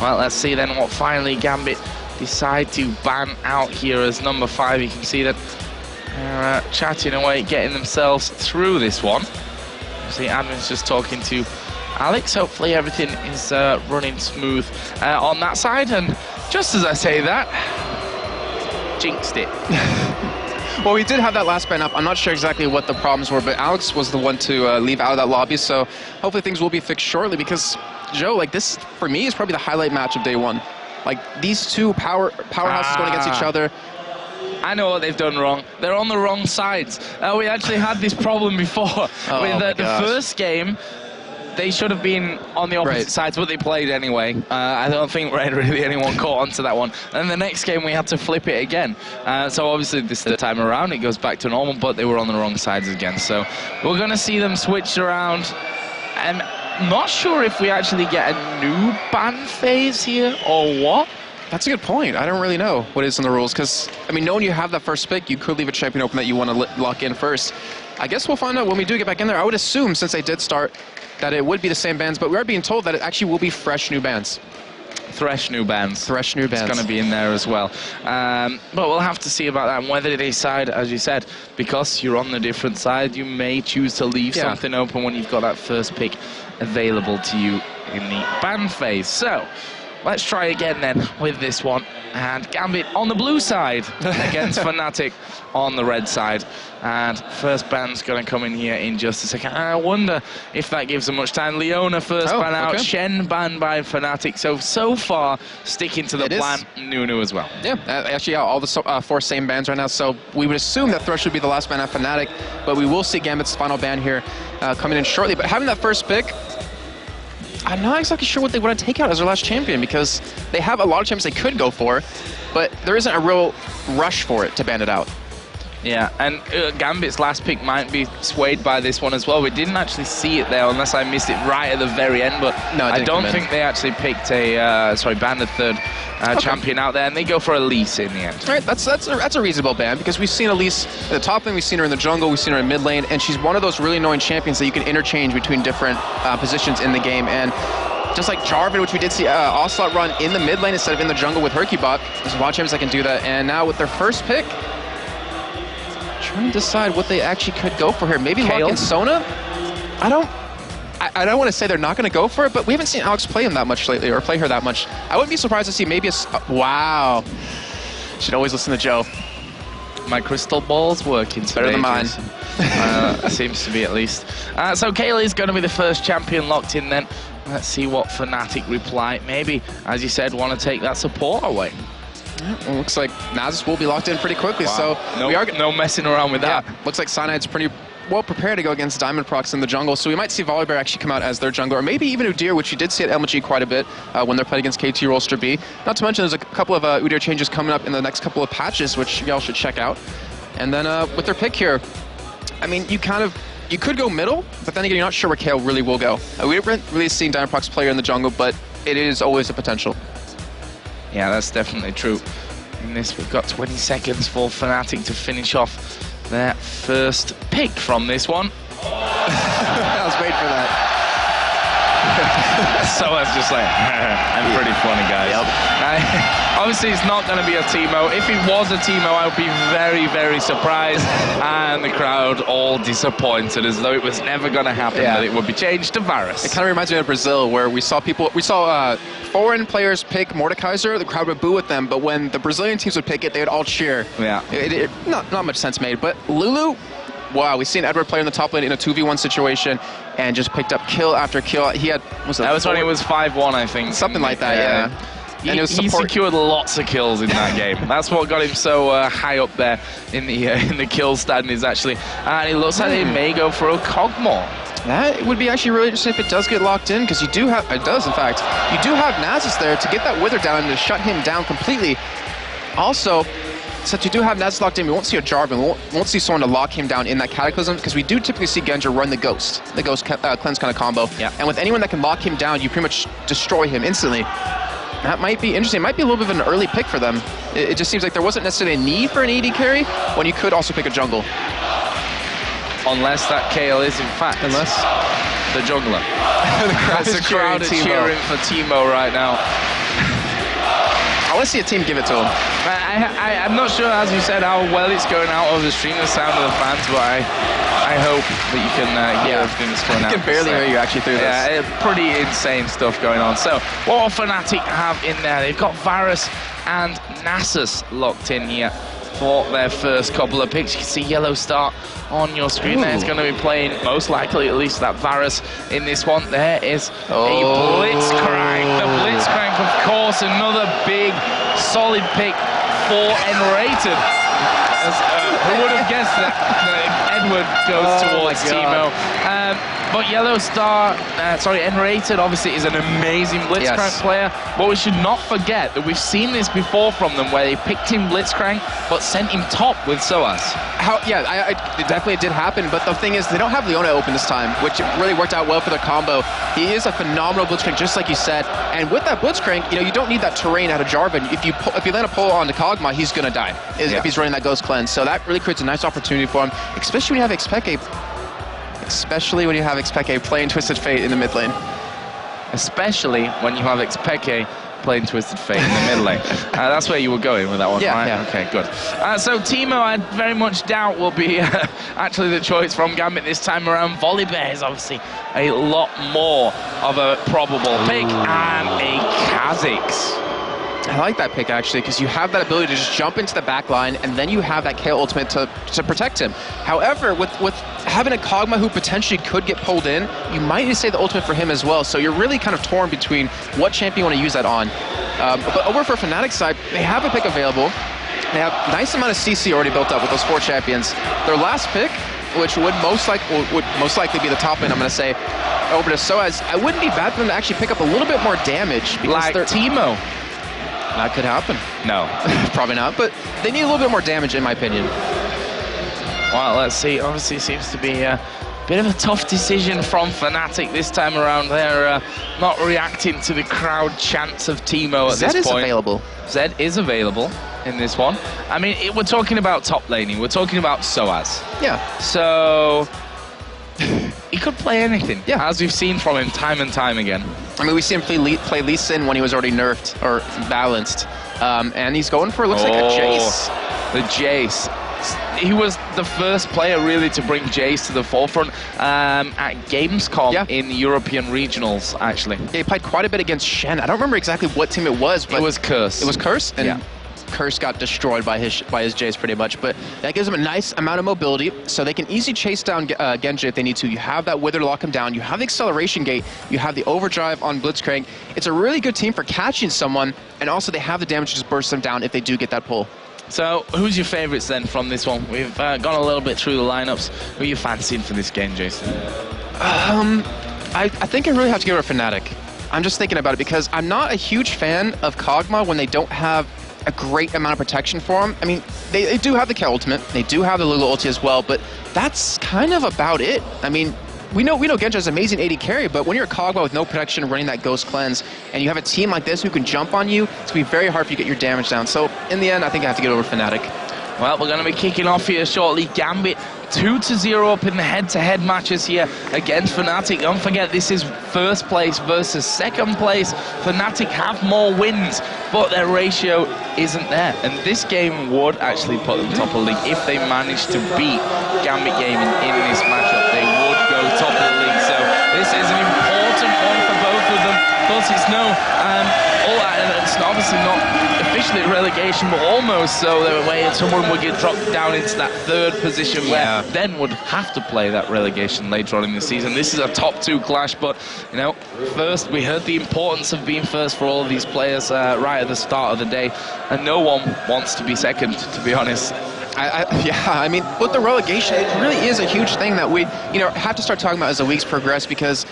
Well, let's see then what finally GAMBIT decide to ban out here as number 5. You can see that they're chatting away, getting themselves through this one. You see admin's just talking to Alex. Hopefully everything is running smooth on that side. And just as I say that, jinxed it. Well, we did have that last ban up. I'm not sure exactly what the problems were, but Alex was the one to leave out of that lobby, so hopefully things will be fixed shortly, because, Joe, like, this, for me, is probably the highlight match of day 1. Like, these two powerhouses going against each other. I know what they've done wrong. They're on the wrong sides. We actually had this problem before with the first game. They should have been on the opposite sides, but they played anyway. I don't think really anyone caught onto that one. And the next game, we had to flip it again. So obviously, this time around, it goes back to normal, but they were on the wrong sides again. So we're going to see them switched around. I'm not sure if we actually get a new ban phase here or what. That's a good point. I don't really know what is in the rules, because, I mean, knowing you have that first pick, you could leave a champion open that you want to lock in first. I guess we'll find out when we do get back in there. I would assume, since they did start, that it would be the same bans, but we are being told that it actually will be fresh new bans. Thresh new bans. Thresh new bans. It's going to be in there as well. But we'll have to see about that, and whether they decide, as you said, because you're on the different side, you may choose to leave something open when you've got that first pick available to you in the ban phase. So let's try again then with this one. And GAMBIT on the blue side against FNATIC on the red side. And first ban's going to come in here in just a second. I wonder if that gives them much time. Leona first ban out. Shen banned by FNATIC. So far, sticking to the plan. Nono as well. Yeah, actually, all the 4 same bans right now. So we would assume that Thresh would be the last ban at FNATIC. But we will see GAMBIT's final ban here coming in shortly. But having that first pick, I'm not exactly sure what they want to take out as their last champion, because they have a lot of champions they could go for, but there isn't a real rush for it to ban it out. Yeah, and GAMBIT's last pick might be swayed by this one as well. We didn't actually see it there, unless I missed it right at the very end, but no, I don't think they actually picked a, banned a third champion out there, and they go for Elise in the end. All right, that's a reasonable ban, because we've seen Elise in the top lane, we've seen her in the jungle, we've seen her in mid lane, and she's one of those really annoying champions that you can interchange between different positions in the game. And just like Jarvan, which we did see Ocelot run in the mid lane instead of in the jungle with hyrqBot, there's a lot of champions that can do that. And now with their first pick, trying to decide what they actually could go for here. Maybe lock in Sona? I don't want to say they're not going to go for it, but we haven't seen Alex play him that much lately, or play her that much. I wouldn't be surprised to see maybe a... wow. Should always listen to Joe. My crystal ball's working today. Better than mine. Seems to be at least. So Kaylee's going to be the first champion locked in then. Let's see what FNATIC reply. Maybe, as you said, want to take that support away. Well, looks like Nasus will be locked in pretty quickly, so no messing around with that. Looks like Cyanide's pretty well prepared to go against Diamond Prox in the jungle, so we might see Volibear actually come out as their jungler, or maybe even Udyr, which you did see at LMG quite a bit when they're playing against KT Rolster B. Not to mention there's a couple of Udyr changes coming up in the next couple of patches, which y'all should check out. And then with their pick here, I mean, you could go middle, but then again, you're not sure where Kayle really will go. We haven't really seen Diamond Prox player in the jungle, but it is always a potential. Yeah, that's definitely true. In this, we've got 20 seconds for FNATIC to finish off their first pick from this one. I was waiting for that. So I was just like, I'm pretty funny, guys. Obviously, it's not going to be a Teemo. If it was a Teemo, I would be very, very surprised. And the crowd all disappointed, as though it was never going to happen, that it would be changed to Varus. It kind of reminds me of Brazil, where we saw foreign players pick Mordekaiser, the crowd would boo at them, but when the Brazilian teams would pick it, they would all cheer. Yeah. Not much sense made, but Lulu, wow, we've seen Edward play in the top lane in a 2v1 situation and just picked up kill after kill. He had, that was when it was 5-1, I think. Something like that, yeah. And he secured lots of kills in that game. That's what got him so high up there in the kill standings, actually. And it looks like they may go for a Kog'Maw. That would be actually really interesting if it does get locked in, because you do have, it does in fact, you do have Nasus there to get that Wither down and to shut him down completely. Also, since you do have Nasus locked in, we won't see a Jarvan, we won't see someone to lock him down in that Cataclysm, because we do typically see Genja run the Ghost Cleanse kind of combo. Yeah. And with anyone that can lock him down, you pretty much destroy him instantly. That might be interesting. It might be a little bit of an early pick for them. It just seems like there wasn't necessarily a need for an AD carry when you could also pick a jungle. Unless that Kayle is, in fact, the jungler. the crowd is cheering for Teemo right now. I want to see a team give it to him. I'm not sure, as you said, how well it's going out over the stream, the sound of the fans, but I hope that you can hear everything that's going out. I can barely hear you actually through this. Yeah, pretty insane stuff going on. So, what will FNATIC have in there? They've got Varus and Nasus locked in here for their first couple of picks. You can see Yellow start on your screen there. It's going to be playing, most likely at least, that Varus in this one. There is a Blitzcrank. The Blitzcrank, of course, another big, solid pick for Enrated. Who would have guessed that Edward goes towards Teemo? But Enrated obviously is an amazing Blitzcrank player, but we should not forget that we've seen this before from them, where they picked him Blitzcrank, but sent him top with Soaz. It definitely did happen, but the thing is, they don't have Leona open this time, which really worked out well for their combo. He is a phenomenal Blitzcrank, just like you said, and with that Blitzcrank, you don't need that terrain out of Jarvan. If you land a pull onto Kog'Maw, he's gonna die, if he's running that Ghost Cleanse. So that really creates a nice opportunity for him, especially when you have xPeke playing Twisted Fate in the mid lane. Especially when you have xPeke playing Twisted Fate in the mid lane. That's where you were going with that one, right? Yeah. Okay, good. So Teemo, I very much doubt, will be actually the choice from GAMBIT this time around. Volibear is obviously a lot more of a probable pick, and a Kha'Zix. I like that pick, actually, because you have that ability to just jump into the back line, and then you have that Kayle ultimate to protect him. However, with having a Kog'Maw who potentially could get pulled in, you might need to say the ultimate for him as well. So you're really kind of torn between what champion you want to use that on. But over for FNATIC side, they have a pick available. They have a nice amount of CC already built up with those 4 champions. Their last pick, which would most likely be the top lane, I'm going to say, over to Soaz, I wouldn't be bad for them to actually pick up a little bit more damage. Like Teemo. That could happen. No. Probably not, but they need a little bit more damage, in my opinion. Well, let's see. Obviously, it seems to be a bit of a tough decision from FNATIC this time around. They're not reacting to the crowd chants of Teemo at this point. Zed is available. Zed is available in this one. I mean, we're talking about top laning. We're talking about Soaz. Yeah. So he could play anything, as we've seen from him time and time again. I mean, we see him play Lee Sin when he was already nerfed or balanced, and he's going for, looks like a Jace. The Jace. he was the first player really to bring Jace to the forefront at Gamescom in the European regionals, actually. Yeah, he played quite a bit against Shen. I don't remember exactly what team it was, but it was Curse. It was Curse? And yeah. Curse got destroyed by his Jace pretty much, but that gives them a nice amount of mobility, so they can easily chase down Genji if they need to. You have that Wither to lock him down, you have the acceleration gate, you have the overdrive on Blitzcrank. It's a really good team for catching someone, and also they have the damage to just burst them down if they do get that pull. So, who's your favourites then from this one? We've gone a little bit through the lineups. Who are you fancying for this game, Jason? I think I really have to give it a FNATIC. I'm just thinking about it because I'm not a huge fan of Kog'Maw when they don't have a great amount of protection for him. I mean, they do have the K ultimate, they do have the Lulu ulti as well, but that's kind of about it. I mean, we know Genji has amazing AD carry, but when you're a Kog'Maw with no protection running that Ghost Cleanse, and you have a team like this who can jump on you, it's going to be very hard for you to get your damage down. So, in the end, I think I have to get over FNATIC. Well, we're going to be kicking off here shortly. GAMBIT 2-0 up in the head-to-head matches here against FNATIC. Don't forget, this is first place versus second place. FNATIC have more wins, but their ratio isn't there. And this game would actually put them top of the league. If they manage to beat GAMBIT Gaming in this matchup, they would go top of the league. So this is an important one for both of them. But it's it's obviously not officially relegation, but almost so. The way someone would get dropped down into that third position where then would have to play that relegation later on in the season. This is a top two clash, but you know, first we heard the importance of being first for all of these players right at the start of the day, and no one wants to be second, to be honest. I mean, with the relegation, it really is a huge thing that we, have to start talking about as the weeks progress, because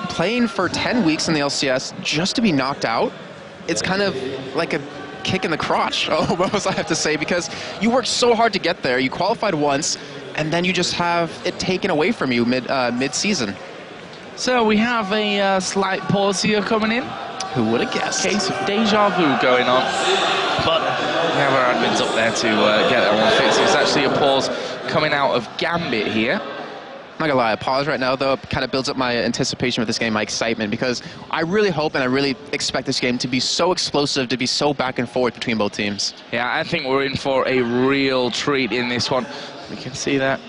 playing for 10 weeks in the LCS just to be knocked out, it's kind of like a kick in the crotch, almost, I have to say, because you worked so hard to get there. You qualified once, and then you just have it taken away from you mid-season. So we have a slight pause here coming in. Who would have guessed? Case of deja vu going on. But we have our admins up there to get that one fixed. It's actually a pause coming out of GAMBIT here. I'm not gonna lie, a pause right now though kind of builds up my anticipation with this game, my excitement, because I really hope and I really expect this game to be so explosive, to be so back and forth between both teams. Yeah, I think we're in for a real treat in this one. We can see that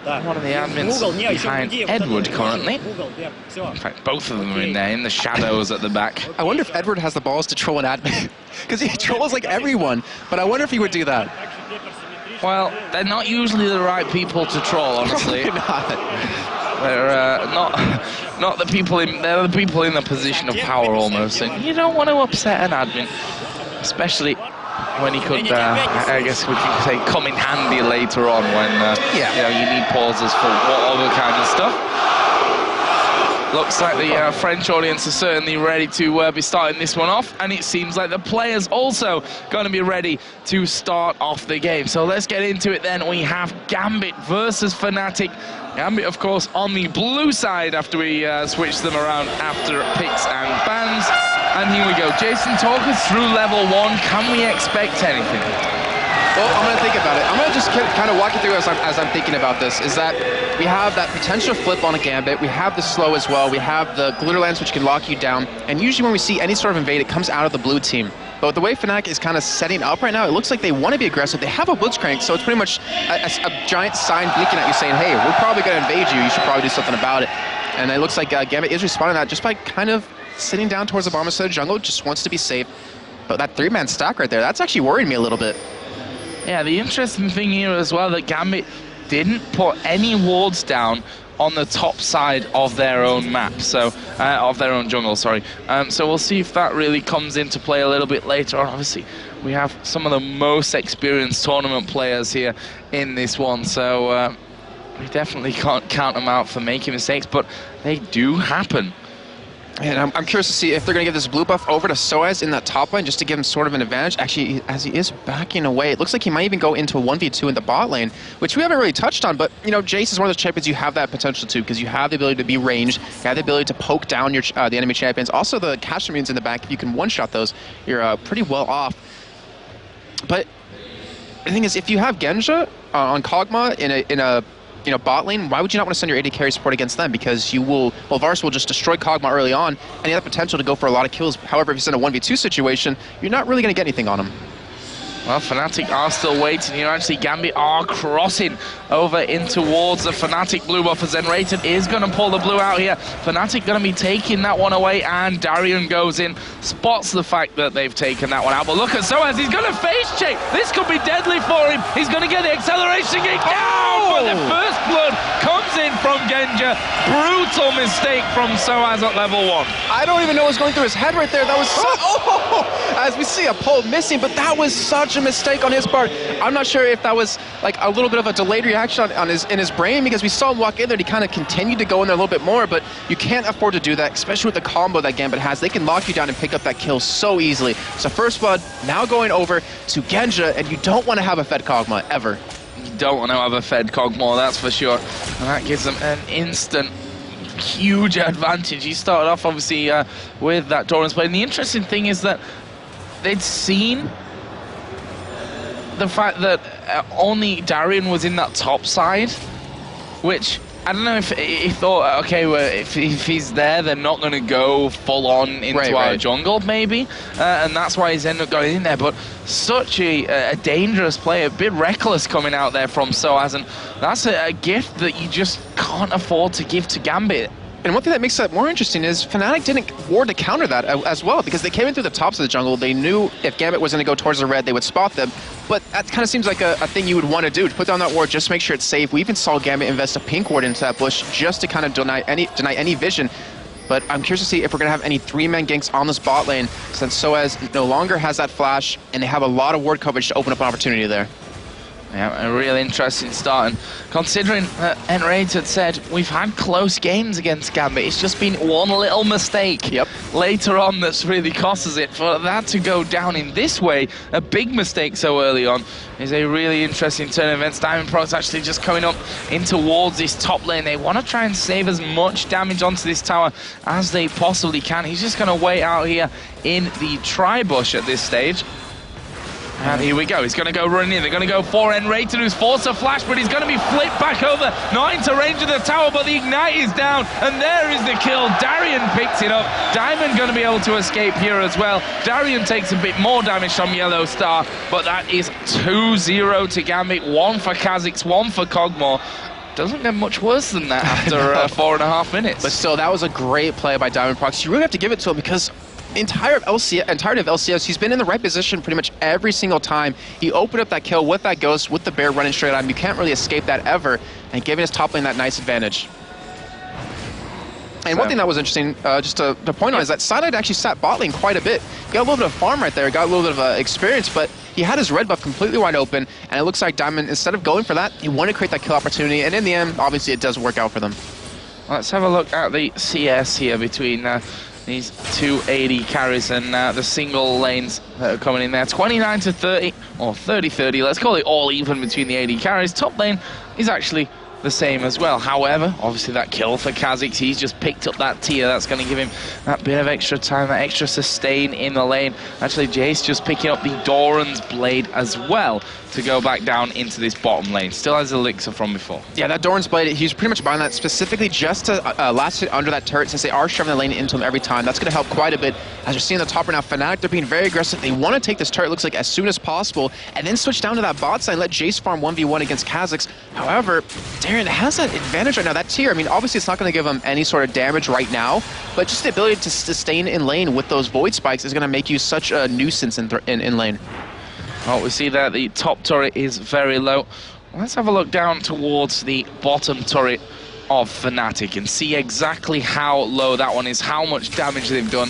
one of the admins behind Edward currently. In fact, both of them are in there, in the shadows at the back. I wonder if Edward has the balls to troll an admin, because he trolls like everyone, but I wonder if he would do that. Well, they're not usually the right people to troll, honestly. Probably not. They're not the people in. They're the people in the position of power almost, and you don't want to upset an admin, especially when he could. I guess we can say come in handy later on when you need pauses for other kind of stuff. Looks like the French audience is certainly ready to be starting this one off, and it seems like the players also going to be ready to start off the game. So let's get into it then. We have GAMBIT versus FNATIC. GAMBIT, of course, on the blue side after we switch them around after picks and bans. And here we go. Jason, talk us through level 1. Can we expect anything? Well, I'm going to think about it. I'm going to just kind of walk you through as I'm thinking about this, is that we have that potential flip on a GAMBIT, we have the slow as well, we have the glitter lance which can lock you down, and usually when we see any sort of invade, it comes out of the blue team. But the way FNATIC is kind of setting up right now, it looks like they want to be aggressive. They have a Blitzcrank, so it's pretty much a giant sign blinking at you saying, hey, we're probably going to invade you, you should probably do something about it. And it looks like GAMBIT is responding to that just by kind of sitting down towards the bottom of the jungle, just wants to be safe. But that 3-man stack right there, that's actually worried me a little bit. Yeah, the interesting thing here as well, that GAMBIT didn't put any wards down on the top side of their own map, so of their own jungle, sorry. So we'll see if that really comes into play a little bit later on. Obviously, we have some of the most experienced tournament players here in this one, so we definitely can't count them out for making mistakes, but they do happen. And I'm curious to see if they're going to give this blue buff over to Soaz in that top lane just to give him sort of an advantage. Actually, as he is backing away, it looks like he might even go into a 1v2 in the bot lane, which we haven't really touched on, but, Jace is one of those champions you have that potential to, because you have the ability to be ranged, you have the ability to poke down your the enemy champions. Also, the catch immunes in the back, if you can one-shot those, you're pretty well off. But the thing is, if you have Genja on Kog'Maw in a bot lane, why would you not want to send your AD carry support against them? Because you will, Varus will just destroy Kog'Maw early on, and you have the potential to go for a lot of kills. However, if you send a 1v2 situation, you're not really going to get anything on him. Well, FNATIC are still waiting here. Actually, GAMBIT are crossing over in towards the FNATIC blue buff, as Zenrated is going to pull the blue out here. FNATIC going to be taking that one away, and Darian goes in, spots the fact that they've taken that one out. But look at Soaz, he's going to face check. This could be deadly for him. He's going to get the acceleration gate down, but the first blood comes in from Genja. Brutal mistake from Soaz at level 1. I don't even know what's going through his head right there. That was so, as we see a pole missing, but that was such a mistake on his part. I'm not sure if that was like a little bit of a delayed reaction in his brain, because we saw him walk in there and he kind of continued to go in there a little bit more, but you can't afford to do that, especially with the combo that GAMBIT has. They can lock you down and pick up that kill so easily. So first blood now going over to Genja, and you don't want to have a Fed Kog'Maw ever. You don't want to have a Fed Kog'Maw, that's for sure. And that gives them an instant huge advantage. He started off obviously with that Doran's play, and the interesting thing is that they'd seen the fact that only Darian was in that top side, which I don't know if he thought, okay, well, if he's there, they're not going to go full on into our jungle, maybe, and that's why he's ended up going in there. But such a dangerous play, a bit reckless coming out there from Soaz, and that's a gift that you just can't afford to give to GAMBIT. And one thing that makes that more interesting is FNATIC didn't ward to counter that as well, because they came in through the tops of the jungle. They knew if GAMBIT was going to go towards the red, they would spot them. But that kind of seems like a thing you would want to do, to put down that ward, just to make sure it's safe. We even saw GAMBIT invest a pink ward into that bush just to kind of deny any vision. But I'm curious to see if we're going to have any 3-man ganks on this bot lane, since Soaz no longer has that flash, and they have a lot of ward coverage to open up an opportunity there. Yeah, a real interesting start, and considering Enraged had said we've had close games against GAMBIT, it's just been one little mistake later on that's really cost us it. For that to go down in this way, a big mistake so early on, is a really interesting turn of events. Diamondprox actually just coming up in towards this top lane. They want to try and save as much damage onto this tower as they possibly can. He's just going to wait out here in the tri-bush at this stage. And here we go, he's going to go running in, they're going to go for Enrated, who's forced a flash, but he's going to be flipped back over, not into range of the tower, but the Ignite is down, and there is the kill. Darian picks it up. Diamond going to be able to escape here as well. Darian takes a bit more damage from Yellow Star, but that is 2-0 to GAMBIT, 1 for Kha'Zix, 1 for Kog'Maw. Doesn't get much worse than that after 4.5 minutes. But still, that was a great play by Diamondprox. You really have to give it to him, because entirety of LCS, he's been in the right position pretty much every single time. He opened up that kill with that Ghost, with the Bear running straight on him. You can't really escape that ever, and giving his top lane that nice advantage. And one thing that was interesting, just to point on, is that Cyanide actually sat bot lane quite a bit. Got a little bit of farm right there, got a little bit of experience, but he had his red buff completely wide open, and it looks like Diamond, instead of going for that, he wanted to create that kill opportunity, and in the end, obviously it does work out for them. Let's have a look at the CS here between these two AD carries and the single lanes that are coming in there. 29-30, or 30-30, let's call it all even between the AD carries. Top lane is actually the same as well. However, obviously that kill for Kha'Zix, he's just picked up that tier. That's going to give him that bit of extra time, that extra sustain in the lane. Actually, Jace just picking up the Doran's Blade as well to go back down into this bottom lane. Still has Elixir from before. Yeah, that Doran's Blade, he's pretty much buying that specifically just to last hit under that turret, since they are shoving the lane into him every time. That's going to help quite a bit. As you're seeing the top right now, FNATIC, they're being very aggressive. They want to take this turret, looks like, as soon as possible, and then switch down to that bot side and let Jace farm 1v1 against Kha'Zix. However, Darian has that advantage right now. That tier, I mean, obviously it's not going to give him any sort of damage right now, but just the ability to sustain in lane with those Void Spikes is going to make you such a nuisance in lane. Well, we see that the top turret is very low. Let's have a look down towards the bottom turret of FNATIC and see exactly how low that one is, how much damage they've done.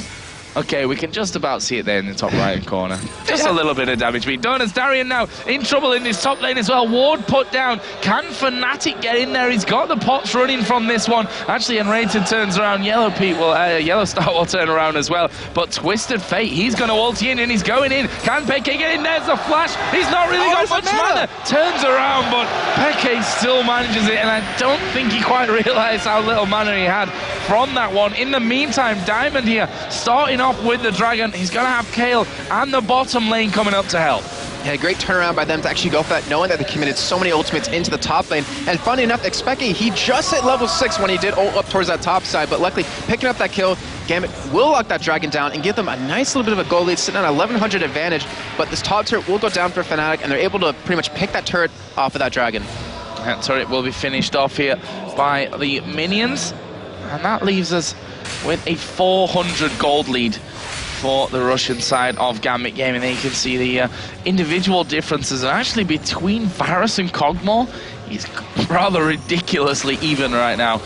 Okay, we can just about see it there in the top right corner. Just a little bit of damage being done as Darian now in trouble in this top lane as well. Ward put down. Can FNATIC get in there? He's got the pots running from this one. Actually, Enrated turns around. Yellow Star will turn around as well. But Twisted Fate, he's going to ulti in and he's going in. Can Peke get in? There's a flash. He's not really got much mana. Turns around, but Peke still manages it. And I don't think he quite realized how little mana he had from that one. In the meantime, Diamond here starting off with the Dragon. He's going to have Kayle and the bottom lane coming up to help. Yeah, great turnaround by them to actually go for that, knowing that they committed so many ultimates into the top lane. And funny enough, Xpeke, he just hit level 6 when he did ult up towards that top side, but luckily picking up that kill, GAMBIT will lock that Dragon down and give them a nice little bit of a goal lead, sitting on a 1100 advantage, but this top turret will go down for FNATIC, and they're able to pretty much pick that turret off of that Dragon. That turret will be finished off here by the minions, and that leaves us with a 400 gold lead for the Russian side of GAMBIT Gaming. There you can see the individual differences, and actually between Varus and Kog'Maw, he's rather ridiculously even right now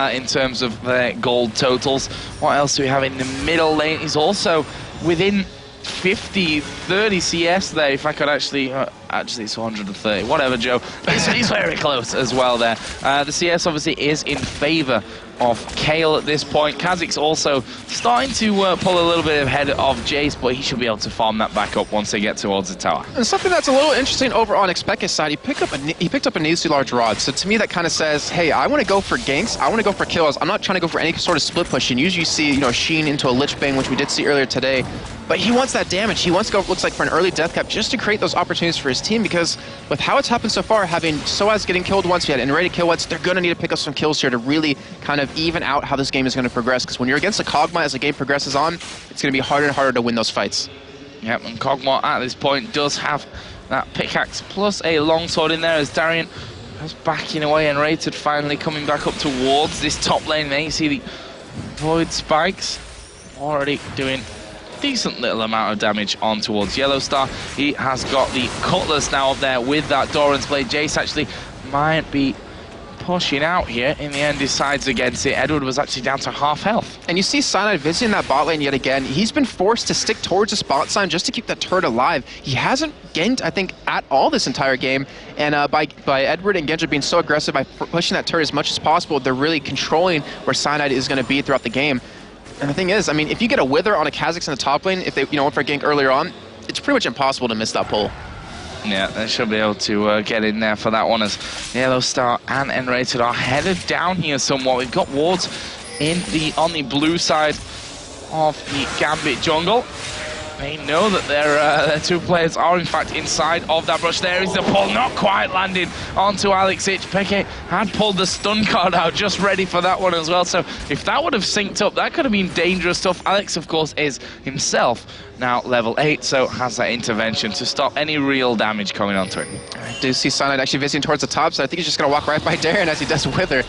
in terms of their gold totals. What else do we have in the middle lane? He's also within 50, 30 CS there, if I could actually it's 130, whatever, Joe. He's very close as well there. The CS obviously is in favor of Kale at this point. Kha'Zix's also starting to pull a little bit ahead of Jace, but he should be able to farm that back up once they get towards the tower. And something that's a little interesting over on xPekka's side, he picked up a needlessly large rod. So to me, that kind of says, hey, I want to go for ganks, I want to go for kills. I'm not trying to go for any sort of split push. And usually you see, you know, Sheen into a Lich Bane, which we did see earlier today. But he wants that damage. He wants to go, looks like, for an early death cap just to create those opportunities for his team, because with how it's happened so far, having Soaz getting killed once, we had Enraged kill once, they're going to need to pick up some kills here to really kind of even out how this game is going to progress, because when you're against a Kog'Maw as the game progresses on, it's going to be harder and harder to win those fights. Yep, and Kog'Maw at this point does have that pickaxe plus a longsword in there as Darien is backing away, and Rated finally coming back up towards this top lane. There you see the Void Spikes already doing decent little amount of damage on towards Yellowstar. He has got the Cutlass now up there with that Doran's Blade. Jace actually might be pushing out here. In the end, decides against it. Edward was actually down to half health. And you see Cyanide visiting that bot lane yet again. He's been forced to stick towards the spot sign just to keep that turret alive. He hasn't ganked, I think, at all this entire game. And by Edward and Genja being so aggressive by pushing that turret as much as possible, they're really controlling where Cyanide is going to be throughout the game. And the thing is, I mean, if you get a Wither on a Kha'Zix in the top lane, if they went for a gank earlier on, it's pretty much impossible to miss that pull. Yeah, they should be able to get in there for that one, as Yellowstar and Enrated are headed down here somewhat. We've got wards on the blue side of the GAMBIT jungle. They know that their two players are in fact inside of that brush. There is the pull, not quite landing onto Alex Ich. Peke had pulled the stun card out, just ready for that one as well. So if that would have synced up, that could have been dangerous stuff. Alex, of course, is himself now level 8, so has that intervention to stop any real damage coming onto it. I do see Cyanide actually visiting towards the top, so I think he's just going to walk right by Darien as he does Wither.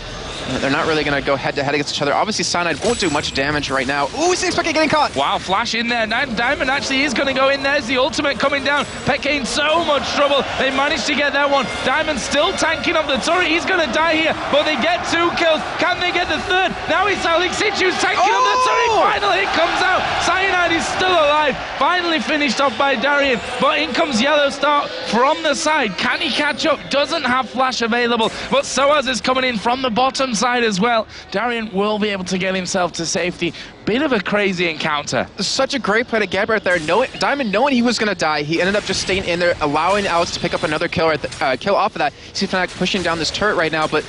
They're not really going to go head-to-head against each other. Obviously, Cyanide won't do much damage right now. Ooh, we see Peke getting caught! Wow, flash in there. Diamond actually is going to go in. There's the ultimate coming down. Peke in so much trouble. They managed to get that one. Diamond still tanking up the turret. He's going to die here, but they get 2 kills. Can they get the third? Now it's Alex Ich who's tanking up the turret. Finally, it comes out. Cyanide is still alive. Finally finished off by Darien, but in comes Yellowstar from the side. Can he catch up? Doesn't have flash available, but Soaz is coming in from the bottom side as well. Darien will be able to get himself to safety. Bit of a crazy encounter. Such a great play to GAMBIT right there. Diamond knowing he was going to die, he ended up just staying in there, allowing Alex to pick up another kill off of that. You see FNATIC pushing down this turret right now, but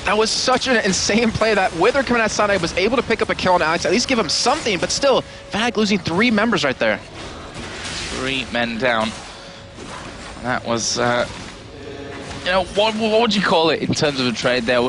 that was such an insane play that Wither coming out of Cyanide was able to pick up a kill on Alex, at least give him something, but still, FNATIC losing 3 members right there. 3 men down. That was, what would you call it in terms of a trade there?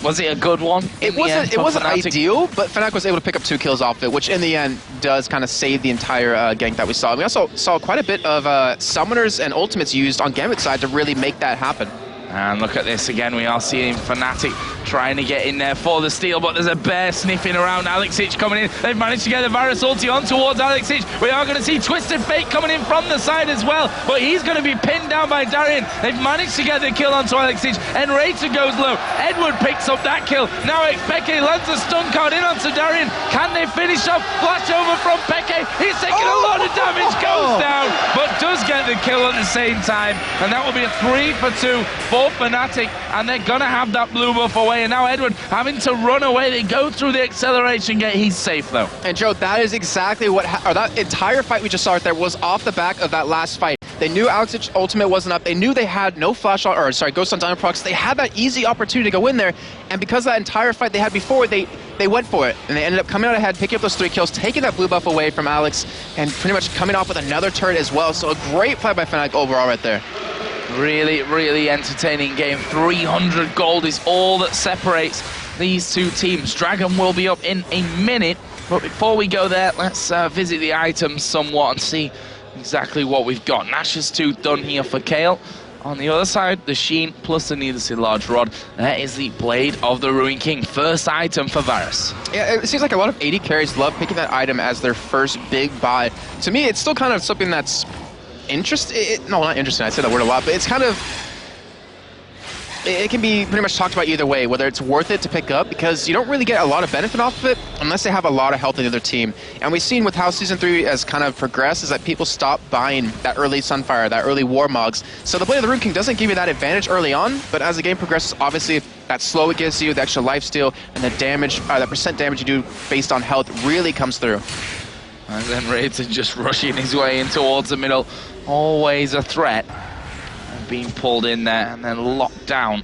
Was it a good one? It wasn't ideal, but FNATIC was able to pick up 2 kills off it, which in the end does kind of save the entire gank that we saw. We also saw quite a bit of summoners and ultimates used on GAMBIT's side to really make that happen. And look at this again, we are seeing FNATIC trying to get in there for the steal, but there's a bear sniffing around. Alex Ich coming in. They've managed to get the Varus ulti on towards Alex Ich. We are going to see Twisted Fate coming in from the side as well, but he's going to be pinned down by Darien. They've managed to get the kill onto Alex Ich. Enrated goes low. Edward picks up that kill. Now Peke lands a stun card in onto Darien. Can they finish off? Flash over from Peke. He's taking a lot of damage, goes down, but does get the kill at the same time. And that will be a 3 for 2 for FNATIC, and they're gonna have that blue buff away, and now Edward having to run away. They go through the acceleration gate. He's safe though. And Joe, that is exactly what that entire fight we just saw right there was off the back of that last fight. They knew Alex's ultimate wasn't up. They knew they had no flash on, or sorry, Ghost on Diamond procs. They had that easy opportunity to go in there, and because of that entire fight they had before, they went for it, and they ended up coming out ahead, picking up those 3 kills, taking that blue buff away from Alex, and pretty much coming off with another turret as well. So a great play by FNATIC overall right there. Really, really entertaining game. 300 gold is all that separates these two teams. Dragon will be up in a minute. But before we go there, let's visit the items somewhat and see exactly what we've got. Nash's tooth done here for Kayle. On the other side, the Sheen plus the Needlessly Large Rod. That is the Blade of the Ruin King. First item for Varus. Yeah, it seems like a lot of AD carries love picking that item as their first big buy. To me, it's still kind of something that's interesting. No, not interesting. I say that word a lot, but it's kind of... It can be pretty much talked about either way, whether it's worth it to pick up, because you don't really get a lot of benefit off of it unless they have a lot of health in the other team. And we've seen with how Season 3 has kind of progressed is that people stop buying that early Sunfire, that early Warmogs. So the Blade of the Ruin King doesn't give you that advantage early on, but as the game progresses, obviously that slow it gives you, the extra lifesteal, and the damage, that percent damage you do based on health really comes through. And then Rayton just rushing his way in towards the middle. Always a threat. Being pulled in there and then locked down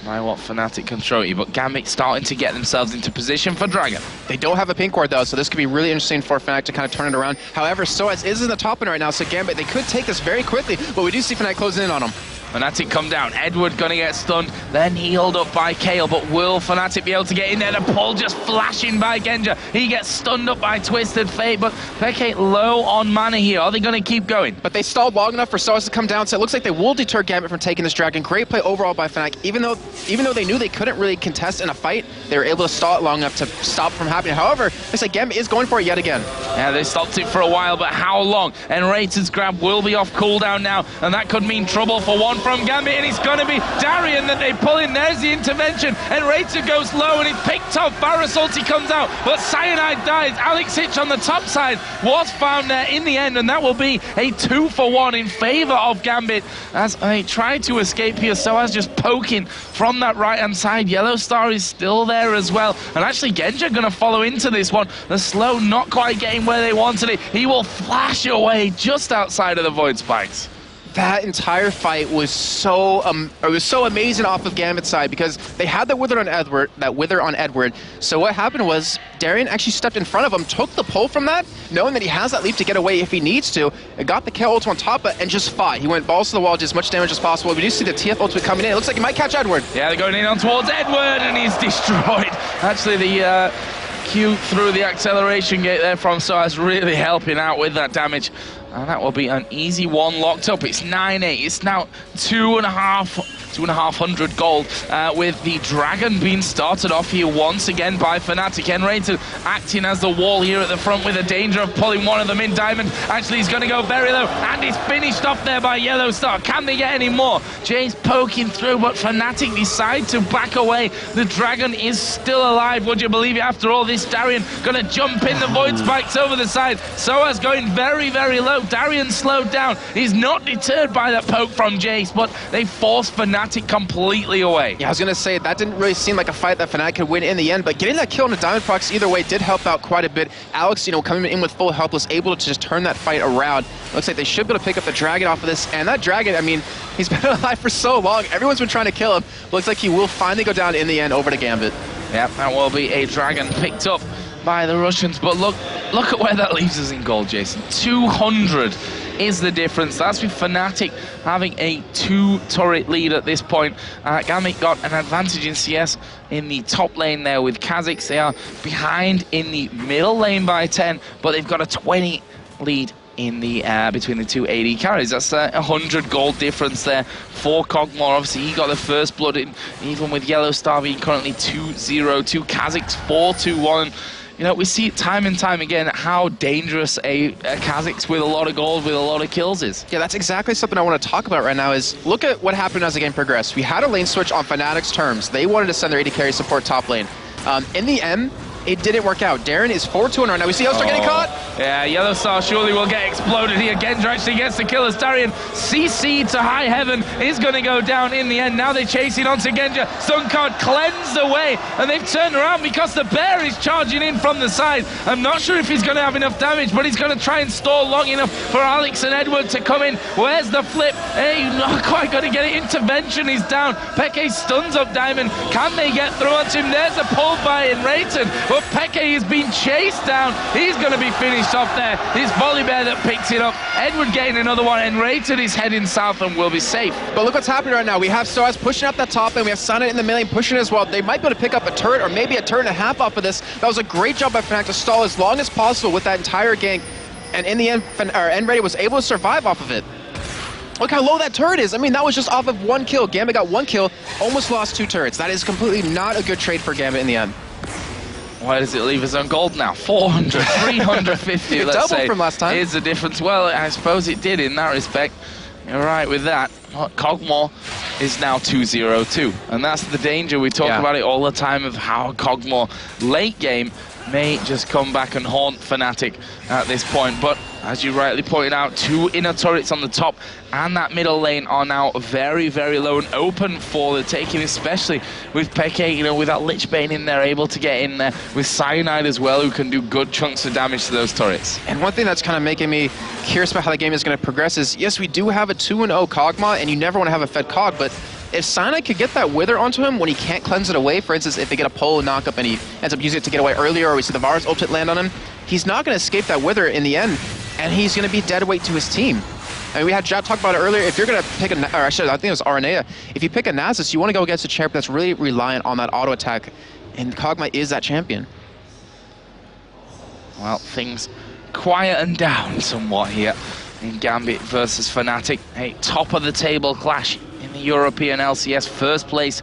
by what FNATIC can throw you. But GAMBIT starting to get themselves into position for Dragon. They don't have a pink ward though, so this could be really interesting for FNATIC to kind of turn it around. However, Soaz is in the top end right now, so GAMBIT, they could take this very quickly, but we do see FNATIC closing in on them. FNATIC come down, Edward gonna get stunned, then healed up by Kayle, but will FNATIC be able to get in there? The pull just flashing by Genja. He gets stunned up by Twisted Fate, but Peke low on mana here. Are they gonna keep going? But they stalled long enough for Soaz to come down, so it looks like they will deter GAMBIT from taking this Dragon. Great play overall by FNATIC. Even though they knew they couldn't really contest in a fight, they were able to stall it long enough to stop from happening. However, looks like GAMBIT is going for it yet again. Yeah, they stopped it for a while, but how long? And Rayton's grab will be off cooldown now, and that could mean trouble for one from GAMBIT, and it's going to be Darien that they pull in. There's the intervention, and Rayton goes low, and he's picked off. Varus ulti comes out, but Cyanide dies. Alex Hitch on the top side was found there in the end, and that will be a 2-for-1 in favor of GAMBIT as they try to escape here. Soaz just poking from that right-hand side. Yellow Star is still there as well, and actually Genja going to follow into this one. The slow not quite getting where they wanted it. He will flash away just outside of the Void Spikes. That entire fight was so amazing off of GAMBIT's side because they had that wither on Edward. So what happened was Darien actually stepped in front of him, took the pull from that, knowing that he has that leap to get away if he needs to, and got the Kayle ult on top and just fought. He went balls to the wall, did as much damage as possible. We do see the TF ultimate coming in. It looks like he might catch Edward. Yeah, they're going in on towards Edward, and he's destroyed. Actually, the Q through the acceleration gate there from Soaz really helping out with that damage. And that will be an easy one locked up. It's 9-8. It's now 2,500 gold with the Dragon being started off here once again by FNATIC. Enrated acting as the wall here at the front with the danger of pulling one of them in. Diamond actually is going to go very low, and he's finished off there by Yellow Star. Can they get any more? Jay's poking through, but FNATIC decide to back away. The Dragon is still alive. Would you believe it? After all this, Darien going to jump in. The Void Spikes over the side. Soaz going very, very low. Darien slowed down. He's not deterred by that poke from Jace, but they forced FNATIC completely away. Yeah, I was going to say, that didn't really seem like a fight that FNATIC could win in the end, but getting that kill on the Diamond Prox either way did help out quite a bit. Alex, coming in with full health, was able to just turn that fight around. Looks like they should be able to pick up the Dragon off of this, and that Dragon, I mean, he's been alive for so long. Everyone's been trying to kill him. Looks like he will finally go down in the end over to GAMBIT. Yep, that will be a Dragon picked up by the Russians, but look at where that leaves us in gold, Jason. 200 is the difference. That's with FNATIC having a 2-turret lead at this point. GAMBIT got an advantage in CS in the top lane there with Kha'Zix. They are behind in the middle lane by 10, but they've got a 20 lead in the between the two AD carries. That's a 100 gold difference there for Kog'Maw. Obviously, he got the first blood in, even with Yellow Star being currently 2-0 to Kha'Zix 4-1. We see it time and time again how dangerous a Kha'Zix with a lot of gold, with a lot of kills is. Yeah, that's exactly something I want to talk about right now is look at what happened as the game progressed. We had a lane switch on FNATIC's terms. They wanted to send their AD carry support top lane. In the end, it didn't work out. Darien is 4-2 right now. We see Elstar getting caught. Yeah, Yellow Star surely will get exploded here. Genja actually gets the kill as Darien CC to high heaven is going to go down in the end. Now they're chasing onto Genja. Stun card cleansed away, and they've turned around because the bear is charging in from the side. I'm not sure if he's going to have enough damage, but he's going to try and stall long enough for Alex and Edward to come in. Where's the flip? Hey, not quite going to get it. Intervention is down. Peke stuns up Diamond. Can they get through onto him? There's a pull by Rayton. but Peke is being chased down. He's going to be finished off there. It's Volibear that picks it up. Edward getting another one, and Rated is heading south and will be safe. But look what's happening right now. We have Stars pushing up that top lane. We have Sunnet in the mid lane pushing as well. They might be able to pick up a turret or maybe a turret and a half off of this. That was a great job by FNATIC to stall as long as possible with that entire gank. And in the end, N-Ready was able to survive off of it. Look how low that turret is. I mean, that was just off of 1 kill. Gambit got 1 kill, almost lost 2 turrets. That is completely not a good trade for Gambit in the end. Why does it leave us on gold now? 400, 350, let's say. Double from last time. Is the difference? Well, I suppose it did in that respect. You're right with that. Kog'Maw is now 2-0-2. And that's the danger. We talk about it all the time of how Kog'Maw late game may just come back and haunt FNATIC at this point. But as you rightly pointed out, 2 inner turrets on the top and that middle lane are now very, very low and open for the taking, especially with Peke, you know, with that Lich Bane in there, able to get in there, with Cyanide as well, who can do good chunks of damage to those turrets. And one thing that's kind of making me curious about how the game is going to progress is, yes, we do have a 2-0 Kog'Maw, and you never want to have a fed Cog, but if Cyanide could get that Wither onto him when he can't cleanse it away, for instance, if they get a pole knockup and he ends up using it to get away earlier, or we see the Varus ultimate land on him, he's not going to escape that Wither in the end, and he's going to be dead weight to his team. I mean, we had Jatt talk about it earlier. If you're going to pick or actually, I think it was Aranea. If you pick a Nasus, you want to go against a champion that's really reliant on that auto attack, and Kog'Maw is that champion. Well, things quieten down somewhat here in Gambit versus FNATIC. A top of the table clash in the European LCS. First place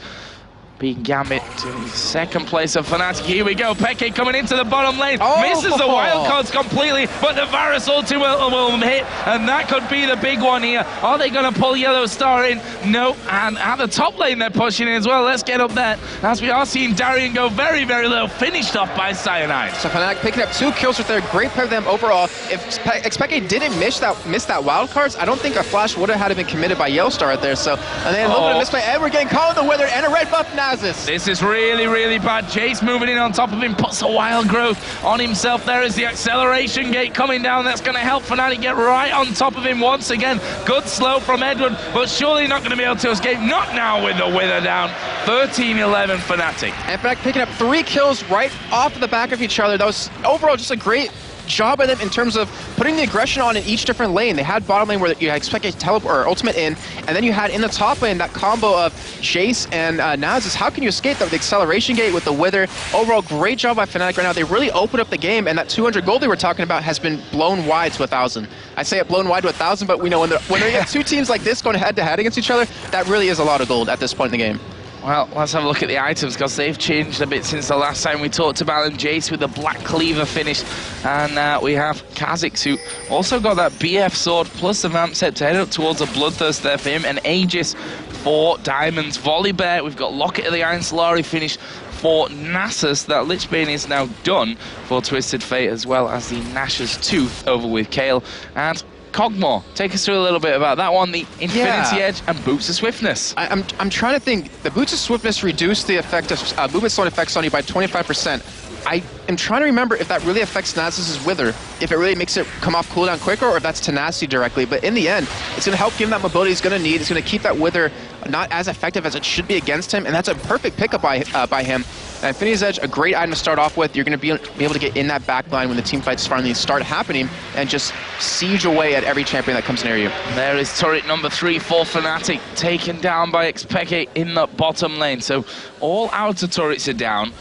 being Gambit to second place of FNATIC. Here we go, Peke coming into the bottom lane. Misses the wildcards completely, but the Varus ulti will hit, and that could be the big one here. Are they going to pull Yellow Star in? No, and at the top lane they're pushing in as well. Let's get up there, as we are seeing Darian go very, very low, finished off by Cyanide. So FNATIC picking up 2 kills with their great play for them overall. If Peke didn't miss that wildcards, I don't think a flash would have had been committed by Yellow Star right there. So, and then a little bit of misplay, and we're getting caught in the Wither and a red buff now. This is really, really bad. Jace moving in on top of him, puts a wild growth on himself. There is the acceleration gate coming down. That's going to help FNATIC get right on top of him once again. Good slow from Edward, but surely not going to be able to escape. Not now with the Wither down. 13-11 FNATIC. And FNATIC picking up 3 kills right off the back of each other. That was overall just a great job by them in terms of putting the aggression on in each different lane. They had bottom lane where you expect a teleport or ultimate in, and then you had in the top lane that combo of Jace and Nasus. How can you escape that with the acceleration gate with the Wither? Overall, great job by FNATIC right now. They really opened up the game, and that 200 gold they were talking about has been blown wide to 1,000. I say it blown wide to 1,000, but we know when you have 2 teams like this going head-to-head against each other, that really is a lot of gold at this point in the game. Well, let's have a look at the items, because they've changed a bit since the last time we talked about them. Jace with the Black Cleaver finish, and we have Kha'Zix, who also got that BF sword plus the Vamp set to head up towards a Bloodthirst there for him, and Aegis for Diamonds. Volibear, we've got Locket of the Iron Solari finish for Nasus. That Lich Bane is now done for Twisted Fate, as well as the Nash's Tooth over with Kale. And Kog'Maw, take us through a little bit about that one, the Infinity Edge and Boots of Swiftness. I'm trying to think. The Boots of Swiftness reduce the effect of movement slowing effects on you by 25%. I am trying to remember if that really affects Nasus's Wither, if it really makes it come off cooldown quicker, or if that's tenacity directly. But in the end, it's going to help give him that mobility he's going to need. It's going to keep that Wither not as effective as it should be against him, and that's a perfect pickup by him. Infinity's Edge, a great item to start off with. You're going to be able to get in that back line when the team fights finally start happening and just siege away at every champion that comes near you. There is turret number 3 for FNATIC, taken down by xPeke in the bottom lane. So all outer turrets are down.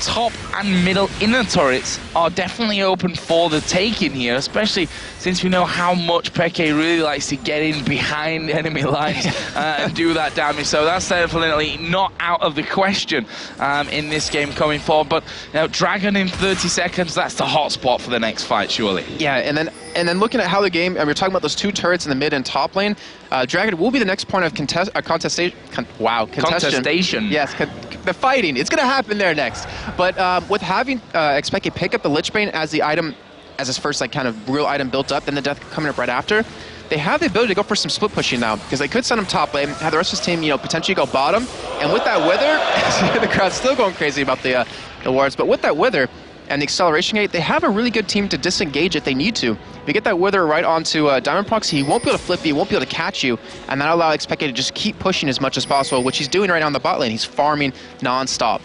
Top and middle inner turrets are definitely open for the taking here, especially since we know how much Peke really likes to get in behind enemy lines and do that damage. So that's definitely not out of the question in this game coming forward. But you know, Dragon in 30 seconds, that's the hot spot for the next fight, surely. Yeah, and then looking at how the game, and we're talking about those 2 turrets in the mid and top lane, Dragon will be the next point of contestation. Yes, the fighting. It's going to happen there next. But with having xPeke pick up the Lich Bane as the item, as his first like kind of real item built up, then the death coming up right after, they have the ability to go for some split pushing now, because they could send him top lane, have the rest of his team, you know, potentially go bottom, and with that Wither, the crowd's still going crazy about the wards, but with that Wither and the acceleration gate, they have a really good team to disengage if they need to. If you get that Wither right onto Diamond Proxy, he won't be able to flip you, he won't be able to catch you, and that'll allow xPeke to just keep pushing as much as possible, which he's doing right now on the bot lane. He's farming non-stop.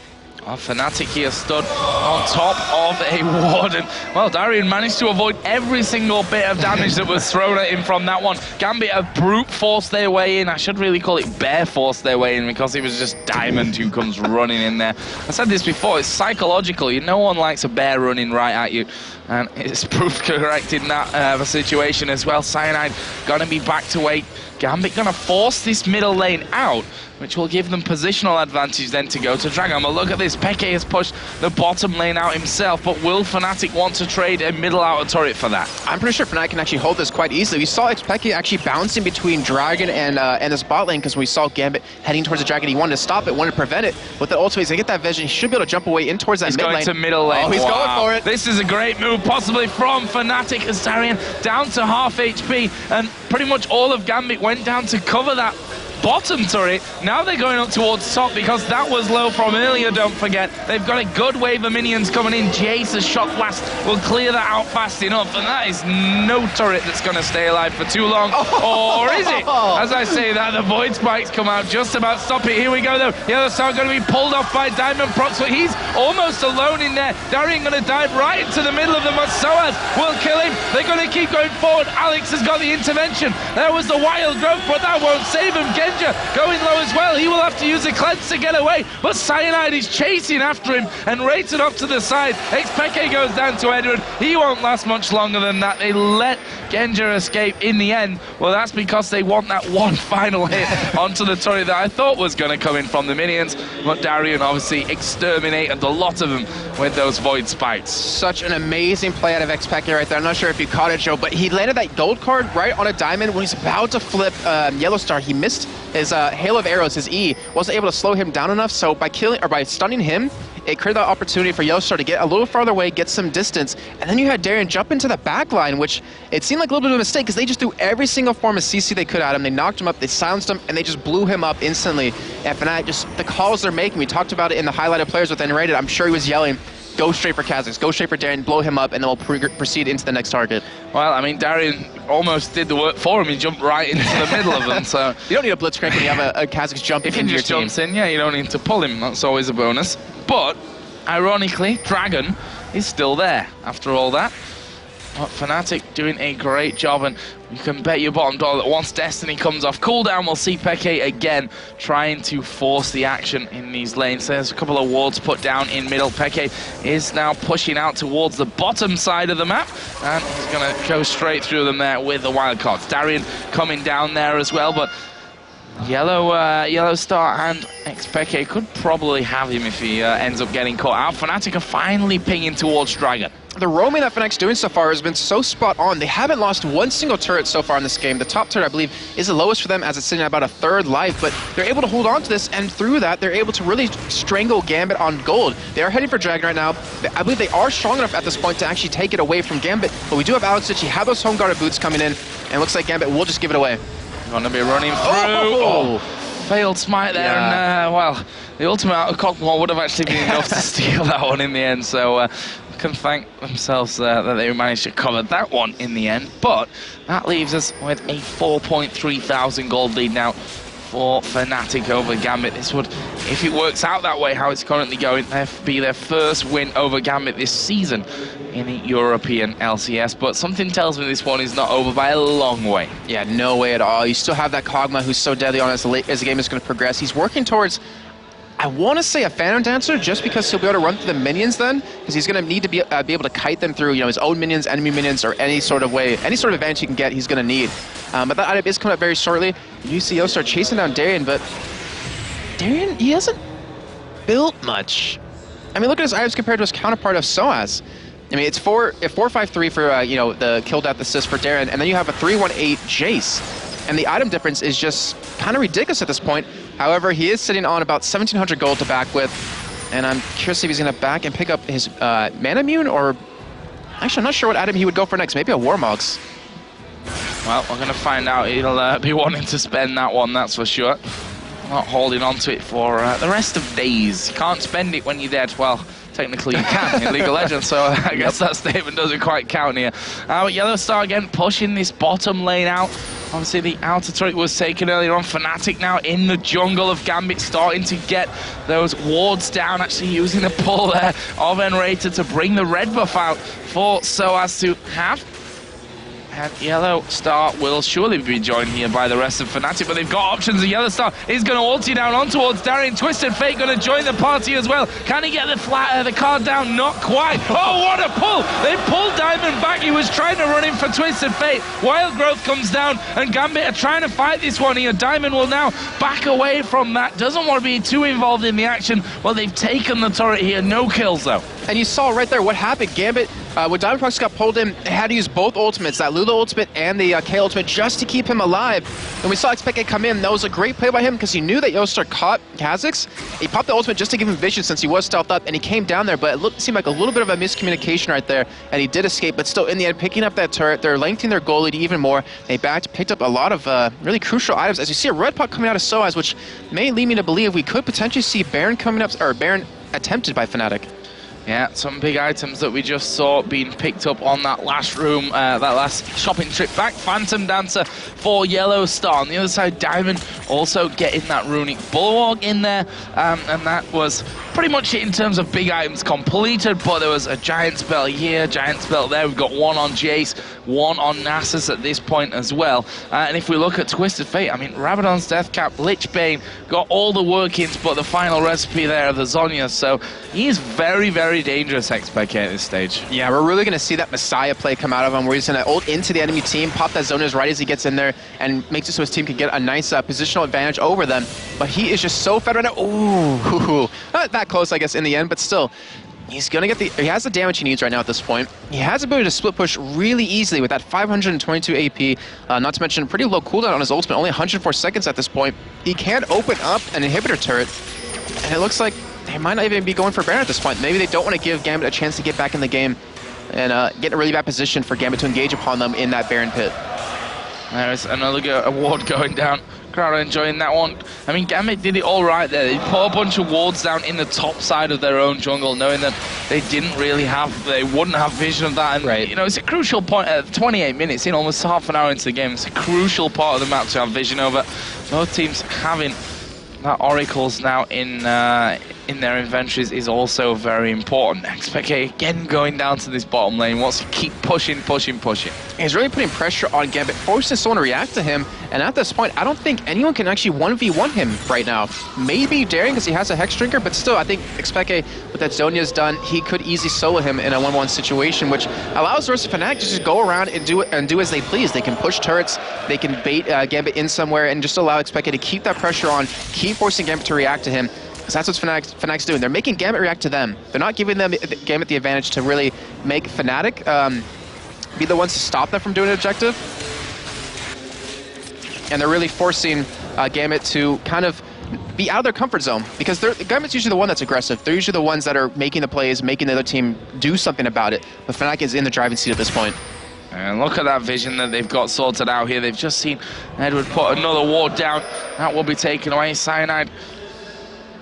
Well, FNATIC here stood on top of a Warden. Well, Darian managed to avoid every single bit of damage that was thrown at him from that one. GAMBIT have brute forced their way in. I should really call it bear forced their way in, because it was just Diamond who comes running in there. I said this before, it's psychological. No one likes a bear running right at you. And it's proved correct in that situation as well. Cyanide gonna be back to 8. GAMBIT gonna force this middle lane out, which will give them positional advantage then to go to Dragon. But look at this, Peke has pushed the bottom lane out himself, but will FNATIC want to trade a middle outer turret for that? I'm pretty sure FNATIC can actually hold this quite easily. We saw xPeke actually bouncing between Dragon and this bot lane, because we saw GAMBIT heading towards the Dragon. He wanted to stop it, wanted to prevent it. With the ultimate, he's gonna get that vision. He should be able to jump away in towards that mid lane. He's going to middle lane. Oh, he's going for it. This is a great move, possibly from FNATIC, as Darian down to half HP, and pretty much all of GAMBIT went down to cover that bottom turret. Now they're going up towards top, because that was low from earlier, don't forget. They've got a good wave of minions coming in. Jace's shot blast will clear that out fast enough, and that is no turret that's going to stay alive for too long. Or is it? As I say that, the void spikes come out, just about stop it. Here we go though. Yellowstar going to be pulled off by Diamond Prox, but he's almost alone in there. Darian going to dive right into the middle of them, but Soaz will kill him. They're going to keep going forward. Alex has got the intervention. There was the wild growth, but that won't save him. Going low as well. He will have to use a cleanse to get away, but Cyanide is chasing after him and rated off to the side. xPeke goes down to Edward. He won't last much longer than that. They let Genja escape in the end. Well, that's because they want that one final hit onto the turret that I thought was going to come in from the minions, but Darian obviously exterminated a lot of them with those void spikes. Such an amazing play out of xPeke right there. I'm not sure if you caught it, Joe, but he landed that gold card right on a diamond when he's about to flip Yellowstar. He missed his hail of arrows, his E, wasn't able to slow him down enough, so by stunning him, it created the opportunity for Yellowstar to get a little farther away, get some distance, and then you had Darian jump into the back line, which it seemed like a little bit of a mistake, because they just threw every single form of CC they could at him. They knocked him up, they silenced him, and they just blew him up instantly. And FNATIC, just the calls they're making, we talked about it in the highlighted players with N-rated, I'm sure he was yelling, go straight for Kha'Zix, go straight for Darian, blow him up, and then we'll proceed into the next target. Well, I mean, Darian almost did the work for him. He jumped right into the middle of them, so... You don't need a blitzcrank when you have a Kha'Zix jump into your team. If he just jumps in, yeah, you don't need to pull him. That's always a bonus. But, ironically, Dragon is still there after all that. But FNATIC doing a great job, and you can bet your bottom dollar that once Destiny comes off cooldown, we'll see Peke again trying to force the action in these lanes. There's a couple of wards put down in middle. Peke is now pushing out towards the bottom side of the map, and he's going to go straight through them there with the wildcards. Darian coming down there as well, but Yellowstar and xPeke could probably have him if he ends up getting caught out. FNATIC are finally pinging towards Dragon. The roaming that FNATIC's doing so far has been so spot on. They haven't lost one single turret so far in this game. The top turret, I believe, is the lowest for them, as it's sitting at about a third life, but they're able to hold on to this, and through that, they're able to really strangle GAMBIT on gold. They are heading for Dragon right now. I believe they are strong enough at this point to actually take it away from GAMBIT, but we do have Alex Stitch. Have those home guarded boots coming in, and it looks like GAMBIT will just give it away. Going to be running through. Failed smite there, and well, the ultimate out of Cockmore would have actually been enough to steal that one in the end, so can thank themselves that they managed to cover that one in the end. But that leaves us with a 4.3 thousand gold lead now for FNATIC over GAMBIT. This would, if it works out that way, how it's currently going, be their first win over GAMBIT this season in the European LCS. But something tells me this one is not over by a long way. Yeah, no way at all. You still have that Kog'Maw who's so deadly on as the game is going to progress. He's working towards, I want to say, a Phantom Dancer, just because he'll be able to run through the minions then, because he's going to need to be able to kite them through, his own minions, enemy minions, or any sort of way, any sort of advantage he can get, he's going to need. But that item is coming up very shortly. UCO start chasing down Darian, but Darian, he hasn't built much. I mean, look at his items compared to his counterpart of Soaz. I mean, it's 4-5-3 for the kill death assist for Darian, and then you have a 3-1-8 Jace, and the item difference is just kind of ridiculous at this point. However, he is sitting on about 1,700 gold to back with, and I'm curious if he's going to back and pick up his Manamune, or actually, I'm not sure what item he would go for next. Maybe a Warmogs. Well, we're going to find out. He'll be wanting to spend that one, that's for sure. Not holding on to it for the rest of days. You can't spend it when you're dead. Well, technically you can in League of Legends, so I guess that statement doesn't quite count here. Yellowstar again pushing this bottom lane out. Obviously, the outer turret was taken earlier on. FNATIC now in the jungle of GAMBIT, starting to get those wards down, actually using the pull there of Enrater to bring the red buff out for so as to have. And Yellow Star will surely be joined here by the rest of FNATIC, but they've got options. The Yellow Star is going to ulti down on towards Darien. Twisted Fate going to join the party as well. Can he get the card down? Not quite. Oh, what a pull! They pulled Diamond back. He was trying to run in for Twisted Fate. Wild Growth comes down, and GAMBIT are trying to fight this one here. Diamond will now back away from that. Doesn't want to be too involved in the action. Well, they've taken the turret here. No kills, though. And you saw right there what happened. GAMBIT, when Diamond Prox got pulled in, they had to use both ultimates, that Lulu ultimate and the K ultimate, just to keep him alive. And we saw xpeke come in. That was a great play by him because he knew that Yellowstar caught Kha'Zix. He popped the ultimate just to give him vision since he was stealthed up, and he came down there, but it seemed like a little bit of a miscommunication right there, and he did escape, but still in the end, picking up that turret, they're lengthening their goal lead even more. They picked up a lot of really crucial items. As you see a red pot coming out of SOAS, which may lead me to believe we could potentially see Baron coming up, or Baron attempted by FNATIC. Yeah, some big items that we just saw being picked up on that last room, that last shopping trip back. Phantom Dancer for Yellow Star. On the other side, Diamond also getting that runic bulwark in there, and that was pretty much it in terms of big items completed, but there was a giant spell here, giant spell there. We've got one on Jace, one on Nasus at this point as well. And if we look at Twisted Fate, I mean, Rabadon's Deathcap, Lichbane, got all the workings, but the final recipe there of the Zhonya, so he's very, very dangerous xpeke at this stage. Yeah, we're really going to see that Messiah play come out of him, where he's going to ult into the enemy team, pop that Zhonya's right as he gets in there, and makes it so his team can get a nice positional advantage over them. But he is just so fed right now. Ooh, not that close, I guess, in the end, but still. He's going to get he has the damage he needs right now at this point. He has the ability to split push really easily with that 522 AP, not to mention a pretty low cooldown on his ultimate, only 104 seconds at this point. He can open up an inhibitor turret, and it looks like they might not even be going for Baron at this point. Maybe they don't want to give GAMBIT a chance to get back in the game and get in a really bad position for GAMBIT to engage upon them in that Baron pit. There's another award going down. Crowd enjoying that one. I mean, GAMBIT did it all right there. They put a bunch of wards down in the top side of their own jungle, knowing that they wouldn't have vision of that. And, right. You know, it's a crucial point at 28 minutes in, almost half an hour into the game. It's a crucial part of the map to have vision over. Both teams having that Oracles now in their inventories is also very important. xpeke again going down to this bottom lane, wants to keep pushing. He's really putting pressure on GAMBIT, forcing someone to react to him, and at this point, I don't think anyone can actually 1v1 him right now. Maybe Darien, because he has a Hex Drinker, but still, I think xpeke, with that Zhonya's done, he could easily solo him in a 1v1 situation, which allows the rest of FNATIC to just go around and do as they please. They can push turrets, they can bait GAMBIT in somewhere, and just allow xpeke to keep that pressure on, keep forcing GAMBIT to react to him. Because that's what FNATIC's doing. They're making GAMBIT react to them. They're not giving them GAMBIT the advantage to really make FNATIC be the ones to stop them from doing an objective. And they're really forcing GAMBIT to kind of be out of their comfort zone, because GAMBIT's usually the one that's aggressive. They're usually the ones that are making the plays, making the other team do something about it. But FNATIC is in the driving seat at this point. And look at that vision that they've got sorted out here. They've just seen Edward put another ward down. That will be taken away. Cyanide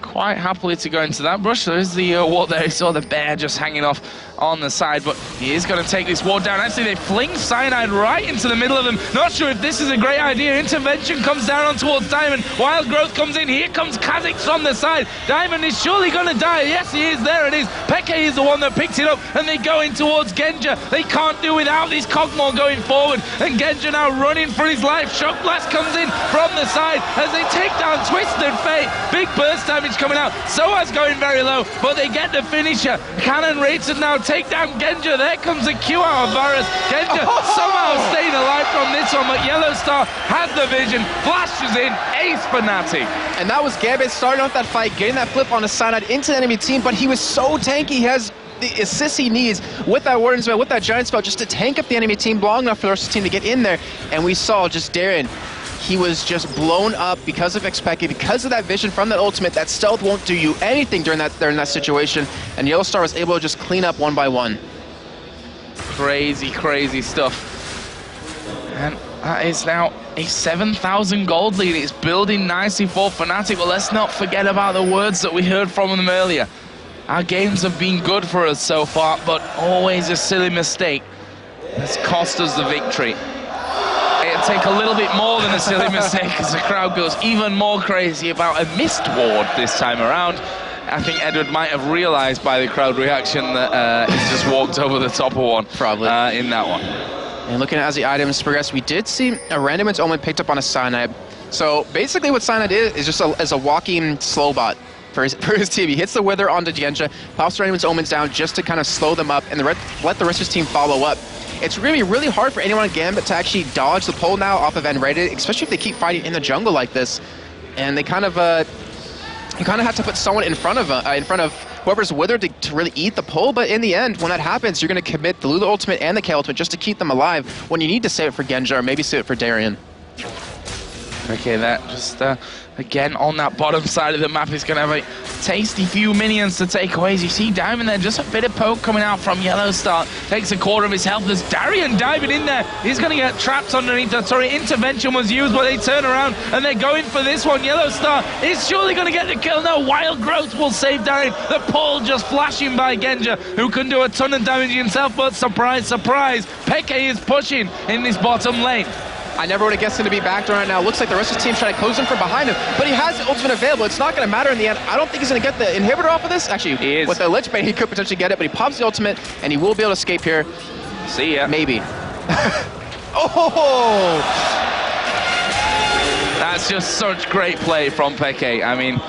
quite happily to go into that brush. There is the ward there. He saw the bear just hanging off on the side, but he is going to take this ward down. Actually, they fling Cyanide right into the middle of them. Not sure if this is a great idea. Intervention comes down on towards Diamond. Wild Growth comes in. Here comes Kha'Zix from the side. Diamond is surely going to die. Yes, he is. There it is. Peke is the one that picks it up, and they go in towards Genja. They can't do without this Kog'Maw going forward, and Genja now running for his life. Shock Blast comes in from the side as they take down Twisted Fate. Big burst damage coming out. SOAS going very low, but they get the finisher. Cannon Rated now take down Genja. There comes a Q out of Varus. Genja somehow staying alive from this one, but Yellow Star has the vision, flashes in, ace FNATIC. And that was GAMBIT starting off that fight, getting that flip on the Cyanide into the enemy team, but he was so tanky. He has the assist he needs with that Warden Spell, with that Giant Spell, just to tank up the enemy team long enough for the rest of the team to get in there. And we saw just Darien, he was just blown up because of xpeke, because of that vision from that ultimate. That stealth won't do you anything during that situation, and Yellow Star was able to just clean up one by one. Crazy stuff. And that is now a 7,000 gold lead. It's building nicely for FNATIC, but let's not forget about the words that we heard from them earlier. Our games have been good for us so far, but always a silly mistake has cost us the victory. It might take a little bit more than a silly mistake as the crowd goes even more crazy about a missed ward this time around. I think Edward might have realised by the crowd reaction that he's just walked over the top of one. Probably. In that one. And looking at as the items progress, we did see a Randomance Omen picked up on a Cyanide. So basically what Cyanide is just a walking slow bot for his team. He hits the Wither onto Genja, pops Randomance Omens down just to kind of slow them up and let the rest of his team follow up. It's really, really hard for anyone on Gambit to actually dodge the pull now off of Unrated, especially if they keep fighting in the jungle like this. And they kind of, you kind of have to put someone in front of whoever's Wither to really eat the pull. But in the end, when that happens, you're going to commit the Lulu ultimate and the K ultimate just to keep them alive when you need to save it for Genja or maybe save it for Darien. Okay, that just, again, on that bottom side of the map is going to have a tasty few minions to take away. As you see Diamond there, just a bit of poke coming out from Yellowstar. Takes a quarter of his health. There's Darien diving in there. He's going to get trapped underneath the turret. Intervention was used, but they turn around and they're going for this one. Yellowstar is surely going to get the kill. No, Wild Growth will save Darien. The pull just flashing by Genja, who can do a ton of damage himself, but surprise, surprise, Peke is pushing in this bottom lane. I never would have guessed him to be backed around now. Looks like the rest of his team trying to close him from behind him, but he has the ultimate available. It's not going to matter in the end. I don't think he's going to get the inhibitor off of this. Actually, he is. With the Lich Bane, he could potentially get it, but he pops the ultimate, and he will be able to escape here. See ya. Maybe. Oh! That's just such great play from Peke. I mean,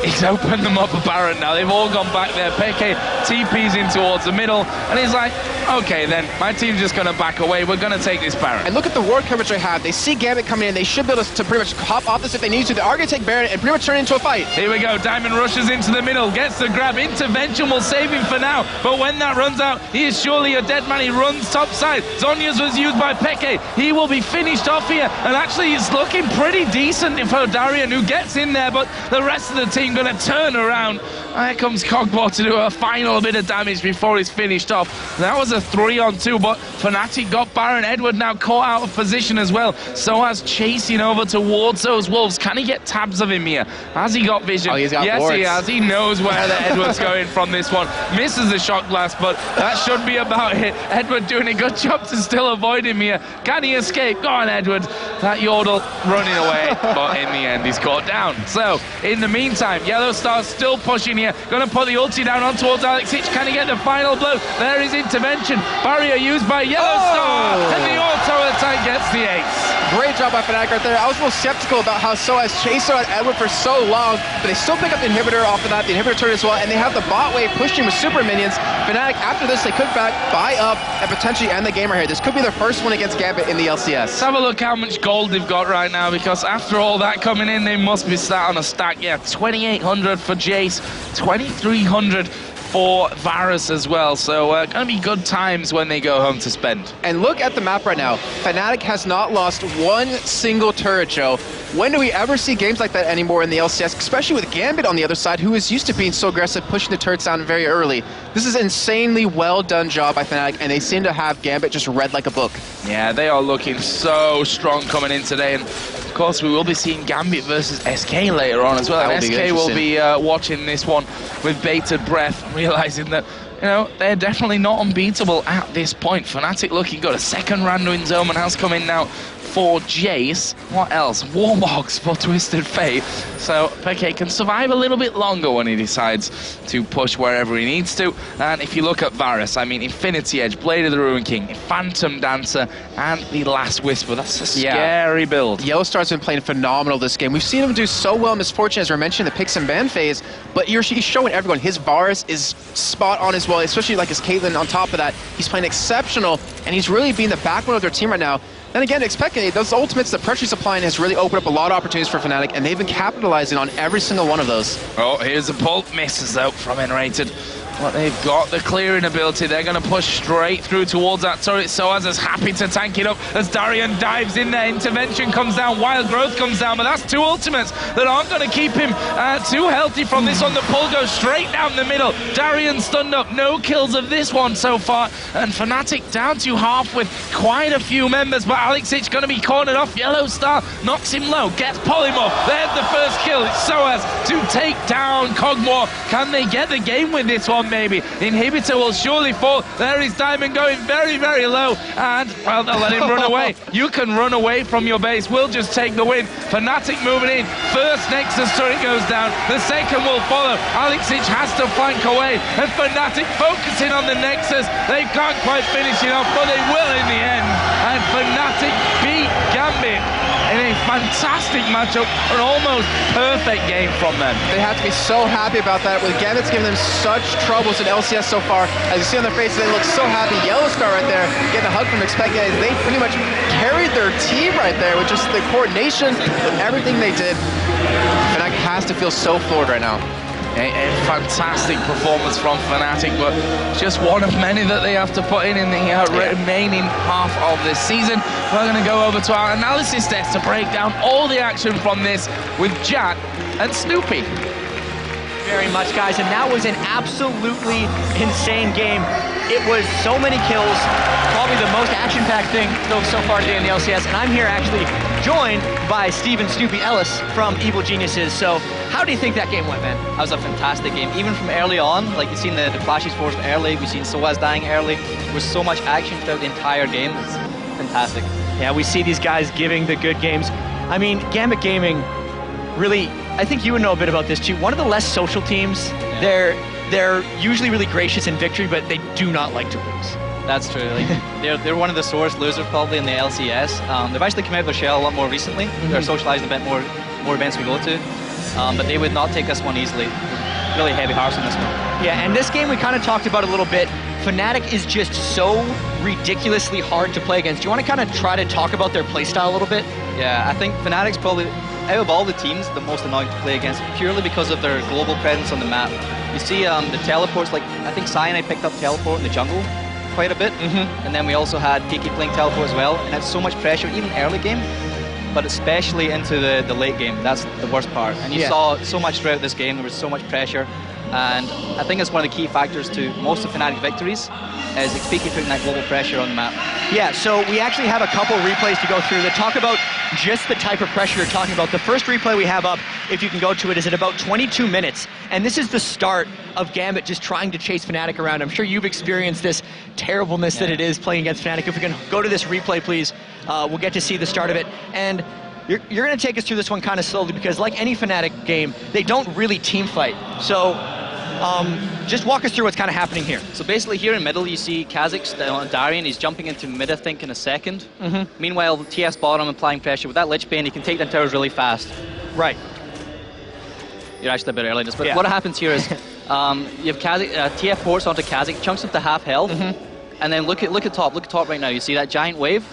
he's opened them up a Baron now. They've all gone back there. Peke TP's in towards the middle, and he's like, okay then, my team's just going to back away. We're going to take this Baron. And look at the ward coverage they have. They see Gambit coming in. They should be able to pretty much hop off this if they need to. They are going to take Baron and pretty much turn it into a fight. Here we go. Diamond rushes into the middle, gets the grab. Intervention will save him for now, but when that runs out, he is surely a dead man. He runs top side. Zhonya's was used by Peke. He will be finished off here, and actually it's looking pretty decent for Darien, who gets in there, but the rest of the team going to turn around. Here comes hyrqBot to do a final bit of damage before he's finished off. That was a 3-on-2, but FNATIC got Baron. Edward now caught out of position as well. So as chasing over towards those wolves. Can he get tabs of him here? Has he got vision? Oh, he's got yes, boards. he has. He knows where the Edward's going from this one. Misses the shot glass, but that should be about it. Edward doing a good job to still avoid him here. Can he escape? Go on, Edward. That Yordle running away, but in the end, he's caught down. So, in the meantime, Yellowstar still pushing here. Going to put the ulti down on towards Alex Hitch. Can he get the final blow? There is intervention. Barrier used by Yellowstar, and the auto attack gets the ace. Great job by FNATIC right there. I was a little skeptical about how SOAS chased out Edward for so long, but they still pick up the inhibitor off of that, the inhibitor turn as well, and they have the bot wave pushing with super minions. FNATIC, after this, they could back, buy up, and potentially end the game right here. This could be their first one against Gambit in the LCS. Let's have a look how much gold they've got right now, because after all that coming in, they must be sat on a stack. Yeah, 2,800 for Jace, 2,300 for Varus as well, so gonna be good times when they go home to spend. And look at the map right now. FNATIC has not lost one single turret, Joe. When do we ever see games like that anymore in the LCS, especially with Gambit on the other side, who is used to being so aggressive, pushing the turrets down very early. This is an insanely well done job by FNATIC, and they seem to have Gambit just read like a book. Yeah, they are looking so strong coming in today, and of course we will be seeing Gambit versus SK later on as well. And SK will be watching this one with bated breath, realizing that, you know, they're definitely not unbeatable at this point. FNATIC looking good. A second random zone has come in now for Jace. What else? Warmogs for Twisted Fate. So Peke can survive a little bit longer when he decides to push wherever he needs to. And if you look at Varus, I mean, Infinity Edge, Blade of the Ruin King, Phantom Dancer, and the Last Whisper. That's a scary build. Yellowstar's been playing phenomenal this game. We've seen him do so well in Misfortune, as we mentioned, the picks and ban phase, but he's showing everyone his Varus is spot on as well, especially like his Caitlyn on top of that. He's playing exceptional, and he's really being the backbone of their team right now. Then again, expecting those ultimates, the pressure he's applying has really opened up a lot of opportunities for FNATIC, and they've been capitalizing on every single one of those. Oh, here's a pull. Misses out from Enrated. But they've got the clearing ability. They're going to push straight through towards that turret. SOAS is happy to tank it up as Darien dives in there. Intervention comes down. Wild Growth comes down. But that's two ultimates that aren't going to keep him too healthy from this one. The pull goes straight down the middle. Darien stunned up. No kills of this one so far. And FNATIC down to half with quite a few members. But Alex Hitch going to be cornered off. Yellowstar knocks him low. Gets Polymorph. There's the first kill. It's SOAS to take down Kog'Maw. Can they get the game with this one? one maybe. The inhibitor will surely fall. There is Diamond going very, very low. And, well, they'll let him run away. You can run away from your base. We'll just take the win. FNATIC moving in. First Nexus turret goes down. The second will follow. Alexic has to flank away. And FNATIC focusing on the Nexus. They can't quite finish it off, but they will in the end. And FNATIC beat GAMBIT in a fantastic matchup, an almost perfect game from them. They have to be so happy about that, with GAMBIT's giving them such troubles in LCS so far. As you see on their faces, they look so happy. Yellowstar right there, getting a hug from xpeke. They pretty much carried their team right there with just the coordination, with everything they did. FNATIC has to feel so floored right now. A fantastic performance from FNATIC, but just one of many that they have to put in the remaining half of this season. We're going to go over to our analysis desk to break down all the action from this with Jatt and Snoopeh. Very much, guys, and that was an absolutely insane game. It was so many kills, probably the most action-packed thing so far today in the LCS, and I'm here actually joined by Steven Snoopeh Ellis from Evil Geniuses. So how do you think that game went, man? That was a fantastic game. Even from early on, like you've seen the flashes forced early, we've seen Soaz dying early. There was so much action throughout the entire game. It's fantastic. Yeah, we see these guys giving the good games. I mean, GAMBIT Gaming, really, I think you would know a bit about this too. One of the less social teams. Yeah. They're usually really gracious in victory, but they do not like to lose. That's true. Like, they're one of the sorest losers probably in the LCS. They've actually come out of their shell a lot more recently. They're socializing a bit more events we go to. But they would not take this one easily. Really heavy hearts on this one. Yeah, and this game we kind of talked about a little bit. FNATIC is just so ridiculously hard to play against. Do you want to kind of try to talk about their playstyle a little bit? Yeah, I think FNATIC's probably, out of all the teams, the most annoying to play against, purely because of their global presence on the map. You see the teleports, like I think Cyanide picked up teleport in the jungle quite a bit, and then we also had PK playing teleport as well, and it's so much pressure, even early game, but especially into the late game. That's the worst part. And you saw so much throughout this game, there was so much pressure, and I think it's one of the key factors to most of FNATIC victories, is xpeke putting that global pressure on the map. Yeah, so we actually have a couple replays to go through that talk about just the type of pressure you're talking about. The first replay we have up, if you can go to it, is at about 22 minutes. And this is the start of GAMBIT just trying to chase FNATIC around. I'm sure you've experienced this terribleness that it is playing against FNATIC. If we can go to this replay, please, we'll get to see the start of it. And you're going to take us through this one kind of slowly, because like any FNATIC game, they don't really team fight. So just walk us through what's kind of happening here. So basically here in middle you see Kha'Zix on Darien. He's jumping into mid, I think, in a second. Meanwhile, TF's bottom applying pressure. With that Lich Bane, he can take down towers really fast. Right. You're actually a bit early in this, but what happens here is you have TF ports onto Kha'Zix, chunks him to half health, and then look at top right now. You see that giant wave?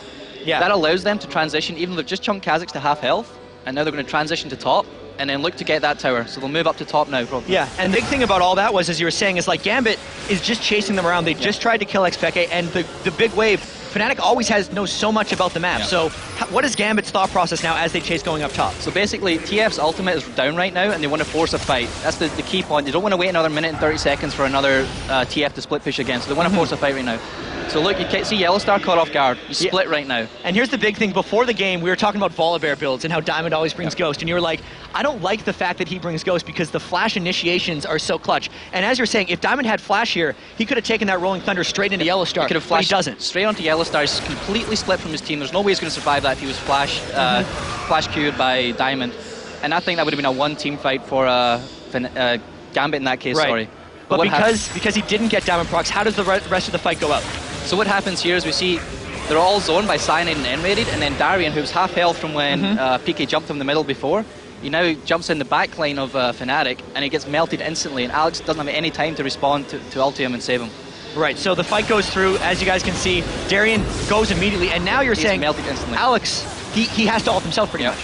Yeah. That allows them to transition, even though they've just chunked Kha'Zix to half health, and now they're going to transition to top, and then look to get that tower. So they'll move up to top now, probably. Yeah, and the big thing about all that was, as you were saying, is like GAMBIT is just chasing them around. They just tried to kill xpeke, and the big wave, FNATIC always knows so much about the map. So what is GAMBIT's thought process now as they chase going up top? So basically, TF's ultimate is down right now, and they want to force a fight. That's the key point. They don't want to wait another minute and 30 seconds for another TF to split push again, so they want to force a fight right now. So look, you can see Yellowstar caught off guard. You split right now. And here's the big thing. Before the game, we were talking about Volibear builds and how Diamond always brings Ghost. And you were like, I don't like the fact that he brings Ghost because the flash initiations are so clutch. And as you're saying, if Diamond had flash here, he could have taken that Rolling Thunder straight into Yellowstar. He could have flashed, but he doesn't. Straight onto Yellowstar. He's completely split from his team. There's no way he's going to survive that if he was flash queued by Diamond. And I think that would have been a one team fight for GAMBIT in that case, sorry. But because he didn't get Diamond procs, how does the rest of the fight go out? So what happens here is we see they're all zoned by Cyanide and Enrated, and then Darien, who's half health from when PK jumped from the middle before, he now jumps in the back line of FNATIC, and he gets melted instantly, and Alex doesn't have any time to respond to ulti him and save him. Right, so the fight goes through, as you guys can see, Darien goes immediately, and now you're saying melted instantly. Alex, he has to ult himself pretty much.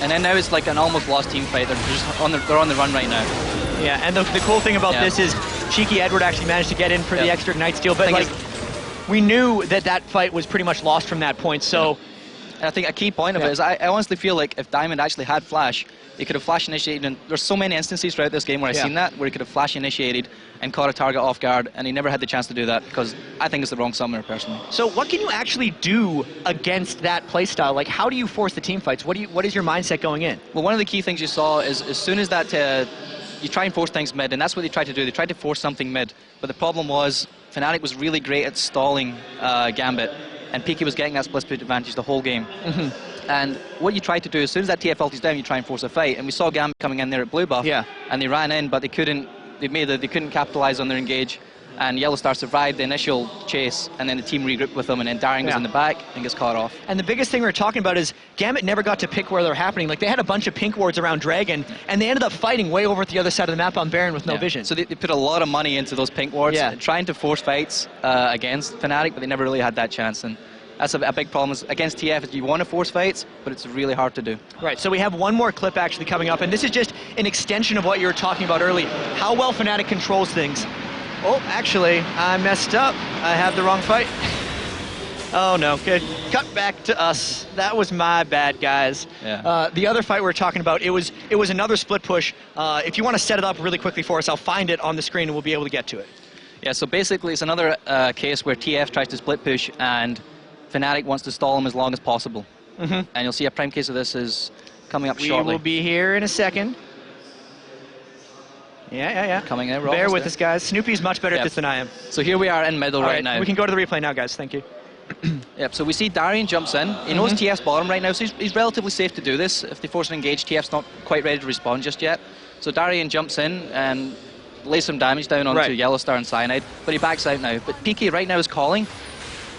And then now it's like an almost lost team fight. They're just on the run right now. Yeah, and the cool thing about this is Cheeky Edward actually managed to get in for the extra Ignite steal, but like, we knew that fight was pretty much lost from that point, so... And I think a key point of it is I honestly feel like if Diamond actually had flash, he could have flash initiated, and there's so many instances throughout this game where I've seen that, where he could have flash initiated and caught a target off guard, and he never had the chance to do that because I think it's the wrong summoner, personally. So what can you actually do against that playstyle? Like, how do you force the team fights? What is your mindset going in? Well, one of the key things you saw is as soon as that you try and force things mid, and that's what they tried to do. They tried to force something mid, but the problem was FNATIC was really great at stalling GAMBIT, and PK was getting that split push advantage the whole game. And what you try to do, as soon as that TF ulti's down, you try and force a fight. And we saw GAMBIT coming in there at blue buff, and they ran in, but they couldn't. They couldn't capitalize on their engage. And Yellowstar survived the initial chase, and then the team regrouped with them, and then Darian was in the back and gets caught off. And the biggest thing we were talking about is GAMBIT never got to pick where they're happening. Like, they had a bunch of pink wards around Dragon, and they ended up fighting way over at the other side of the map on Baron with no vision. So they put a lot of money into those pink wards, trying to force fights against FNATIC, but they never really had that chance. And that's a big problem is against TF is you want to force fights, but it's really hard to do. Right, so we have one more clip actually coming up, and this is just an extension of what you were talking about earlier, how well FNATIC controls things. Oh, actually, I messed up. I have the wrong fight. Oh no, good. Cut back to us. That was my bad, guys. The other fight we were talking about, it was another split push. If you want to set it up really quickly for us, I'll find it on the screen and we'll be able to get to it. Yeah, so basically it's another case where TF tries to split push and FNATIC wants to stall him as long as possible. And you'll see a prime case of this is coming up shortly. We will be here in a second. Yeah. Coming in. Bear with us, guys. Snoopeh's much better at this than I am. So here we are in middle right now. We can go to the replay now, guys. Thank you. So we see Darian jumps in. He knows TF's bottom right now, so he's relatively safe to do this. If they force an engage, TF's not quite ready to respond just yet. So Darian jumps in and lays some damage down onto Yellowstar and Cyanide, but he backs out now. But PK right now is calling.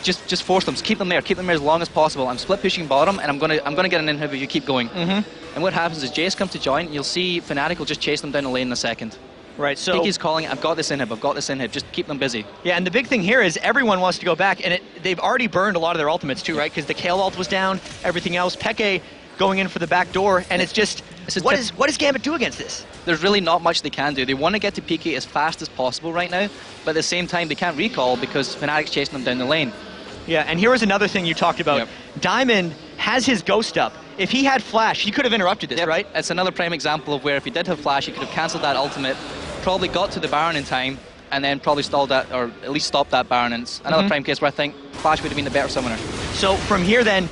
Just force them. Keep them there. Keep them there as long as possible. I'm split pushing bottom, and I'm gonna get an inhib if you keep going. And what happens is Jace comes to join. You'll see FNATIC will just chase them down the lane in a second. Right. So PK's calling. I've got this inhib. I've got this inhib. Just keep them busy. Yeah. And the big thing here is everyone wants to go back, and they've already burned a lot of their ultimates too, right? Because the Kale ult was down. Everything else. Peke going in for the back door, and it's just what does GAMBIT do against this? There's really not much they can do. They want to get to PK as fast as possible right now, but at the same time they can't recall because FNATIC's chasing them down the lane. Yeah, and here was another thing you talked about. Diamond has his ghost up. If he had flash, he could have interrupted this, right? It's another prime example of where if he did have flash, he could have cancelled that ultimate, probably got to the Baron in time, and then probably stalled that, or at least stopped that Baron. And it's another prime case where I think flash would have been the better summoner. So from here then,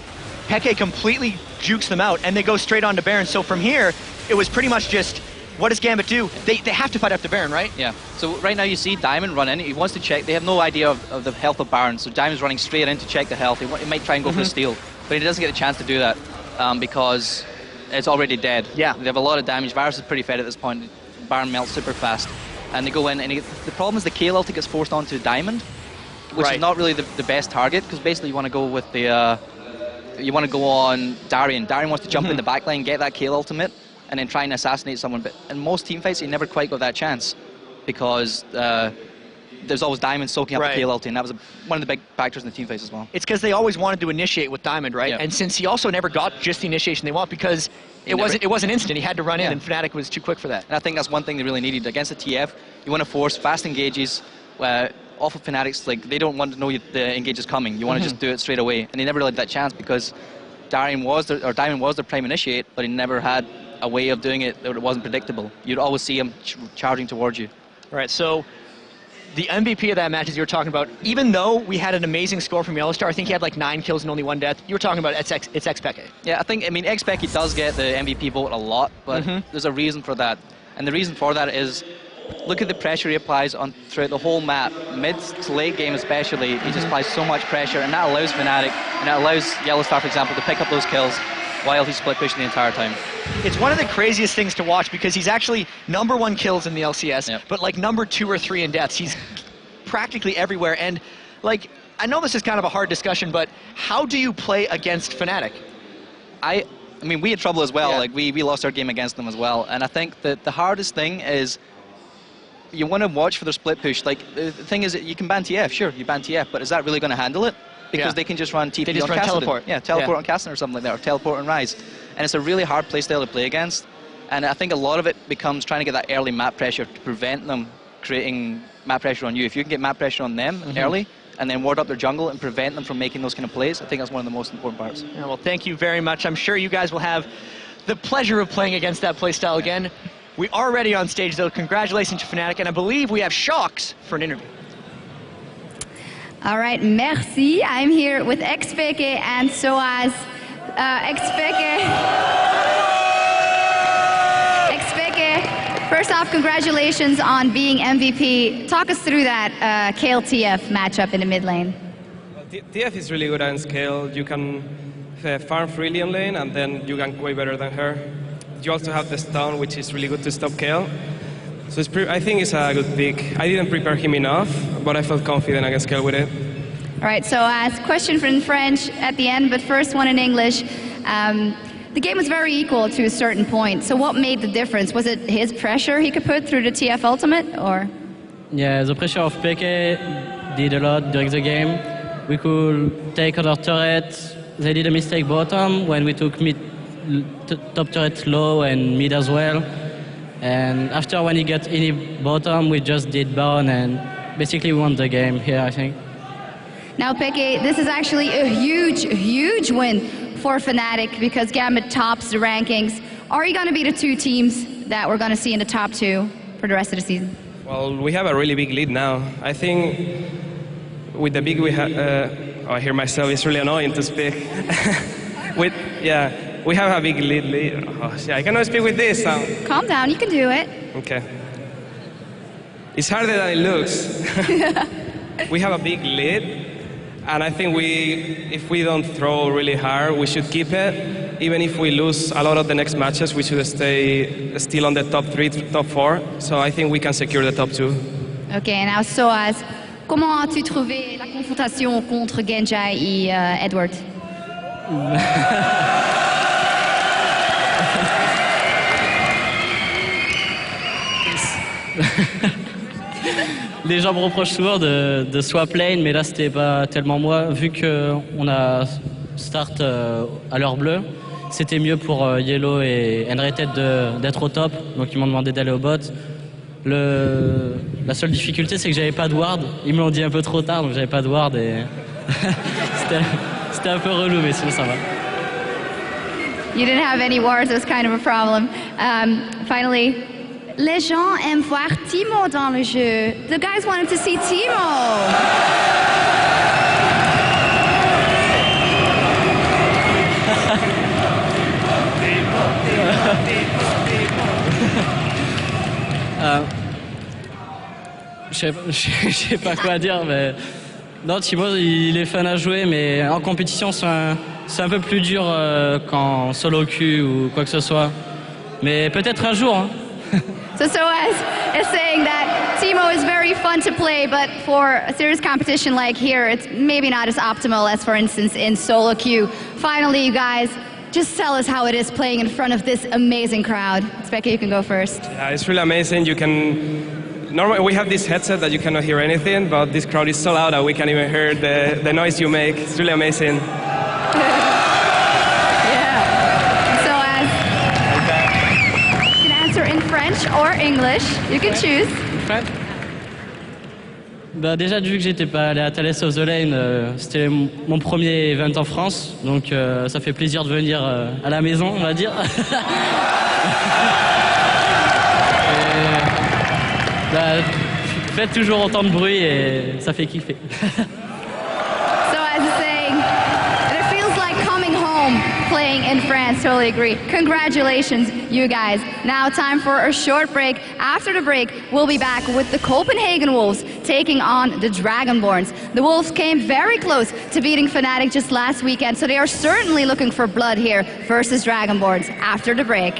Peke completely jukes them out, and they go straight on to Baron. So from here, it was pretty much just, what does GAMBIT do? They have to fight after Baron, right? Yeah. So right now you see Diamond run in. He wants to check. They have no idea of the health of Baron. So Diamond's running straight in to check the health. He might try and go for a steal, but he doesn't get a chance to do that because it's already dead. Yeah. They have a lot of damage. Varus is pretty fed at this point. Baron melts super fast. And they go in, and the problem is the Kale ulti gets forced onto Diamond, which is not really the best target, because basically you want to go with the... you want to go on Darian. Darian wants to jump in the backline, get that Kale ultimate, and then try and assassinate someone. But in most team fights, he never quite got that chance because there's always Diamond soaking up the Kale ulti, and that was one of the big factors in the team fights as well. It's because they always wanted to initiate with Diamond, right? Yeah. And since he also never got just the initiation they want, because it wasn't instant, he had to run in, and FNATIC was too quick for that. And I think that's one thing they really needed against the TF. You want to force fast engages. Off of FNATIC's, like, they don't want to know the engage is coming. You want to just do it straight away, and they never really had that chance because Diamond was their prime initiate, but he never had a way of doing it that wasn't predictable. You'd always see him charging towards you. All right, so the MVP of that match, as you were talking about, even though we had an amazing score from Yellowstar, I think he had like 9 kills and only 1 death. You were talking about it's xPeke. Yeah, I mean, xPeke does get the MVP vote a lot, but there's a reason for that. And the reason for that is, look at the pressure he applies throughout the whole map. Mid to late game especially, he just applies so much pressure, and that allows FNATIC, and that allows Yellowstar, for example, to pick up those kills while he's split pushing the entire time. It's one of the craziest things to watch because he's actually #1 kills in the LCS, but like #2 or 3 in deaths. He's practically everywhere, and like, I know this is kind of a hard discussion, but how do you play against FNATIC? I mean, we had trouble as well. Like, we lost our game against them as well, and I think that the hardest thing is you want to watch for their split push. Like, the thing is that you can ban TF, sure, you ban TF, but is that really going to handle it? Because they can just run TP on Cassidy. Teleport. Yeah, teleport on Cassidy or something like that, or teleport and Rise. And it's a really hard playstyle to play against. And I think a lot of it becomes trying to get that early map pressure to prevent them creating map pressure on you. If you can get map pressure on them early, and then ward up their jungle and prevent them from making those kind of plays, I think that's one of the most important parts. Yeah, well, thank you very much. I'm sure you guys will have the pleasure of playing against that playstyle again. We are ready on stage, though. Congratulations to FNATIC, and I believe we have Sjokz for an interview. All right, merci. I'm here with xPeke, and so as xPeke, first off, congratulations on being MVP. Talk us through that Kayle TF matchup in the mid lane. TF is really good at scale. You can farm freely in lane, and then you gank way better than her. You also have the stun, which is really good to stop Kayle. So I think it's a good pick. I didn't prepare him enough, but I felt confident against Kayle with it. All right, so question in French at the end, but first one in English. The game was very equal to a certain point. So what made the difference? Was it his pressure he could put through the TF ultimate, or? Yeah, the pressure of PK did a lot during the game. We could take other turrets. They did a mistake bottom when we took top turret low and mid as well. And after when he got any bottom, we just did Baron and basically won the game here, I think. Now, Peke, this is actually a huge win for FNATIC because GAMBIT tops the rankings. Are you going to be the two teams that we're going to see in the top two for the rest of the season? Well, we have a really big lead now. I think with the big we have, I hear myself, it's really annoying to speak. We have a big lead. Oh, I cannot speak with this. Calm down, you can do it. Okay. It's harder than it looks. We have a big lead, and I think if we don't throw really hard, we should keep it. Even if we lose a lot of the next matches, we should stay still on the top 3, top 4. So I think we can secure the top 2. Okay, now Soaz, comment as-tu trouvé la confrontation contre Genja et Edward? Les gens me reprochent souvent de swap lane, mais là c'était pas tellement moi. Vu qu'on a start à l'heure bleue, c'était mieux pour Yellow et Untitled d'être au top, donc ils m'ont demandé d'aller au bot. La seule difficulté c'est que j'avais pas de ward, ils me l'ont dit un peu trop tard, donc j'avais pas de ward et c'était un peu relou, mais sinon ça va. You didn't have any wards, it was kind of a problem. Finally, les gens aiment voir Teemo dans le jeu. The guys wanted to see Teemo. Je sais pas quoi dire, mais non, Teemo il est fun à jouer, mais en compétition c'est un peu plus dur qu'en solo queue ou quoi que ce soit. Mais peut-être un jour. Hein. So Soaz is saying that Teemo is very fun to play, but for a serious competition like here, it's maybe not as optimal as, for instance, in solo queue. Finally, you guys, just tell us how it is playing in front of this amazing crowd. Specca, you can go first. Yeah, it's really amazing. Normally we have this headset that you cannot hear anything, but this crowd is so loud that we can't even hear the noise you make. It's really amazing. French or English, you can choose. Bah déjà, vu que j'étais pas allé à Palais of the Lane, c'était mon premier event en France, donc ça fait plaisir de venir à la maison, on va dire. Faites toujours autant de bruit et ça fait kiffer. So as I saying, it feels like coming home playing in France. Totally agree. Congratulations, you guys. Now time for a short break. After the break, we'll be back with the Copenhagen Wolves taking on the Dragonborns. The Wolves came very close to beating FNATIC just last weekend, so they are certainly looking for blood here versus Dragonborns after the break.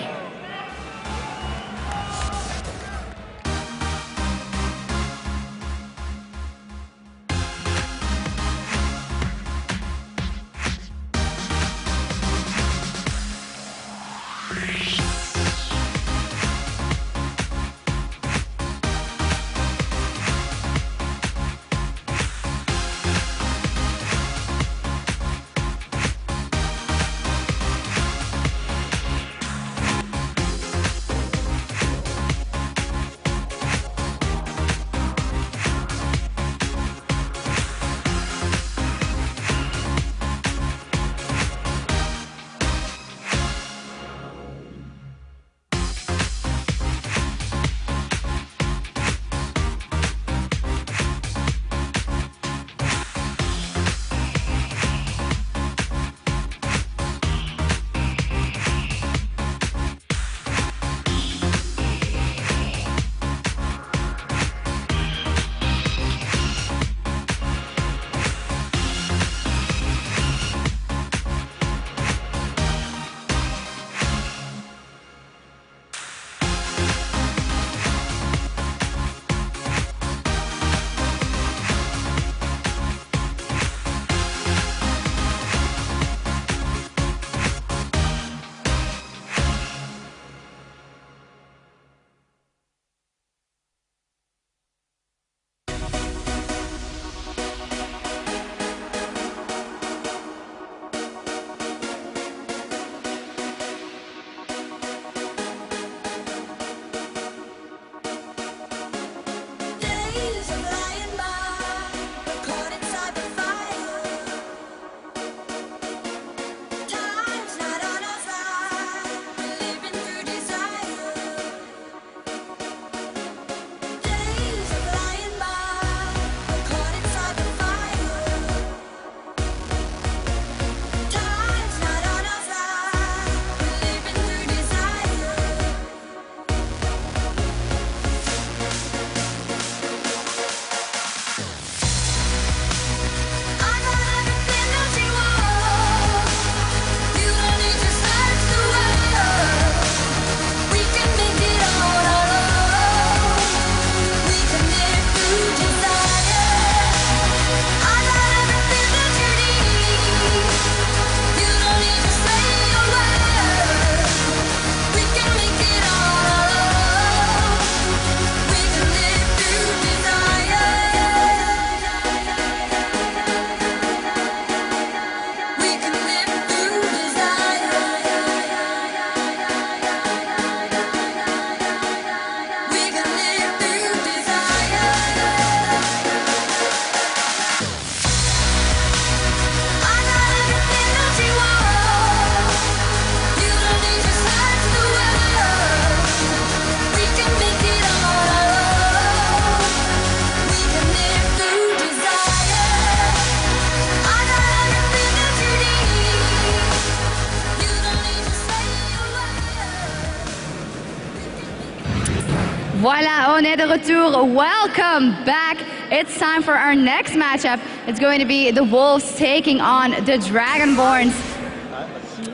Voilà, on est de retour. Welcome back. It's time for our next matchup. It's going to be the Wolves taking on the Dragonborns.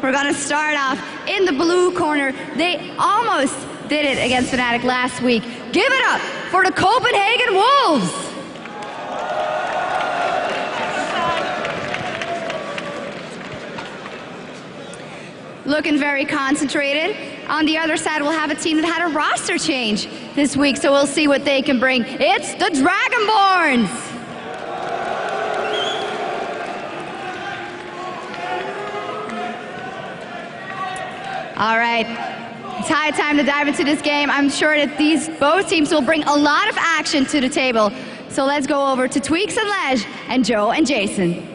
We're going to start off in the blue corner. They almost did it against FNATIC last week. Give it up for the Copenhagen Wolves. Looking very concentrated. On the other side, we'll have a team that had a roster change this week, so we'll see what they can bring. It's the Dragonborns. All right, it's high time to dive into this game. I'm sure that both teams will bring a lot of action to the table. So let's go over to Tweaks and Lej and Joe and Jason.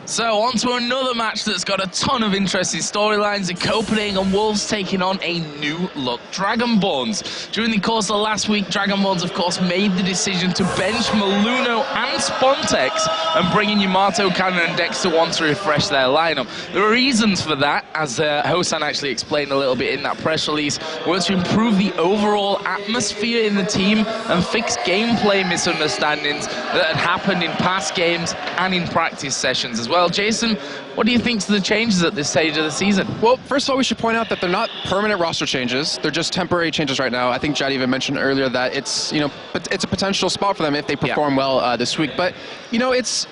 So on to another match that's got a ton of interesting storylines. The Copenhagen Wolves taking on a new-look Dragonborns. During the course of last week, Dragonborns, of course, made the decision to bench Maluno and Spontex and bring in Yamato Cannon and Dexter 1 to refresh their lineup. There are reasons for that, as Hosan actually explained a little bit in that press release, was to improve the overall atmosphere in the team and fix gameplay misunderstandings that had happened in past games and in practice sessions as well. Jason, what do you think to the changes at this stage of the season? Well, first of all, we should point out that they're not permanent roster changes. They're just temporary changes right now. I think Jatt even mentioned earlier that it's, you know, it's a potential spot for them if they perform well this week. But, you know, to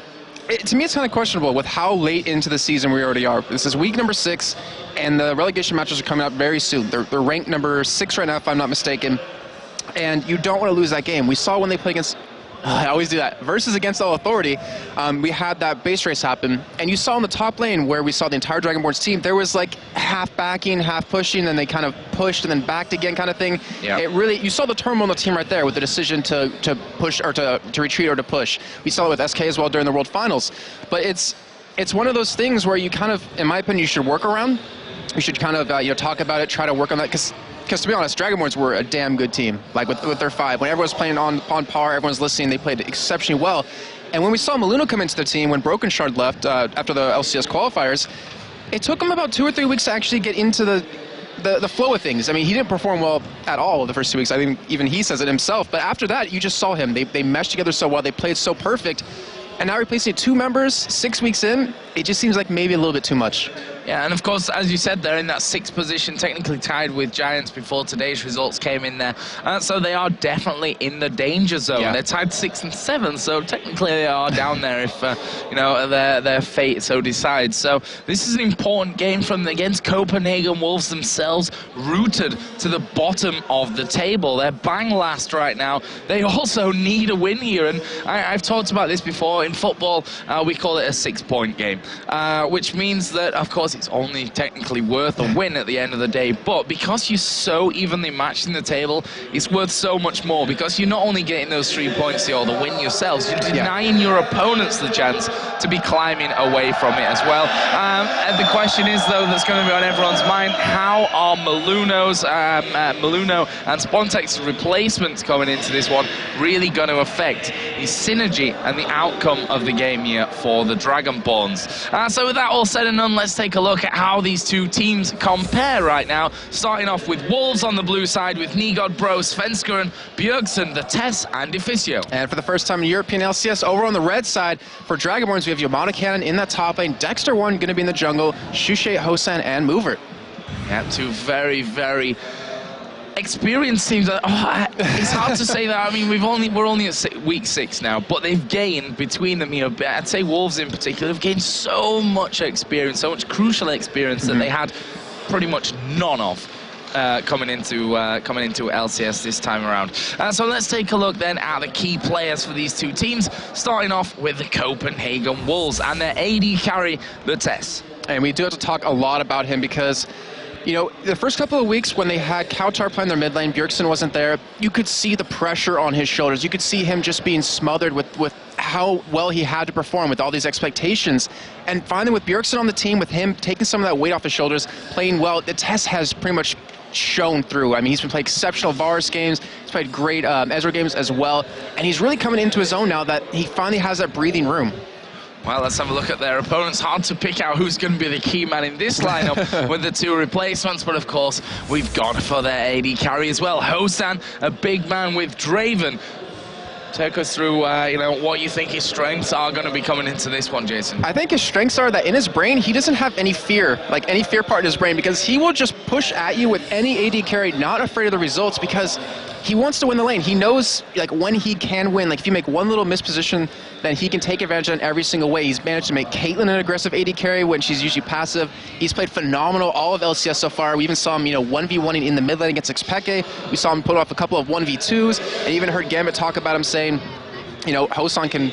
me, it's kind of questionable with how late into the season we already are. This is week number 6, and the relegation matches are coming up very soon. They're ranked number 6 right now, if I'm not mistaken. And you don't want to lose that game. We saw when they play against... I always do that. Versus against All Authority, we had that base race happen, and you saw in the top lane where we saw the entire Dragonborns team, there was like half backing, half pushing, and they kind of pushed and then backed again kind of thing. Yeah. It really, you saw the turmoil on the team right there with the decision to push or to retreat or to push. We saw it with SK as well during the World Finals. But it's one of those things where you kind of, in my opinion, you should work around. You should kind of you know, talk about it, try to work on that, because to be honest, Dragonborns were a damn good team, like with their 5. When everyone's playing on par, everyone's listening, they played exceptionally well. And when we saw Maluno come into the team, when Broken Shard left after the LCS qualifiers, it took him about 2 or 3 weeks to actually get into the flow of things. I mean, he didn't perform well at all the first 2 weeks. I think even he says it himself. But after that, you just saw him. They meshed together so well. They played so perfect. And now replacing 2 members 6 weeks in, it just seems like maybe a little bit too much. Yeah, and of course, as you said, they're in that 6th position, technically tied with Giants before today's results came in there. So they are definitely in the danger zone. Yeah. They're tied 6th and 7th, so technically they are down there if you know, their fate so decides. So this is an important game from against Copenhagen Wolves themselves, rooted to the bottom of the table. They're bang last right now. They also need a win here, and I've talked about this before. In football, we call it a 6-point game, which means that, of course, it's only technically worth a win at the end of the day, but because you're so evenly matched in the table, it's worth so much more, because you're not only getting those 3 points or the win yourselves, you're denying your opponents the chance to be climbing away from it as well. And the question is, though, that's going to be on everyone's mind, how are Maluno and Spontex's replacements coming into this one really going to affect the synergy and the outcome of the game here for the Dragonborns? So with that all said and done, let's take a look at how these two teams compare right now. Starting off with Wolves on the blue side with Nigod, Bro, Svenskeren, Bjergsen, the Tess, and Deficio. And for the first time in European LCS, over on the red side, for Dragonborns, we have Yamato Cannon in that top lane, Dexter 1 going to be in the jungle, Shushe, Hosan, and Mover. Yeah, two very, very experienced teams. It's hard to say that. I mean, we're only at week 6 now, but they've gained between them. You know, I'd say Wolves in particular have gained so much experience, so much crucial experience that they had pretty much none of coming into LCS this time around. So let's take a look then at the key players for these two teams. Starting off with the Copenhagen Wolves and their AD carry, the Tess. And we do have to talk a lot about him because, you know, the first couple of weeks when they had Kautar playing their mid lane, Bjergsen wasn't there, you could see the pressure on his shoulders. You could see him just being smothered with how well he had to perform with all these expectations. And finally with Bjergsen on the team, with him taking some of that weight off his shoulders, playing well, the Tess has pretty much shown through. I mean, he's been playing exceptional Varus games, he's played great Ezreal games as well, and he's really coming into his own now that he finally has that breathing room. Well, let's have a look at their opponents. Hard to pick out who's going to be the key man in this lineup with the two replacements, but of course, we've got for their AD carry as well. Hosan, a big man with Draven. Take us through, what you think his strengths are going to be coming into this one, Jason. I think his strengths are that in his brain, he doesn't have any fear, like any fear part in his brain, because he will just push at you with any AD carry, not afraid of the results, because he wants to win the lane. He knows like when he can win. Like if you make one little misposition, then he can take advantage of it in every single way. He's managed to make Caitlyn an aggressive AD carry when she's usually passive. He's played phenomenal all of LCS so far. We even saw him, 1v1 in the mid lane against xPeke. We saw him put off a couple of 1v2s, and even heard GAMBIT talk about him saying, Hosan can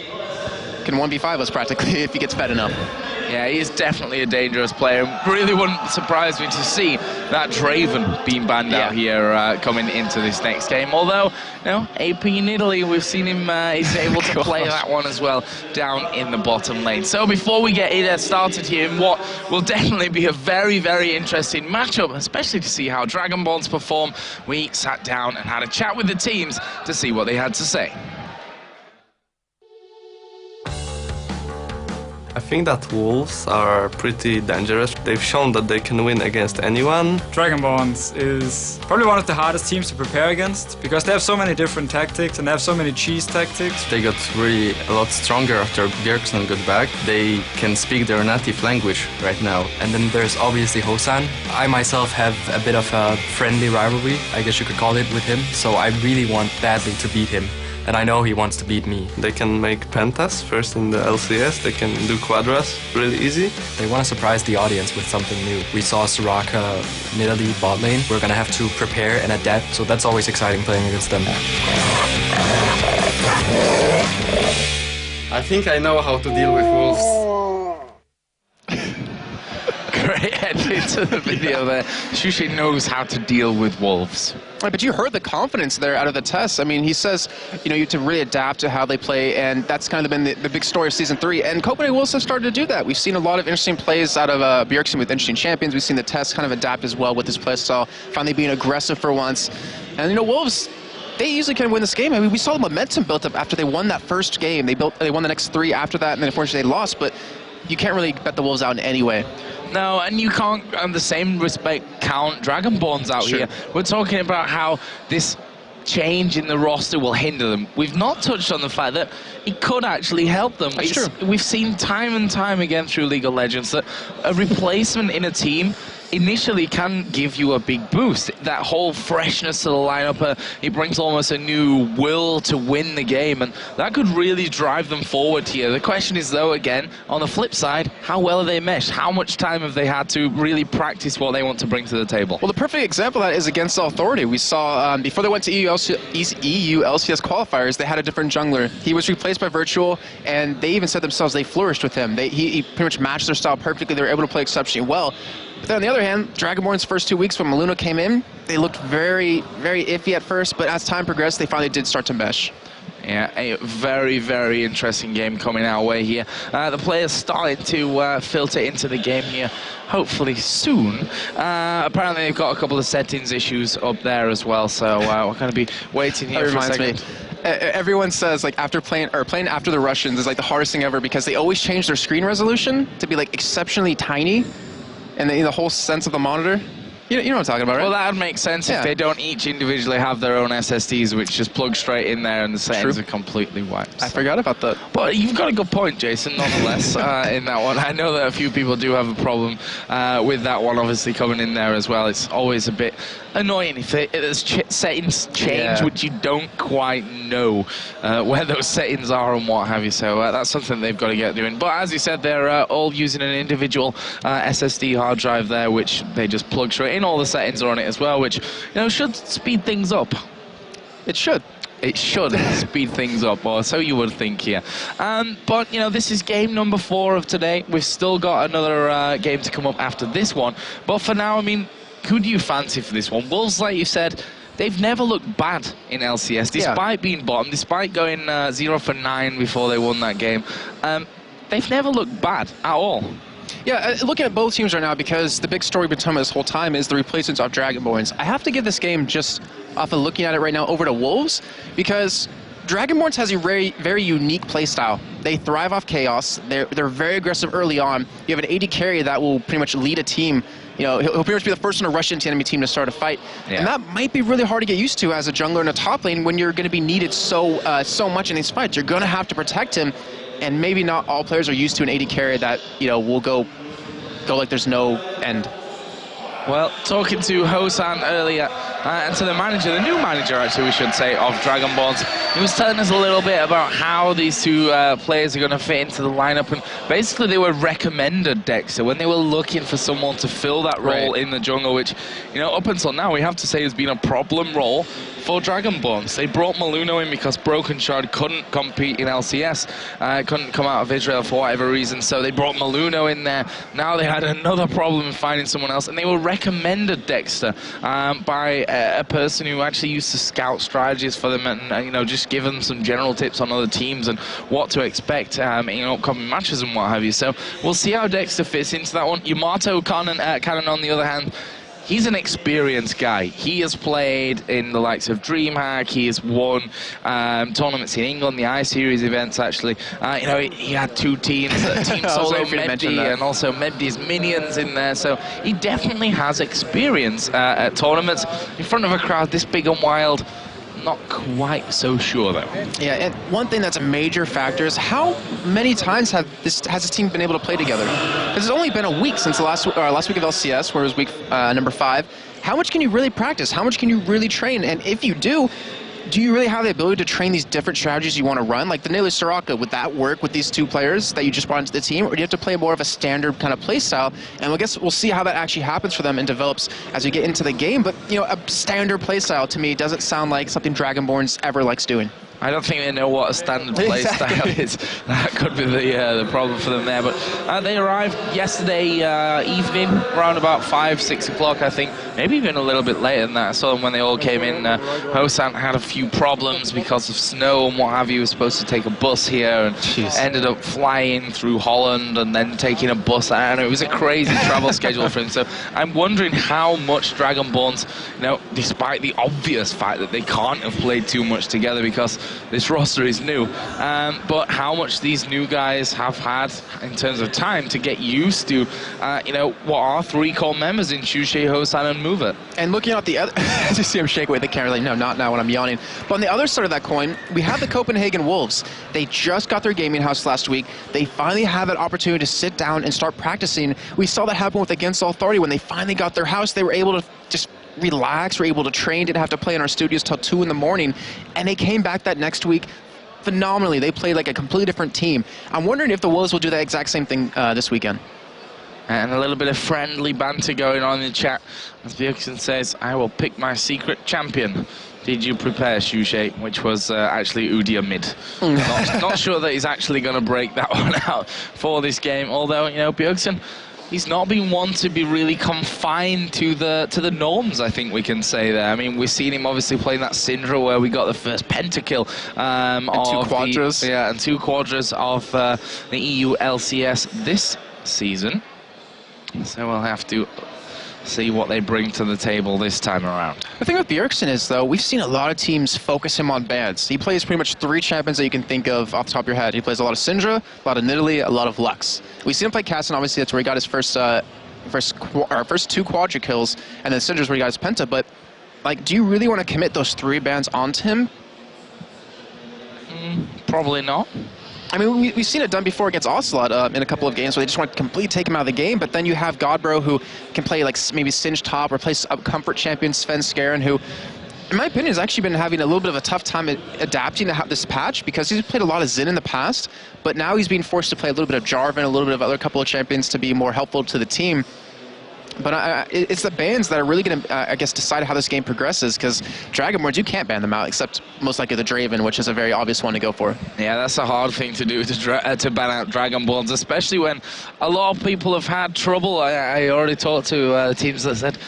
1v5 us practically if he gets fed enough. Yeah, he is definitely a dangerous player. Really wouldn't surprise me to see that Draven being banned out here coming into this next game. Although, AP in Italy, we've seen him, he's able to play that one as well down in the bottom lane. So before we get started here in what will definitely be a very, very interesting matchup, especially to see how Dragonborns perform, we sat down and had a chat with the teams to see what they had to say. I think that Wolves are pretty dangerous. They've shown that they can win against anyone. Dragonborns is probably one of the hardest teams to prepare against because they have so many different tactics and they have so many cheese tactics. They got really a lot stronger after Bjergsen got back. They can speak their native language right now. And then there's obviously Hosan. I myself have a bit of a friendly rivalry, I guess you could call it, with him. So I really want badly to beat him. And I know he wants to beat me. They can make pentas first in the LCS. They can do quadras really easy. They want to surprise the audience with something new. We saw Soraka mid-Italy bot lane. We're going to have to prepare and adapt, so that's always exciting playing against them. I think I know how to deal with wolves. Great entry to the video there. Shushi knows how to deal with wolves. Right, but you heard the confidence there out of the test. I mean, he says, you have to really adapt to how they play, and that's kind of been the big story of Season 3. And Copenhagen Wolves have started to do that. We've seen a lot of interesting plays out of Bjergsen with interesting champions. We've seen the test kind of adapt as well with his playstyle, finally being aggressive for once. And, Wolves, they easily can win this game. I mean, we saw the momentum built up after they won that first game. They won the next 3 after that, and then unfortunately they lost, but you can't really bet the Wolves out in any way. No, and you can't, in the same respect, count Dragonborns out here. We're talking about how this change in the roster will hinder them. We've not touched on the fact that it could actually help them. That's true. We've seen time and time again through League of Legends that a replacement in a team initially can give you a big boost. That whole freshness to the lineup, it brings almost a new will to win the game, and that could really drive them forward here. The question is, though, again, on the flip side, how well are they meshed? How much time have they had to really practice what they want to bring to the table? Well, the perfect example of that is against Authority. We saw, before they went to EU LCS qualifiers, they had a different jungler. He was replaced by Virtual, and they even said themselves they flourished with him. He pretty much matched their style perfectly. They were able to play exceptionally well. But then on the other hand, Dragonborn's first 2 weeks when Maluna came in, they looked very, very iffy at first, but as time progressed, they finally did start to mesh. Yeah, a very, very interesting game coming our way here. The players starting to filter into the game here, hopefully soon. Apparently they've got a couple of settings issues up there as well, so we're going to be waiting here for a second. Everyone says like playing after the Russians is like the hardest thing ever because they always change their screen resolution to be like exceptionally tiny, and the whole sense of the monitor. You know what I'm talking about, right? Well, that would make sense if they don't each individually have their own SSDs, which just plug straight in there and the settings are completely wiped. I forgot about that. But you've got a good point, Jason, nonetheless, in that one. I know that a few people do have a problem with that one, obviously, coming in there as well. It's always a bit annoying if there's settings change, which you don't quite know where those settings are and what have you. So that's something they've got to get doing. But as you said, they're all using an individual SSD hard drive there, which they just plug straight in. All the settings are on it as well, which should speed things up. It should. It should speed things up, or so you would think here. But, this is game number 4 of today. We've still got another game to come up after this one. But for now, I mean, who do you fancy for this one? Wolves, like you said, they've never looked bad in LCS, despite being bottom, despite going 0 for 9 before they won that game. They've never looked bad at all. Yeah, looking at both teams right now, because the big story between this whole time is the replacements of Dragonborns. I have to give this game, just off of looking at it right now, over to Wolves, because Dragonborns has a very unique playstyle. They thrive off chaos. They're very aggressive early on. You have an AD carry that will pretty much lead a team. You know, he'll pretty much be the first one to rush into the enemy team to start a fight. Yeah. And that might be really hard to get used to as a jungler in a top lane when you're going to be needed so much in these fights. You're going to have to protect him, and maybe not all players are used to an AD carry that, you know, will go like there's no end. Well, talking to Hosan earlier, and to the manager, the new manager actually we should say, of Dragonborns, he was telling us a little bit about how these two players are going to fit into the lineup, and basically they were recommended, Dexter, when they were looking for someone to fill that role in the jungle, which, you know, up until now we have to say has been a problem role for Dragonborns. They brought Maluno in because Broken Shard couldn't compete in LCS, couldn't come out of Israel for whatever reason, so they brought Maluno in there. Now they had another problem in finding someone else, and they were recommended, Dexter, by a person who actually used to scout strategies for them and you know, just give them some general tips on other teams and what to expect in upcoming matches and what have you. So we'll see how Dexter fits into that one. Yamato Cannon, on the other hand, he's an experienced guy. He has played in the likes of DreamHack. He has won tournaments in England, the I-Series events, actually. You know, he had two teams, Team Solo Mebdi and also Mebdi's Minions in there. So he definitely has experience at tournaments. In front of a crowd this big and wild, not quite so sure, though. Yeah, and one thing that's a major factor is how many times has this team been able to play together? Because it's only been a week since the last week of LCS, where it was week number 5. How much can you really practice? How much can you really train? And if you do you really have the ability to train these different strategies you want to run? Like the Nele Soraka, would that work with these two players that you just brought into the team? Or do you have to play more of a standard kind of play style? And I guess we'll see how that actually happens for them and develops as we get into the game. But, you know, a standard play style to me doesn't sound like something Dragonborns ever likes doing. I don't think they know what a standard play style is. That could be the problem for them there. But they arrived yesterday evening, around about 5, 6 o'clock, I think. Maybe even a little bit later than that. I saw them when they all came in. Hosan had a few problems because of snow and what have you. He was supposed to take a bus here and ended up flying through Holland and then taking a bus. I don't know, it was a crazy travel schedule for him. So I'm wondering how much Dragonborns, you know, despite the obvious fact that they can't have played too much together because this roster is new, but how much these new guys have had in terms of time to get used to, you know, what are 3 core members in Shushe, Hosan, and Mover. And looking at the other, as you see him shake away the camera, like, no, not now when I'm yawning. But on the other side of that coin, we have the Copenhagen Wolves. They just got their gaming house last week. They finally have an opportunity to sit down and start practicing. We saw that happen with Against All Authority. When they finally got their house, they were able to just relax, were able to train, didn't have to play in our studios till 2 in the morning, and they came back that next week phenomenally. They played like a completely different team. I'm wondering if the Wolves will do that exact same thing this weekend. And a little bit of friendly banter going on in the chat as Björksen says, I will pick my secret champion. Did you prepare, Shushe? Which was actually Udyr mid. not sure that he's actually going to break that one out for this game, although, you know, Björksen, he's not been one to be really confined to the norms, I think we can say there. I mean, we've seen him obviously playing that Syndra where we got the first pentakill and 2 quadras. And 2 quadras of the EU LCS this season. So we'll have to see what they bring to the table this time around. The thing with Björksen is, though, we've seen a lot of teams focus him on bans. He plays pretty much 3 champions that you can think of off the top of your head. He plays a lot of Syndra, a lot of Nidalee, a lot of Lux. We've seen him play Cass, and obviously that's where he got his first 2 quadra kills, and then Syndra's where he got his penta. But, like, do you really want to commit those 3 bans onto him? Probably not. I mean, we've seen it done before against Ocelot in a couple of games where they just want to completely take him out of the game, but then you have Godbro who can play like maybe Singe top or play a comfort champion, Sven Skaren, who, in my opinion, has actually been having a little bit of a tough time adapting to this patch because he's played a lot of Xin in the past, but now he's being forced to play a little bit of Jarvan, a little bit of other couple of champions to be more helpful to the team. But it's the bans that are really going to, I guess, decide how this game progresses, because Dragonborns, you can't ban them out, except most likely the Draven, which is a very obvious one to go for. Yeah, that's a hard thing to do, to ban out Dragonborns, especially when a lot of people have had trouble. I already talked to teams that said,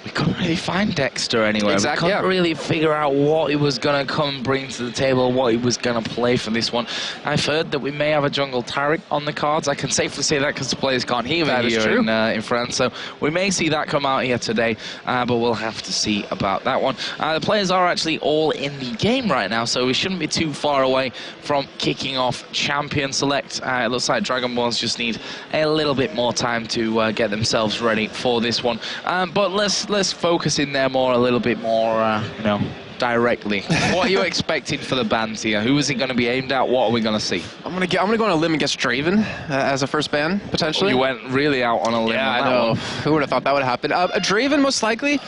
we couldn't really find Dexter anywhere. Exactly, We couldn't really figure out what he was going to come and bring to the table, what he was going to play for this one. I've heard that we may have a jungle Taric on the cards. I can safely say that because the players can't hear me here in France. So we may see that come out here today, but we'll have to see about that one. The players are actually all in the game right now, so we shouldn't be too far away from kicking off Champion Select. It looks like Dragonborns just need a little bit more time to get themselves ready for this one. But let's focus in there a little bit more, you know, directly. What are you expecting for the bans here? Who is it going to be aimed at? What are we going to see? I'm gonna go on a limb and guess Draven as a first ban potentially. You went really out on a limb. Yeah, on I know. one. Who would have thought that would happen? A Draven most likely.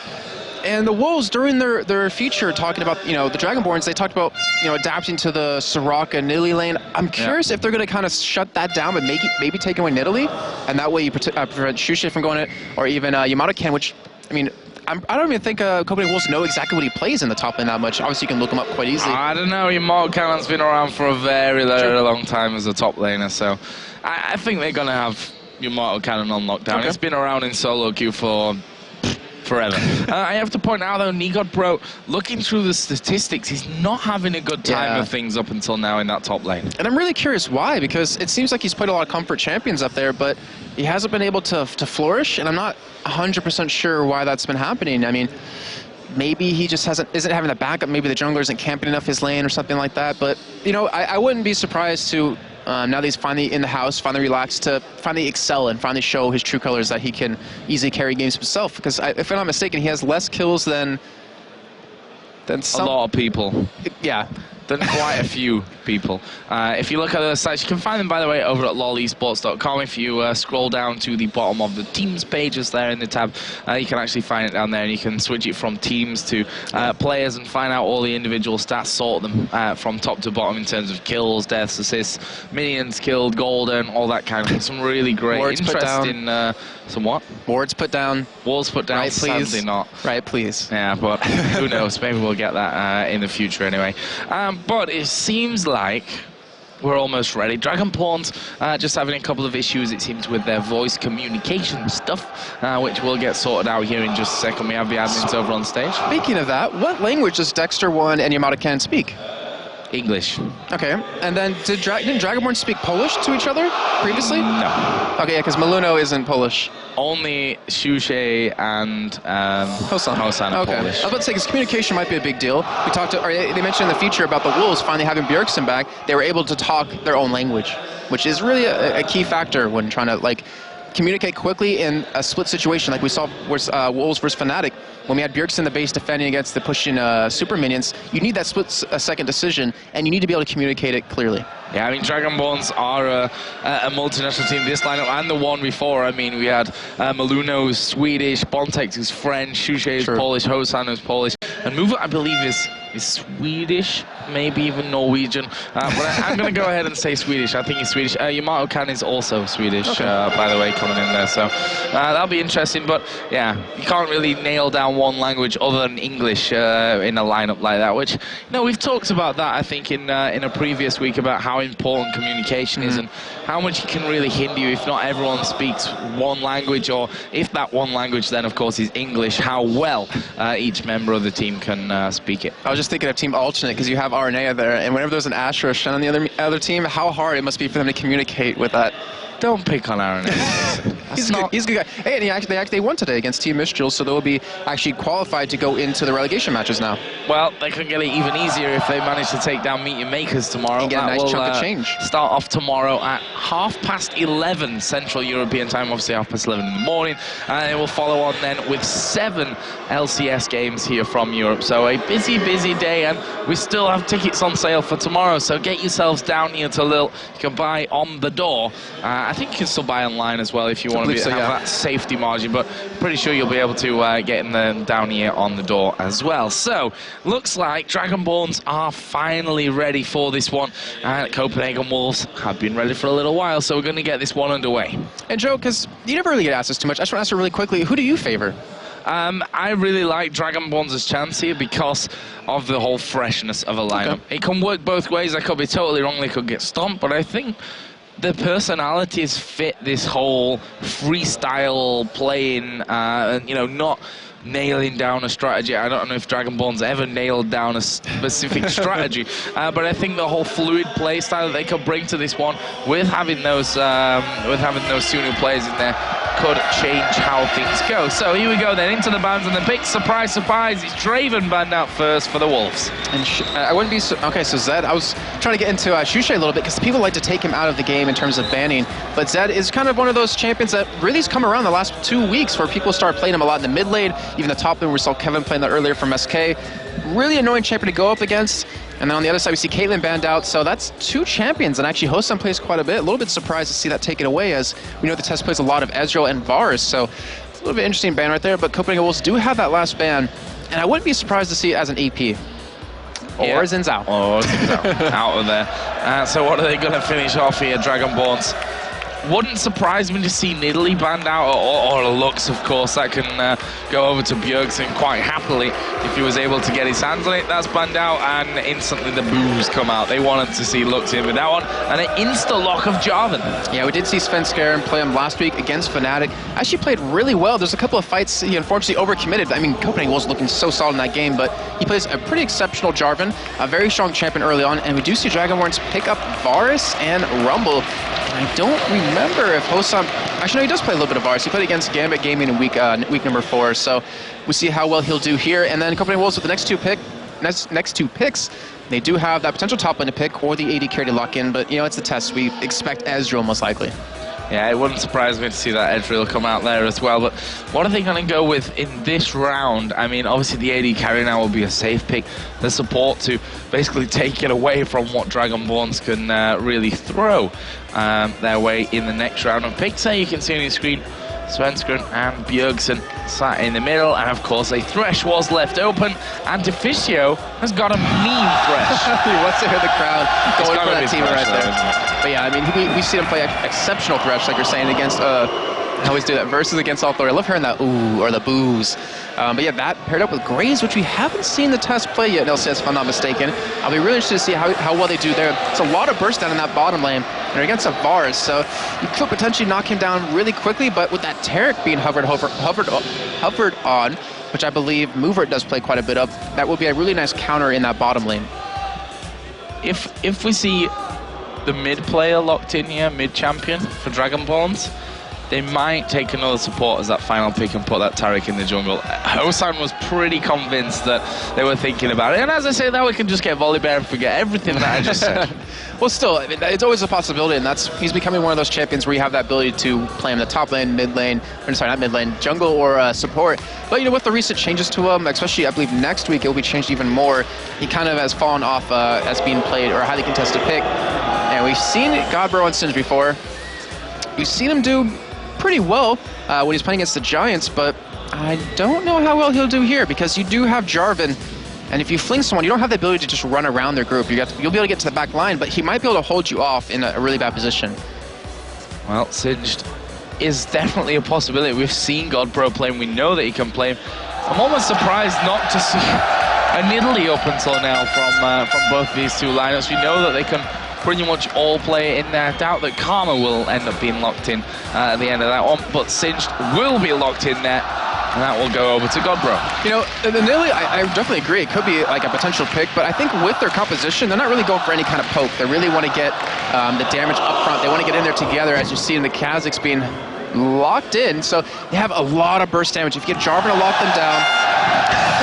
And the Wolves, during their feature, talking about, you know, the Dragonborns, they talked about, you know, adapting to the Soraka Nidalee lane. I'm curious if they're going to kind of shut that down, but maybe take away Nidalee, and that way you prevent Sjokz from going it, or even Yamato can, which, I mean, I don't even think Copenhagen Wolves know exactly what he plays in the top lane that much. Obviously, you can look him up quite easily. I don't know. Yamato Cannon's been around for a very long time as a top laner, so I think they're going to have Yamato Cannon on lockdown. Okay. It's been around in solo queue for forever. I have to point out though, Nigod Bro, looking through the statistics, he's not having a good time of things up until now in that top lane. And I'm really curious why, because it seems like he's played a lot of comfort champions up there, but he hasn't been able to flourish, and I'm not 100% sure why that's been happening. I mean, maybe he just isn't having the backup, maybe the jungler isn't camping enough his lane or something like that, but, you know, I wouldn't be surprised to, now that he's finally in the house, finally relaxed, to finally excel and finally show his true colors that he can easily carry games himself. Because if I'm not mistaken, he has less kills than some... A lot of people. Yeah. Than quite a few people. If you look at the sites, you can find them, by the way, over at lolesports.com. If you scroll down to the bottom of the teams pages there in the tab, you can actually find it down there, and you can switch it from teams to players and find out all the individual stats, sort them from top to bottom in terms of kills, deaths, assists, minions killed, golden, all that kind of thing. Some really great, Wards interesting... some what? Wards put down. Walls put down, right, please. sadly not. Right, please. Yeah, but who knows? Maybe we'll get that in the future anyway. But it seems like we're almost ready. Dragonborns just having a couple of issues, it seems, with their voice communication stuff, which will get sorted out here in just a second. We have the admins over on stage. Speaking of that, what language does Dexter 1 and Yamato Can speak? English. Okay, and then didn't Dragonborn speak Polish to each other previously? No. Okay, yeah, because Maluno isn't Polish. Only Sjokz and Hosan are okay. Polish. I was about to say, because communication might be a big deal. We talked to, or they mentioned in the feature about the Wolves finally having Bjergsen back. They were able to talk their own language, which is really a key factor when trying to, like, communicate quickly in a split situation, like we saw with Wolves versus FNATIC. When we had Bjergsen in the base defending against the pushing super minions, you need that split-second decision, and you need to be able to communicate it clearly. Yeah, I mean, Dragonborns are a multinational team. This lineup and the one before, I mean, we had Maluno who's Swedish, Bontex who's French, Sjokz is Polish, Hosan is Polish, and Move, I believe, is Swedish, maybe even Norwegian. But I'm going to go ahead and say Swedish. I think he's Swedish. Yamato Can is also Swedish, by the way, coming in there. So that'll be interesting. But yeah, you can't really nail down one language other than English in a lineup like that, which, you know, we've talked about that, I think, in a previous week about how important communication is and how much it can really hinder you if not everyone speaks one language, or if that one language then, of course, is English, how well each member of the team can speak it. I was just thinking of Team Alternate, because you have Arnea there, and whenever there's an Asterisk on the other team, how hard it must be for them to communicate with that. Don't pick on Aaron. He's a good guy. Hey, and they won today against Team Mistral, so they'll be actually qualified to go into the relegation matches now. Well, they can get it even easier if they manage to take down Meet Your Makers tomorrow. And get a nice chunk of change. Start off tomorrow at 11:30 Central European time, obviously 11:30 in the morning. And it will follow on then with 7 LCS games here from Europe. So a busy, busy day, and we still have tickets on sale for tomorrow. So get yourselves down here to Lille. You can buy on the door. I think you can still buy online as well if you want to have that safety margin, but pretty sure you'll be able to get them down here on the door as well. So, looks like Dragonborns are finally ready for this one, and Copenhagen Wolves have been ready for a little while, so we're going to get this one underway. And Joe, because you never really get asked this too much, I just want to ask you really quickly, who do you favor? I really like Dragonborns' chance here because of the whole freshness of a lineup. It can work both ways. I could be totally wrong, they could get stomped, but I think the personalities fit this whole freestyle playing, you know, not nailing down a strategy. I don't know if Dragonborns ever nailed down a specific strategy, but I think the whole fluid play style that they could bring to this one, with having those two new players in there, could change how things go. So here we go then, into the bans and the picks. Surprise, surprise, it's Draven banned out first for the Wolves. And I wouldn't be okay. So Zed, I was trying to get into Sjokz a little bit because people like to take him out of the game in terms of banning, but Zed is kind of one of those champions that really has come around the last 2 weeks where people start playing him a lot in the mid lane, even the top lane. We saw Kevin playing that earlier from SK. Really annoying champion to go up against. And then on the other side, we see Caitlyn banned out. So that's 2 champions, and actually Hosan plays quite a bit. A little bit surprised to see that taken away, as we know the test plays a lot of Ezreal and Varus. So it's a little bit interesting ban right there. But Copenhagen Wolves do have that last ban, and I wouldn't be surprised to see it as an EP. Or Xin Zhao. Or Xin Zhao. Out of there. So what are they going to finish off here, Dragonborns? Wouldn't surprise me to see Nidalee banned out, or Lux, of course. That can go over to Bjergsen quite happily if he was able to get his hands on it. That's banned out, and instantly the boos come out. They wanted to see Lux in with that one, and an insta-lock of Jarvan. Yeah, we did see Svenskeren play him last week against FNATIC. Actually played really well. There's a couple of fights he unfortunately overcommitted. I mean, Copenhagen was looking so solid in that game, but he plays a pretty exceptional Jarvan, a very strong champion early on, and we do see Dragonborns pick up Varus and Rumble. I don't remember if Hosan... Actually, no, he does play a little bit of Varus. He played against Gambit Gaming in week number 4, so we'll see how well he'll do here. And then Copenhagen Wolves with the next two picks, they do have that potential top lane to pick or the AD carry to lock in, but, you know, it's the test. We expect Ezreal most likely. Yeah, it wouldn't surprise me to see that Ezreal come out there as well, but what are they going to go with in this round? I mean, obviously the AD carry now will be a safe pick. The support to basically take it away from what Dragonborns can really throw their way in the next round. And picks there you can see on your screen, Svenskeren and Bjergsen sat in the middle, and of course a Thresh was left open, and Deficio has got a mean Thresh. He wants to hear the crowd going for that team right there. But yeah, I mean, we've seen him play exceptional Thresh, like you're saying, against, I always do that, versus against all 3. I love hearing that ooh, or the boos. But yeah, that paired up with Graves, which we haven't seen the test play yet in LCS, if I'm not mistaken. I'll be really interested to see how well they do there. It's a lot of burst down in that bottom lane, and they're against a Varus, so you could potentially knock him down really quickly, but with that Taric being hovered on, which I believe Movert does play quite a bit of, that will be a really nice counter in that bottom lane. If we see the mid player locked in here, mid champion for Dragonborns, they might take another support as that final pick and put that Taric in the jungle. Hosan was pretty convinced that they were thinking about it. And as I say, now we can just get Volibear and forget everything that I just said. Well, still, I mean, it's always a possibility, and he's becoming one of those champions where you have that ability to play him the top lane, mid lane, or sorry, not mid lane, jungle or support. But, you know, with the recent changes to him, especially, I believe, next week, it will be changed even more. He kind of has fallen off as being played, or a highly contested pick. And we've seen Godbro and Singe before. We've seen him do pretty well when he's playing against the Giants, but I don't know how well he'll do here, because you do have Jarvan, and if you fling someone, you don't have the ability to just run around their group. You'll be able to get to the back line, but he might be able to hold you off in a really bad position. Well, Singed is definitely a possibility. We've seen Godbro play, and we know that he can play. I'm almost surprised not to see a Nidalee up until now from both these two lineups. We know that they can pretty much all play in there. I doubt that Karma will end up being locked in at the end of that one, but Singed will be locked in there, and that will go over to Godbro. You know, the Nidalee, I definitely agree. It could be like a potential pick, but I think with their composition, they're not really going for any kind of poke. They really want to get the damage up front. They want to get in there together, as you see in the Kazakhs being locked in. So they have a lot of burst damage. If you get Jarvan to lock them down,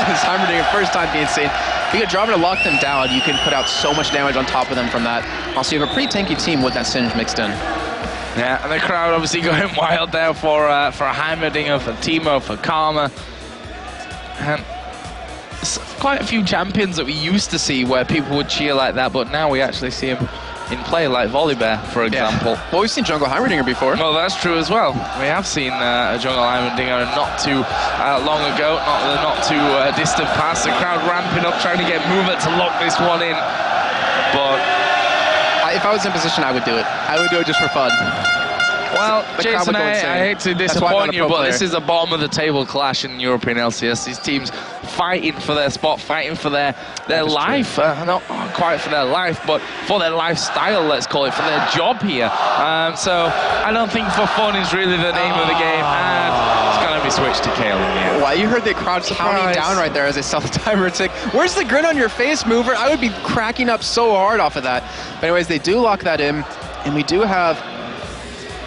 it's Heimerdinger, first time being seen. If you get Jarvan to lock them down, you can put out so much damage on top of them from that. Also, you have a pretty tanky team with that Singe mixed in. Yeah, and the crowd obviously going wild there for Heimerdinger, for Teemo, for Karma. And quite a few champions that we used to see where people would cheer like that, but now we actually see him in play, like Volibear, for example. Yeah. Well, we've seen Jungle Heimerdinger before. Well, that's true as well. We have seen a Jungle Heimerdinger not too long ago, not too distant past. The crowd ramping up, trying to get movement to lock this one in. But if I was in position, I would do it. I would do it just for fun. Well, the crowd Jason, would go I insane. hate to That's why I'm not disappoint a you, pro but player. this is a bottom of the table clash in European LCS. These teams fighting for their spot, fighting for their life. Not quite for their life, but for their lifestyle, let's call it, for their job here. So I don't think for fun is really the name of the game, and it's going to be switched to Kale in the end. Wow, you heard the crowd counting down right there as they saw the timer tick. Where's the grin on your face, Mover? I would be cracking up so hard off of that. But anyways, they do lock that in, and we do have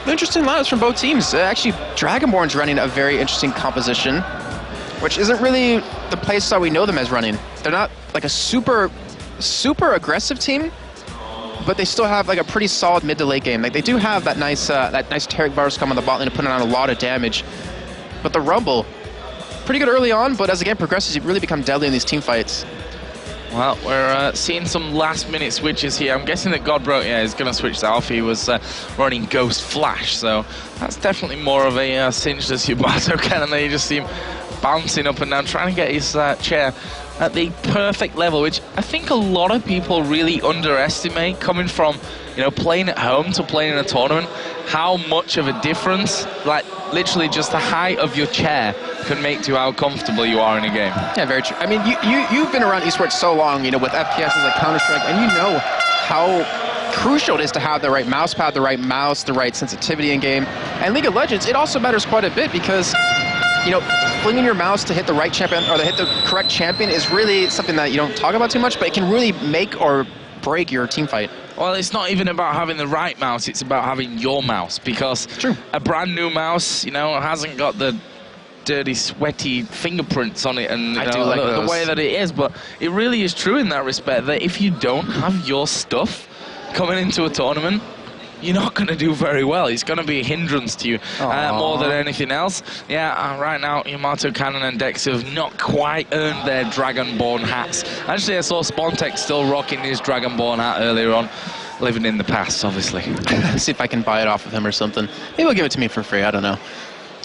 interesting lineups from both teams. Actually, Dragonborn's running a very interesting composition, which isn't really the playstyle we know them as running. They're not like a super aggressive team, but they still have like a pretty solid mid to late game. Like they do have that nice Taric burst come on the bot lane to put on a lot of damage. But the Rumble, pretty good early on, but as the game progresses, you really become deadly in these team fights. Well, we're seeing some last-minute switches here. I'm guessing that Godbro, is going to switch to Alfie. He was running Ghost Flash, so that's definitely more of a cinch as Yamato Cannon. There you just see him bouncing up and down, trying to get his chair at the perfect level, which I think a lot of people really underestimate, coming from, playing at home to playing in a tournament, how much of a difference, like literally just the height of your chair can make to how comfortable you are in a game. Yeah, very true. I mean, you've been around esports so long, with FPSs like Counter-Strike, and you know how crucial it is to have the right mouse pad, the right mouse, the right sensitivity in game. And League of Legends, it also matters quite a bit because, flinging your mouse to hit the right champion or to hit the correct champion is really something that you don't talk about too much, but it can really make or break your team fight. Well, it's not even about having the right mouse, it's about having your mouse, because a brand new mouse, hasn't got the dirty, sweaty fingerprints on it and the way that it is, but it really is true in that respect, that if you don't have your stuff coming into a tournament, you're not going to do very well. It's going to be a hindrance to you more than anything else. Yeah, right now, Yamato Cannon and Dex have not quite earned their Dragonborn hats. Actually, I saw Spontek still rocking his Dragonborn hat earlier on, living in the past, obviously. See if I can buy it off of him or something. Maybe he'll give it to me for free, I don't know.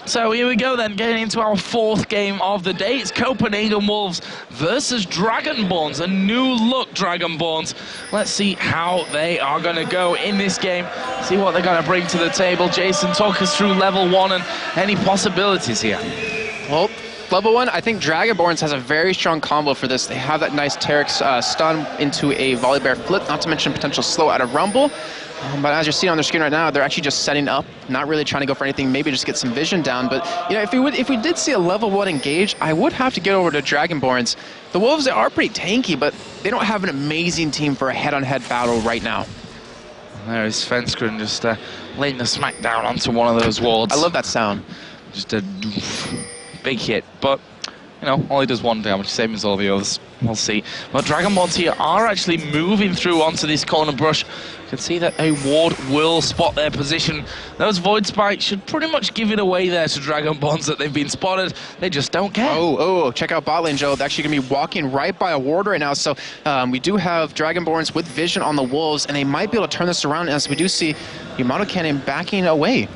So here we go then, getting into our fourth game of the day. It's Copenhagen Wolves versus Dragonborns, a new look Dragonborns. Let's see how they are going to go in this game, see what they're going to bring to the table. Jason, talk us through level 1 and any possibilities here. Well, level 1, I think Dragonborns has a very strong combo for this. They have that nice Taric stun into a Volley Bear flip, not to mention potential slow out of Rumble. But as you're seeing on their screen right now, they're actually just setting up, not really trying to go for anything, maybe just get some vision down. But if we did see a level 1 engage, I would have to get over to Dragonborns. The Wolves, they are pretty tanky, but they don't have an amazing team for a head-on-head battle right now. There is Svenskeren just laying the smack down onto one of those wards. I love that sound. Just a big hit, but only does 1 damage, same as all the others. We'll see. But Dragonborns here are actually moving through onto this corner brush. You can see that a ward will spot their position. Those Void Spikes should pretty much give it away there to Dragonborns that they've been spotted. They just don't care. Oh, check out bot lane, Joe. They're actually going to be walking right by a ward right now. So we do have Dragonborns with vision on the Wolves, and they might be able to turn this around as we do see Yamato Cannon backing away.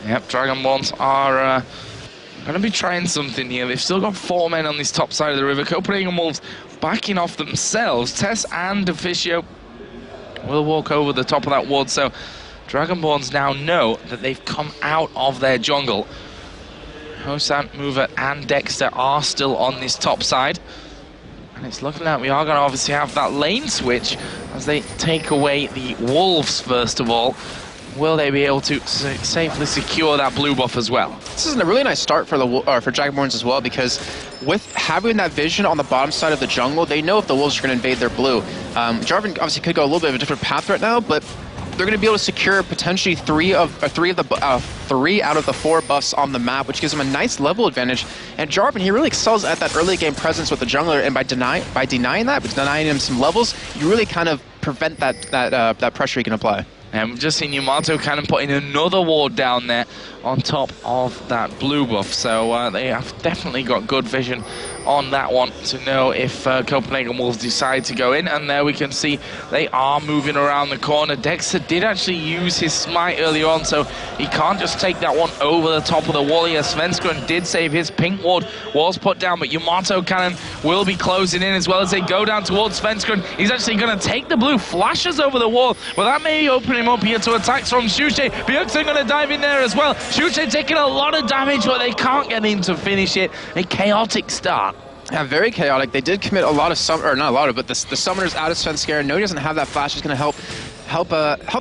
Yep, Dragonborns are going to be trying something here. They've still got 4 men on this top side of the river. Copenhagen Wolves backing off themselves. Tess and Deficio will walk over the top of that ward. So Dragonborns now know that they've come out of their jungle. Hosan, Mover and Dexter are still on this top side. And it's looking like we are going to obviously have that lane switch as they take away the Wolves first of all. Will they be able to safely secure that blue buff as well? This is a really nice start for Dragonborns as well, because with having that vision on the bottom side of the jungle, they know if the Wolves are going to invade their blue. Jarvan obviously could go a little bit of a different path right now, but they're going to be able to secure potentially three out of the 4 buffs on the map, which gives them a nice level advantage. And Jarvan, he really excels at that early game presence with the jungler, and by denying him some levels, you really kind of prevent that pressure he can apply. And we've just seen Yamato Cannon putting another ward down there on top of that blue buff. So they have definitely got good vision on that one to know if Copenhagen Wolves decide to go in. And there we can see they are moving around the corner. Dexter did actually use his smite earlier on, so he can't just take that one over the top of the wall here. Svenskeren did save his pink ward, was put down, but Yamato Cannon will be closing in as well as they go down towards Svenskeren. He's actually going to take the blue, flashes over the wall, but that may open him him up here to attacks from Sjokz. Bjergsen going to dive in there as well. Sjokz taking a lot of damage, but they can't get in to finish it. A chaotic start. Yeah, very chaotic. They did commit a lot of or not a lot of, but the summoners out of Svenskeren. No, he doesn't have that flash. He's going to help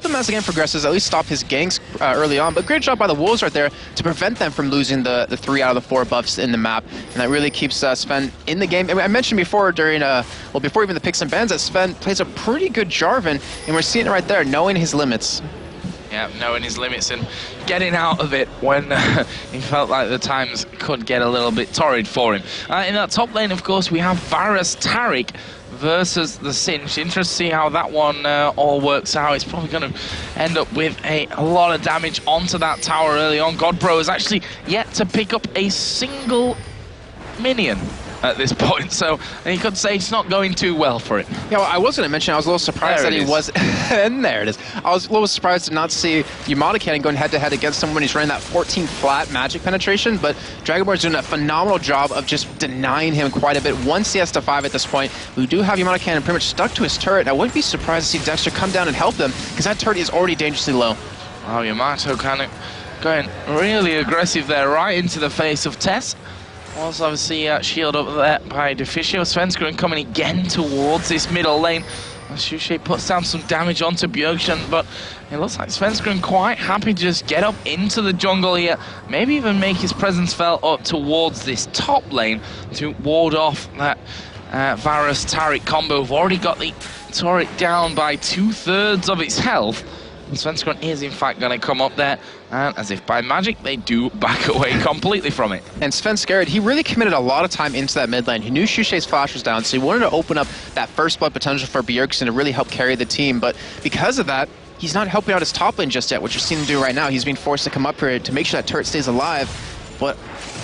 him as the game progresses, at least stop his ganks early on. But great job by the Wolves right there to prevent them from losing the 3 out of the 4 buffs in the map. And that really keeps Sven in the game. I mentioned before during, well, before even the picks and bans, that Sven plays a pretty good Jarvan. And we're seeing it right there, knowing his limits. Yeah, knowing his limits and getting out of it when he felt like the times could get a little bit torrid for him. In that top lane, of course, we have Varus Taric versus the Sinch. Interesting to see how that one all works out. It's probably going to end up with a lot of damage onto that tower early on. GodBro is actually yet to pick up a single minion at this point, so you could say it's not going too well for him. Yeah, well, I was going to mention, I was a little surprised that he was, and there it is. I was a little surprised to not see Yamato Cannon going head-to-head against someone when he's running that 14 flat magic penetration, but Dragonborn's doing a phenomenal job of just denying him quite a bit. 1 CS to 5 at this point. We do have Yamato Cannon pretty much stuck to his turret, and I wouldn't be surprised to see Dexter come down and help them, because that turret is already dangerously low. Oh, Yamato Cannon going really aggressive there, right into the face of Tess. Also, obviously, shield up there by Deficio. Svenskeren coming again towards this middle lane. Sjokz puts down some damage onto Bjergsen, but it looks like Svenskeren quite happy to just get up into the jungle here. Maybe even make his presence felt up towards this top lane to ward off that Varus Taric combo. We've already got the turret down by 2/3 of its health. And Svenskeren is in fact going to come up there, and as if by magic, they do back away completely from it. And Svenskeren, he really committed a lot of time into that mid lane. He knew Sjokz's flash was down, so he wanted to open up that first blood potential for Bjergsen to really help carry the team. But because of that, he's not helping out his top lane just yet, which you're seeing him do right now. He's being forced to come up here to make sure that turret stays alive. But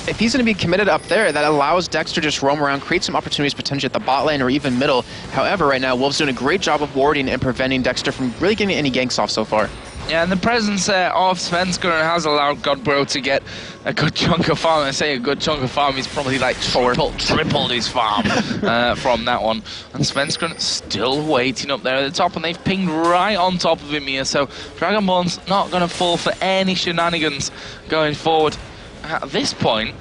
if he's going to be committed up there, that allows Dexter to just roam around, create some opportunities potentially at the bot lane or even middle. However, right now, Wolves doing a great job of warding and preventing Dexter from really getting any ganks off so far. Yeah, and the presence of Svenskeren has allowed GodBro to get a good chunk of farm. I say a good chunk of farm, he's probably like tripled his farm from that one. And Svenskeren still waiting up there at the top, and they've pinged right on top of him here. So Dragonborn's not going to fall for any shenanigans going forward at this point.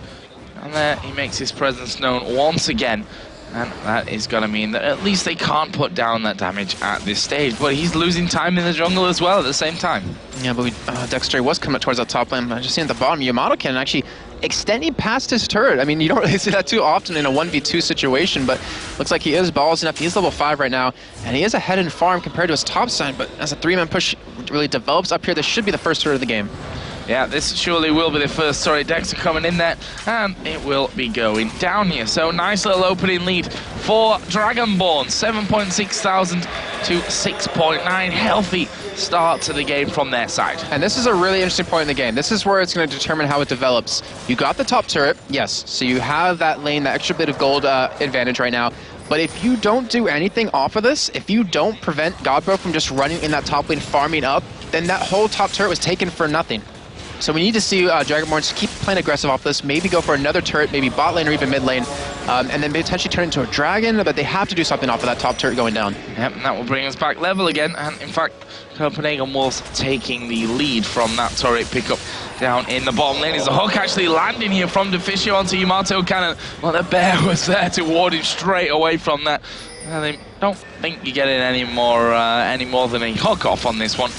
And there he makes his presence known once again. And that is going to mean that at least they can't put down that damage at this stage. But he's losing time in the jungle as well at the same time. Yeah, but Dexter was coming towards that top lane. I just seen at the bottom, Yamato Cannon actually extending past his turret. I mean, you don't really see that too often in a 1v2 situation, but looks like he is balls enough. He's level 5 right now, and he is ahead in farm compared to his top side. But as a 3-man push really develops up here, this should be the first turret of the game. Yeah, this surely will be the first. Sorry, Dexter coming in there, and it will be going down here. So nice little opening lead for Dragonborn. 7.6 thousand to 6.9. Healthy start to the game from their side. And this is a really interesting point in the game. This is where it's going to determine how it develops. You got the top turret, yes, so you have that lane, that extra bit of gold advantage right now. But if you don't do anything off of this, if you don't prevent GodBro from just running in that top lane, farming up, then that whole top turret was taken for nothing. So we need to see Dragonborns keep playing aggressive off this, maybe go for another turret, maybe bot lane or even mid lane, and then potentially turn into a dragon, but they have to do something off of that top turret going down. Yep, and that will bring us back level again, and in fact, Copenhagen was taking the lead from that turret pickup down in the bottom lane. Is the hook actually landing here from Deficio onto Yamato Cannon? Well, the bear was there to ward him straight away from that. I don't think you're getting any more than a hook off on this one.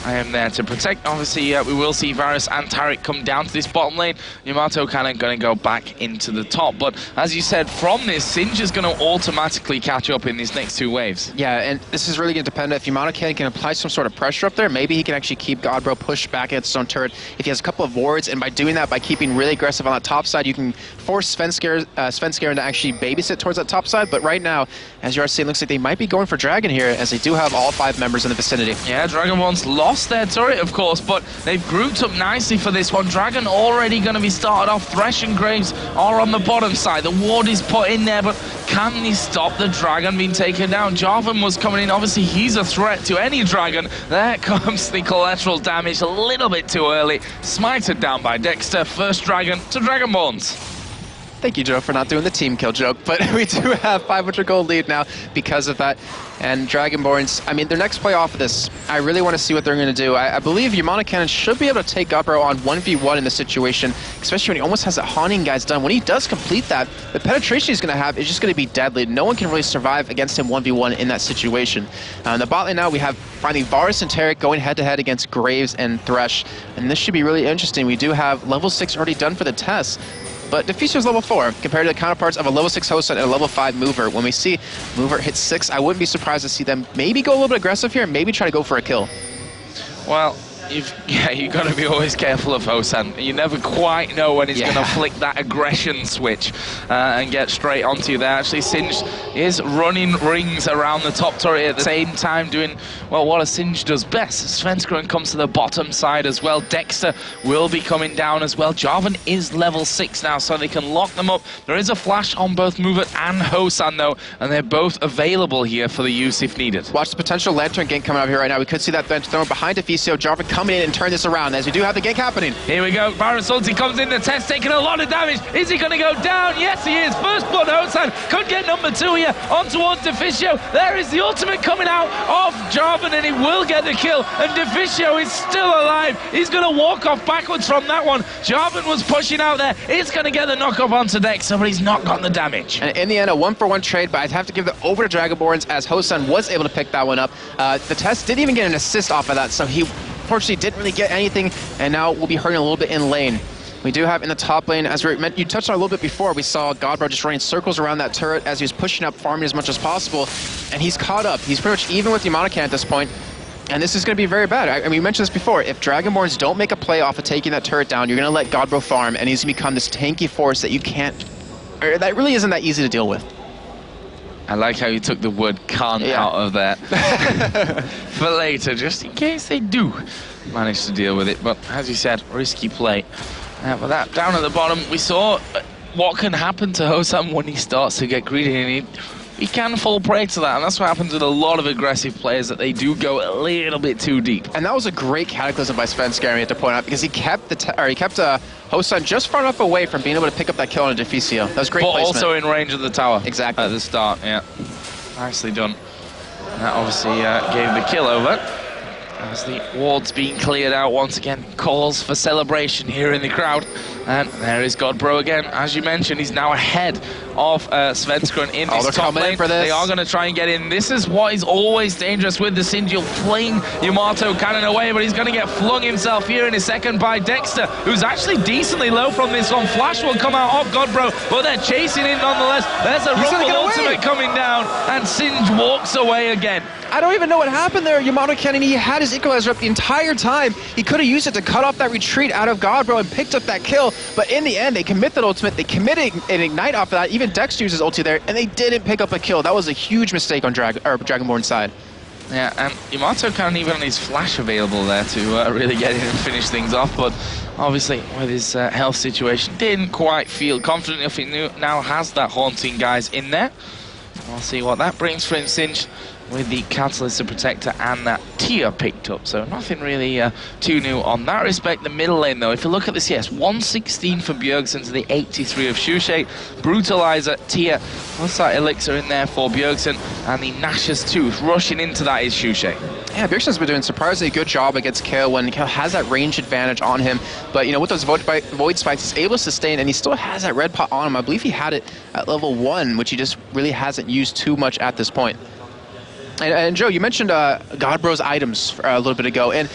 I am there to protect. Obviously, we will see Varus and Taric come down to this bottom lane. Yamato Cannon going to go back into the top. But as you said, from this, Sinch is going to automatically catch up in these next 2 waves. Yeah, and this is really going to depend if Yamato Cannon can apply some sort of pressure up there. Maybe he can actually keep GodBro pushed back against his own turret if he has a couple of wards. And by doing that, by keeping really aggressive on that top side, you can force Svenskeren to actually babysit towards that top side. But right now, as you are seeing, it looks like they might be going for Dragon here, as they do have all 5 members in the vicinity. Yeah, Dragonborn's lost their turret, of course, but they've grouped up nicely for this one. Dragon already going to be started off. Thresh and Graves are on the bottom side. The ward is put in there, but can they stop the Dragon being taken down? Jarvan was coming in. Obviously, he's a threat to any Dragon. There comes the collateral damage a little bit too early. Smited down by Dexter. First Dragon to Dragonborns. Thank you, Joe, for not doing the team kill joke, but we do have 500 gold lead now because of that. And Dragonborns, I mean, their next play off of this, I really want to see what they're going to do. I believe Yamana Cannon should be able to take Gobro on 1v1 in this situation, especially when he almost has that haunting guys done. When he does complete that, the penetration he's going to have is just going to be deadly. No one can really survive against him 1v1 in that situation. In the bot lane now, we have finally Varus and Taric going head-to-head against Graves and Thresh, and this should be really interesting. We do have level 6 already done for the test. But Deficio's level 4, compared to the counterparts of a level 6 Hosan and a level 5 Mover. When we see Mover hit 6, I wouldn't be surprised to see them maybe go a little bit aggressive here, maybe try to go for a kill. Well, you've got to be always careful of Hosan. You never quite know when he's going to flick that aggression switch and get straight onto you there. Actually, Singed is running rings around the top turret at the same time, doing, well, what a Singed does best. Svenskeren comes to the bottom side as well. Dexter will be coming down as well. Jarvan is level 6 now, so they can lock them up. There is a flash on both Mover and Hosan, though, and they're both available here for the use if needed. Watch the potential Lantern gank coming out here right now. We could see that bench thrown behind Deficio. Jarvan coming in and turn this around, as we do have the gank happening. Here we go. Varus ulti comes in the test, taking a lot of damage. Is he going to go down? Yes, he is. First blood, Hosan could get number 2 here on towards Deficio. There is the ultimate coming out of Jarvan, and he will get the kill. And Deficio is still alive. He's going to walk off backwards from that one. Jarvan was pushing out there. He's going to get the knock-up onto Dexter, but he's not gotten the damage. And in the end, a 1-for-1 trade, but I'd have to give it over to Dragonborns, as Hosan was able to pick that one up. The test didn't even get an assist off of that, so he unfortunately didn't really get anything, and now we'll be hurting a little bit in lane. We do have in the top lane, as you touched on a little bit before, we saw Godbro just running circles around that turret as he was pushing up, farming as much as possible, and he's caught up. He's pretty much even with Yamana Cannon at this point, and this is going to be very bad. I mean, we mentioned this before. If Dragonborns don't make a play off of taking that turret down, you're going to let Godbro farm, and he's going to become this tanky force that you can't, or that really isn't that easy to deal with. I like how you took the word can't out of that for later, just in case they do manage to deal with it. But as you said, risky play. But that down at the bottom, we saw what can happen to Hosan when he starts to get greedy, and he can fall prey to that, and that's what happens with a lot of aggressive players, that they do go a little bit too deep. And that was a great cataclysm by Svenskeren to point out, because he kept Hosan just far enough away from being able to pick up that kill on a Deficio. That was great placement. Also in range of the tower. Exactly. At the start, yeah. Nicely done. And that obviously gave the kill over. As the ward's being cleared out once again, calls for celebration here in the crowd. And there is Godbro again. As you mentioned, he's now ahead of Svenskeren in this top lane. For this. They are going to try and get in. This is what is always dangerous with the Singed. You'll fling Yamato Cannon away, but he's going to get flung himself here in a second by Dexter, who's actually decently low from this one. Flash will come out of Godbro, but they're chasing him nonetheless. There's a Rumble ultimate coming down, and Singed walks away again. I don't even know what happened there. Yamato Cannon, he had his equalizer up the entire time. He could have used it to cut off that retreat out of Godbro and picked up that kill, but in the end, they commit that ultimate. They committed an ignite off of that. Even Dex uses ulti there, and they didn't pick up a kill. That was a huge mistake on Dragonborn's side. Yeah, and Yamato Cannon even on his flash available there to really get in and finish things off, but obviously with his health situation, didn't quite feel confident enough. He now has that haunting guys in there. We'll see what that brings for him. Singed with the Catalyst, the Protector, and that Tia picked up. So nothing really too new on that respect. The middle lane, though, if you look at this, yes, 116 for Bjergsen to the 83 of Sjokz. Brutalizer, Tia, what's that elixir in there for Bjergsen? And the Nash's Tooth rushing into that is Sjokz. Yeah, Bjergsen's been doing a surprisingly good job against Kayle when Kayle has that range advantage on him. But, you know, with those Void Spikes, he's able to sustain, and he still has that red pot on him. I believe he had it at level 1, which he just really hasn't used too much at this point. And Joe, you mentioned Godbro's items a little bit ago, and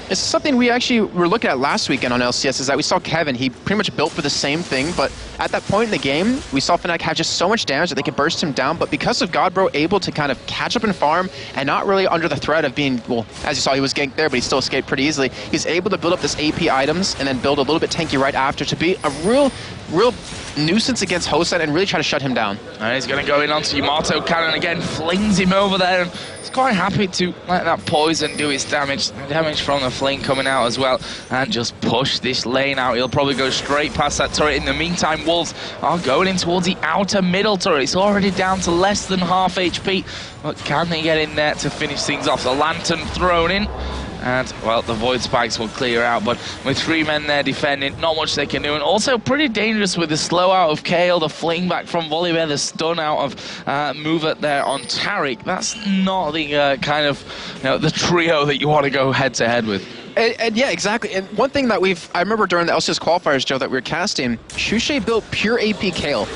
it's something we actually were looking at last weekend on LCS, is that we saw Kevin, he pretty much built for the same thing, but at that point in the game, we saw FNATIC have just so much damage that they could burst him down, but because of Godbro able to kind of catch up and farm, and not really under the threat of being, well, as you saw, he was ganked there, but he still escaped pretty easily, he's able to build up this AP items, and then build a little bit tanky right after to be a real nuisance against Hosan and really try to shut him down. And he's going to go in onto Yamato Cannon again, flings him over there, and he's quite happy to let that poison do its damage. Damage from the flame coming out as well, and just push this lane out. He'll probably go straight past that turret. In the meantime, Wolves are going in towards the outer middle turret. It's already down to less than half HP, but can they get in there to finish things off? The Lantern thrown in. And, well, the Void Spikes will clear out, but with 3 men there defending, not much they can do. And also pretty dangerous with the slow out of Kale, the fling back from Volibear, the stun out of Movet there on Tariq. That's not the kind of, the trio that you want to go head-to-head with. And yeah, exactly. And one thing that I remember during the LCS qualifiers, Joe, that we were casting, ShLaYa built pure AP Kale.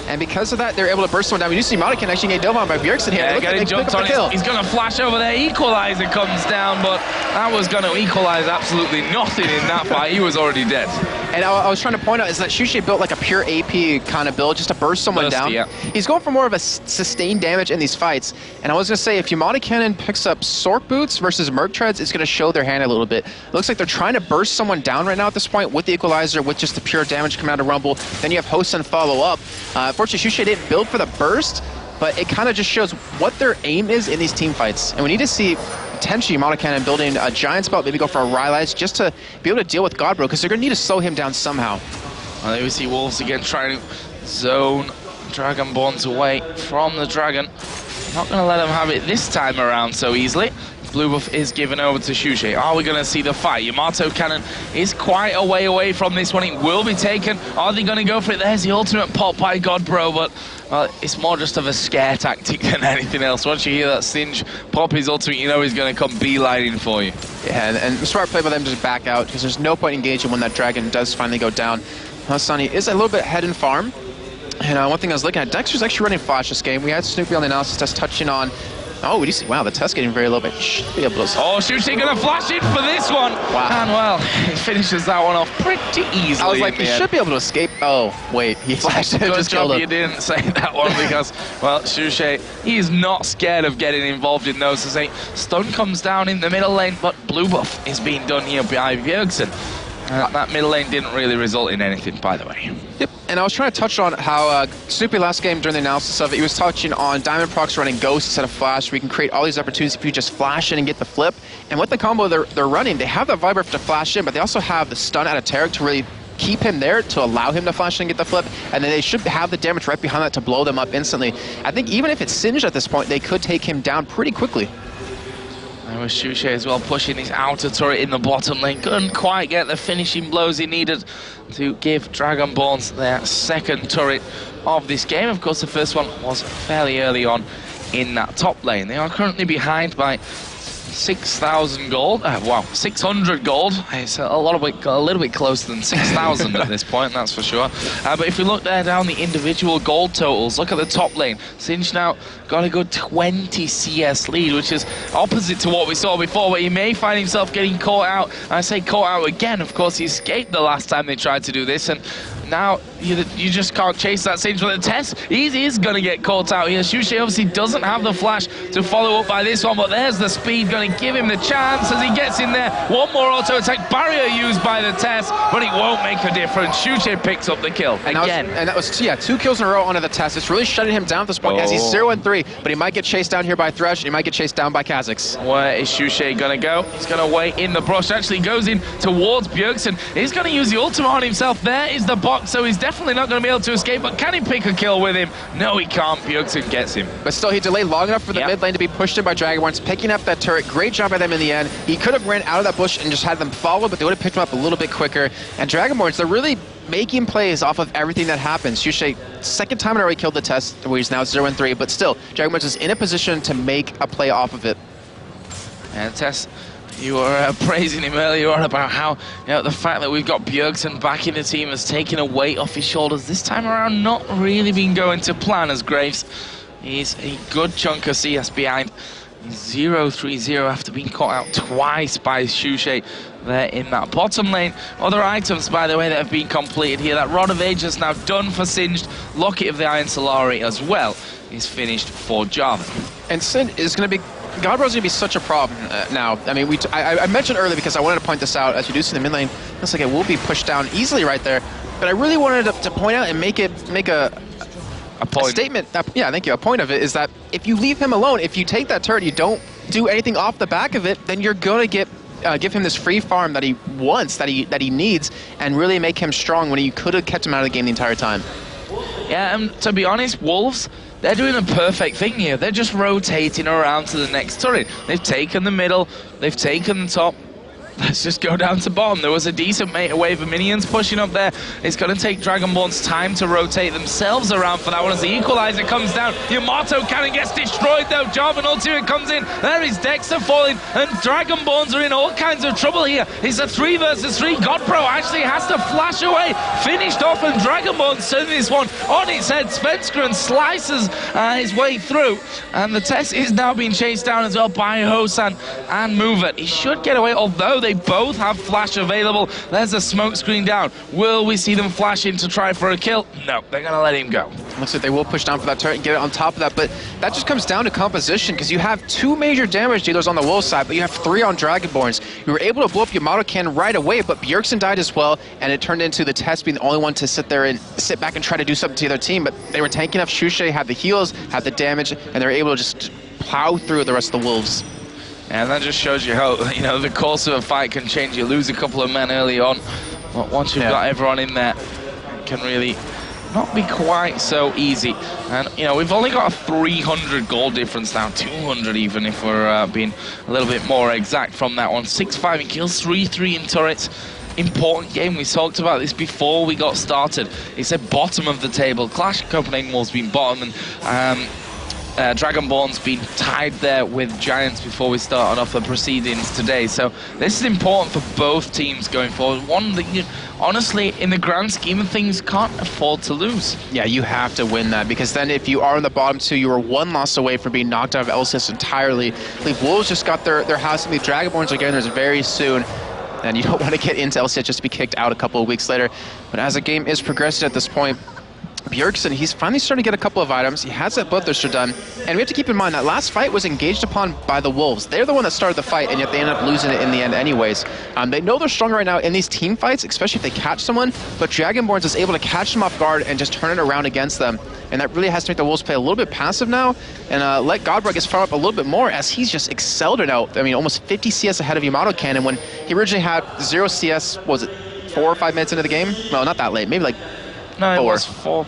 And because of that, they're able to burst someone down. We do see Morden actually get Deman by Bjergsen here. Yeah, getting jumped on. He's going to flash over there. Equalizer comes down, but that was going to equalize absolutely nothing in that fight. He was already dead. And I was trying to point out is that ShLaYa built like a pure AP kind of build just to burst someone down. Yeah. He's going for more of a sustained damage in these fights. And I was going to say, if Yamada Cannon picks up Sork Boots versus Merc Treads, it's going to show their hand a little bit. It looks like they're trying to burst someone down right now at this point with the equalizer, with just the pure damage coming out of Rumble. Then you have Hosen follow up. Fortunately, ShLaYa didn't build for the burst, but it kind of just shows what their aim is in these team fights. And we need to see potentially Yamada Cannon building a giant spell, maybe go for a Rylai's just to be able to deal with Godbro, because they're going to need to slow him down somehow. Well, there we see Wolves again trying to zone Dragonborns away from the Dragon. Not going to let them have it this time around so easily. Blue buff is given over to ShLaYa. Are we going to see the fight? Yamato Cannon is quite a way away from this one. It will be taken. Are they going to go for it? There's the ultimate pop by Godbro, but well, it's more just of a scare tactic than anything else. Once you hear that Singe pop his ultimate, you know he's going to come beelining for you. Yeah, and smart play by them to just back out, because there's no point engaging when that Dragon does finally go down. Sunny is a little bit ahead in farm. And one thing I was looking at, Dexter's actually running Flash this game. We had Snoopeh on the analysis test touching on. Oh, we do see, wow, the test getting very low, but should be able to... Oh, ShLaYa gonna flash in for this one! Wow. And well, he finishes that one off pretty easily. I was like, he should be able to escape. Oh, wait, he flashed it, just killed him. You didn't say that one because, well, ShLaYa, he is not scared of getting involved in those. As a stun comes down in the middle lane, but blue buff is being done here by Bjergsen. That middle lane didn't really result in anything, by the way. Yep, and I was trying to touch on how Snoopeh last game during the analysis of it, he was touching on Diamond Procs running Ghost instead of Flash. We can create all these opportunities if you just flash in and get the flip. And with the combo they're running, they have the Vibro to flash in, but they also have the stun out of Tariq to really keep him there to allow him to flash in and get the flip, and then they should have the damage right behind that to blow them up instantly. I think even if it's Singed at this point, they could take him down pretty quickly. There was ShLaYa as well pushing his outer turret in the bottom lane. Couldn't quite get the finishing blows he needed to give Dragonborns their second turret of this game. Of course, the first one was fairly early on in that top lane. They are currently behind by 6,000 gold. Wow, 600 gold. It's a little bit closer than 6,000 at this point, that's for sure. But if we look there down the individual gold totals, look at the top lane. Singe now got a good 20 CS lead, which is opposite to what we saw before, where he may find himself getting caught out. I say caught out again. Of course, he escaped the last time they tried to do this, and now you just can't chase that Singe for the test. He is going to get caught out here. ShLaYa obviously doesn't have the flash to follow up by this one, but there's the speed going to give him the chance as he gets in there. One more auto attack barrier used by the test, but it won't make a difference. ShLaYa picks up the kill again. And that was 2 kills in a row onto the test. It's really shutting him down at this point as he's 0-3, but he might get chased down here by Thresh, and he might get chased down by Kha'Zix. Where is ShLaYa going to go? He's going to wait in the brush. Actually goes in towards Bjergsen. He's going to use the ultimate on himself. There is the box, so he's definitely not going to be able to escape, but can he pick a kill with him? No, he can't. Bjergsen gets him. But still, he delayed long enough for the mid lane to be pushed in by Dragonborns, picking up that turret. Great job by them in the end. He could have ran out of that bush and just had them follow, but they would have picked him up a little bit quicker. And Dragonborns, they're really making plays off of everything that happens. ShLaYa, second time in a row he killed the test, where he's now 0-3, but still, Dragonborns is in a position to make a play off of it. And Tess, you were praising him earlier on about how, the fact that we've got Bjergsen back in the team has taken a weight off his shoulders. This time around, not really been going to plan, as Graves is a good chunk of CS behind. 0-3-0 after being caught out twice by ShLaYa there in that bottom lane. Other items, by the way, that have been completed here. That Rod of Ages now done for Singed. Locket of the Iron Solari as well is finished for Java. And Sin is going to be... Godbro's going to be such a problem now. I mean, I mentioned earlier because I wanted to point this out. As you do see the mid lane, looks like it will be pushed down easily right there. But I really wanted to point out and make a statement. Yeah, thank you. A point of it is that if you leave him alone, if you take that turret, you don't do anything off the back of it, then you're going to give him this free farm that he wants, that he needs, and really make him strong when you could have kept him out of the game the entire time. Yeah, to be honest, Wolves, they're doing the perfect thing here. They're just rotating around to the next turret. They've taken the middle, they've taken the top. Let's just go down to bottom. There was a decent wave of minions pushing up there. It's going to take Dragonborns time to rotate themselves around for that one as the equalizer comes down. Yamato cannon gets destroyed though. Jarvan ultimate comes in. There is Dexter falling, and Dragonborns are in all kinds of trouble here. It's a 3 versus 3. Godpro actually has to flash away. Finished off, and Dragonborns turning this one on its head. Svenskeren slices his way through, and the test is now being chased down as well by Hosan and Mover. He should get away, although they both have flash available. There's a smoke screen down. Will we see them flash in to try for a kill? No, they're going to let him go. Looks like they will push down for that turret and get it on top of that, but that just comes down to composition, because you have 2 major damage dealers on the Wolves side, but you have 3 on Dragonborns. You were able to blow up Yamato cannon right away, but Bjergsen died as well, and it turned into the test being the only one to sit there and sit back and try to do something to their team, but they were tanking enough. Sjokz had the heals, had the damage, and they were able to just plow through the rest of the Wolves. And that just shows you how, you know, the course of a fight can change. You lose a couple of men early on, but once you've got everyone in there, it can really not be quite so easy. And, you know, we've only got a 300 goal difference now, 200 even if we're being a little bit more exact from that one. 6-5 in kills, 3-3 in turrets. Important game. We talked about this before we got started. It's a bottom of the table. Clash Copenhagen has been bottom, and Dragonborn's been tied there with Giants before we started off the proceedings today. So this is important for both teams going forward. One that you, honestly, in the grand scheme of things, can't afford to lose. Yeah, you have to win that, because then if you are in the bottom 2, you are 1 loss away from being knocked out of LCS entirely. I believe Wolves just got their house, and the Dragonborns are getting theirs very soon. And you don't want to get into LCS just to be kicked out a couple of weeks later. But as the game is progressing at this point, Bjergsen, he's finally starting to get a couple of items. He has that Bloodthirster done. And we have to keep in mind that last fight was engaged upon by the Wolves. They're the one that started the fight, and yet they end up losing it in the end anyways. They know they're stronger right now in these team fights, especially if they catch someone, but Dragonborns is able to catch them off guard and just turn it around against them. And that really has to make the Wolves play a little bit passive now, and let Godbro get far up a little bit more, as he's just excelled it out. I mean, almost 50 CS ahead of Yamato Cannon when he originally had 0 CS, was it 4 or 5 minutes into the game? No, not that late, maybe like 4. No, it was 4.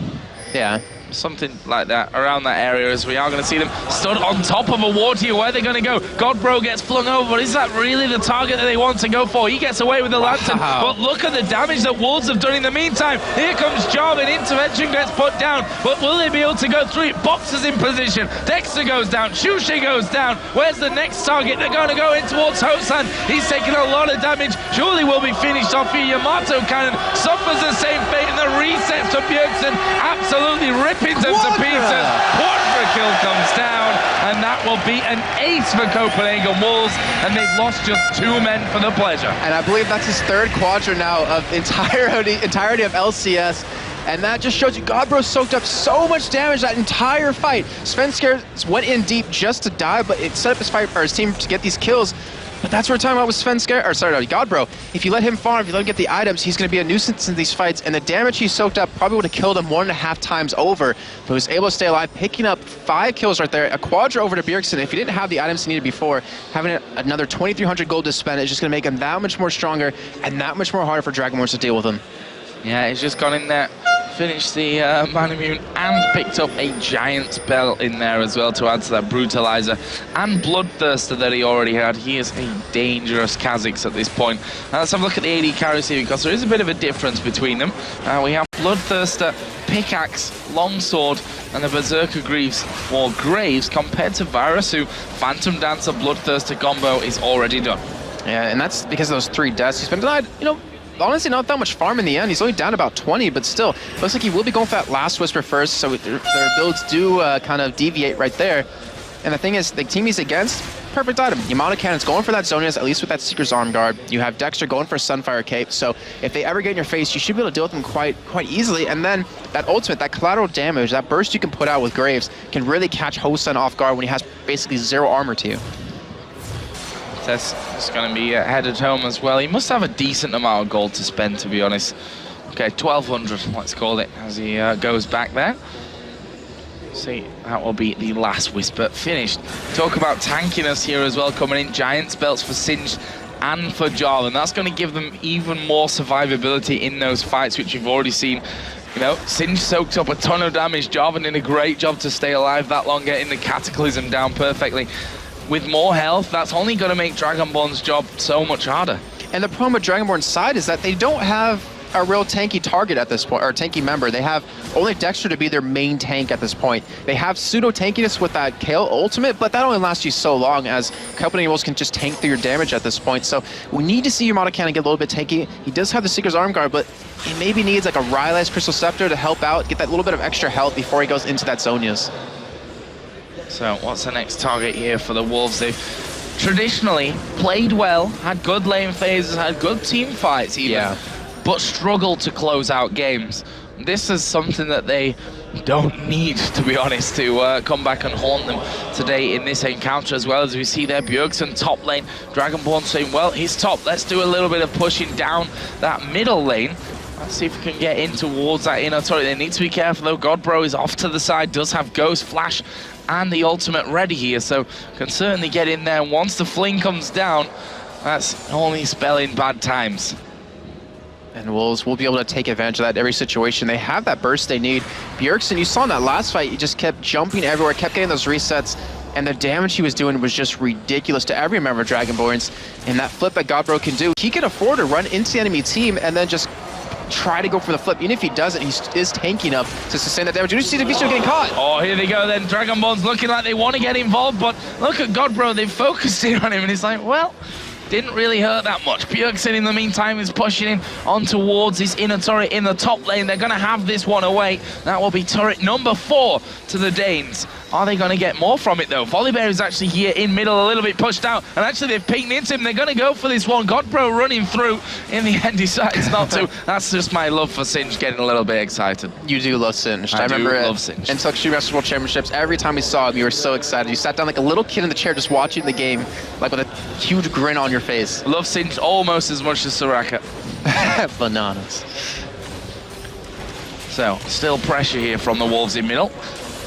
Yeah. Something like that, around that area, as we are going to see them stood on top of a ward here. Where are they going to go? Godbro gets flung over, but is that really the target that they want to go for? He gets away with the lantern, but look at the damage that Wolves have done in the meantime. Here comes Jarvan, intervention gets put down, but will they be able to go through it? Boxers in position, Dexter goes down, Sjokz goes down. Where's the next target? They're going to go in towards Hosan. He's taking a lot of damage, surely will be finished off here. Yamato Cannon suffers the same fate, and the resets to Bjergsen absolutely ripping them to pieces. Quadra kill comes down, and that will be an ace for Copenhagen Wolves, and they've lost just 2 men for the pleasure. And I believe that's his 3rd quadra now of entirety of LCS. And that just shows you Godbro soaked up so much damage that entire fight. Svenskeren went in deep just to die, but it set up his fight for his team to get these kills. But that's what we're talking about with Svenskeren, or sorry, no, Godbro. If you let him farm, if you let him get the items, he's going to be a nuisance in these fights, and the damage he soaked up probably would have killed him 1.5 times over. But he was able to stay alive, picking up 5 kills right there, a quadra over to Bjergsen. If he didn't have the items he needed before, having another 2,300 gold to spend is just going to make him that much more stronger and that much more harder for Dragonborns to deal with him. Yeah, he's just gone in there, finished the Man Immune, and picked up a Giant's Belt in there as well to add to that Brutalizer and Bloodthirster that he already had. He is a dangerous Kha'Zix at this point. Let's have a look at the AD carries here, because there is a bit of a difference between them. We have Bloodthirster, Pickaxe, Longsword, and the Berserker Greaves for Graves, compared to Varus, who Phantom Dancer, Bloodthirster combo is already done. Yeah, and that's because of those 3 deaths. He's been denied, you know, honestly not that much farm in the end. He's only down about 20, but still, looks like he will be going for that Last Whisper first, so their builds do kind of deviate right there. And the thing is, the team he's against, perfect item. Yamato Cannon's going for that Zonias, at least with that Seeker's Arm Guard. You have Dexter going for a Sunfire Cape, so if they ever get in your face, you should be able to deal with them quite easily. And then that ultimate, that collateral damage, that burst you can put out with Graves, can really catch Hosan off guard when he has basically 0 armor to you. That's going to be headed home as well. He must have a decent amount of gold to spend, to be honest. Okay, 1,200, let's call it, as he goes back there. See, that will be the Last Whisper finished. Talk about tankiness here as well, coming in. Giant's Belts for Singed and for Jarvan. That's going to give them even more survivability in those fights, which you've already seen You know, Sinj soaked up a ton of damage. Jarvan did a great job to stay alive that long, getting the Cataclysm down perfectly. With more health, that's only going to make Dragonborn's job so much harder. And the problem with Dragonborn's side is that they don't have a real tanky target at this point, or tanky member. They have only Dexter to be their main tank at this point. They have pseudo tankiness with that Kayle ultimate, but that only lasts you so long, as Copenhagen can just tank through your damage at this point. So we need to see your Cannon get a little bit tanky. He does have the Seeker's Arm Guard, but he maybe needs like a Rylai's Crystal Scepter to help out, get that little bit of extra health before he goes into that Zhonya's. So what's the next target here for the Wolves? They've traditionally played well, had good lane phases, had good team fights even, but struggled to close out games. This is something that they don't need, to be honest, to come back and haunt them today in this encounter, as well as we see there Bjergsen top lane. Dragonborn saying, well, he's top, let's do a little bit of pushing down that middle lane. Let's see if we can get in towards that inner turret. They need to be careful though. Godbro is off to the side, does have Ghost, Flash, and the ultimate ready here, so can certainly get in there. And once the fling comes down, that's only spelling bad times. And Wolves will be able to take advantage of that in every situation. They have that burst they need. Bjergsen, you saw in that last fight, he just kept jumping everywhere, kept getting those resets, and the damage he was doing was just ridiculous to every member of Dragonborns. And that flip that Godbro can do, he can afford to run into the enemy team and then just try to go for the flip. Even if he doesn't, he is tanking up to sustain that damage. You see the Vishnu getting caught. Oh, here they go then. Dragonborn's looking like they want to get involved, but look at Godbro. They've focused in on him, and he's like, well, didn't really hurt that much. Bjergsen, in the meantime, is pushing in on towards his inner turret in the top lane. They're going to have this one away. That will be turret number 4 to the Danes. Are they going to get more from it, though? Volibear is actually here in middle, a little bit pushed out, and actually they've peeked into him. They're going to go for this one. Godbro running through. In the end, decides not to. That's just my love for Sinj getting a little bit excited. You do love Sinj. I remember love Sinj. in Extreme Masters World Championships, every time we saw him, you were so excited. You sat down like a little kid in the chair just watching the game, like with a huge grin on your face. Love Sinj almost as much as Soraka. Bananas. So, still pressure here from the Wolves in middle.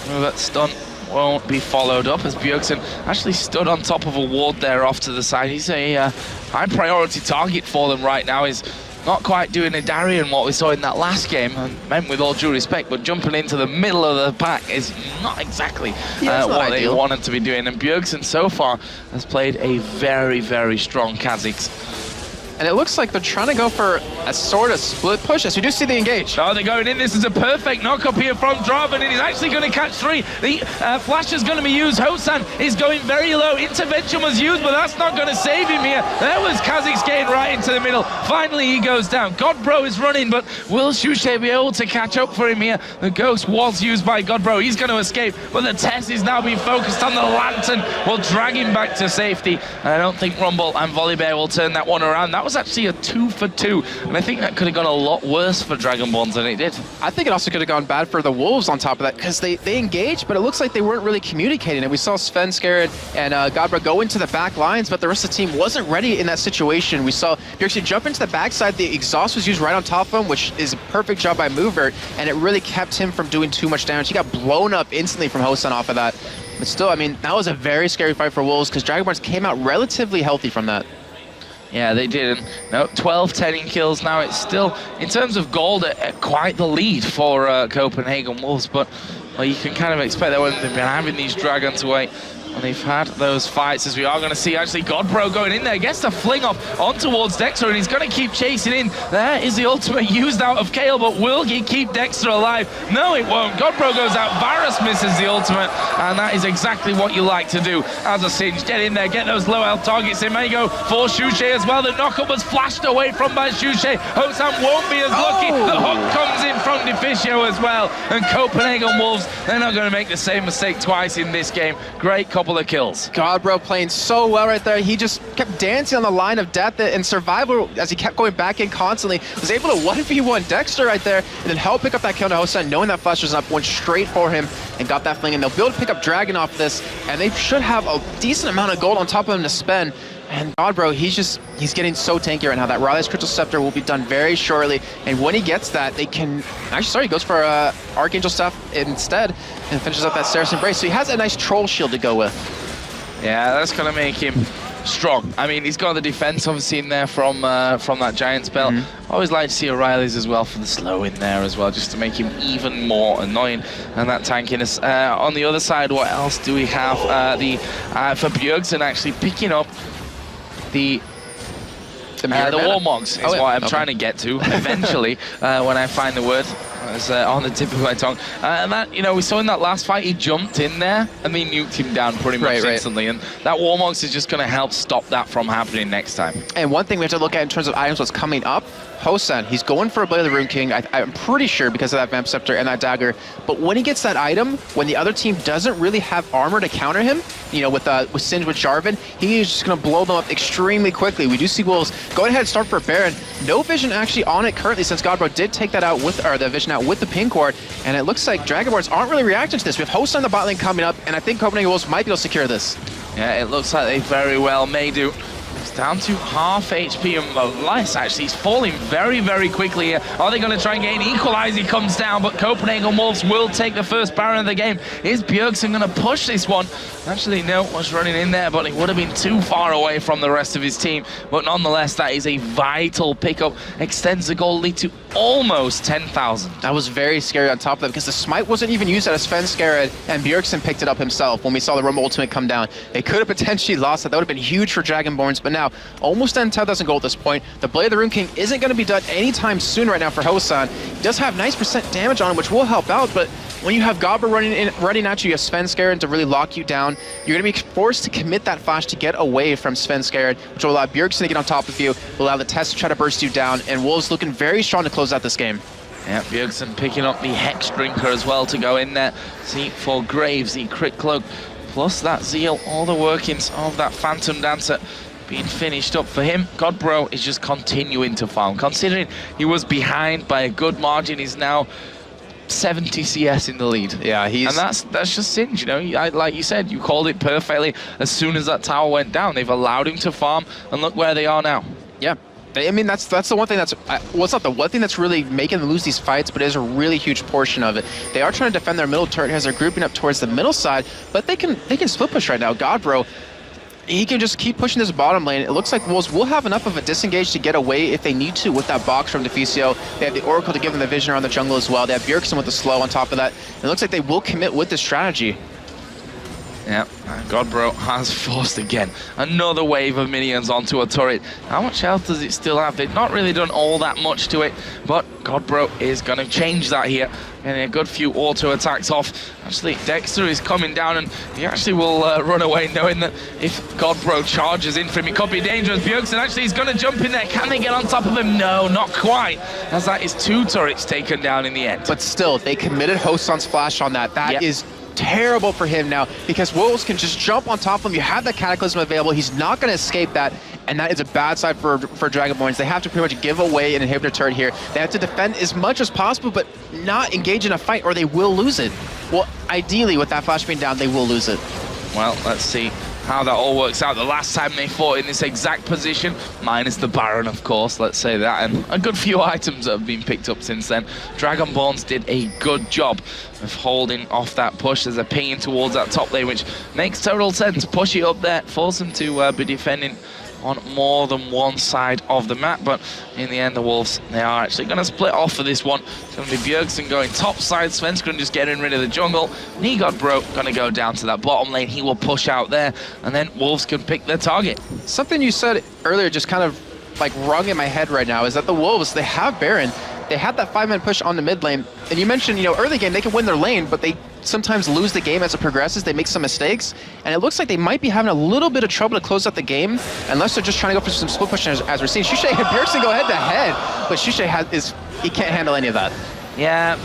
Oh, that stun won't be followed up, as Bjergsen actually stood on top of a ward there off to the side. He's a high priority target for them right now. He's not quite doing a Darian what we saw in that last game, and meant with all due respect, but jumping into the middle of the pack is not exactly what they wanted to be doing. And Bjergsen so far has played a very, very strong Kha'Zix. And it looks like they're trying to go for a sort of split push, as we do see the engage. Oh, they're going in. This is a perfect knock-up here from Draven, and he's actually going to catch 3. The flash is going to be used. Hosan is going very low. Intervention was used, but that's not going to save him here. There was Kha'Zix getting right into the middle. Finally, he goes down. Godbro is running, but will ShLaYa be able to catch up for him here? The Ghost was used by Godbro. He's going to escape, but the test is now being focused on the Lantern. Will drag him back to safety. And I don't think Rumble and Volibear will turn that one around. That was actually a 2 for 2, and I think that could have gone a lot worse for Dragonborns than it did. I think it also could have gone bad for the Wolves on top of that, because they engaged, but it looks like they weren't really communicating. And we saw Sven Scared and Godbro go into the back lines, but the rest of the team wasn't ready in that situation. We saw Bjergsen jump into the backside. The exhaust was used right on top of him, which is a perfect job by Movert, and it really kept him from doing too much damage. He got blown up instantly from Hosan off of that. But still, I mean, that was a very scary fight for Wolves, because Dragonborns came out relatively healthy from that. Yeah, they did. And no, 12-10 in kills now. It's still, in terms of gold, quite the lead for Copenhagen Wolves. But well, you can kind of expect that when they've been having these Dragons away, and they've had those fights, as we are going to see. Actually, Godbro going in there, gets the fling off on towards Dexter, and he's going to keep chasing in. There is the ultimate used out of Kayle, but will he keep Dexter alive? No, it won't. Godbro goes out, Varus misses the ultimate, and that is exactly what you like to do as a Sinj. Get in there, get those low health targets. They may go for ShLaYa as well. The knockup was flashed away from by ShLaYa. Hosan won't be as lucky. The hook comes in from Deficio as well, and Copenhagen Wolves, they're not going to make the same mistake twice in this game. Great couple of kills. Godbro playing so well right there. He just kept dancing on the line of death and survival as he kept going back in constantly. Was able to 1v1 Dexter right there, and then help pick up that kill to Hosan, knowing that flash was up, went straight for him and got that fling. And they'll be able to pick up Dragon off this, and they should have a decent amount of gold on top of him to spend. And Godbro, he's getting so tanky right now. That Rylai's Crystal Scepter will be done very shortly, and when he gets that, they can actually, sorry, he goes for Archangel Staff instead and finishes up that Saracen Brace. So he has a nice troll shield to go with. Yeah, that's gonna make him strong. I mean, he's got the defense obviously in there from that giant spell. Always like to see O'Reilly's as well for the slow in there as well, just to make him even more annoying and that tankiness. On the other side, what else do we have? For Bjergsen actually picking up the Warmogs is what I'm trying to get to eventually when I find the word. It's on the tip of my tongue. And that, you know, we saw in that last fight, he jumped in there and they nuked him down pretty much instantly. And that Warmogs is just going to help stop that from happening next time. And one thing we have to look at in terms of items, what's coming up, Hosan, he's going for a Blade of the Rune King, I'm pretty sure, because of that Vamp Scepter and that dagger. But when he gets that item, when the other team doesn't really have armor to counter him, you know, with Singe, with Jarvan, he is just going to blow them up extremely quickly. We do see Wolves go ahead and start for Baron. No vision actually on it currently, since godbro did take that out with, or the vision out with the pink ward. And it looks like Dragonborns aren't really reacting to this. We have Hosan on the bot lane coming up, and I think Copenhagen Wolves might be able to secure this. Yeah, it looks like they very well may do. It's down to half HP and less, actually. He's falling very, very quickly here. Are they going to try and get an equalize? He comes down, but Copenhagen Wolves will take the first Baron of the game. Is Bjergsen going to push this one? Actually, no, was running in there, but he would have been too far away from the rest of his team. But nonetheless, that is a vital pickup. Extends the goal lead to almost 10,000. That was very scary on top of that, because the smite wasn't even used out of Svenskeren, and Bjergsen picked it up himself when we saw the Rumble ultimate come down. They could have potentially lost it. That would have been huge for Dragonborns, but now almost 10,000 gold at this point. The Blade of the Rune King isn't going to be done anytime soon right now for Hosan. He does have nice % damage on him, which will help out, but when you have godbro running at you, you have Svenskeren to really lock you down. You're going to be forced to commit that flash to get away from Svenskeren, which will allow Bjergsen to get on top of you, will allow the Test to try to burst you down, and Wolves looking very strong to close out this game. Yeah, Bjergsen picking up the Hex Drinker as well to go in there. See, for Graves, the Crit Cloak, plus that Zeal, all the workings of that Phantom Dancer being finished up for him. godbro is just continuing to farm. Considering he was behind by a good margin, he's now 70 CS in the lead. Yeah, and that's just Singe, you know. Like you said, you called it perfectly. As soon as that tower went down, they've allowed him to farm, and look where they are now. Yeah. I mean, that's the one thing that's, well, it's not the one thing that's really making them lose these fights, but it is a really huge portion of it. They are trying to defend their middle turret as they're grouping up towards the middle side, but they can split push right now. godbro, he can just keep pushing this bottom lane. It looks like Wolves will have enough of a disengage to get away if they need to with that box from Deficio. They have the Oracle to give them the vision around the jungle as well. They have Bjergsen with the slow on top of that. It looks like they will commit with this strategy. Yeah, godbro has forced again another wave of minions onto a turret. How much health does it still have? They've not really done all that much to it, but godbro is going to change that here. Getting a good few auto attacks off. Actually, Dexter is coming down, and he actually will run away, knowing that if godbro charges in for him, it could be dangerous. Bjergsen actually is going to jump in there. Can they get on top of him? No, not quite, as that is 2 turrets taken down in the end. But still, they committed Hosan's flash on that. That is terrible for him now, because Wolves can just jump on top of him. You have that Cataclysm available. He's not going to escape that, and that is a bad side for Dragonborns. They have to pretty much give away an inhibitor turret here. They have to defend as much as possible, but not engage in a fight, or they will lose it. Well, ideally, with that flash being down, they will lose it. Well, let's see how that all works out. The last time they fought in this exact position, minus the Baron, of course, let's say that, and a good few items that have been picked up since then. Dragonborns did a good job of holding off that push. There's a ping towards that top lane, which makes total sense. Push it up there, force them to be defending on more than one side of the map, but in the end the Wolves, they are actually going to split off for this one. It's going to be Bjergsen going top side, Svenskeren just getting rid of the jungle, godbro going to go down to that bottom lane. He will push out there, and then Wolves can pick their target. Something you said earlier just kind of like rung in my head right now is that the Wolves, they have Baron. They had that 5-man push on the mid lane, and you mentioned, you know, early game they can win their lane, but they sometimes lose the game as it progresses. They make some mistakes, and it looks like they might be having a little bit of trouble to close out the game, unless they're just trying to go for some split push as we're seeing. Sjokz and Bjergsen go head to head, but Sjokz he can't handle any of that. Yeah,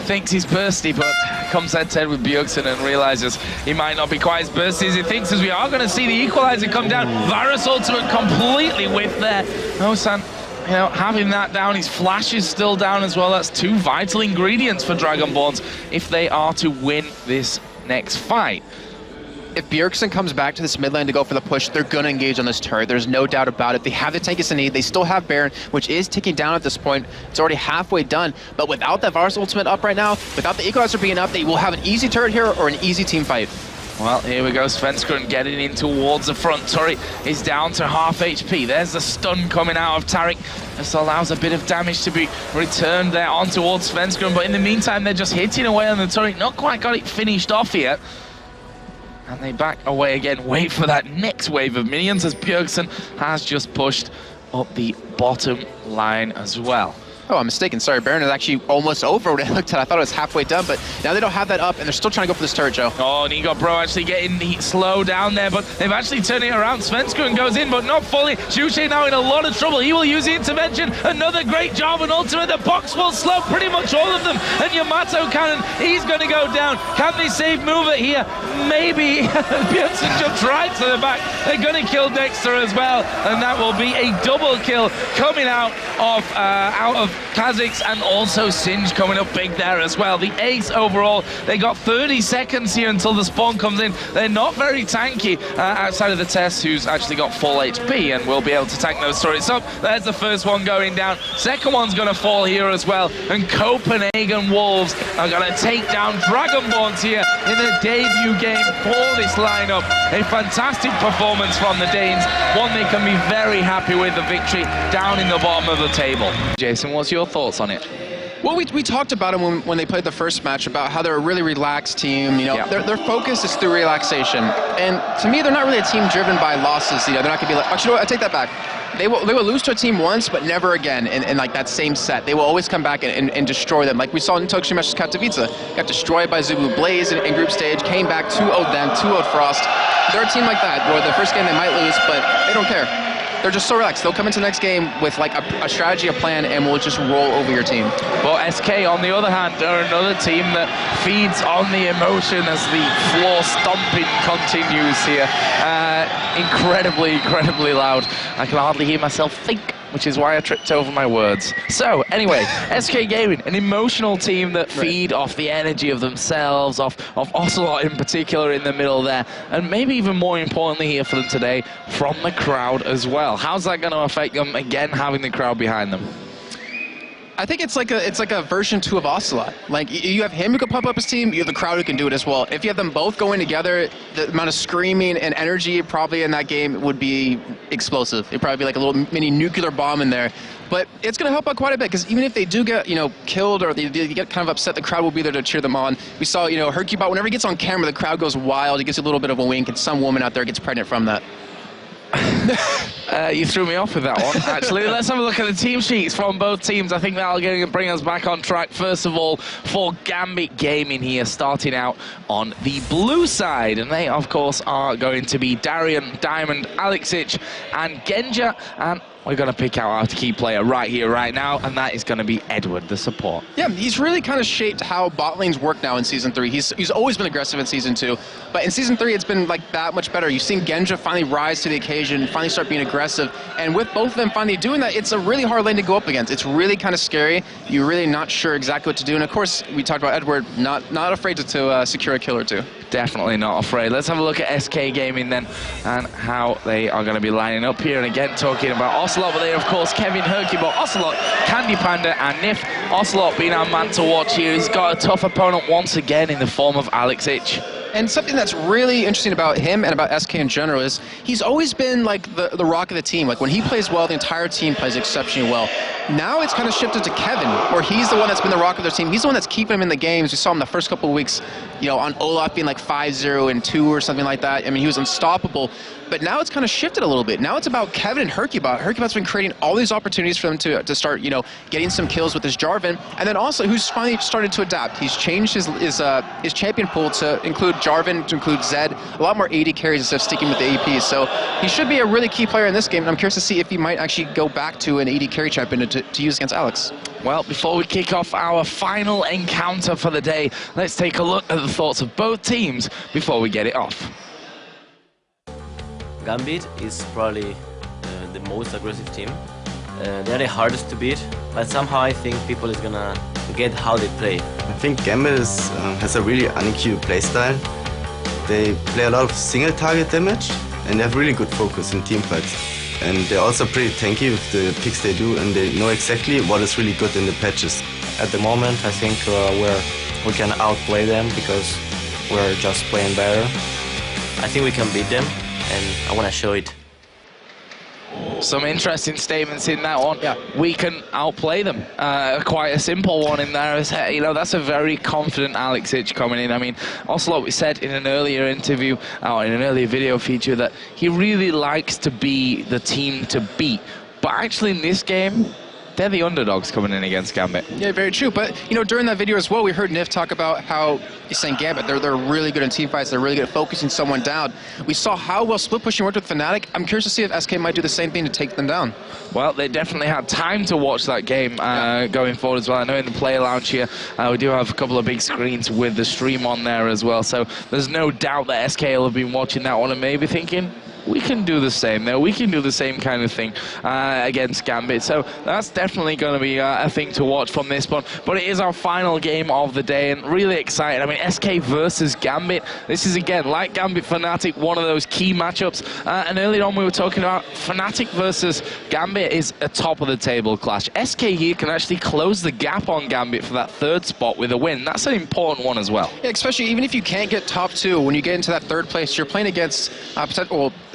thinks he's bursty, but comes head-to-head with Bjergsen and realizes he might not be quite as bursty as he thinks, as we are going to see the equalizer come down. Varus ultimate completely whiffed there. Hosan, you know, having that down, his flash is still down as well. That's 2 vital ingredients for Dragonborns if they are to win this next fight. If Bjergsen comes back to this mid lane to go for the push, they're going to engage on this turret. There's no doubt about it. They have the tank as a need. They still have Baron, which is ticking down at this point. It's already halfway done. But without that Varus ultimate up right now, without the equalizer being up, they will have an easy turret here or an easy team fight. Well, here we go, Svenskeren getting in towards the front turret. Is down to half HP. There's the stun coming out of Tariq. This allows a bit of damage to be returned there on towards Svenskeren, but in the meantime, they're just hitting away on the turret. Not quite got it finished off here. And they back away again, wait for that next wave of minions as bjergsen has just pushed up the bottom line as well. Oh, I'm mistaken. Sorry, Baron is actually almost over when I looked at it. I thought it was halfway done, but now they don't have that up, and they're still trying to go for this turret, Joe. Oh, and Bro actually getting the slow down there, but they've actually turned it around. Svenskeren goes in, but not fully. Sjokz now in a lot of trouble. He will use the intervention. Another great job, and ultimate. The box will slow pretty much all of them. And Yamato Cannon, he's going to go down. Can they save Mover here? Maybe. bjergsen jumps right to the back. They're going to kill Dexter as well, and that will be a double kill coming out of Kha'Zix, and also Singe coming up big there as well. The ace overall, they got 30 seconds here until the spawn comes in. They're not very tanky outside of the Test, who's actually got full HP and will be able to tank those turrets up. There's the first one going down. Second one's going to fall here as well. And Copenhagen Wolves are going to take down Dragonborns here in the debut game for this lineup. A fantastic performance from the Danes. One they can be very happy with, the victory down in the bottom of the table. Jason, what's your thoughts on it? Well, we talked about them when they played the first match, about how they're a really relaxed team. You know, their focus is through relaxation. And to me, they're not really a team driven by losses. You know, they're not going to be like, actually, I take that back. They will lose to a team once, but never again in like that same set. They will always come back and destroy them. Like we saw in Tokyo Matches Katowice. Got destroyed by Zulu Blaze in group stage, came back 2-0 them, 2-0 Frost. They're a team like that, where the first game they might lose, but they don't care. They're just so relaxed. They'll come into the next game with like a strategy, a plan, and we'll just roll over your team. Well, SK, on the other hand, are another team that feeds on the emotion as the floor stomping continues here. Incredibly loud. I can hardly hear myself think, which is why I tripped over my words. So, anyway, SK Gaming, an emotional team that feed off the energy of themselves, of Ocelot in particular in the middle there, and maybe even more importantly here for them today, from the crowd as well. How's that going to affect them, again, having the crowd behind them? I think it's like a version 2 of Ocelot. Like you have him who can pump up his team, you have the crowd who can do it as well. If you have them both going together, the amount of screaming and energy probably in that game would be explosive. It'd probably be like a little mini nuclear bomb in there. But it's going to help out quite a bit, because even if they do get, killed or they get kind of upset, the crowd will be there to cheer them on. We saw, hyrqBot, whenever he gets on camera, the crowd goes wild. He gets a little bit of a wink, and some woman out there gets pregnant from that. You threw me off with that one, actually. Let's have a look at the team sheets from both teams. I think that'll bring us back on track. First of all, for GAMBIT Gaming here, starting out on the blue side. And they, of course, are going to be Darian, Diamond, Alexic, and Genja. And we're going to pick out our key player right here, right now, and that is going to be Edward, the support. Yeah, he's really kind of shaped how bot lanes work now in Season 3. He's always been aggressive in Season 2, but in Season 3 it's been like that much better. You've seen Genja finally rise to the occasion, finally start being aggressive, and with both of them finally doing that, it's a really hard lane to go up against. It's really kind of scary. You're really not sure exactly what to do, and of course, we talked about Edward not afraid to secure a kill or two. Definitely not afraid. Let's have a look at SK Gaming then, and how they are going to be lining up here. And again, talking about Ocelot, but they, of course, Kevin, hyrqBot, Ocelot, CandyPanda, and Nyph. Ocelot being our man to watch here. He's got a tough opponent once again in the form of Alexic. And something that's really interesting about him and about SK in general is he's always been like the rock of the team. Like when he plays well, the entire team plays exceptionally well. Now it's kind of shifted to Kevin, where he's the one that's been the rock of their team. He's the one that's keeping him in the games. We saw him the first couple of weeks, on Olaf being like 5-0 and 2 or something like that. I mean, he was unstoppable. But now it's kind of shifted a little bit. Now it's about Kevin and hyrqBot. hyrqBot's been creating all these opportunities for them to start, getting some kills with his Jarvan. And then also, who's finally started to adapt. He's changed his champion pool to include Jarvan, to include Zed, a lot more AD carries instead of sticking with the APs. So he should be a really key player in this game. And I'm curious to see if he might actually go back to an AD carry champion to use against Alex. Well, before we kick off our final encounter for the day, let's take a look at the thoughts of both teams before we get it off. GAMBIT is probably the most aggressive team. They're the hardest to beat, but somehow I think people is gonna get how they play. I think GAMBIT has a really unequal playstyle. They play a lot of single target damage, and they have really good focus in team fights. And they're also pretty tanky with the picks they do, and they know exactly what is really good in the patches. At the moment, I think we can outplay them because we're just playing better. I think we can beat them, and I want to show it. Some interesting statements in that one. Yeah. We can outplay them. Quite a simple one in there. You know, that's a very confident Alex Ich coming in. I mean, ocelote said in an earlier interview, or in an earlier video feature, that he really likes to be the team to beat. But actually in this game, they're the underdogs coming in against GAMBIT. Yeah, very true. But, you know, during that video as well, we heard Nyph talk about how he's saying GAMBIT, they're really good in team fights. They're really good at focusing someone down. We saw how well split pushing worked with FNATIC. I'm curious to see if SK might do the same thing to take them down. Well, they definitely had time to watch that game going forward as well. I know in the player lounge here, we do have a couple of big screens with the stream on there as well. So there's no doubt that SK will have been watching that one and maybe thinking, we can do the same there. We can do the same kind of thing against GAMBIT. So that's definitely going to be a thing to watch from this one. But it is our final game of the day and really excited. I mean, SK versus GAMBIT. This is, again, like GAMBIT FNATIC, one of those key matchups. And earlier on we were talking about FNATIC versus GAMBIT is a top-of-the-table clash. SK here can actually close the gap on GAMBIT for that third spot with a win. That's an important one as well. Yeah, especially even if you can't get top 2, when you get into that third place, you're playing against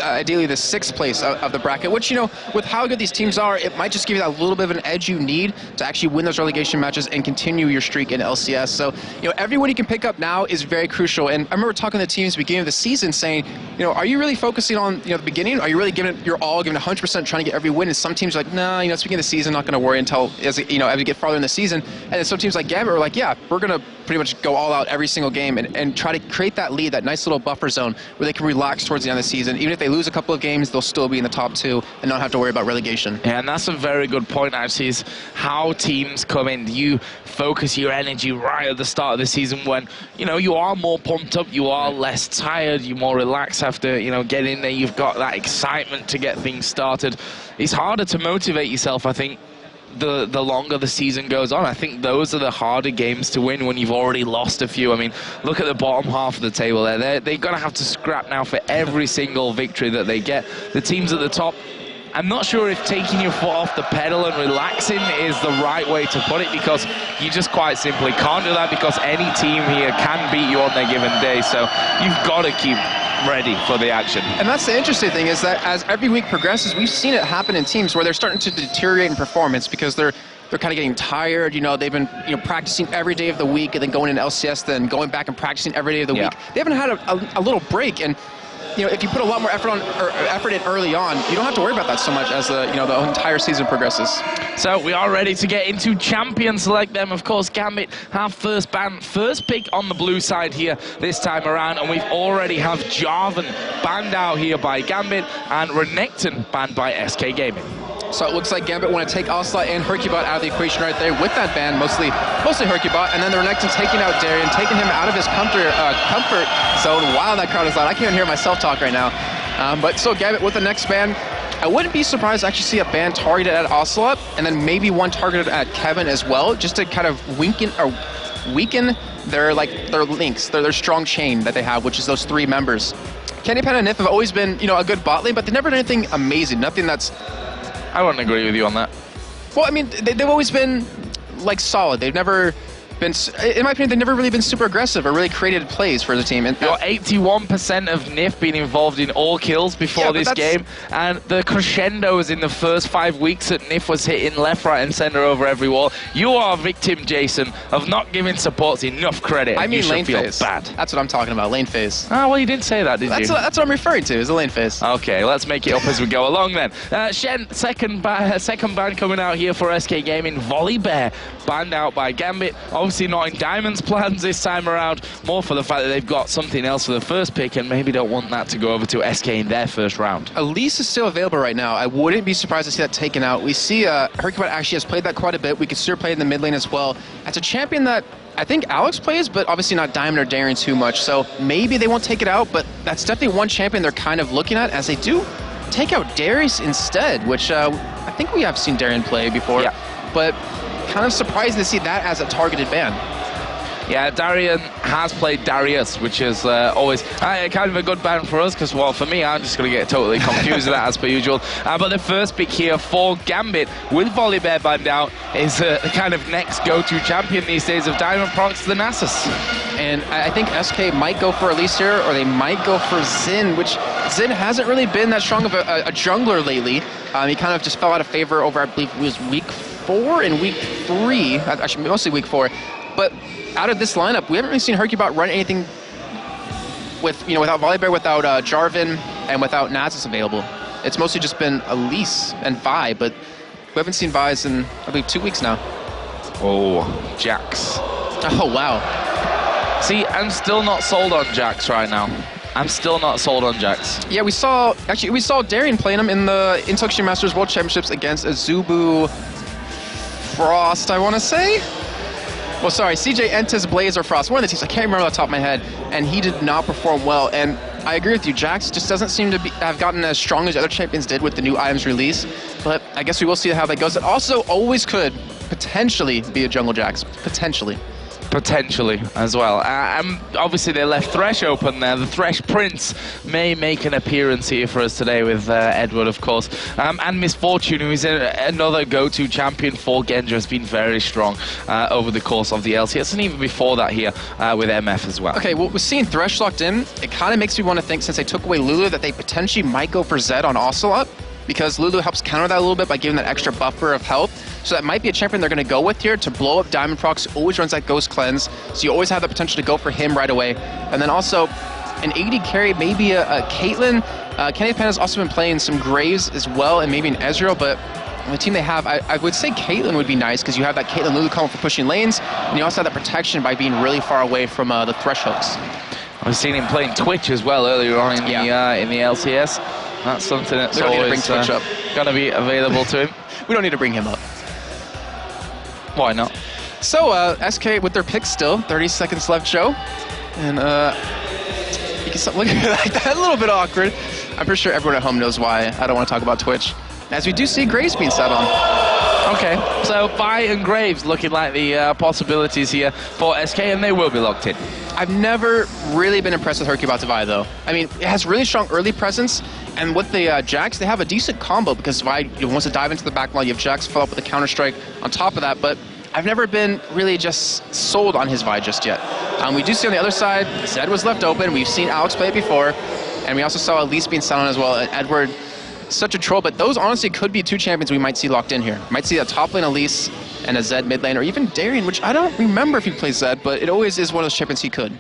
ideally the 6th place of the bracket, which, you know, with how good these teams are, it might just give you that little bit of an edge you need to actually win those relegation matches and continue your streak in LCS. So, you know, every win you can pick up now is very crucial. And I remember talking to the teams at the beginning of the season saying, you know, are you really focusing on, you know, the beginning? Are you really giving it your all, giving 100%, trying to get every win? And some teams are like, nah, you know, it's the beginning of the season, not going to worry until, as we get farther in the season. And then some teams like GAMBIT are like, yeah, we're going to pretty much go all out every single game and try to create that lead, that nice little buffer zone where they can relax towards the end of the season. Even if they lose a couple of games, they'll still be in the top 2 and not have to worry about relegation. Yeah, and that's a very good point, actually, is how teams come in. You focus your energy right at the start of the season when, you know, you are more pumped up, you are less tired, you're more relaxed after, you know, get in there, you've got that excitement to get things started. It's harder to motivate yourself, I think, the longer the season goes on. I think those are the harder games to win when you've already lost a few. I mean, look at the bottom half of the table there. They're going to have to scrap now for every single victory that they get. The teams at the top, I'm not sure if taking your foot off the pedal and relaxing is the right way to put it, because you just quite simply can't do that, because any team here can beat you on their given day. So you've got to keep ready for the action. And that's the interesting thing, is that as every week progresses, we've seen it happen in teams where they're starting to deteriorate in performance because they're kind of getting tired. You know, they've been, you know, practicing every day of the week and then going in LCS, then going back and practicing every day of the week. They haven't had a little break, and you know, if you put a lot more effort in early on, you don't have to worry about that so much as the entire season progresses. So we are ready to get into champion select them. Of course, GAMBIT have first pick on the blue side here this time around, and we've already have Jarvan banned out here by GAMBIT and Renekton banned by SK Gaming. So it looks like GAMBIT want to take ocelote and hyrqBot out of the equation right there with that ban, mostly hyrqBot, and then the Renekton taking out Darien, taking him out of his comfort zone. Wow, that crowd is loud. I can't even hear myself talk right now. But so GAMBIT with the next ban, I wouldn't be surprised to actually see a ban targeted at ocelote, and then maybe one targeted at Kevin as well, just to kind of weaken their links, their strong chain that they have, which is those 3 members. CandyPanda and Nyph have always been, you know, a good bot lane, but they've never done anything amazing, nothing that's... I wouldn't agree with you on that. Well, I mean, they've always been, like, solid. They've never been, in my opinion, they've never really been super aggressive or really created plays for the team. And 81% of Nyph being involved in all kills before this game, and the crescendos in the first 5 weeks that Nyph was hitting left, right, and center over every wall. You are a victim, Jason, of not giving supports enough credit. I mean, you lane feel phase. Bad. That's what I'm talking about, lane phase. Ah, well, you didn't say that, did you? That's what I'm referring to, is the lane phase. Okay, let's make it up as we go along then. Shen, second ban coming out here for SK Gaming. Volibear banned out by GAMBIT. Obviously not in Diamond's plans this time around, more for the fact that they've got something else for the first pick and maybe don't want that to go over to SK in their first round. Elise is still available right now. I wouldn't be surprised to see that taken out. We see hyrqBot actually has played that quite a bit. We could see her play in the mid lane as well. That's a champion that I think Alex plays, but obviously not Diamond or Darien too much, so maybe they won't take it out, but that's definitely one champion they're kind of looking at, as they do take out Darius instead, which I think we have seen Darien play before, but kind of surprised to see that as a targeted ban. Yeah, Darian has played Darius, which is always kind of a good ban for us, because, well, for me, I'm just going to get totally confused with that as per usual. But the first pick here for GAMBIT, with Volibear banned out, is the kind of next go-to champion these days of Diamond Procs, the Nasus. And I think SK might go for Elise here, or they might go for Xin, which Xin hasn't really been that strong of a jungler lately. He kind of just fell out of favor over, I believe it was week 4 and week 3, actually mostly week 4. But out of this lineup, we haven't really seen hyrqBot run anything with, without Volibear, without Jarvan, and without Nasus available. It's mostly just been Elise and Vi, but we haven't seen Vi's in, I believe, 2 weeks now. Oh, Jax. Oh, wow. See, I'm still not sold on Jax right now. I'm still not sold on Jax. Yeah, we saw Darian playing him in the Untitled Chapter Masters World Championships against Azubu Frost, I want to say? Well, sorry, CJ Entis, Blaze, or Frost, one of the teams, I can't remember off the top of my head, and he did not perform well. And I agree with you, Jax just doesn't seem to have gotten as strong as other champions did with the new items release, but I guess we will see how that goes. It also always could potentially be a jungle Jax, potentially. Potentially as well. Obviously they left Thresh open there. The Thresh Prince may make an appearance here for us today with Edward, of course. And Misfortune, who is another go-to champion for Genja, has been very strong over the course of the LCS, and even before that here with MF as well. Okay, well, we're seeing Thresh locked in. It kind of makes me want to think, since they took away Lulu, that they potentially might go for Zed on Ocelote, because Lulu helps counter that a little bit by giving that extra buffer of health. So that might be a champion they're going to go with here to blow up Diamond Procs. Always runs that Ghost Cleanse, so you always have the potential to go for him right away. And then also an AD carry, maybe a Caitlyn. CandyPanda's also been playing some Graves as well, and maybe an Ezreal, but the team they have, I would say Caitlyn would be nice, because you have that Caitlyn Lulu combo for pushing lanes, and you also have that protection by being really far away from the Thresh hooks. I've seen him playing Twitch as well earlier on in the LCS. That's something that's always going to be available to him. We don't need to bring him up. Why not? So, SK with their pick still, 30 seconds left, Joe. And you can stop looking at that, a little bit awkward. I'm pretty sure everyone at home knows why I don't want to talk about Twitch. As we do see Graves being set on. Okay, so Vi and Graves looking like the possibilities here for SK, and they will be locked in. I've never really been impressed with hyrqBot's Vi, though. I mean, it has really strong early presence, and with the Jax, they have a decent combo, because Vi wants to dive into the back line. You have Jax follow up with a counter-strike on top of that, but I've never been really just sold on his Vi just yet. We do see on the other side, Zed was left open. We've seen Alex play it before, and we also saw Elise being set on as well, and Edward. Such a troll, but those honestly could be 2 champions we might see locked in here. Might see a top lane Elise and a Zed mid lane, or even Darian, which I don't remember if he plays Zed, but it always is one of those champions he could.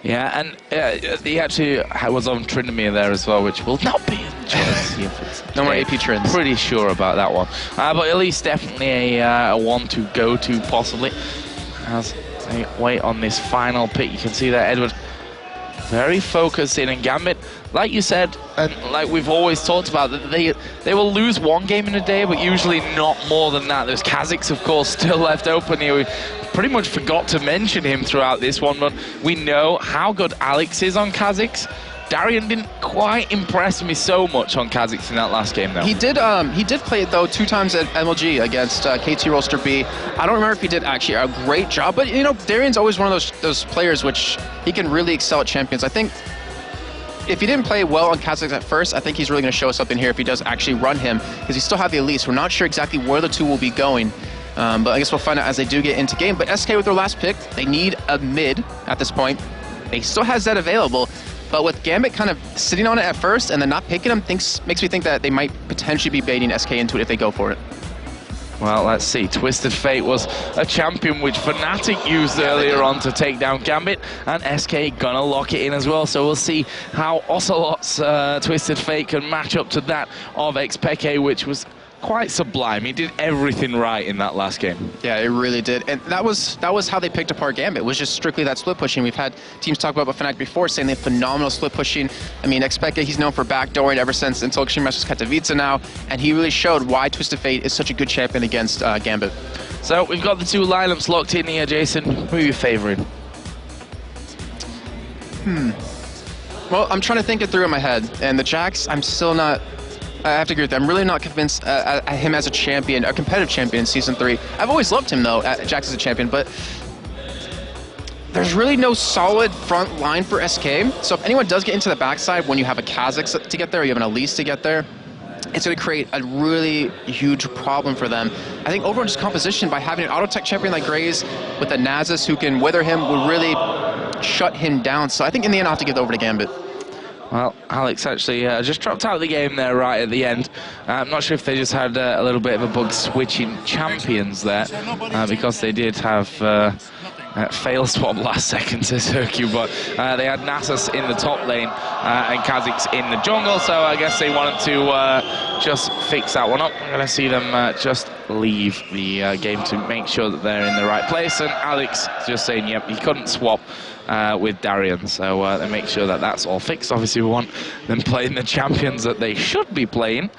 Yeah, and he actually was on Tryndamere there as well, which will not be a choice. No more AP Tryns. Pretty sure about that one. But Elise definitely a one to go to, possibly. As they wait on this final pick, you can see that Edward very focused in, and GAMBIT, like you said, and like we've always talked about, that they will lose one game in a day, but usually not more than that. There's Kha'Zix, of course, still left open here. We pretty much forgot to mention him throughout this one, but we know how good Alex is on Kha'Zix. Darian didn't quite impress me so much on Kha'Zix in that last game, though. He did play it, though, 2 times at MLG against KT Roster B. I don't remember if he did actually a great job, but, Darian's always one of those players which he can really excel at champions. I think if he didn't play well on Kha'Zix at first, I think he's really going to show us something here if he does actually run him, because he still have the Elise. We're not sure exactly where the 2 will be going, but I guess we'll find out as they do get into game. But SK with their last pick, they need a mid at this point. They still have Zed available, but with GAMBIT kind of sitting on it at first and then not picking him, makes me think that they might potentially be baiting SK into it if they go for it. Well, let's see. Twisted Fate was a champion which FNATIC used earlier on to take down GAMBIT, and SK gonna lock it in as well. So we'll see how Ocelot's Twisted Fate can match up to that of xPeke, which was quite sublime. He did everything right in that last game. Yeah, it really did. And that was how they picked apart GAMBIT, was just strictly that split pushing. We've had teams talk about FNATIC before, saying they have phenomenal split pushing. I mean, xPeke, he's known for backdooring ever since until Extreme Masters Katowice now, and he really showed why Twisted Fate is such a good champion against GAMBIT. So we've got the 2 lineups locked in here, Jason. Who are you favouring? Well, I'm trying to think it through in my head, and the Jax, I'm still not... I have to agree with that. I'm really not convinced at him as a champion, a competitive champion in Season 3. I've always loved him, though, Jax as a champion, but there's really no solid front line for SK. So if anyone does get into the backside, when you have a Kha'Zix to get there, or you have an Elise to get there, it's going to create a really huge problem for them. I think overall just composition, by having an auto tech champion like Graze with a Nasus who can wither him, will really shut him down. So I think in the end I'll have to give it over to Gambit. Well, Alex actually just dropped out of the game there right at the end. I'm not sure if they just had a little bit of a bug switching champions there, because they did have fail swap last second, says hyrqBot. They had Nasus in the top lane and Kha'Zix in the jungle, so I guess they wanted to just fix that one up. I'm going to see them just leave the game to make sure that they're in the right place, and Alex just saying, yep, he couldn't swap with Darian, so they make sure that that's all fixed. Obviously we want them playing the champions that they should be playing,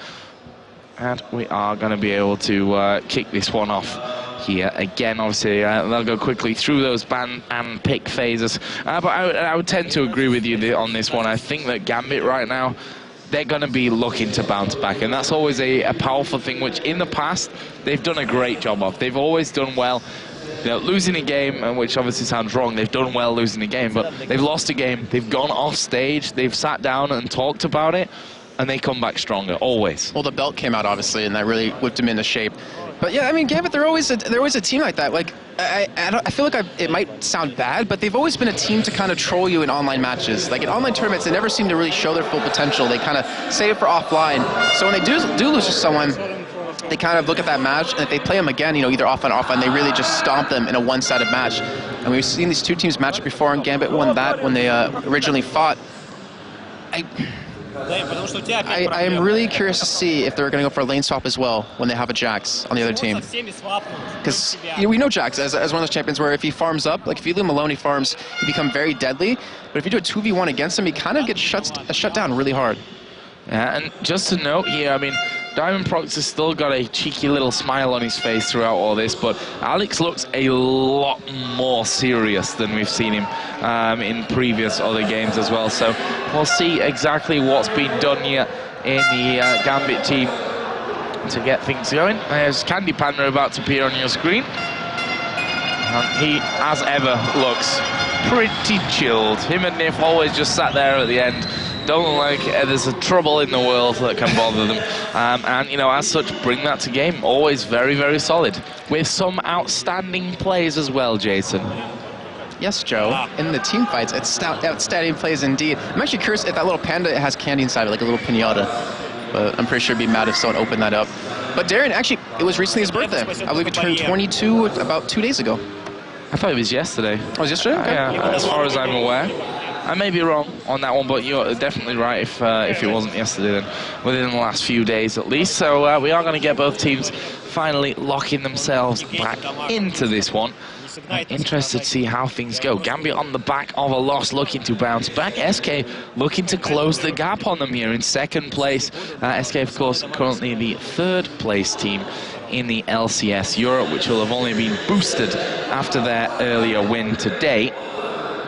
and we are going to be able to kick this one off here again. Obviously they'll go quickly through those ban and pick phases, but I would tend to agree with you on this one. I think that Gambit right now, they're going to be looking to bounce back, and that's always a powerful thing, which in the past they've done a great job of. They've always done well. You know, losing a game, which obviously sounds wrong, they've done well losing a game, but they've lost a game, they've gone off stage, they've sat down and talked about it, and they come back stronger, always. Well, the belt came out, obviously, and that really whipped them into shape. But yeah, I mean, Gambit, they're always a team like that. Like, I feel like it might sound bad, but they've always been a team to kind of troll you in online matches. Like in online tournaments, they never seem to really show their full potential. They kind of save it for offline. So when they do lose to someone, they kind of look at that match, and if they play them again, you know, either offline or offline, they really just stomp them in a one-sided match. And we've seen these two teams match up before, and Gambit won that when they originally fought. I am really curious to see if they're going to go for a lane swap as well when they have a Jax on the other team. Because we know Jax as one of those champions where if he farms up, like if you leave him alone, he farms, he become very deadly. But if you do a 2v1 against him, he kind of gets shut down really hard. Yeah, and just to note here, I mean, Diamondprox has still got a cheeky little smile on his face throughout all this, but Alex looks a lot more serious than we've seen him in previous other games as well. So we'll see exactly what's been done here in the Gambit team to get things going. There's CandyPanda about to appear on your screen. And he, as ever, looks pretty chilled. Him and Nyph always just sat there at the end. Don't look like there's a trouble in the world that can bother them. And, you know, as such, bring that to game. Always very, very solid. With some outstanding plays as well, Jason. Yes, Joe. In the team fights, it's outstanding plays indeed. I'm actually curious if that little panda has candy inside it, like a little pinata. But I'm pretty sure it'd be mad if someone opened that up. But Darren, actually, it was recently his birthday. I believe he turned 22 about 2 days ago. I thought it was yesterday. Oh, it was yesterday? Okay. Yeah, as far as I'm aware. I may be wrong on that one, but you're definitely right if it wasn't yesterday, then within the last few days at least. So we are going to get both teams finally locking themselves back into this one. Interested to see how things go. Gambit on the back of a loss, looking to bounce back. SK looking to close the gap on them here in second place. SK, of course, currently the third place team in the LCS Europe, which will have only been boosted after their earlier win today.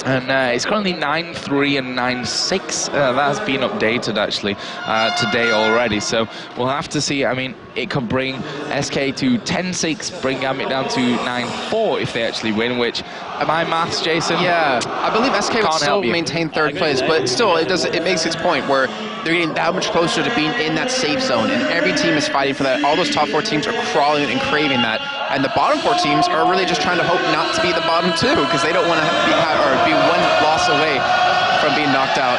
And it's currently 9-3 and 9-6. That has been updated actually today already. So we'll have to see. I mean, it could bring SK to 10-6, bring Gambit down to 9-4 if they actually win. Which, my maths, Jason? Yeah, I believe SK would still maintain third place, but still, it makes its point where they're getting that much closer to being in that safe zone, and every team is fighting for that. All those top 4 teams are crawling and craving that, and the bottom 4 teams are really just trying to hope not to be the bottom 2 because they don't want to be one loss away from being knocked out.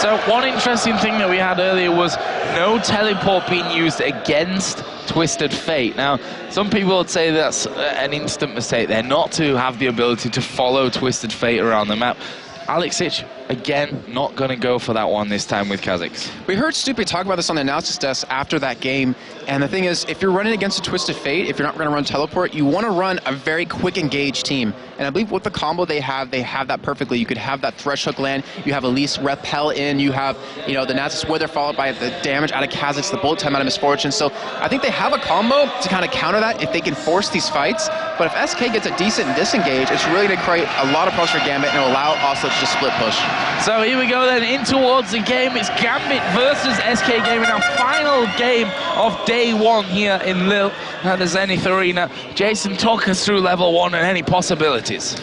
So one interesting thing that we had earlier was no teleport being used against Twisted Fate. Now, some people would say that's an instant mistake there, not to have the ability to follow Twisted Fate around the map. Alexic, again, not going to go for that one this time with Kha'Zix. We heard Snoopeh talk about this on the analysis desk after that game, and the thing is, if you're running against a Twisted Fate, if you're not going to run teleport, you want to run a very quick engage team. And I believe with the combo they have that perfectly. You could have that Thresh Hook land, you have Elise repel in, you have, you know, the Nasus Wither followed by the damage out of Kha'Zix, the bullet time out of Misfortune. So I think they have a combo to kind of counter that if they can force these fights. But if SK gets a decent disengage, it's really going to create a lot of pressure for Gambit and allow ocelote to just split push. So here we go then, in towards the game. It's Gambit versus SK Gaming, our final game of day 1 here in Lille at the Zénith Arena. Jason, talk us through level 1 and any possibilities.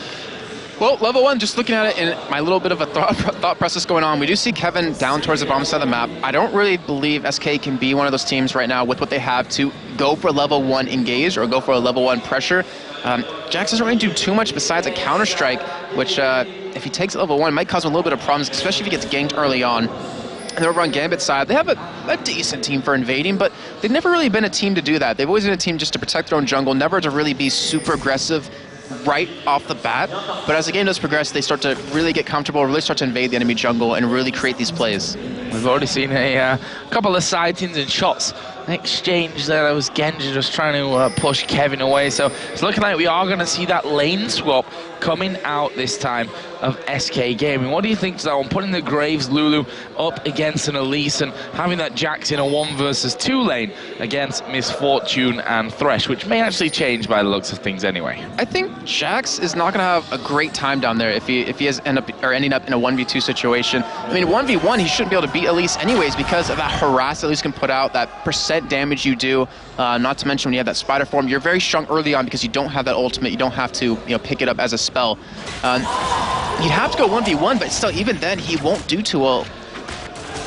Well, level 1, just looking at it in my little bit of a thought process going on, we do see Kevin down towards the bottom side of the map. I don't really believe SK can be one of those teams right now with what they have to go for level 1 engage or go for a level 1 pressure. Jax doesn't really do too much besides a counter-strike, which if he takes level 1, might cause him a little bit of problems, especially if he gets ganked early on. And over on GAMBIT side, they have a decent team for invading, but they've never really been a team to do that. They've always been a team just to protect their own jungle, never to really be super aggressive right off the bat. But as the game does progress, they start to really get comfortable, really start to invade the enemy jungle and really create these plays. We've already seen a couple of sightings and shots exchange there. That was Genji just trying to push Kevin away. So it's looking like we are going to see that lane swap coming out this time of SK Gaming. What do you think to that one? Putting the Graves Lulu up against an Elise and having that Jax in a 1 versus 2 lane against Misfortune and Thresh, which may actually change by the looks of things anyway. I think Jax is not going to have a great time down there if he is ending up in a 1v2 situation. I mean, 1v1, he shouldn't be able to beat Elise anyways because of that harass Elise can put out, that percent damage you do. Not to mention when you have that spider form, you're very strong early on because you don't have that ultimate. You don't have to pick it up as a spell. You'd have to go 1v1, but still, even then, he won't do too well.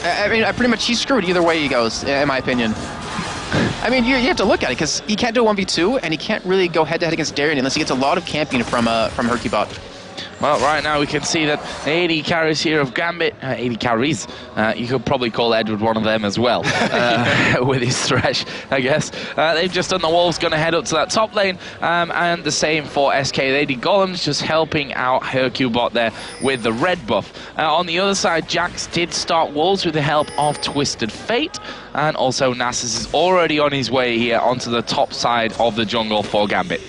I mean, pretty much he's screwed either way he goes, in my opinion. I mean, you have to look at it because he can't do a 1v2, and he can't really go head-to-head against Darien unless he gets a lot of camping from hyrqBot. Well, right now we can see that the AD carries here of GAMBIT, AD carries, you could probably call Edward one of them as well, with his Thresh, I guess. They've just done the Wolves, going to head up to that top lane, and the same for SK. The AD Golems just helping out hyrqBot there with the red buff. On the other side, Jax did start Wolves with the help of Twisted Fate, and also Nasus is already on his way here onto the top side of the jungle for GAMBIT.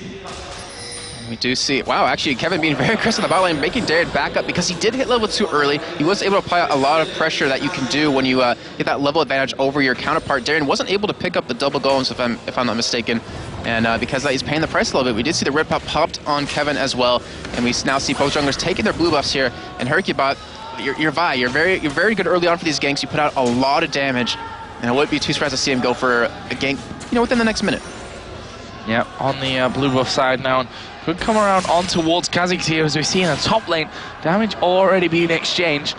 We do see, wow, actually Kevin being very aggressive in the bot lane, making Darien back up because he did hit level 2 early. He was able to apply a lot of pressure that you can do when you get that level advantage over your counterpart. Darien wasn't able to pick up the double golems if I'm not mistaken. And because of that, he's paying the price a little bit. We did see the red pop popped on Kevin as well. And we now see both junglers taking their blue buffs here. And hyrqBot, you're very good early on for these ganks. You put out a lot of damage. And I wouldn't be too surprised to see him go for a gank, within the next minute. Yeah, on the blue buff side now. Could come around on towards Kha'Zix here as we see in the top lane. Damage already being exchanged.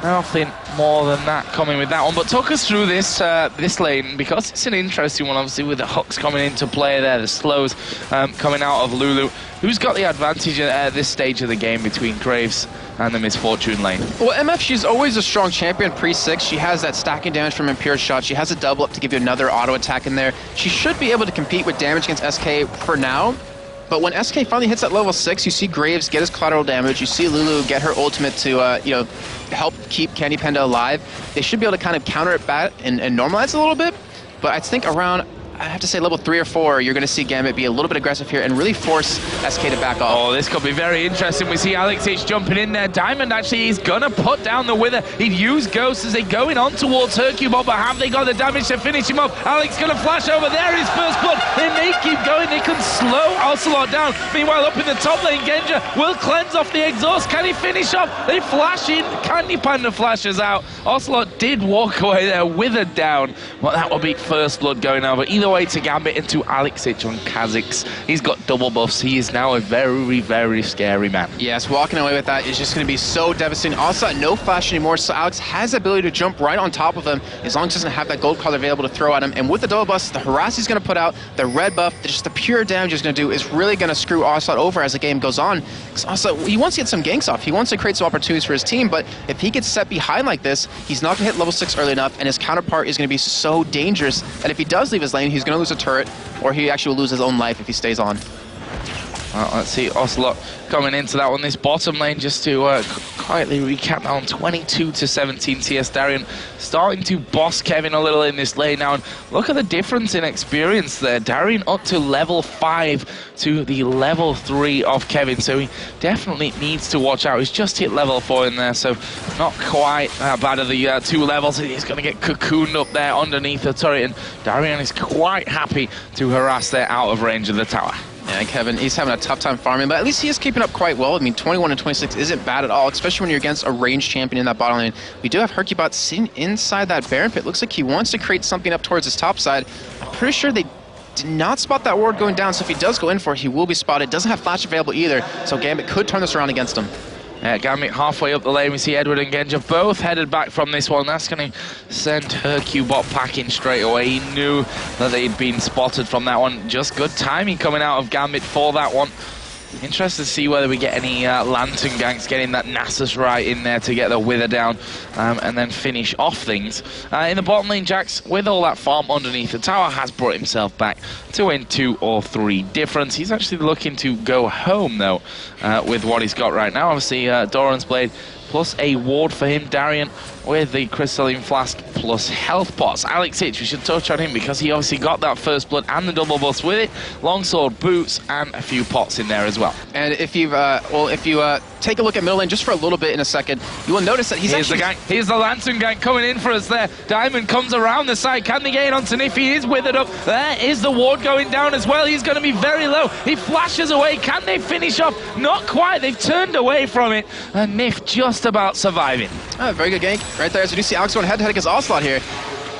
Nothing more than that coming with that one. But talk us through this this lane, because it's an interesting one, obviously, with the hooks coming into play there, the slows coming out of Lulu. Who's got the advantage at this stage of the game between Graves and the Misfortune lane? Well, MF, she's always a strong champion pre-6. She has that stacking damage from Impure Shot. She has a double up to give you another auto attack in there. She should be able to compete with damage against SK for now. But when SK finally hits that level 6, you see Graves get his collateral damage. You see Lulu get her ultimate to, help keep CandyPanda alive. They should be able to kind of counter it back and normalize a little bit. But I think around, I have to say level 3 or 4, you're going to see GAMBIT be a little bit aggressive here and really force SK to back off. Oh, this could be very interesting. We see Alexich jumping in there. Diamond actually is going to put down the Wither. He'd use Ghost as they're going on towards hyrqBot, but have they got the damage to finish him off? Alex going to flash over there, his first blood. They may keep going. They can slow Ocelot down. Meanwhile, up in the top lane, Genji will cleanse off the exhaust. Can he finish off? They flash in. CandyPanda flashes out. Ocelot did walk away there, withered down. Well, that will be first blood going over. Either way to GAMBIT and to Alexich on Kha'Zix. He's got double buffs. He is now a very, very scary man. Yes, walking away with that is just going to be so devastating. Also, no flash anymore, so Alex has the ability to jump right on top of him as long as he doesn't have that gold collar available to throw at him. And with the double buffs, the harass he's going to put out, the red buff, just the pure damage he's going to do is really going to screw Ocelot over as the game goes on. Because Ocelot, he wants to get some ganks off. He wants to create some opportunities for his team, but if he gets set behind like this, he's not going to hit level 6 early enough, and his counterpart is going to be so dangerous that if he does leave his lane, he's going to lose a turret, or he actually will lose his own life if he stays on. Well, let's see Ocelot coming into that one. This bottom lane, just to quietly recap now, on 22-17, TS Darien starting to boss Kevin a little in this lane now. And look at the difference in experience there. Darien up to level 5 to the level 3 of Kevin, so he definitely needs to watch out. He's just hit level 4 in there, so not quite bad of the 2 levels. He's going to get cocooned up there underneath the turret, and Darien is quite happy to harass there out of range of the tower. Yeah, Kevin, he's having a tough time farming, but at least he is keeping up quite well. I mean, 21 and 26 isn't bad at all, especially when you're against a ranged champion in that bottom lane. We do have hyrqBot sitting inside that Baron pit. Looks like he wants to create something up towards his top side. I'm pretty sure they did not spot that ward going down, so if he does go in for it, he will be spotted. Doesn't have flash available either, so GAMBIT could turn this around against him. GAMBIT halfway up the lane. We see Edward and Genja both headed back from this one. That's going to send hyrqBot packing straight away. He knew that they'd been spotted from that one. Just good timing coming out of GAMBIT for that one. Interested to see whether we get any Lantern ganks getting that Nasus right in there to get the Wither down and then finish off things. In the bottom lane, Jax, with all that farm underneath, the tower has brought himself back to win 2 or 3 difference. He's actually looking to go home, though, with what he's got right now. Obviously, Doran's Blade plus a ward for him. Darian with the Crystalline Flask plus health pots. Alex Hitch, we should touch on him because he obviously got that first blood and the double bust with it. Longsword, boots, and a few pots in there as well. And if you take a look at middle lane just for a little bit in a second, you will notice that he's Here's the gank. Here's the Lantern gank coming in for us there. Diamond comes around the side. Can they get in onto Nyph? He is withered up. There is the ward going down as well. He's going to be very low. He flashes away. Can they finish off? Not quite. They've turned away from it. And Nyph just about surviving. Very good gank right there. As you do see Alex going head-to-head against Ocelot here.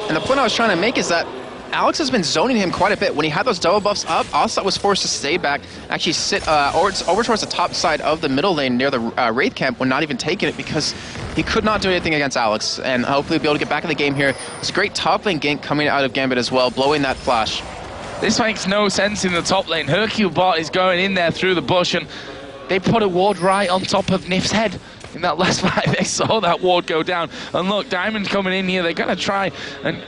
And the point I was trying to make is that Alex has been zoning him quite a bit. When he had those double buffs up, Ocelot was forced to stay back, actually sit over towards the top side of the middle lane near the Wraith camp when not even taking it because he could not do anything against Alex. And hopefully be able to get back in the game here. It's a great top lane gank coming out of GAMBIT as well, blowing that flash. This makes no sense in the top lane. hyrqBot is going in there through the bush and they put a ward right on top of Nyph's head. In that last fight, they saw that ward go down. And look, Diamond coming in here. They're going to try and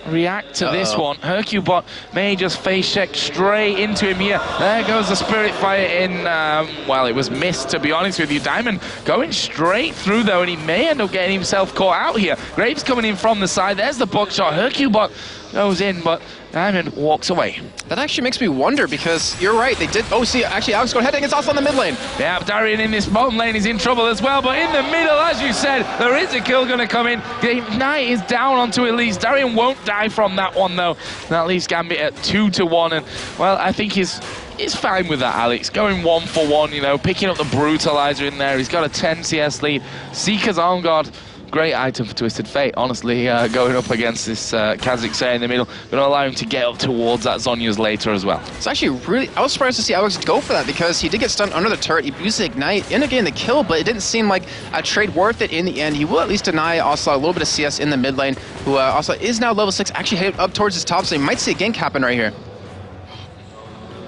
react to this one. hyrqBot may just face check straight into him here. There goes the Spirit Fire in. Well, it was missed, to be honest with you. Diamond going straight through, though, and he may end up getting himself caught out here. Graves coming in from the side. There's the buckshot. hyrqBot goes in, but Diamond walks away. That actually makes me wonder because you're right, they did. Oh, see, actually, Alex going head against us on the mid lane. Yeah, Darian in this bottom lane is in trouble as well, but in the middle, as you said, there is a kill going to come in. Knight is down onto Elise. Darian won't die from that one, though. That leaves GAMBIT at 2-1, and, well, I think he's fine with that, Alex. Going 1-for-1, you know, picking up the Brutalizer in there. He's got a 10 CS lead. Seeker's Arm Guard. Great item for Twisted Fate, honestly, going up against this Kha'Zix in the middle. Going to allow him to get up towards that Zhonya's later as well. It's actually really, I was surprised to see Alex go for that because he did get stunned under the turret. He used the Ignite, ended up getting the kill, but it didn't seem like a trade worth it in the end. He will at least deny Ocelot a little bit of CS in the mid lane, who Ocelot is now level 6, actually headed up towards his top, so he might see a gank happen right here.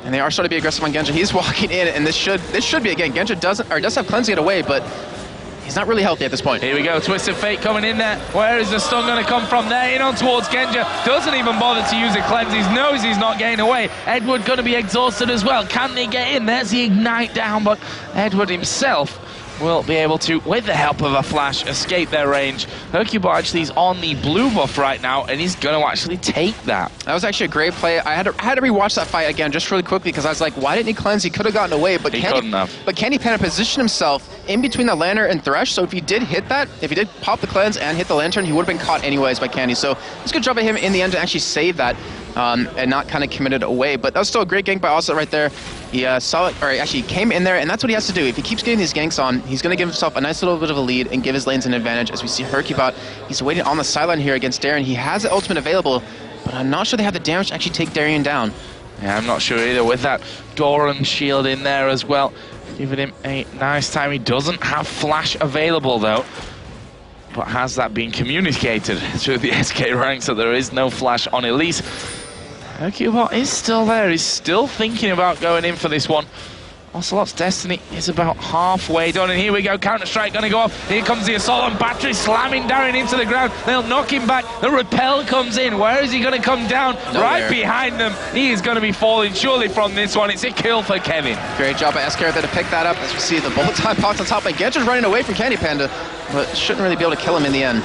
And they are starting to be aggressive on Genja. He's walking in, and this should be a gank. Genja does have cleanse to get away, but he's not really healthy at this point. Here we go, Twisted Fate coming in there. Where is the stun going to come from there? In on towards Genja. Doesn't even bother to use a cleanse. He knows he's not getting away. Edward going to be exhausted as well. Can they get in? There's the Ignite down, but Edward himself will be able to, with the help of a flash, escape their range. hyrqBot actually is on the blue buff right now, and he's going to actually take that. That was actually a great play. I had to rewatch that fight again just really quickly because I was like, why didn't he cleanse? He could have gotten away, but CandyPanda positioned himself in between the Lantern and Thresh, so if he did hit that, if he did pop the cleanse and hit the Lantern, he would have been caught anyways by Candy. So it's a good job of him in the end to actually save that and not kind of committed away. But that was still a great gank by Ocelot right there. He saw it, or actually came in there, and that's what he has to do. If he keeps getting these ganks on, he's going to give himself a nice little bit of a lead and give his lanes an advantage. As we see hyrqBot, he's waiting on the sideline here against Darien. He has the ultimate available, but I'm not sure they have the damage to actually take Darien down. Yeah, I'm not sure either. With that Doran shield in there as well, giving him a nice time. He doesn't have flash available, though. But has that been communicated through the SK ranks that there is no flash on Elise? hyrqBot is still there. He's still thinking about going in for this one. Ocelot's destiny is about halfway done, and here we go. Counter-Strike going to go off. Here comes the assault on battery, slamming Darren into the ground. They'll knock him back. The repel comes in. Where is he going to come down? Right behind them. He is going to be falling surely from this one. It's a kill for Kevin. Great job by SK there to pick that up. As we see the bullet time pops on top, and Genja's running away from CandyPanda, but shouldn't really be able to kill him in the end.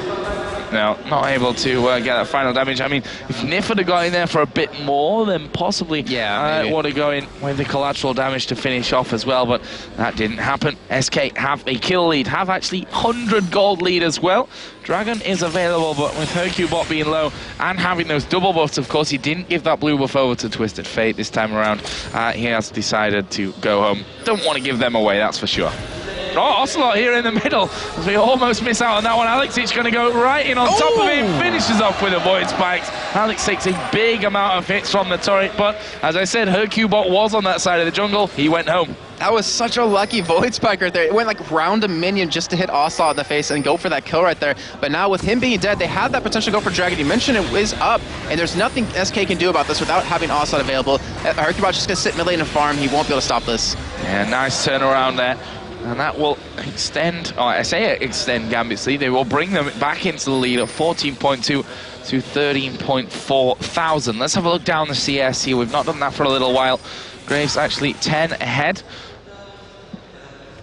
No, not able to get that final damage. I mean, if Nyph had got in there for a bit more, then possibly would have gone in with the collateral damage to finish off as well, but that didn't happen. SK have a kill lead, have actually 100 gold lead as well. Dragon is available, but with hyrqBot being low and having those double buffs, of course, he didn't give that blue buff over to Twisted Fate this time around. He has decided to go home. Don't want to give them away, that's for sure. Oh, Ocelot here in the middle. As we almost miss out on that one. Alexic going to go right in on top of him. Finishes off with a void spikes. Alex takes a big amount of hits from the turret, but as I said, hyrqBot was on that side of the jungle. He went home. That was such a lucky void spike right there. It went like round a minion just to hit Ocelot in the face and go for that kill right there. But now with him being dead, they have that potential to go for Dragon. You mentioned it is up, and there's nothing SK can do about this without having Ocelot available. hyrqBot's just going to sit mid lane and farm. He won't be able to stop this. Yeah, nice turnaround there. And that will extend, I say extend Gambit's lead. They will bring them back into the lead at 14.2 to 13.4 thousand. Let's have a look down the CS here. We've not done that for a little while. Graves actually 10 ahead.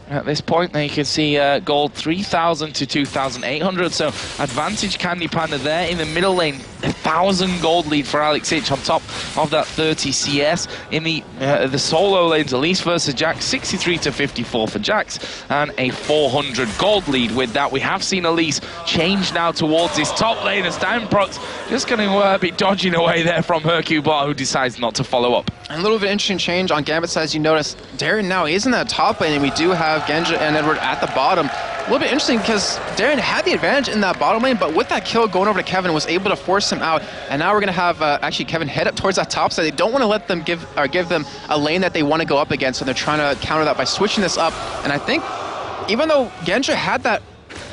At this point, there you can see gold 3,000 to 2,800. So advantage CandyPanda there in the middle lane. 1,000 gold lead for Alexic on top of that 30 CS. In the solo lanes, Elise versus Jax, 63 to 54 for Jax, and a 400 gold lead. With that, we have seen Elise change now towards his top lane as Diamondprox just going to be dodging away there from hyrqBot, who decides not to follow up. And a little bit of interesting change on Gambit's side, as you notice. Darren now is in that top lane, and we do have Genja and Edward at the bottom. A little bit interesting because Darren had the advantage in that bottom lane, but with that kill going over to Kevin, was able to force him out. And now we're going to have actually Kevin head up towards that top side. They don't want to let them give them a lane that they want to go up against, so they're trying to counter that by switching this up. And I think even though Genja had that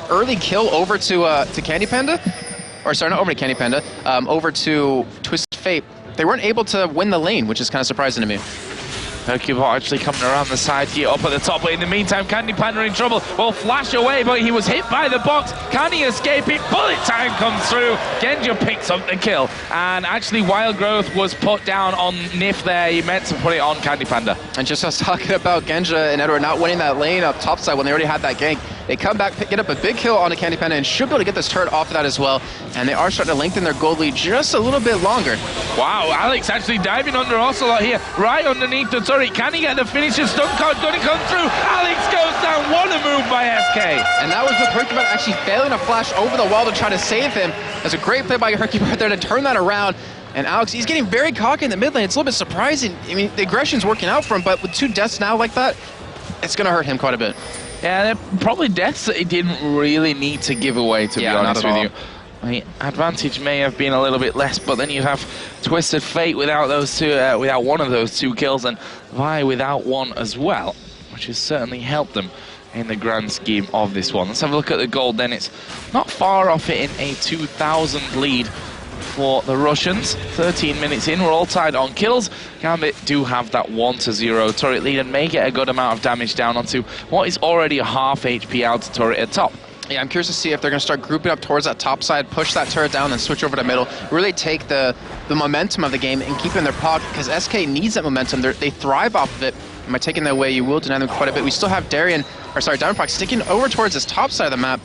early kill over to CandyPanda, or sorry, not over to CandyPanda, over to Twisted Fate, they weren't able to win the lane, which is kind of surprising to me. hyrqBot actually coming around the side here, up at the top. But in the meantime, CandyPanda in trouble. Will flash away, but he was hit by the box. Can he escape it? Bullet time comes through. Genja picks up the kill. And actually, Wild Growth was put down on Nyph there. He meant to put it on CandyPanda. And just us talking about Genja and Edward not winning that lane up top side when they already had that gank. They come back, get up a big kill on the CandyPanda, and should be able to get this turret off of that as well. And they are starting to lengthen their gold lead just a little bit longer. Wow, Alex actually diving under Ocelot here, right underneath the turret. Can he get the finisher? Stun card going to come through. Alex goes down. What a move by SK. And that was with hyrqBot actually failing to flash over the wall to try to save him. That's a great play by hyrqBot there to turn that around. And Alex, he's getting very cocky in the mid lane. It's a little bit surprising. I mean, the aggression's working out for him, but with 2 deaths now like that, it's going to hurt him quite a bit. Yeah, they're probably deaths that he didn't really need to give away, to be honest with you. The advantage may have been a little bit less, but then you have Twisted Fate without those two, without one of those 2 kills, and Vi without one as well, which has certainly helped them in the grand scheme of this one. Let's have a look at the gold then. It's not far off it in a 2,000 lead for the Russians. 13 minutes in, we're all tied on kills. Gambit do have that 1-0 turret lead and may get a good amount of damage down onto what is already a half HP outer turret at top. Yeah, I'm curious to see if they're going to start grouping up towards that top side, push that turret down, and switch over to middle. Really take the momentum of the game and keep it in their pocket, because SK needs that momentum. They thrive off of it. And by taking that away, you will deny them quite a bit. We still have Diamondprox sticking over towards this top side of the map.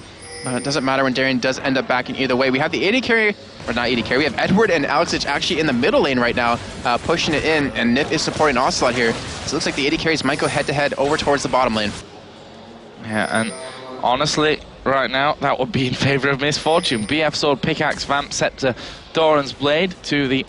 It doesn't matter when Darren does end up backing either way. We have the AD carry, or not AD carry, we have Edward and Alexic actually in the middle lane right now, pushing it in, and Nyph is supporting Ocelot here. So it looks like the AD carries might go head-to-head over towards the bottom lane. Yeah, and honestly, right now, that would be in favor of Misfortune. BF Sword, Pickaxe, Vamp Scepter, Doran's Blade to the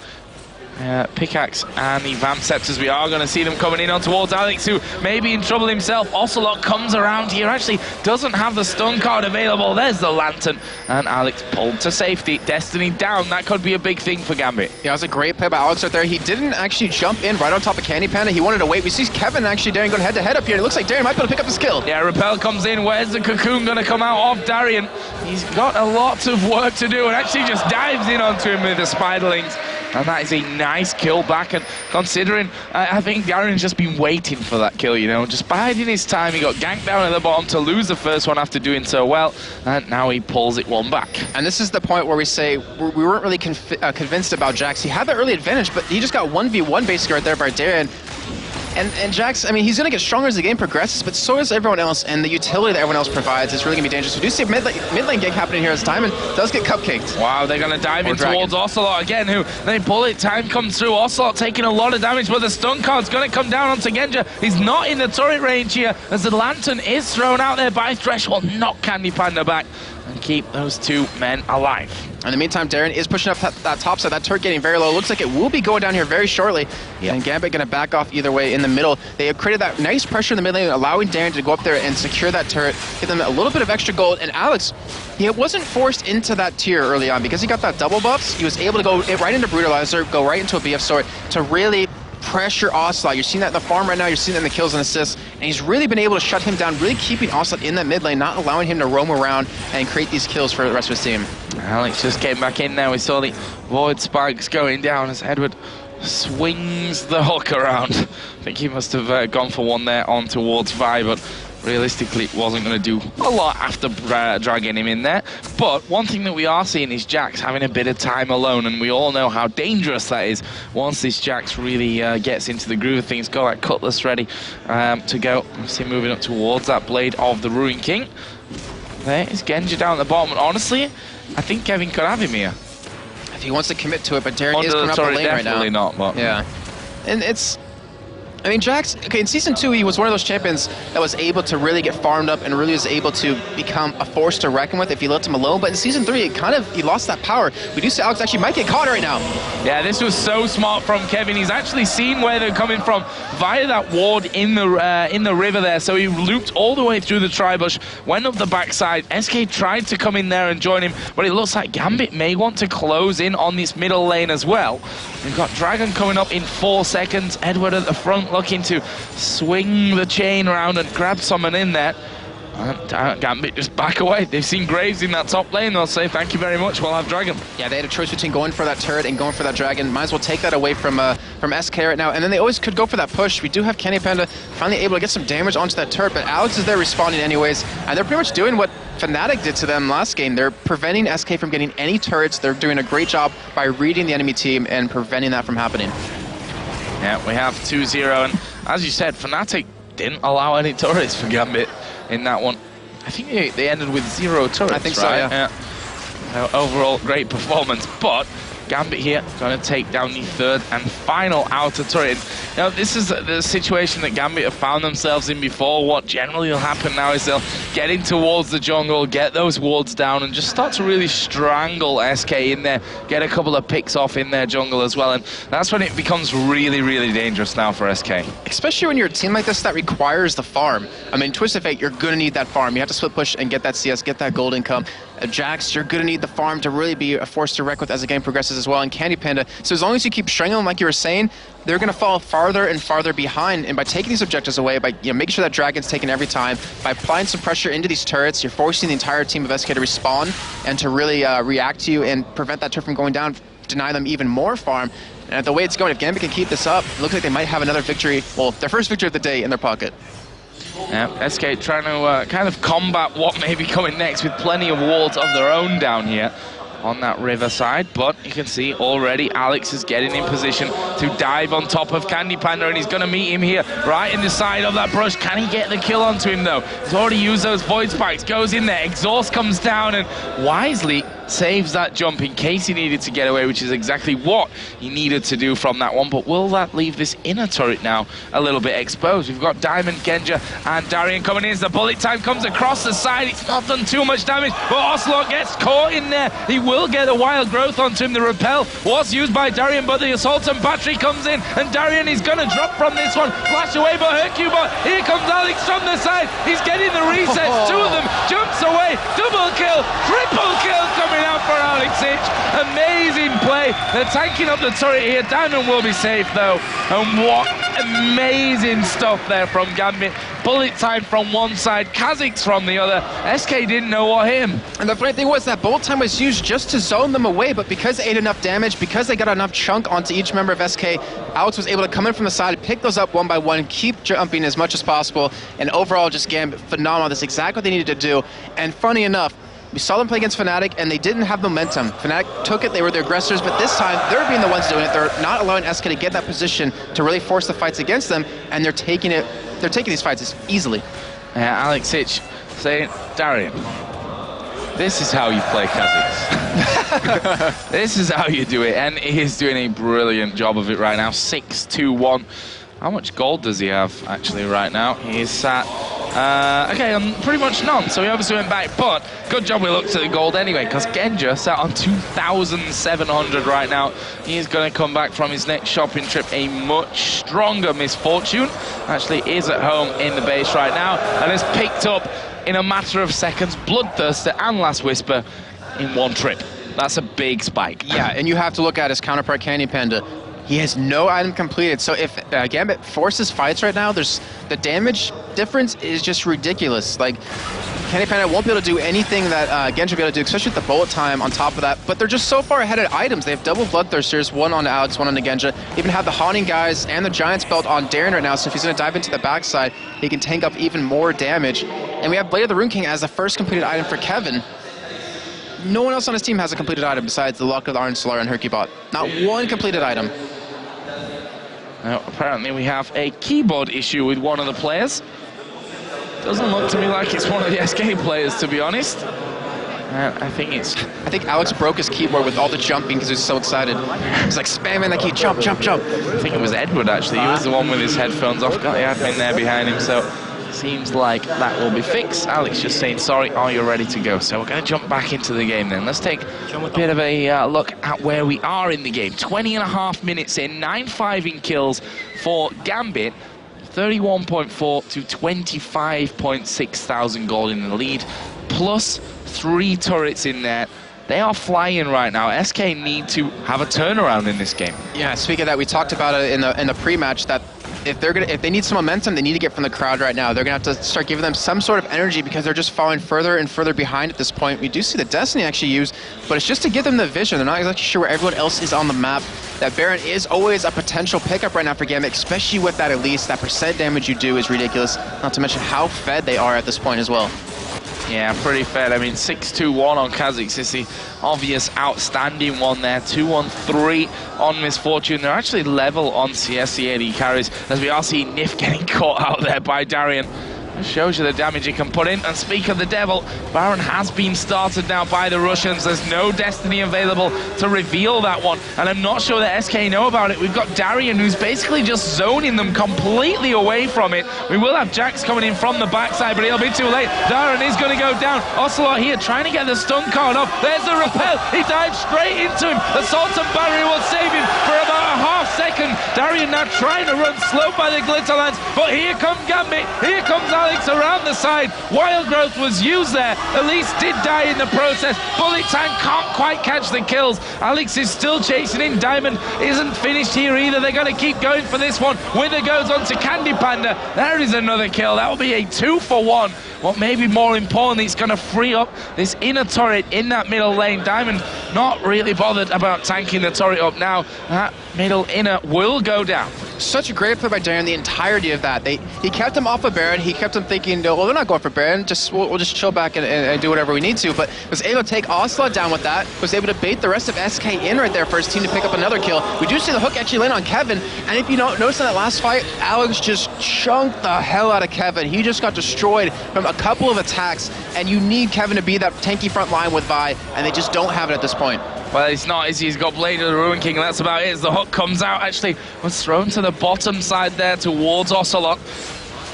Pickaxe and the Vamp Scepters. We are going to see them coming in on towards Alex, who may be in trouble himself. Ocelot comes around here, actually doesn't have the stun card available. There's the Lantern, and Alex pulled to safety. Destiny down, that could be a big thing for Gambit. Yeah, it was a great play by Alex right there. He didn't actually jump in right on top of CandyPanda. He wanted to wait. We see Kevin actually, Darren going head-to-head up here. It looks like Darren might be able to pick up this kill. Yeah, Repel comes in. Where's the cocoon going to come out of Darren? He's got a lot of work to do, and actually just dives in onto him with the Spiderlings. And that is a nice kill back, and considering, I think Darren's just been waiting for that kill, you know, just biding his time. He got ganked down at the bottom to lose the first one after doing so well, and now he pulls it one back. And this is the point where we say we weren't really convinced about Jax. He had the early advantage, but he just got 1v1 basically right there by Darren. And Jax, I mean, he's going to get stronger as the game progresses, but so is everyone else, and the utility that everyone else provides is really going to be dangerous. We do see a mid lane gank happening here as Diamond does get cupcaked. Wow, they're going to dive in towards Ocelot again, who they bullet time comes through. Ocelot taking a lot of damage, but the stun card's going to come down onto Genja. He's not in the turret range here, as the Lantern is thrown out there by Thresh. Will knock CandyPanda back. and keep those two men alive. In the meantime, Darren is pushing up that top side. That turret getting very low. Looks like it will be going down here very shortly. And GAMBIT going to back off either way in the middle. They have created that nice pressure in the mid lane, allowing Darren to go up there and secure that turret, give them a little bit of extra gold. And Alex, he wasn't forced into that tier early on because he got that double buffs. He was able to go right into Brutalizer, go right into a BF Sword to really pressure ocelote. You're seeing that in the farm right now, you're seeing that in the kills and assists, and he's really been able to shut him down, really keeping ocelote in that mid lane, not allowing him to roam around and create these kills for the rest of his team. Alex just came back in now. We saw the void spikes going down as Edward swings the hook around. I think he must have gone for one there on towards Vi, but realistically wasn't going to do a lot after dragging him in there. But one thing that we are seeing is Jax having a bit of time alone, and we all know how dangerous that is once this Jax really gets into the groove of things. Got that Cutlass ready to go. See him moving up towards that Blade of the Ruin King. There is Genji down at the bottom, and honestly, I think Kevin could have him here. If he wants to commit to it, but Darren is coming up the lane right now. Definitely not, but... Yeah. And it's... I mean, Jax, okay, in Season 2, he was one of those champions that was able to really get farmed up and really was able to become a force to reckon with if you left him alone. But in Season 3, he lost that power. We do see Alex actually might get caught right now. Yeah, this was so smart from Kevin. He's actually seen where they're coming from via that ward in the river there. So he looped all the way through the tri-bush, went up the backside. SK tried to come in there and join him, but it looks like GAMBIT may want to close in on this middle lane as well. We've got Dragon coming up in 4 seconds. Edward at the front looking to swing the chain around and grab someone in there. GAMBIT just back away. They've seen Graves in that top lane. They'll say thank you very much. We'll have Dragon. Yeah, they had a choice between going for that turret and going for that Dragon. Might as well take that away from SK right now. And then they always could go for that push. We do have CandyPanda finally able to get some damage onto that turret, but Alex is there responding anyways. And they're pretty much doing what FNATIC did to them last game. They're preventing SK from getting any turrets. They're doing a great job by reading the enemy team and preventing that from happening. Yeah, we have 2-0, and as you said, FNATIC didn't allow any turrets for GAMBIT in that one. I think they ended with 0 turrets, I think so, right? yeah. Overall, great performance, but GAMBIT here going to take down the third and final outer turret. Now, this is the situation that GAMBIT have found themselves in before. What generally will happen now is they'll get in towards the jungle, get those wards down, and just start to really strangle SK in there, get a couple of picks off in their jungle as well, and that's when it becomes really, really dangerous now for SK. Especially when you're a team like this that requires the farm. I mean, Twisted Fate, you're going to need that farm. You have to split push and get that CS, get that gold income. Jax, you're going to need the farm to really be a force to reckon with as the game progresses as well, and CandyPanda. So as long as you keep strangling them like you were saying, they're going to fall farther and farther behind. And by taking these objectives away, by making sure that Dragon's taken every time, by applying some pressure into these turrets, you're forcing the entire team of SK to respawn and to really react to you and prevent that turret from going down, deny them even more farm. And the way it's going, if GAMBIT can keep this up, it looks like they might have another victory, well, their first victory of the day in their pocket. Yeah, SK trying to kind of combat what may be coming next with plenty of wards of their own down here on that riverside, but you can see already Alex is getting in position to dive on top of CandyPanda, and he's going to meet him here right in the side of that brush. Can he get the kill onto him though? He's already used those void spikes, goes in there, exhaust comes down and wisely saves that jump in case he needed to get away, which is exactly what he needed to do from that one. But will that leave this inner turret now a little bit exposed? We've got Diamond, Genja and Darian coming in as the bullet time comes across the side. It's not done too much damage, but ocelote gets caught in there. He will get a wild growth onto him. The repel was used by Darian, but the assault and battery comes in, and Darian is going to drop from this one. Flash away by hyrqBot. Here comes Alex from the side. He's getting the resets. Two of them jumps away. Double kill, triple kill coming out for Alex Hitch. Amazing play. They're tanking up the turret here. Diamond will be safe though. And what amazing stuff there from GAMBIT. Bullet time from one side, Kha'Zix from the other. SK didn't know what hit him. And the funny thing was that bullet time was used just to zone them away, but because they ate enough damage, because they got enough chunk onto each member of SK, Alex was able to come in from the side, pick those up one by one, keep jumping as much as possible, and overall just GAMBIT phenomenal. That's exactly what they needed to do. And funny enough, we saw them play against FNATIC, and they didn't have momentum. FNATIC took it, they were the aggressors, but this time, they're being the ones doing it. They're not allowing SK to get that position to really force the fights against them, and they're taking these fights easily. Yeah, Alex Hitch saying, Darian, this is how you play Kha'Zix. This is how you do it, and he is doing a brilliant job of it right now. 6-2-1. How much gold does he have, actually, right now? He is sat Okay, pretty much none, so he obviously went back, but good job we looked at the gold anyway, because Genja sat on 2,700 right now. He's going to come back from his next shopping trip a much stronger misfortune. Actually is at home in the base right now, and has picked up, in a matter of seconds, Bloodthirster and Last Whisper in one trip. That's a big spike. Yeah, and you have to look at his counterpart, CandyPanda. He has no item completed, so if GAMBIT forces fights right now, there's the damage difference is just ridiculous. Like, CandyPanda won't be able to do anything that Genja will be able to do, especially with the bullet time on top of that, but they're just so far ahead of items. They have double Bloodthirsters, one on Alex, one on the Genja. They even have the Haunting guys and the Giant's Belt on Darren right now, so if he's going to dive into the backside, he can tank up even more damage. And we have Blade of the Rune King as the first completed item for Kevin. No one else on his team has a completed item besides the Luck of the Iron ShLaYa and hyrqBot. Not one completed item. Now, apparently we have a keyboard issue with one of the players. Doesn't look to me like it's one of the SK players, to be honest. I think Alex broke his keyboard with all the jumping because he was so excited. He's like spamming the key, jump, jump, jump. I think it was Edward, actually. He was the one with his headphones off. Got the admin there behind him, so seems like that will be fixed. Alex just saying, sorry, are you ready to go? So we're going to jump back into the game then. Let's take a bit of a look at where we are in the game. 20.5 minutes in, 9-5 in kills for GAMBIT. 31.4 to 25.6 thousand gold in the lead, plus 3 turrets in there. They are flying right now. SK need to have a turnaround in this game. Yeah, speaking of that, we talked about it in the pre-match that if they need some momentum, they need to get from the crowd right now. They're gonna have to start giving them some sort of energy because they're just falling further and further behind at this point. We do see the Destiny actually used, but it's just to give them the vision. They're not exactly sure where everyone else is on the map. That Baron is always a potential pickup right now for GAMBIT, especially with that Elise. That percent damage you do is ridiculous. Not to mention how fed they are at this point as well. Yeah, pretty fed. I mean, 6-2-1 on Kha'Zix is the obvious outstanding one there. 2-1-3 on Misfortune. They're actually level on CS, the AD carries, as we are seeing Nyph getting caught out there by Darian. That shows you the damage he can put in. And speak of the devil, Baron has been started now by the Russians. There's no Destiny available to reveal that one. And I'm not sure that SK know about it. We've got Darian, who's basically just zoning them completely away from it. We will have Jax coming in from the backside, but he'll be too late. Darian is going to go down. Ocelote here trying to get the stun card off. There's the repel. He dives straight into him. Assault and Barrier will save him for about a half second. Darian now trying to run slow by the Glitterlands, but here comes GAMBIT. Here comes Alex around the side. Wild Growth was used there. Elise did die in the process. Bullet Time can't quite catch the kills. Alex is still chasing in. Diamond isn't finished here either. They're going to keep going for this one. Wither goes on to CandyPanda. There is another kill. That will be a 2-for-1. What may be more importantly, it's going to free up this inner turret in that middle lane. Diamond not really bothered about tanking the turret up now. That middle inner will go down. Such a great play by Darren, the entirety of that. He kept him off of Baron. He kept him thinking, no, well, they're not going for Baron. We'll just chill back and do whatever we need to. But was able to take Ocelot down with that. Was able to bait the rest of SK in right there for his team to pick up another kill. We do see the hook actually land on Kevin. And if you notice in that last fight, Alex just chunked the hell out of Kevin. He just got destroyed from a couple of attacks. And you need Kevin to be that tanky front line with Vi. And they just don't have it at this point. Well, it's not easy. He's got Blade of the Ruin King, and that's about it. As the hook comes out, actually was thrown to the bottom side there towards Ocelot.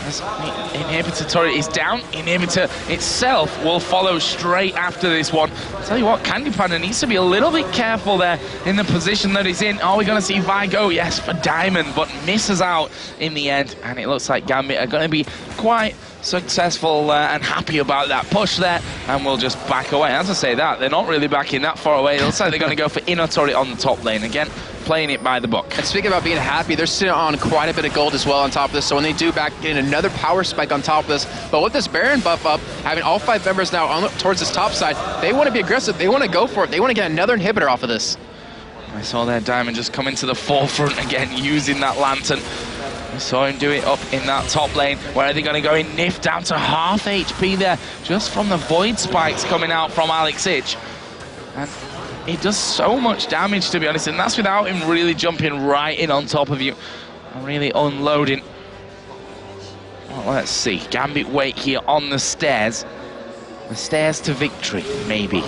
As Inhibitor turret is down. Inhibitor itself will follow straight after this one. I'll tell you what, CandyPanda needs to be a little bit careful there in the position that he's in. Are we going to see Vi go? Yes, for Diamond, but misses out in the end. And it looks like GAMBIT are going to be quite successful and happy about that push there, and we'll just back away. As I say that, they're not really backing that far away. It looks like they're going to go for inner turret on the top lane again, playing it by the book. And speaking about being happy, they're sitting on quite a bit of gold as well on top of this, so when they do back in another power spike on top of this, but with this Baron buff up, having all 5 members now on towards this top side, they want to be aggressive, they want to go for it, they want to get another inhibitor off of this. I saw their Diamond just come into the forefront again, using that lantern. We saw him do it up in that top lane. Where are they going to go in? Nyph down to half HP there, just from the Void Spikes coming out from Alex Ich. And it does so much damage, to be honest, and that's without him really jumping right in on top of you and really unloading. Well, let's see. GAMBIT wait here on the stairs. The stairs to victory, maybe.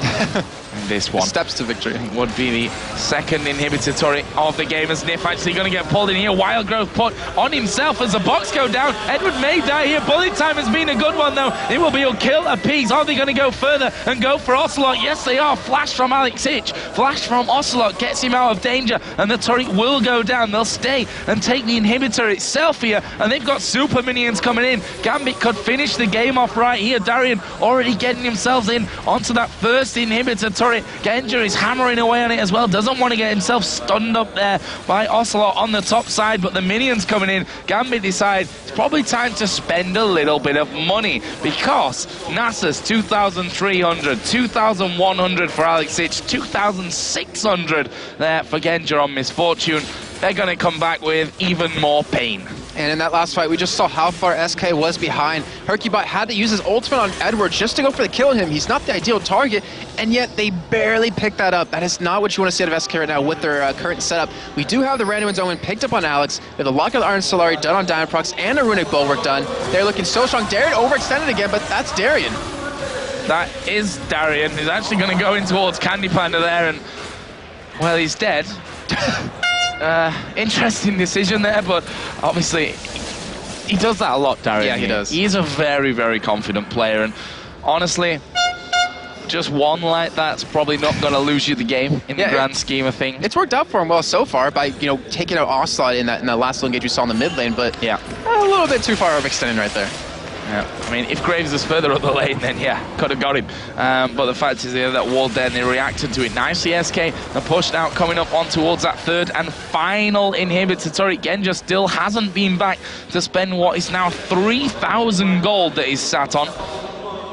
this one. Steps to victory. Would be the second inhibitor turret of the game, as Nyph actually going to get pulled in here. Wild Growth put on himself as the box go down. Edward may die here. Bullet time has been a good one though. It will be a kill apiece. Are they going to go further and go for Ocelot? Yes, they are. Flash from Alex Hitch. Flash from Ocelot gets him out of danger, and the turret will go down. They'll stay and take the inhibitor itself here, and they've got super minions coming in. GAMBIT could finish the game off right here. Darian already getting himself in onto that first inhibitor turret. Genja is hammering away on it as well. Doesn't want to get himself stunned up there by Ocelot on the top side, but the minions coming in. GAMBIT decide it's probably time to spend a little bit of money, because Nasus 2,300, 2,100 for Alex Hitch, 2,600 there for Genja on Misfortune. They're going to come back with even more pain. And in that last fight, we just saw how far SK was behind. hyrqBot had to use his ultimate on Edward just to go for the kill on him. He's not the ideal target, and yet they barely picked that up. That is not what you want to see out of SK right now with their current setup. We do have the random Omen picked up on Alex, with a Lock of the Iron Solari done on Diamond Prox, and a Runic Bulwark done. They're looking so strong. Darian overextended again, but that's Darian. That is Darian. He's actually going to go in towards CandyPanda there, and, well, he's dead. Interesting decision there, but obviously he does that a lot, Darian. Yeah, he does. He's a very, very confident player, and honestly, just one like that's probably not going to lose you the game in the grand scheme of things. It's worked out for him well so far by, you know, taking out Ocelot in that last little engage we saw in the mid lane, but yeah, a little bit too far overextending right there. Yeah, I mean, if Graves was further up the lane, then yeah, could have got him. But the fact is, that wall there, and they reacted to it nicely. SK, the pushed out, coming up on towards that third and final inhibitor turret. Genja still hasn't been back to spend what is now 3,000 gold that he's sat on.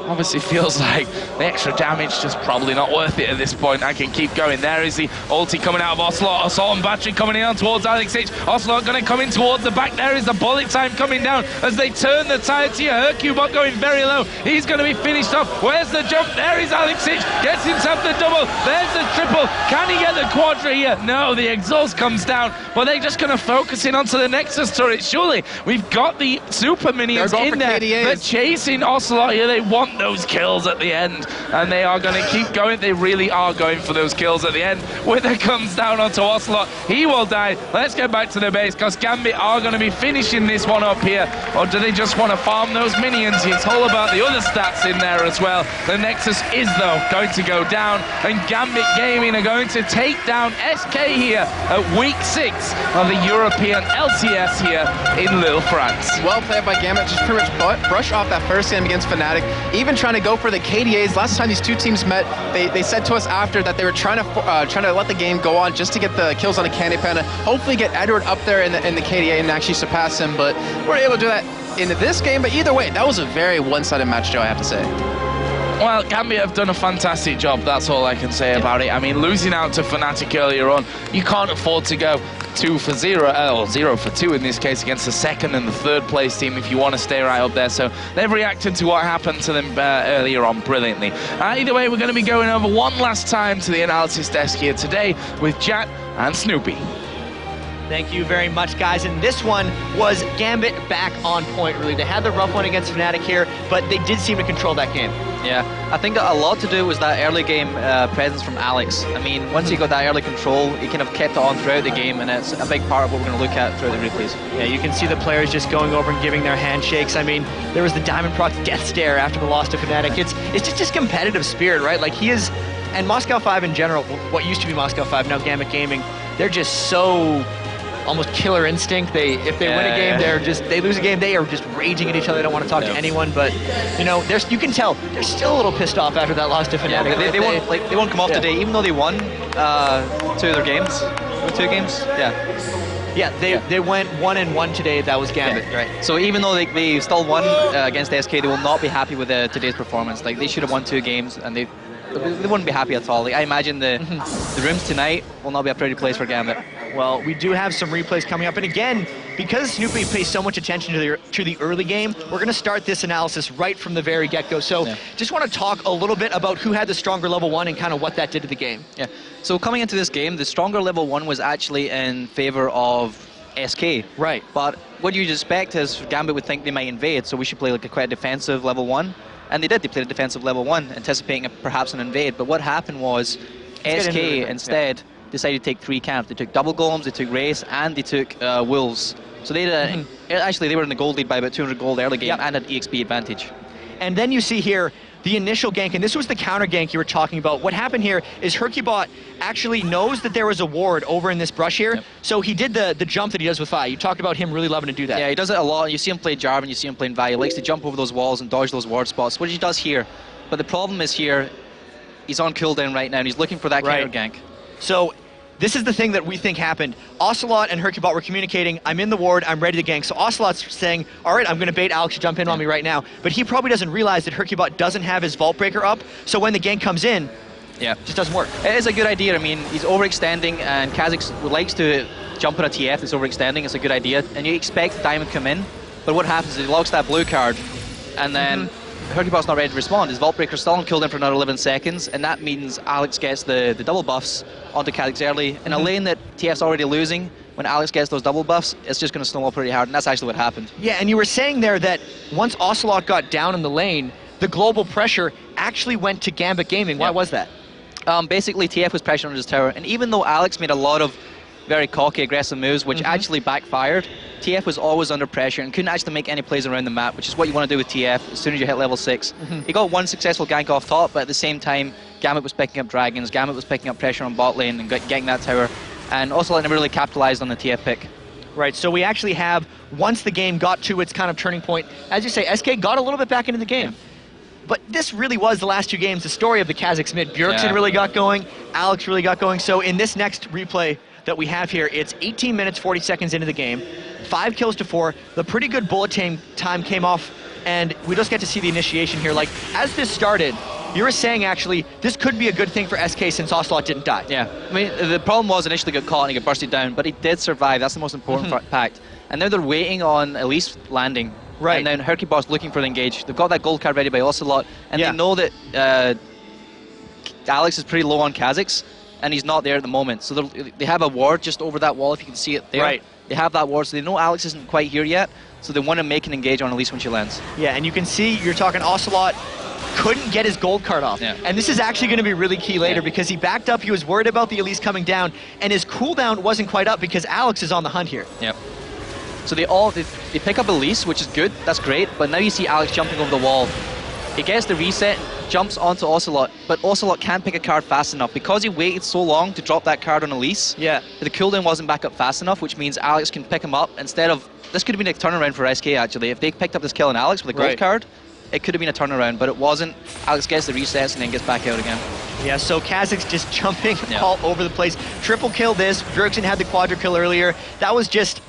Obviously feels like the extra damage just probably not worth it at this point. I can keep going. There is the ulti coming out of Ocelot. Assault and Battery coming in on towards Alex Hitch. Ocelot going to come in towards the back. There is the bullet time coming down as they turn the tide here. hyrqBot going very low. He's going to be finished off. Where's the jump? There is Alex Hitch. Gets himself the double. There's the triple. Can he get the quadra here? No, the exhaust comes down. But they're just going to focus in onto the Nexus turret. Surely we've got the super minions in there. They're chasing Ocelot here. They want those kills at the end, and they are going to keep going. They really are going for those kills at the end. Wither comes down onto Ocelot. He will die. Let's get back to the base, because GAMBIT are going to be finishing this one up here. Or do they just want to farm those minions? It's all about the other stats in there as well. The Nexus is, though, going to go down, and GAMBIT Gaming are going to take down SK here at week 6 of the European LCS here in Lille, France. Well played by GAMBIT. Just pretty much brush off that first game against FNATIC. Even trying to go for the KDAs. Last time these two teams met, they said to us after that they were trying to let the game go on just to get the kills on the CandyPanda. Hopefully get Edward up there in the KDA and actually surpass him, but we're able to do that in this game. But either way, that was a very one-sided match, Joe, I have to say. Well, GAMBIT have done a fantastic job, that's all I can say about it. I mean, losing out to FNATIC earlier on, you can't afford to go 2 for 0, or 0 for 2 in this case, against the second and the third place team if you want to stay right up there. So they've reacted to what happened to them earlier on brilliantly. Either way, we're going to be going over one last time to the analysis desk here today with Jatt and Snoopeh. Thank you very much, guys. And this one was GAMBIT back on point, really. They had the rough one against FNATIC here, but they did seem to control that game. Yeah, I think a lot to do was that early game presence from Alex. I mean, once he got that early control, he kind of kept it on throughout the game, and it's a big part of what we're going to look at throughout the replays. Yeah, you can see the players just going over and giving their handshakes. I mean, there was the Diamond Prox death stare after the loss to FNATIC. It's just this competitive spirit, right? Like, he is, and Moscow 5 in general, what used to be Moscow 5, now GAMBIT Gaming, they're just so almost killer instinct. If they win a game, they lose a game, they are just raging at each other. They don't want to talk to anyone. But you know, you can tell they're still a little pissed off after that loss to FNATIC. Yeah, they won't come off today, even though they won 2 of their games. 2 games. Yeah, they went 1-1 today. That was GAMBIT. Yeah, right. So even though they still won against SK, they will not be happy with today's performance. Like, they should have won 2 games, and they wouldn't be happy at all. Like, I imagine the rooms tonight will not be a pretty place for GAMBIT. Well, we do have some replays coming up, and again, because Snoopeh pays so much attention to the early game, we're going to start this analysis right from the very get-go. So just want to talk a little bit about who had the stronger level 1 and kind of what that did to the game. Yeah. So coming into this game, the stronger level 1 was actually in favor of SK. Right. But what you'd expect is GAMBIT would think they might invade, so we should play like a quite defensive level 1. And they did. They played a defensive level 1, anticipating perhaps an invade. But what happened was SK instead decided to take 3 camps. They took double golems, they took Wraiths, and they took wolves. So they did actually they were in the gold lead by about 200 gold early game and had EXP advantage. And then you see here the initial gank, and this was the counter gank you were talking about. What happened here is hyrqBot actually knows that there was a ward over in this brush here, so he did the jump that he does with Vi. You talked about him really loving to do that. Yeah, he does it a lot. You see him play Jarvan, you see him playing Vi. He likes to jump over those walls and dodge those ward spots, which he does here. But the problem is here, he's on cooldown right now, and he's looking for that counter gank. So this is the thing that we think happened. ocelote and hyrqBot were communicating, I'm in the ward, I'm ready to gank. So ocelote's saying, all right, I'm going to bait Alex to jump in on me right now. But he probably doesn't realize that hyrqBot doesn't have his Vault Breaker up, so when the gank comes in, it just doesn't work. It is a good idea. I mean, he's overextending, and Kha'Zix likes to jump on a TF that's overextending. It's a good idea. And you expect Diamond to come in, but what happens is he logs that blue card, and then hyrqBot's not ready to respond. His Vault Breaker's still on cooldown for another 11 seconds, and that means Alex gets the double buffs onto Kha'Zix early. In a lane that TF's already losing, when Alex gets those double buffs, it's just going to snowball pretty hard, and that's actually what happened. Yeah, and you were saying there that once ocelote got down in the lane, the global pressure actually went to GAMBIT Gaming. Why was that? Basically, TF was pressuring on his tower, and even though Alex made a lot of very cocky, aggressive moves, which actually backfired, TF was always under pressure and couldn't actually make any plays around the map, which is what you want to do with TF as soon as you hit level 6. He got one successful gank off top, but at the same time, GAMBIT was picking up dragons, GAMBIT was picking up pressure on bot lane and getting that tower, and also never really capitalized on the TF pick. Right, so we actually have, once the game got to its kind of turning point, as you say, SK got a little bit back into the game. But this really was the last 2 games, the story of the Kha'Zix mid. Bjergsen really got going, Alex really got going, so in this next replay that we have here, it's 18 minutes, 40 seconds into the game, 5 kills to 4, the pretty good bullet time came off, and we just get to see the initiation here. Like, as this started, you were saying actually, this could be a good thing for SK since ocelote didn't die. Yeah, I mean, the problem was initially got caught and he got bursted down, but he did survive, that's the most important fact. And now they're waiting on Elise landing. Right. And then hyrqBot's looking for the engage. They've got that gold card ready by ocelote, and they know that Alex is pretty low on Kha'Zix, and he's not there at the moment. So they have a ward just over that wall, if you can see it there. Right. They have that ward, so they know Alex isn't quite here yet, so they want to make an engage on Elise when she lands. Yeah, and you can see, you're talking ocelote couldn't get his gold card off. And this is actually going to be really key later because he backed up, he was worried about the Elise coming down, and his cooldown wasn't quite up because Alex is on the hunt here. Yep. So they pick up Elise, which is good, that's great, but now you see Alex jumping over the wall. He gets the reset, jumps onto ocelote, but ocelote can't pick a card fast enough. Because he waited so long to drop that card on Elise, the cooldown wasn't back up fast enough, which means Alex can pick him up instead of... This could have been a turnaround for SK, actually. If they picked up this kill on Alex with a gold card, it could have been a turnaround, but it wasn't. Alex gets the resets and then gets back out again. Yeah, so Kha'Zix just jumping all over the place. Triple kill this, Bjergsen had the quadra kill earlier. That was just...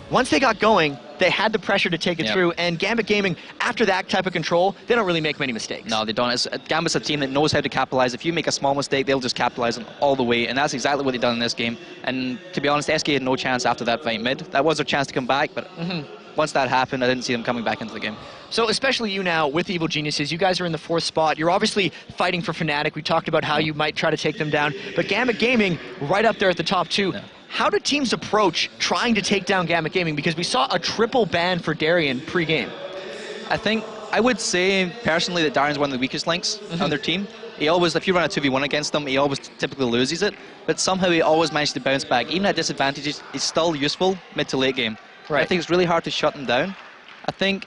Once they got going, they had the pressure to take it through, and GAMBIT Gaming, after that type of control, they don't really make many mistakes. No, they don't. GAMBIT's a team that knows how to capitalize. If you make a small mistake, they'll just capitalize on all the way, and that's exactly what they've done in this game. And to be honest, SK had no chance after that fight mid. That was their chance to come back, but once that happened, I didn't see them coming back into the game. So especially you now with Evil Geniuses, you guys are in the 4th spot. You're obviously fighting for FNATIC. We talked about how you might try to take them down, but GAMBIT Gaming right up there at the top 2. How do teams approach trying to take down GAMBIT Gaming? Because we saw a triple ban for Darian pre-game. I would say personally that Darian's one of the weakest links on their team. He always, if you run a 2v1 against him, he always typically loses it, but somehow he always manages to bounce back. Even at disadvantages, he's still useful mid to late game. I think it's really hard to shut him down. I think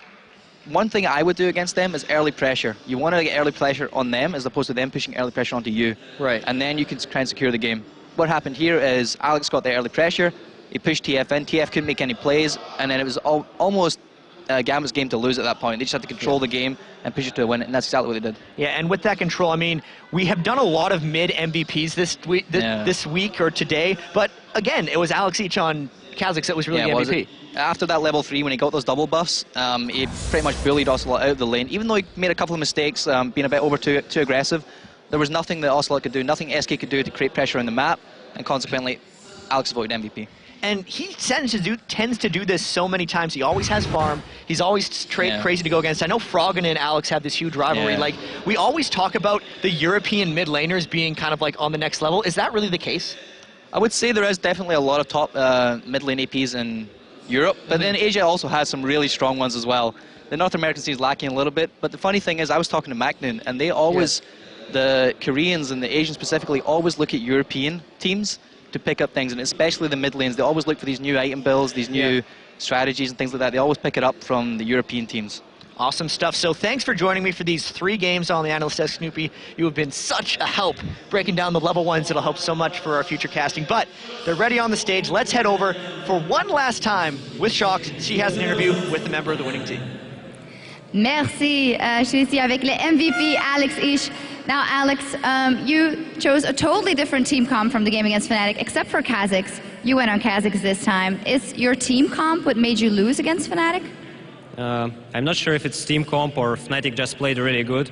one thing I would do against them is early pressure. You want to get early pressure on them as opposed to them pushing early pressure onto you. And then you can try and secure the game. What happened here is Alex got the early pressure, he pushed TF in, TF couldn't make any plays, and then it was almost GAMBIT's game to lose at that point. They just had to control the game and push it to a win, and that's exactly what they did. Yeah, and with that control, I mean, we have done a lot of mid MVPs this week or today, but again, it was Alex each on Kha'Zix that was really the MVP. After that level 3, when he got those double buffs, he pretty much bullied ocelote out of the lane. Even though he made a couple of mistakes, being a bit too aggressive, there was nothing that ocelote could do, nothing SK could do to create pressure on the map, and consequently, Alex voted MVP. And he tends to do this so many times. He always has farm. He's always crazy to go against. I know Froggen and Alex have this huge rivalry. Like, we always talk about the European mid laners being kind of like on the next level. Is that really the case? I would say there is definitely a lot of top mid lane APs in Europe, but then Asia also has some really strong ones as well. the North American scene is lacking a little bit. But the funny thing is, I was talking to Magnan, and they always, the Koreans and the Asians specifically, always look at European teams to pick up things, and especially the mid lanes. They always look for these new item builds, these new strategies and things like that. They always pick it up from the European teams. Awesome stuff. So thanks for joining me for these 3 games on the Analyst Desk, Snoopeh. You have been such a help breaking down the level 1s. It'll help so much for our future casting. But they're ready on the stage. Let's head over for one last time with Sjokz. She has an interview with the member of the winning team. Merci. Je suis ici avec le MVP, Alex Ish. Now, Alex, you chose a totally different team comp from the game against FNATIC, except for Kha'Zix. You went on Kha'Zix this time. Is your team comp what made you lose against FNATIC? I'm not sure if it's team comp or FNATIC just played really good,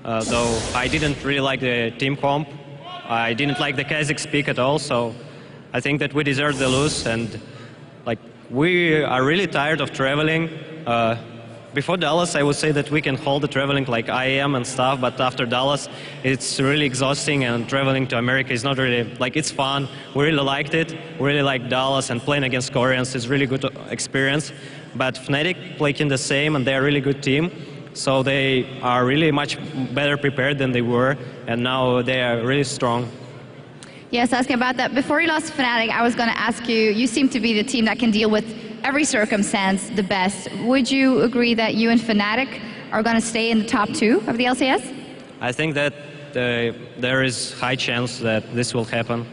though I didn't really like the team comp. I didn't like the Kha'Zix pick at all, so I think that we deserved the lose, and like we are really tired of traveling. Before Dallas, I would say that we can hold the traveling like I am and stuff, but after Dallas, it's really exhausting, and traveling to America is not really, like, it's fun. We really liked it. We really like Dallas, and playing against Koreans is really good experience. But FNATIC played in the same, and they're a really good team. So they are really much better prepared than they were, and now they are really strong. Yes, asking about that. Before you lost to FNATIC, I was going to ask you, you seem to be the team that can deal with every circumstance the best. Would you agree that you and FNATIC are going to stay in the top 2 of the LCS? I think that there is high chance that this will happen,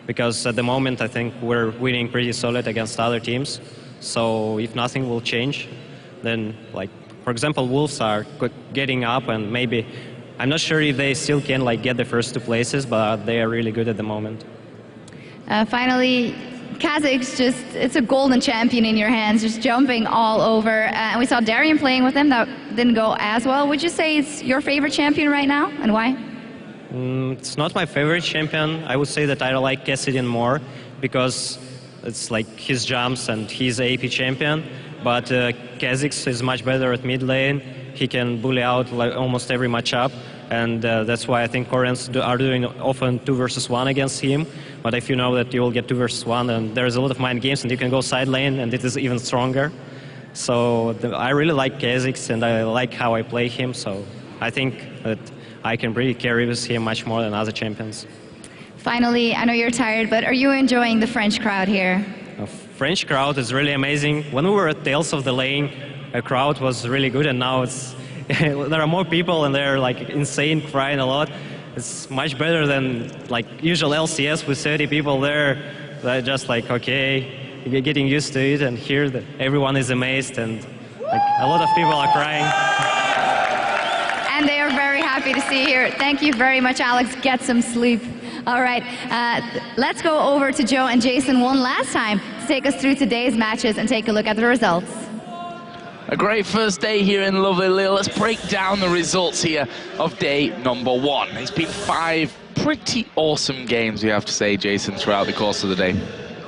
because at the moment I think we're winning pretty solid against other teams. So if nothing will change, then, like, for example, Wolves are getting up, and maybe, I'm not sure if they still can like get the first 2 places, but they are really good at the moment. Finally, Kha'Zix, it's a golden champion in your hands, just jumping all over. And we saw Darian playing with him, that didn't go as well. Would you say it's your favorite champion right now, and why? It's not my favorite champion. I would say that I like Cassidian more, because it's like his jumps and he's AP champion. But Kha'Zix is much better at mid lane. He can bully out like almost every matchup, and that's why I think Koreans are doing often 2 versus 1 against him. But if you know that you will get 2 versus 1, and there's a lot of mind games, and you can go side lane, and it is even stronger. So I really like Kha'Zix, and I like how I play him. So I think that I can really carry with him much more than other champions. Finally, I know you're tired, but are you enjoying the French crowd here? The French crowd is really amazing. When we were at Tales of the Lane, the crowd was really good, and now it's there are more people, and they're like insane, crying a lot. It's much better than like usual LCS with 30 people there. They're just like, okay, you're getting used to it, and here everyone is amazed, and like a lot of people are crying. And they are very happy to see you here. Thank you very much, Alex. Get some sleep. All right, let's go over to Joe and Jason one last time to take us through today's matches and take a look at the results. A great first day here in lovely Lille. Let's break down the results here of day number 1. It's been 5 pretty awesome games, we have to say, Jason, throughout the course of the day.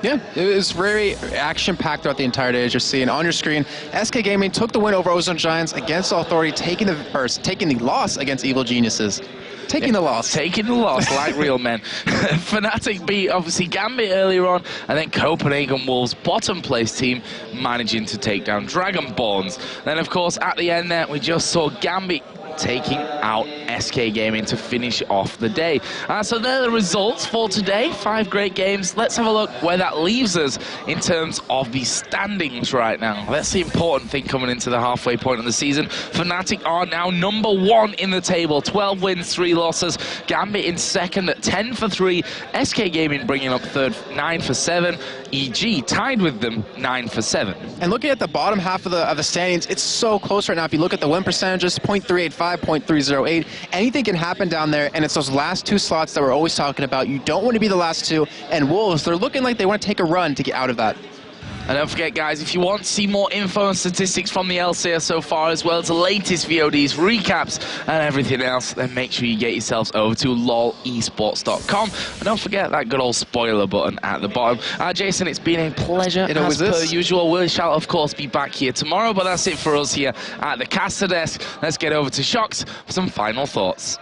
Yeah, it was very action-packed throughout the entire day, as you're seeing on your screen. SK Gaming took the win over Ozone Giants against Authority, taking the loss against Evil Geniuses. Taking the loss. Taking the loss, like real men. FNATIC beat, obviously, GAMBIT earlier on, and then Copenhagen Wolves, bottom place team, managing to take down Dragonborns. Then, of course, at the end there, we just saw GAMBIT taking out SK Gaming to finish off the day. So they're the results for today. 5 great games. Let's have a look where that leaves us in terms of the standings right now. That's the important thing coming into the halfway point of the season. FNATIC are now number 1 in the table. 12 wins, 3 losses. GAMBIT in second at 10 for 3. SK Gaming bringing up third, 9 for 7. EG tied with them, 9 for 7. And looking at the bottom half of the standings, it's so close right now. If you look at the win percentages, 0.385, 0.308, anything can happen down there, and it's those last 2 slots that we're always talking about. You don't want to be the last 2, and Wolves, they're looking like they want to take a run to get out of that. And don't forget, guys, if you want to see more info and statistics from the LCS so far, as well as the latest VODs, recaps, and everything else, then make sure you get yourselves over to lolesports.com. And don't forget that good old spoiler button at the bottom. Jason, it's been a pleasure, as per usual. We shall, of course, be back here tomorrow, but that's it for us here at the caster desk. Let's get over to Sjokz for some final thoughts.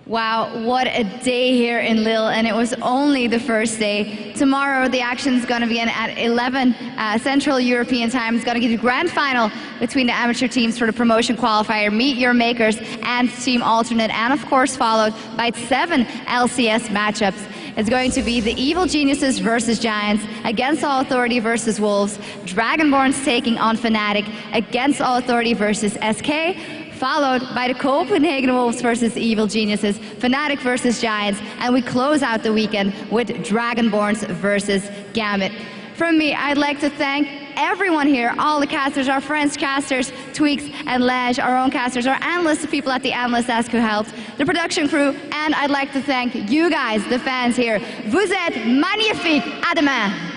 Wow, what a day here in Lille, and it was only the first day. Tomorrow the action's going to be at 11 Central European time. It's going to give you grand final between the amateur teams for the promotion qualifier, Meet Your Makers and Team Alternate, and of course followed by 7 LCS matchups. It's going to be the Evil Geniuses versus Giants, Against All Authority versus Wolves, Dragonborns taking on FNATIC, Against All Authority versus SK, followed by the Copenhagen Wolves versus Evil Geniuses, FNATIC versus Giants, and we close out the weekend with Dragonborns versus GAMBIT. From me, I'd like to thank everyone here, all the casters, our friends casters, Tweaks and Lej, our own casters, our analysts, the people at the Analyst Desk who helped, the production crew, and I'd like to thank you guys, the fans here. Vous êtes magnifiques. À demain.